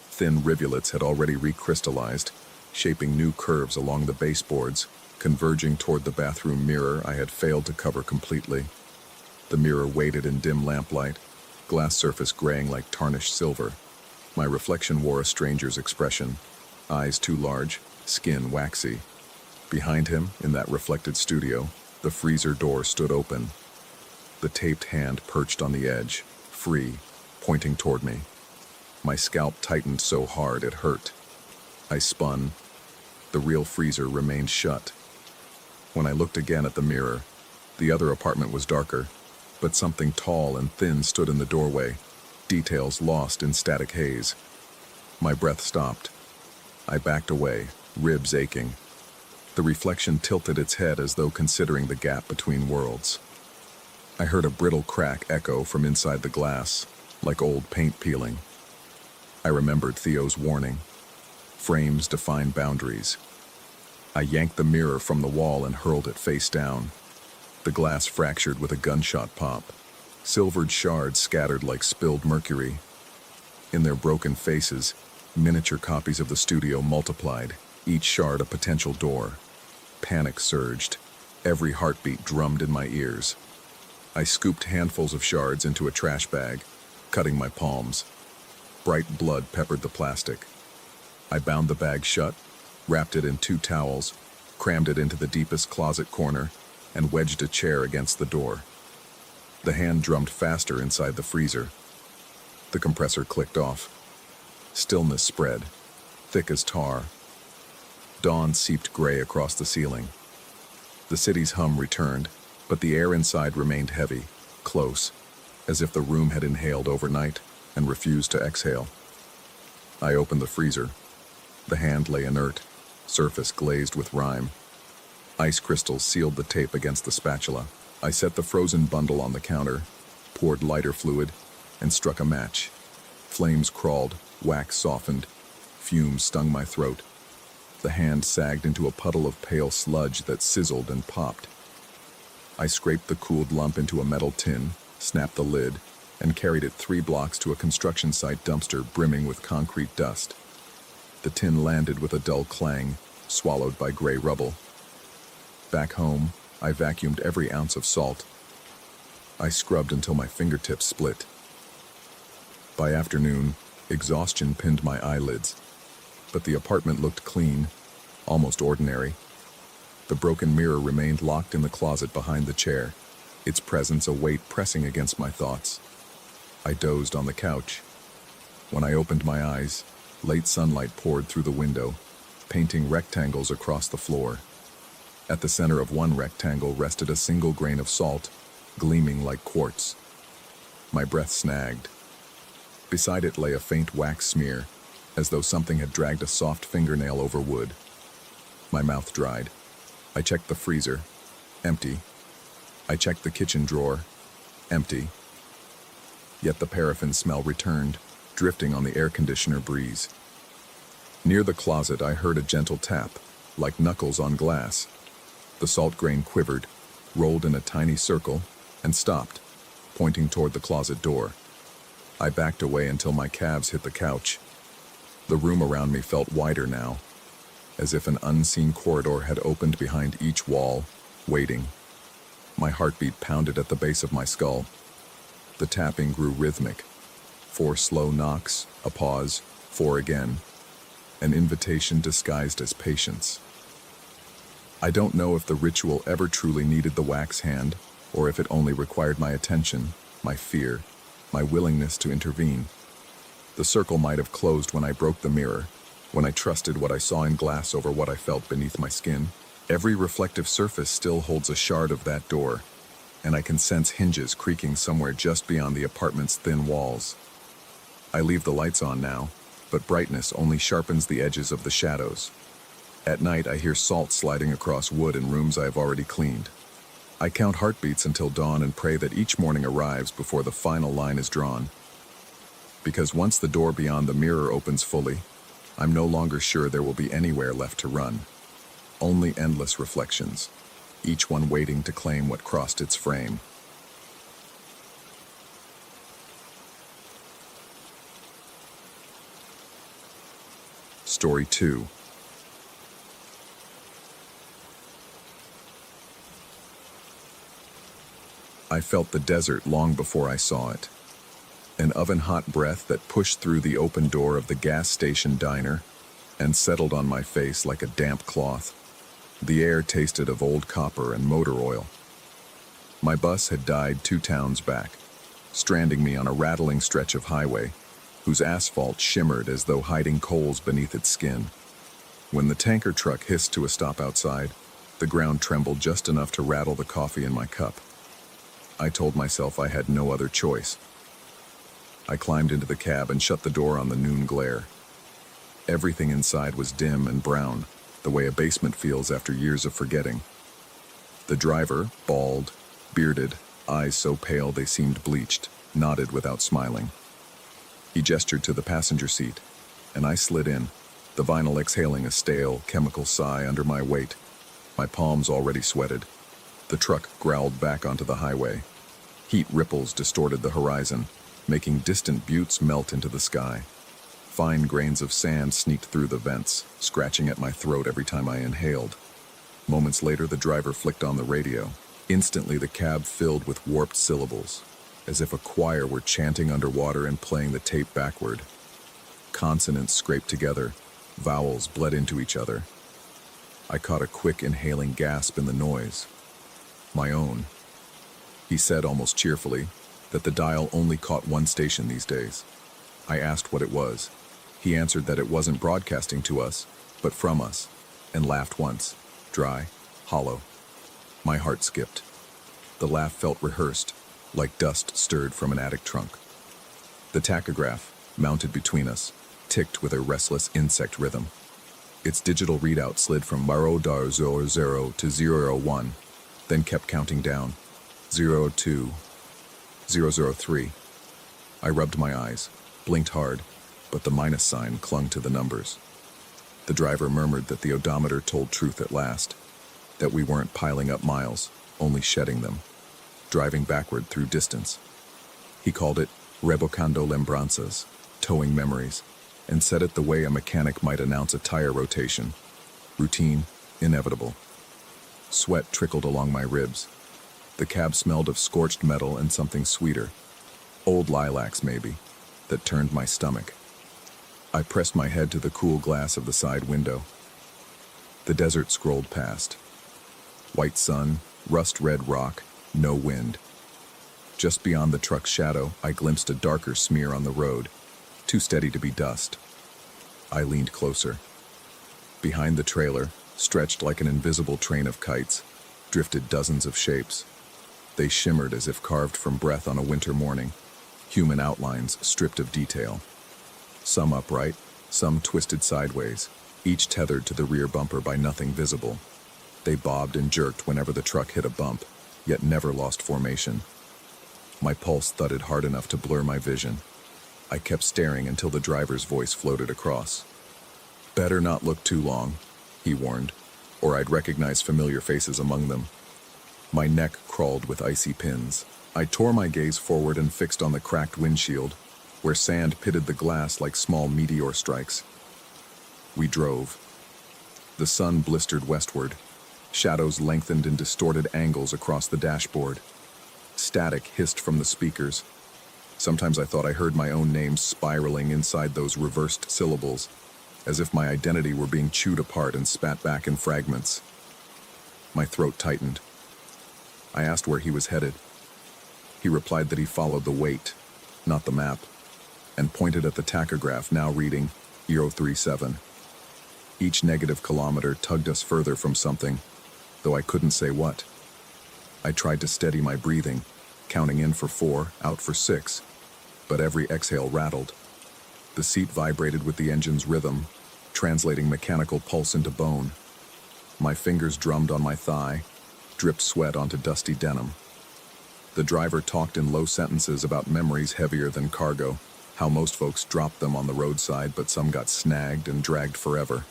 Thin rivulets had already recrystallized, shaping new curves along the baseboards, converging toward the bathroom mirror I had failed to cover completely. The mirror waited in dim lamplight, glass surface graying like tarnished silver. My reflection wore a stranger's expression, eyes too large, skin waxy. Behind him, in that reflected studio, the freezer door stood open. The taped hand perched on the edge, free, pointing toward me. My scalp tightened so hard it hurt. I spun. The real freezer remained shut. When I looked again at the mirror, the other apartment was darker, but something tall and thin stood in the doorway, details lost in static haze. My breath stopped. I backed away, ribs aching. The reflection tilted its head as though considering the gap between worlds. I heard a brittle crack echo from inside the glass, like old paint peeling. I remembered Theo's warning. Frames define boundaries. I yanked the mirror from the wall and hurled it face down. The glass fractured with a gunshot pop. Silvered shards scattered like spilled mercury. In their broken faces, miniature copies of the studio multiplied, each shard a potential door. Panic surged. Every heartbeat drummed in my ears. I scooped handfuls of shards into a trash bag, cutting my palms. Bright blood peppered the plastic. I bound the bag shut, wrapped it in 2 towels, crammed it into the deepest closet corner, and wedged a chair against the door. The hand drummed faster inside the freezer. The compressor clicked off. Stillness spread, thick as tar. Dawn seeped gray across the ceiling. The city's hum returned, but the air inside remained heavy, close, as if the room had inhaled overnight and refused to exhale. I opened the freezer. The hand lay inert, surface glazed with rime. Ice crystals sealed the tape against the spatula. I set the frozen bundle on the counter, poured lighter fluid, and struck a match. Flames crawled, wax softened, fumes stung my throat. The hand sagged into a puddle of pale sludge that sizzled and popped. I scraped the cooled lump into a metal tin, snapped the lid, and carried it 3 blocks to a construction site dumpster brimming with concrete dust. The tin landed with a dull clang, swallowed by gray rubble. Back home, I vacuumed every ounce of salt. I scrubbed until my fingertips split. By afternoon, exhaustion pinned my eyelids, but the apartment looked clean, almost ordinary. The broken mirror remained locked in the closet behind the chair, its presence a weight pressing against my thoughts. I dozed on the couch. When I opened my eyes, late sunlight poured through the window, painting rectangles across the floor. At the center of one rectangle rested a single grain of salt, gleaming like quartz. My breath snagged. Beside it lay a faint wax smear, as though something had dragged a soft fingernail over wood. My mouth dried. I checked the freezer. Empty. I checked the kitchen drawer. Empty. Yet the paraffin smell returned, drifting on the air conditioner breeze. Near the closet I heard a gentle tap, like knuckles on glass. The salt grain quivered, rolled in a tiny circle, and stopped, pointing toward the closet door. I backed away until my calves hit the couch. The room around me felt wider now, as if an unseen corridor had opened behind each wall, waiting. My heartbeat pounded at the base of my skull. The tapping grew rhythmic. 4 slow knocks, a pause, 4 again. An invitation disguised as patience. I don't know if the ritual ever truly needed the wax hand, or if it only required my attention, my fear, my willingness to intervene. The circle might have closed when I broke the mirror, when I trusted what I saw in glass over what I felt beneath my skin. Every reflective surface still holds a shard of that door, and I can sense hinges creaking somewhere just beyond the apartment's thin walls. I leave the lights on now, but brightness only sharpens the edges of the shadows. At night, I hear salt sliding across wood in rooms I have already cleaned. I count heartbeats until dawn and pray that each morning arrives before the final line is drawn. Because once the door beyond the mirror opens fully, I'm no longer sure there will be anywhere left to run. Only endless reflections, each one waiting to claim what crossed its frame. Story 2. I felt the desert long before I saw it. An oven-hot breath that pushed through the open door of the gas station diner and settled on my face like a damp cloth. The air tasted of old copper and motor oil. My bus had died 2 towns back, stranding me on a rattling stretch of highway whose asphalt shimmered as though hiding coals beneath its skin. When the tanker truck hissed to a stop outside, the ground trembled just enough to rattle the coffee in my cup. I told myself I had no other choice. I climbed into the cab and shut the door on the noon glare. Everything inside was dim and brown, the way a basement feels after years of forgetting. The driver, bald, bearded, eyes so pale they seemed bleached, nodded without smiling. He gestured to the passenger seat, and I slid in, the vinyl exhaling a stale, chemical sigh under my weight. My palms already sweated. The truck growled back onto the highway. Heat ripples distorted the horizon, making distant buttes melt into the sky. Fine grains of sand sneaked through the vents, scratching at my throat every time I inhaled. Moments later, the driver flicked on the radio. Instantly, the cab filled with warped syllables, as if a choir were chanting underwater and playing the tape backward. Consonants scraped together, vowels bled into each other. I caught a quick inhaling gasp in the noise. My own. He said almost cheerfully that the dial only caught one station these days. I asked what it was. He answered that it wasn't broadcasting to us, but from us, and laughed once, dry, hollow. My heart skipped. The laugh felt rehearsed, like dust stirred from an attic trunk. The tachograph, mounted between us, ticked with a restless insect rhythm. Its digital readout slid from 0.00 to 0.01, then kept counting down. 0.02, 0.03. I rubbed my eyes, blinked hard, but the minus sign clung to the numbers. The driver murmured that the odometer told truth at last, that we weren't piling up miles, only shedding them, driving backward through distance. He called it rebocando lembranzas, towing memories, and said it the way a mechanic might announce a tire rotation. Routine, inevitable. Sweat trickled along my ribs. The cab smelled of scorched metal and something sweeter. Old lilacs, maybe, that turned my stomach. I pressed my head to the cool glass of the side window. The desert scrolled past. White sun, rust-red rock, no wind. Just beyond the truck's shadow, I glimpsed a darker smear on the road, too steady to be dust. I leaned closer. Behind the trailer, stretched like an invisible train of kites, drifted dozens of shapes. They shimmered as if carved from breath on a winter morning, human outlines stripped of detail. Some upright, some twisted sideways, each tethered to the rear bumper by nothing visible. They bobbed and jerked whenever the truck hit a bump, yet never lost formation. My pulse thudded hard enough to blur my vision. I kept staring until the driver's voice floated across. "Better not look too long," he warned, or I'd recognize familiar faces among them. My neck crawled with icy pins. I tore my gaze forward and fixed on the cracked windshield, where sand pitted the glass like small meteor strikes. We drove. The sun blistered westward. Shadows lengthened in distorted angles across the dashboard. Static hissed from the speakers. Sometimes I thought I heard my own name spiraling inside those reversed syllables, as if my identity were being chewed apart and spat back in fragments. My throat tightened. I asked where he was headed. He replied that he followed the weight, not the map, and pointed at the tachograph now reading 037. Each negative kilometer tugged us further from something, though I couldn't say what. I tried to steady my breathing, counting in for 4, out for 6, but every exhale rattled. The seat vibrated with the engine's rhythm, translating mechanical pulse into bone. My fingers drummed on my thigh, dripped sweat onto dusty denim. The driver talked in low sentences about memories heavier than cargo, how most folks dropped them on the roadside, but some got snagged and dragged forever.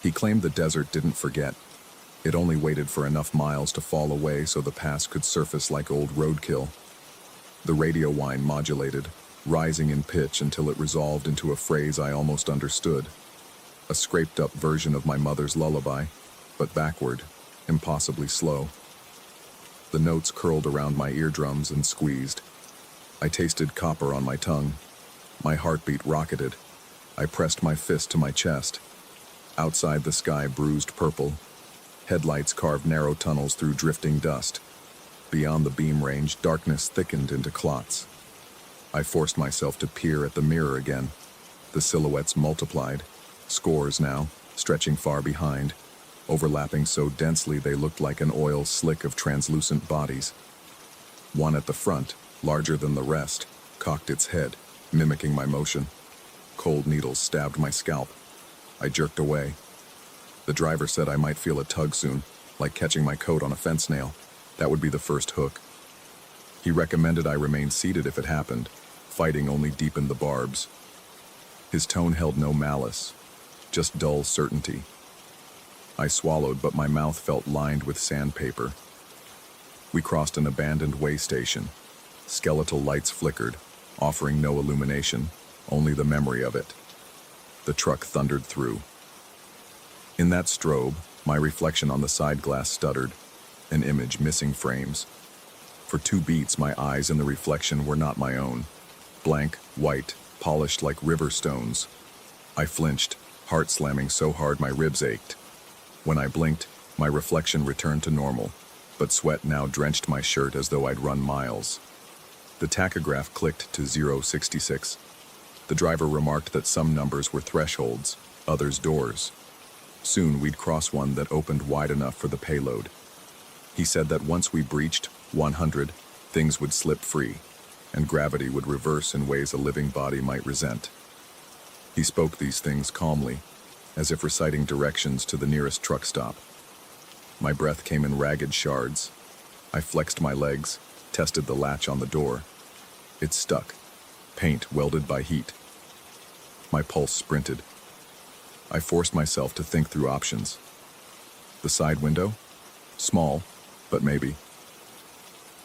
He claimed the desert didn't forget. It only waited for enough miles to fall away so the past could surface like old roadkill. The radio whine modulated, rising in pitch until it resolved into a phrase I almost understood. A scraped-up version of my mother's lullaby, but backward, impossibly slow. The notes curled around my eardrums and squeezed. I tasted copper on my tongue. My heartbeat rocketed. I pressed my fist to my chest. Outside, the sky bruised purple. Headlights carved narrow tunnels through drifting dust. Beyond the beam range, darkness thickened into clots. I forced myself to peer at the mirror again. The silhouettes multiplied, scores now, stretching far behind, overlapping so densely they looked like an oil slick of translucent bodies. One at the front, larger than the rest, cocked its head, mimicking my motion. Cold needles stabbed my scalp, I jerked away. The driver said I might feel a tug soon, like catching my coat on a fence nail. That would be the first hook. He recommended I remain seated if it happened. Fighting only deepened the barbs. His tone held no malice, just dull certainty. I swallowed, but my mouth felt lined with sandpaper. We crossed an abandoned way station. Skeletal lights flickered, offering no illumination, only the memory of it. The truck thundered through. In that strobe, my reflection on the side glass stuttered, an image missing frames. For 2 beats, my eyes in the reflection were not my own. Blank, white, polished like river stones. I flinched, heart slamming so hard my ribs ached. When I blinked, my reflection returned to normal, but sweat now drenched my shirt as though I'd run miles. The tachograph clicked to 066. The driver remarked that some numbers were thresholds, others doors. Soon we'd cross one that opened wide enough for the payload. He said that once we breached 100, things would slip free, and gravity would reverse in ways a living body might resent. He spoke these things calmly, as if reciting directions to the nearest truck stop. My breath came in ragged shards. I flexed my legs, tested the latch on the door. It stuck, paint welded by heat. My pulse sprinted. I forced myself to think through options. The side window? Small, but maybe.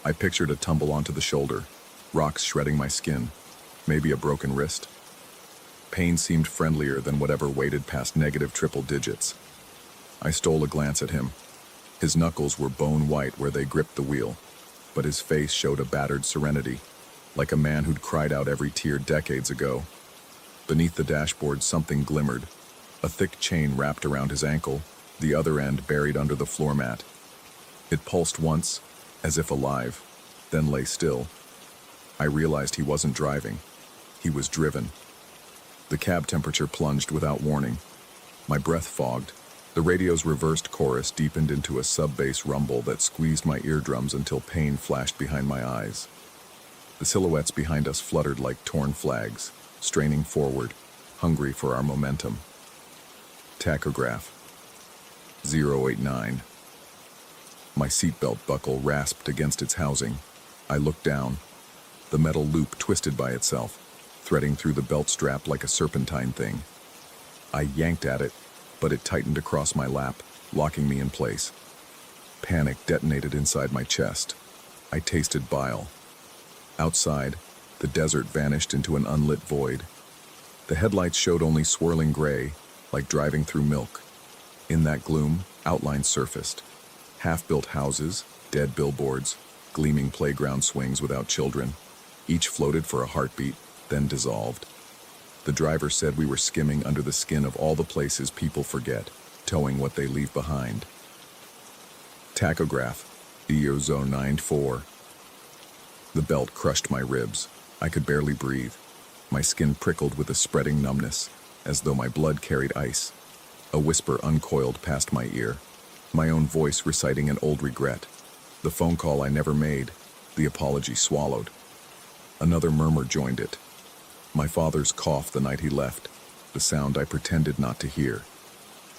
I pictured a tumble onto the shoulder, rocks shredding my skin, maybe a broken wrist. Pain seemed friendlier than whatever weighted past negative triple digits. I stole a glance at him. His knuckles were bone white where they gripped the wheel, but his face showed a battered serenity, like a man who'd cried out every tear decades ago. Beneath the dashboard, something glimmered. A thick chain wrapped around his ankle, the other end buried under the floor mat. It pulsed once, as if alive, then lay still. I realized he wasn't driving. He was driven. The cab temperature plunged without warning. My breath fogged. The radio's reversed chorus deepened into a sub-bass rumble that squeezed my eardrums until pain flashed behind my eyes. The silhouettes behind us fluttered like torn flags, straining forward, hungry for our momentum. Tachograph. 089. My seatbelt buckle rasped against its housing. I looked down. The metal loop twisted by itself, threading through the belt strap like a serpentine thing. I yanked at it, but it tightened across my lap, locking me in place. Panic detonated inside my chest. I tasted bile. Outside, the desert vanished into an unlit void. The headlights showed only swirling gray, like driving through milk. In that gloom, outlines surfaced. Half-built houses, dead billboards, gleaming playground swings without children. Each floated for a heartbeat, then dissolved. The driver said we were skimming under the skin of all the places people forget, towing what they leave behind. Tachograph. EO094. The belt crushed my ribs. I could barely breathe. My skin prickled with a spreading numbness, as though my blood carried ice. A whisper uncoiled past my ear, my own voice reciting an old regret. The phone call I never made, the apology swallowed. Another murmur joined it. My father's cough the night he left, the sound I pretended not to hear.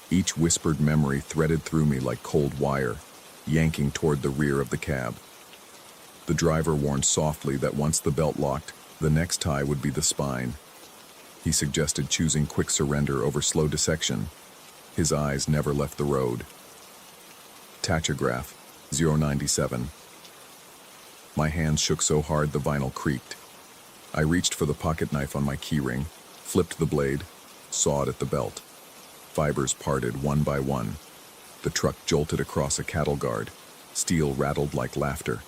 Each whispered memory threaded through me like cold wire, yanking toward the rear of the cab. The driver warned softly that once the belt locked, the next tie would be the spine. He suggested choosing quick surrender over slow dissection. His eyes never left the road. Tachograph. 097. My hands shook so hard the vinyl creaked. I reached for the pocket knife on my keyring, flipped the blade, sawed at the belt. Fibers parted one by one. The truck jolted across a cattle guard. Steel rattled like laughter.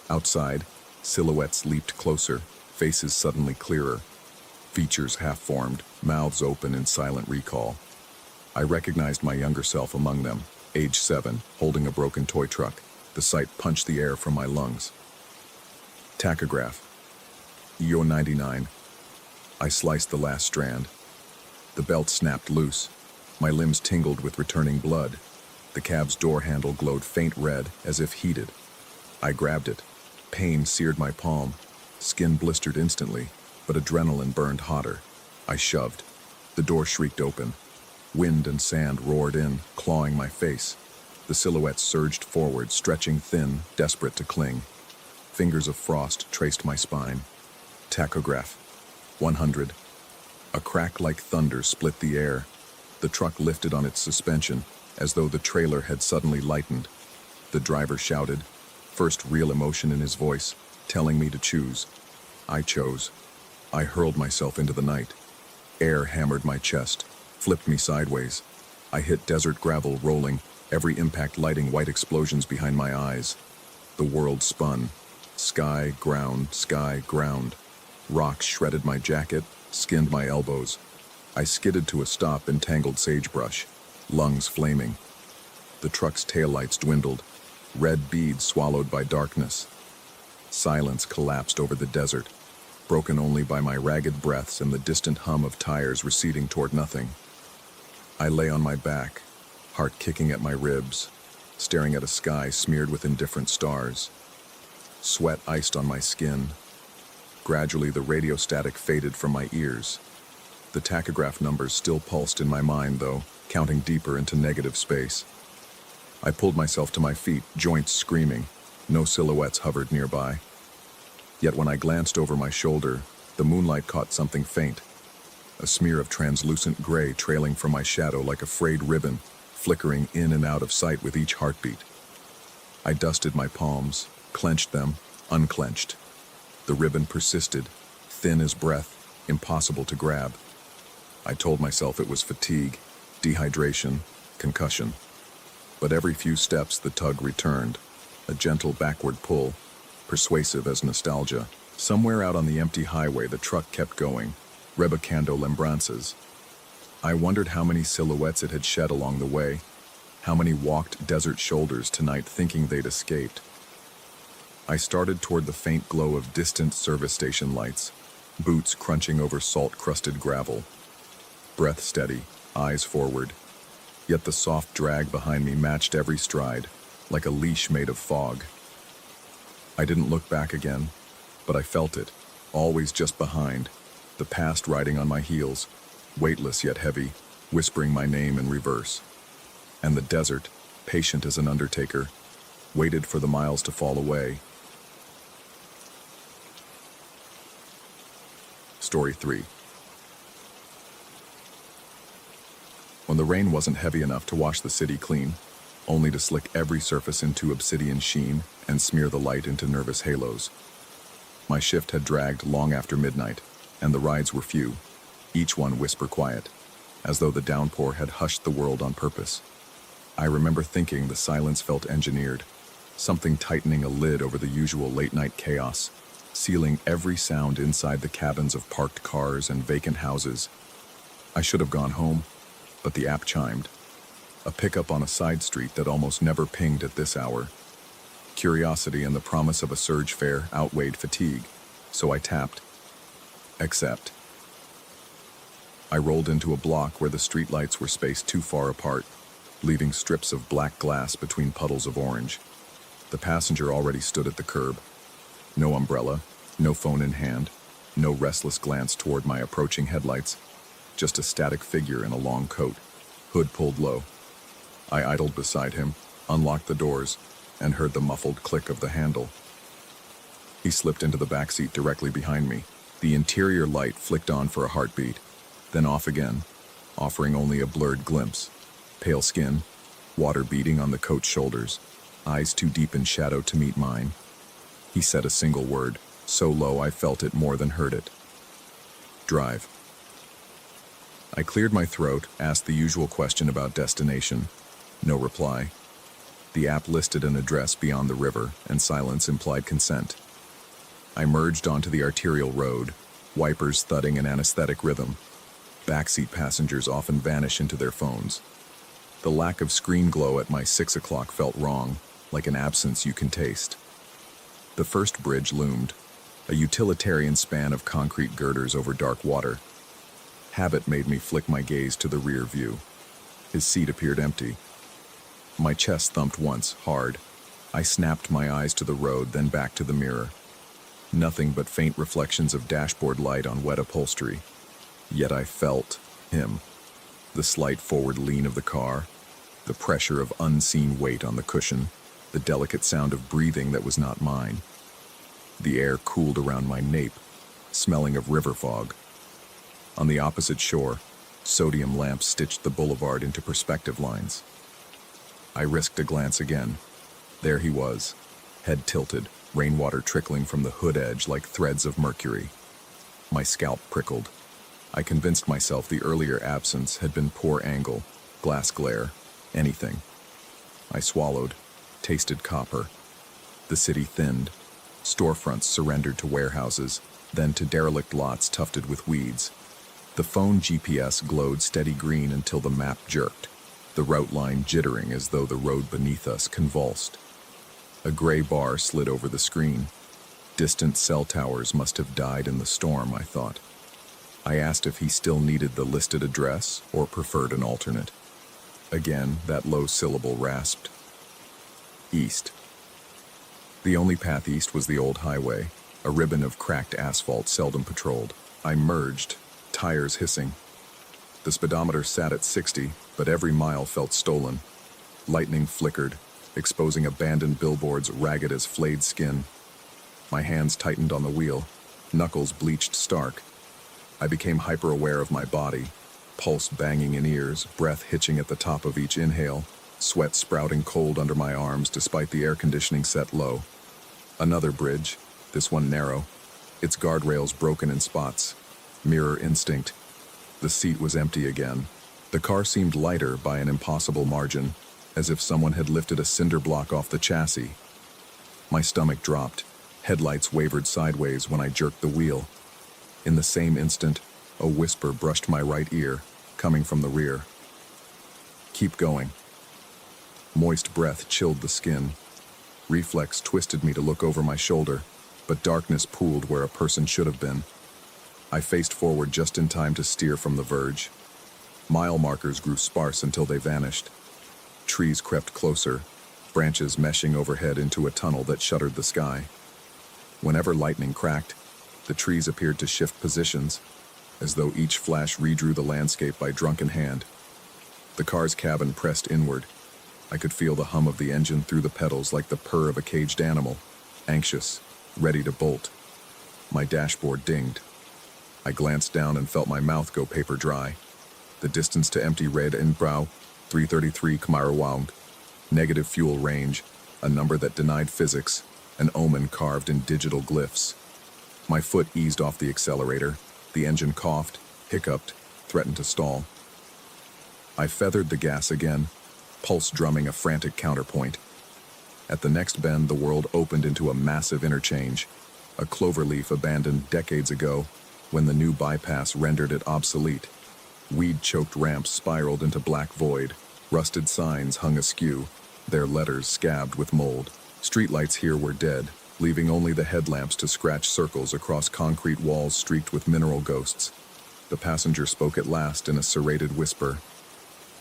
Outside, silhouettes leaped closer, faces suddenly clearer. Features half-formed, mouths open in silent recall. I recognized my younger self among them, age 7, holding a broken toy truck. The sight punched the air from my lungs. Tachograph. EO99. I sliced the last strand. The belt snapped loose. My limbs tingled with returning blood. The cab's door handle glowed faint red, as if heated. I grabbed it. Pain seared my palm. Skin blistered instantly, but adrenaline burned hotter. I shoved. The door shrieked open. Wind and sand roared in, clawing my face. The silhouette surged forward, stretching thin, desperate to cling. Fingers of frost traced my spine. Tachograph. 100. A crack like thunder split the air. The truck lifted on its suspension, as though the trailer had suddenly lightened. The driver shouted, first real emotion in his voice, telling me to choose. I chose. I hurled myself into the night. Air hammered my chest, flipped me sideways. I hit desert gravel rolling, every impact lighting white explosions behind my eyes. The world spun. Sky, ground. Rocks shredded my jacket, skinned my elbows. I skidded to a stop in tangled sagebrush, lungs flaming. The truck's taillights dwindled, red beads swallowed by darkness. Silence collapsed over the desert, broken only by my ragged breaths and the distant hum of tires receding toward nothing. I lay on my back, heart kicking at my ribs, staring at a sky smeared with indifferent stars. Sweat iced on my skin. Gradually, the radio static faded from my ears. The tachograph numbers still pulsed in my mind, though, counting deeper into negative space. I pulled myself to my feet, joints screaming. No silhouettes hovered nearby. Yet when I glanced over my shoulder, the moonlight caught something faint. A smear of translucent gray trailing from my shadow like a frayed ribbon, flickering in and out of sight with each heartbeat. I dusted my palms, clenched them, unclenched. The ribbon persisted, thin as breath, impossible to grab. I told myself it was fatigue, dehydration, concussion. But every few steps the tug returned, a gentle backward pull, persuasive as nostalgia. Somewhere out on the empty highway the truck kept going, rebecando lembrances. I wondered how many silhouettes it had shed along the way, how many walked desert shoulders tonight thinking they'd escaped. I started toward the faint glow of distant service station lights, boots crunching over salt-crusted gravel. Breath steady, eyes forward. Yet the soft drag behind me matched every stride, like a leash made of fog. I didn't look back again, but I felt it, always just behind, the past riding on my heels, weightless yet heavy, whispering my name in reverse. And the desert, patient as an undertaker, waited for the miles to fall away. Story 3. When the rain wasn't heavy enough to wash the city clean, only to slick every surface into obsidian sheen and smear the light into nervous halos. My shift had dragged long after midnight, and the rides were few, each one whisper quiet, as though the downpour had hushed the world on purpose. I remember thinking the silence felt engineered, something tightening a lid over the usual late-night chaos, sealing every sound inside the cabins of parked cars and vacant houses. I should have gone home, but the app chimed. A pickup on a side street that almost never pinged at this hour. Curiosity and the promise of a surge fare outweighed fatigue, so I tapped. Accept. I rolled into a block where the streetlights were spaced too far apart, leaving strips of black glass between puddles of orange. The passenger already stood at the curb. No umbrella, no phone in hand, no restless glance toward my approaching headlights, just a static figure in a long coat, hood pulled low. I idled beside him, unlocked the doors, and heard the muffled click of the handle. He slipped into the back seat directly behind me. The interior light flicked on for a heartbeat, then off again, offering only a blurred glimpse. Pale skin, water beading on the coat's shoulders, eyes too deep in shadow to meet mine. He said a single word, so low I felt it more than heard it. Drive. I cleared my throat, asked the usual question about destination. No reply. The app listed an address beyond the river, and silence implied consent. I merged onto the arterial road, wipers thudding in anesthetic rhythm. Backseat passengers often vanish into their phones. The lack of screen glow at my 6 o'clock felt wrong, like an absence you can taste. The first bridge loomed, a utilitarian span of concrete girders over dark water. Habit made me flick my gaze to the rear view. His seat appeared empty. My chest thumped once, hard. I snapped my eyes to the road, then back to the mirror. Nothing but faint reflections of dashboard light on wet upholstery. Yet I felt him. The slight forward lean of the car, the pressure of unseen weight on the cushion, the delicate sound of breathing that was not mine. The air cooled around my nape, smelling of river fog. On the opposite shore, sodium lamps stitched the boulevard into perspective lines. I risked a glance again. There he was, head tilted, rainwater trickling from the hood edge like threads of mercury. My scalp prickled. I convinced myself the earlier absence had been poor angle, glass glare, anything. I swallowed, tasted copper. The city thinned. Storefronts surrendered to warehouses, then to derelict lots tufted with weeds. The phone GPS glowed steady green until the map jerked, the route line jittering as though the road beneath us convulsed. A gray bar slid over the screen. Distant cell towers must have died in the storm, I thought. I asked if he still needed the listed address or preferred an alternate. Again, that low syllable rasped. East. The only path east was the old highway, a ribbon of cracked asphalt seldom patrolled. I merged, tires hissing. The speedometer sat at 60, but every mile felt stolen. Lightning flickered, exposing abandoned billboards ragged as flayed skin. My hands tightened on the wheel, knuckles bleached stark. I became hyper-aware of my body, pulse banging in ears, breath hitching at the top of each inhale, sweat sprouting cold under my arms despite the air conditioning set low. Another bridge, this one narrow, its guardrails broken in spots. Mirror instinct. The seat was empty again. The car seemed lighter by an impossible margin, as if someone had lifted a cinder block off the chassis. My stomach dropped. Headlights wavered sideways when I jerked the wheel. In the same instant, a whisper brushed my right ear, coming from the rear. Keep going. Moist breath chilled the skin. Reflex twisted me to look over my shoulder, but darkness pooled where a person should have been. I faced forward just in time to steer from the verge. Mile markers grew sparse until they vanished. Trees crept closer, branches meshing overhead into a tunnel that shuttered the sky. Whenever lightning cracked, the trees appeared to shift positions, as though each flash redrew the landscape by drunken hand. The car's cabin pressed inward. I could feel the hum of the engine through the pedals like the purr of a caged animal, anxious, ready to bolt. My dashboard dinged. I glanced down and felt my mouth go paper dry. The distance to empty read in brow, 333 km. Negative fuel range, a number that denied physics, an omen carved in digital glyphs. My foot eased off the accelerator. The engine coughed, hiccuped, threatened to stall. I feathered the gas again, pulse drumming a frantic counterpoint. At the next bend, the world opened into a massive interchange, a cloverleaf abandoned decades ago when the new bypass rendered it obsolete. Weed-choked ramps spiraled into black void. Rusted signs hung askew, their letters scabbed with mold. Streetlights here were dead, leaving only the headlamps to scratch circles across concrete walls streaked with mineral ghosts. The passenger spoke at last in a serrated whisper.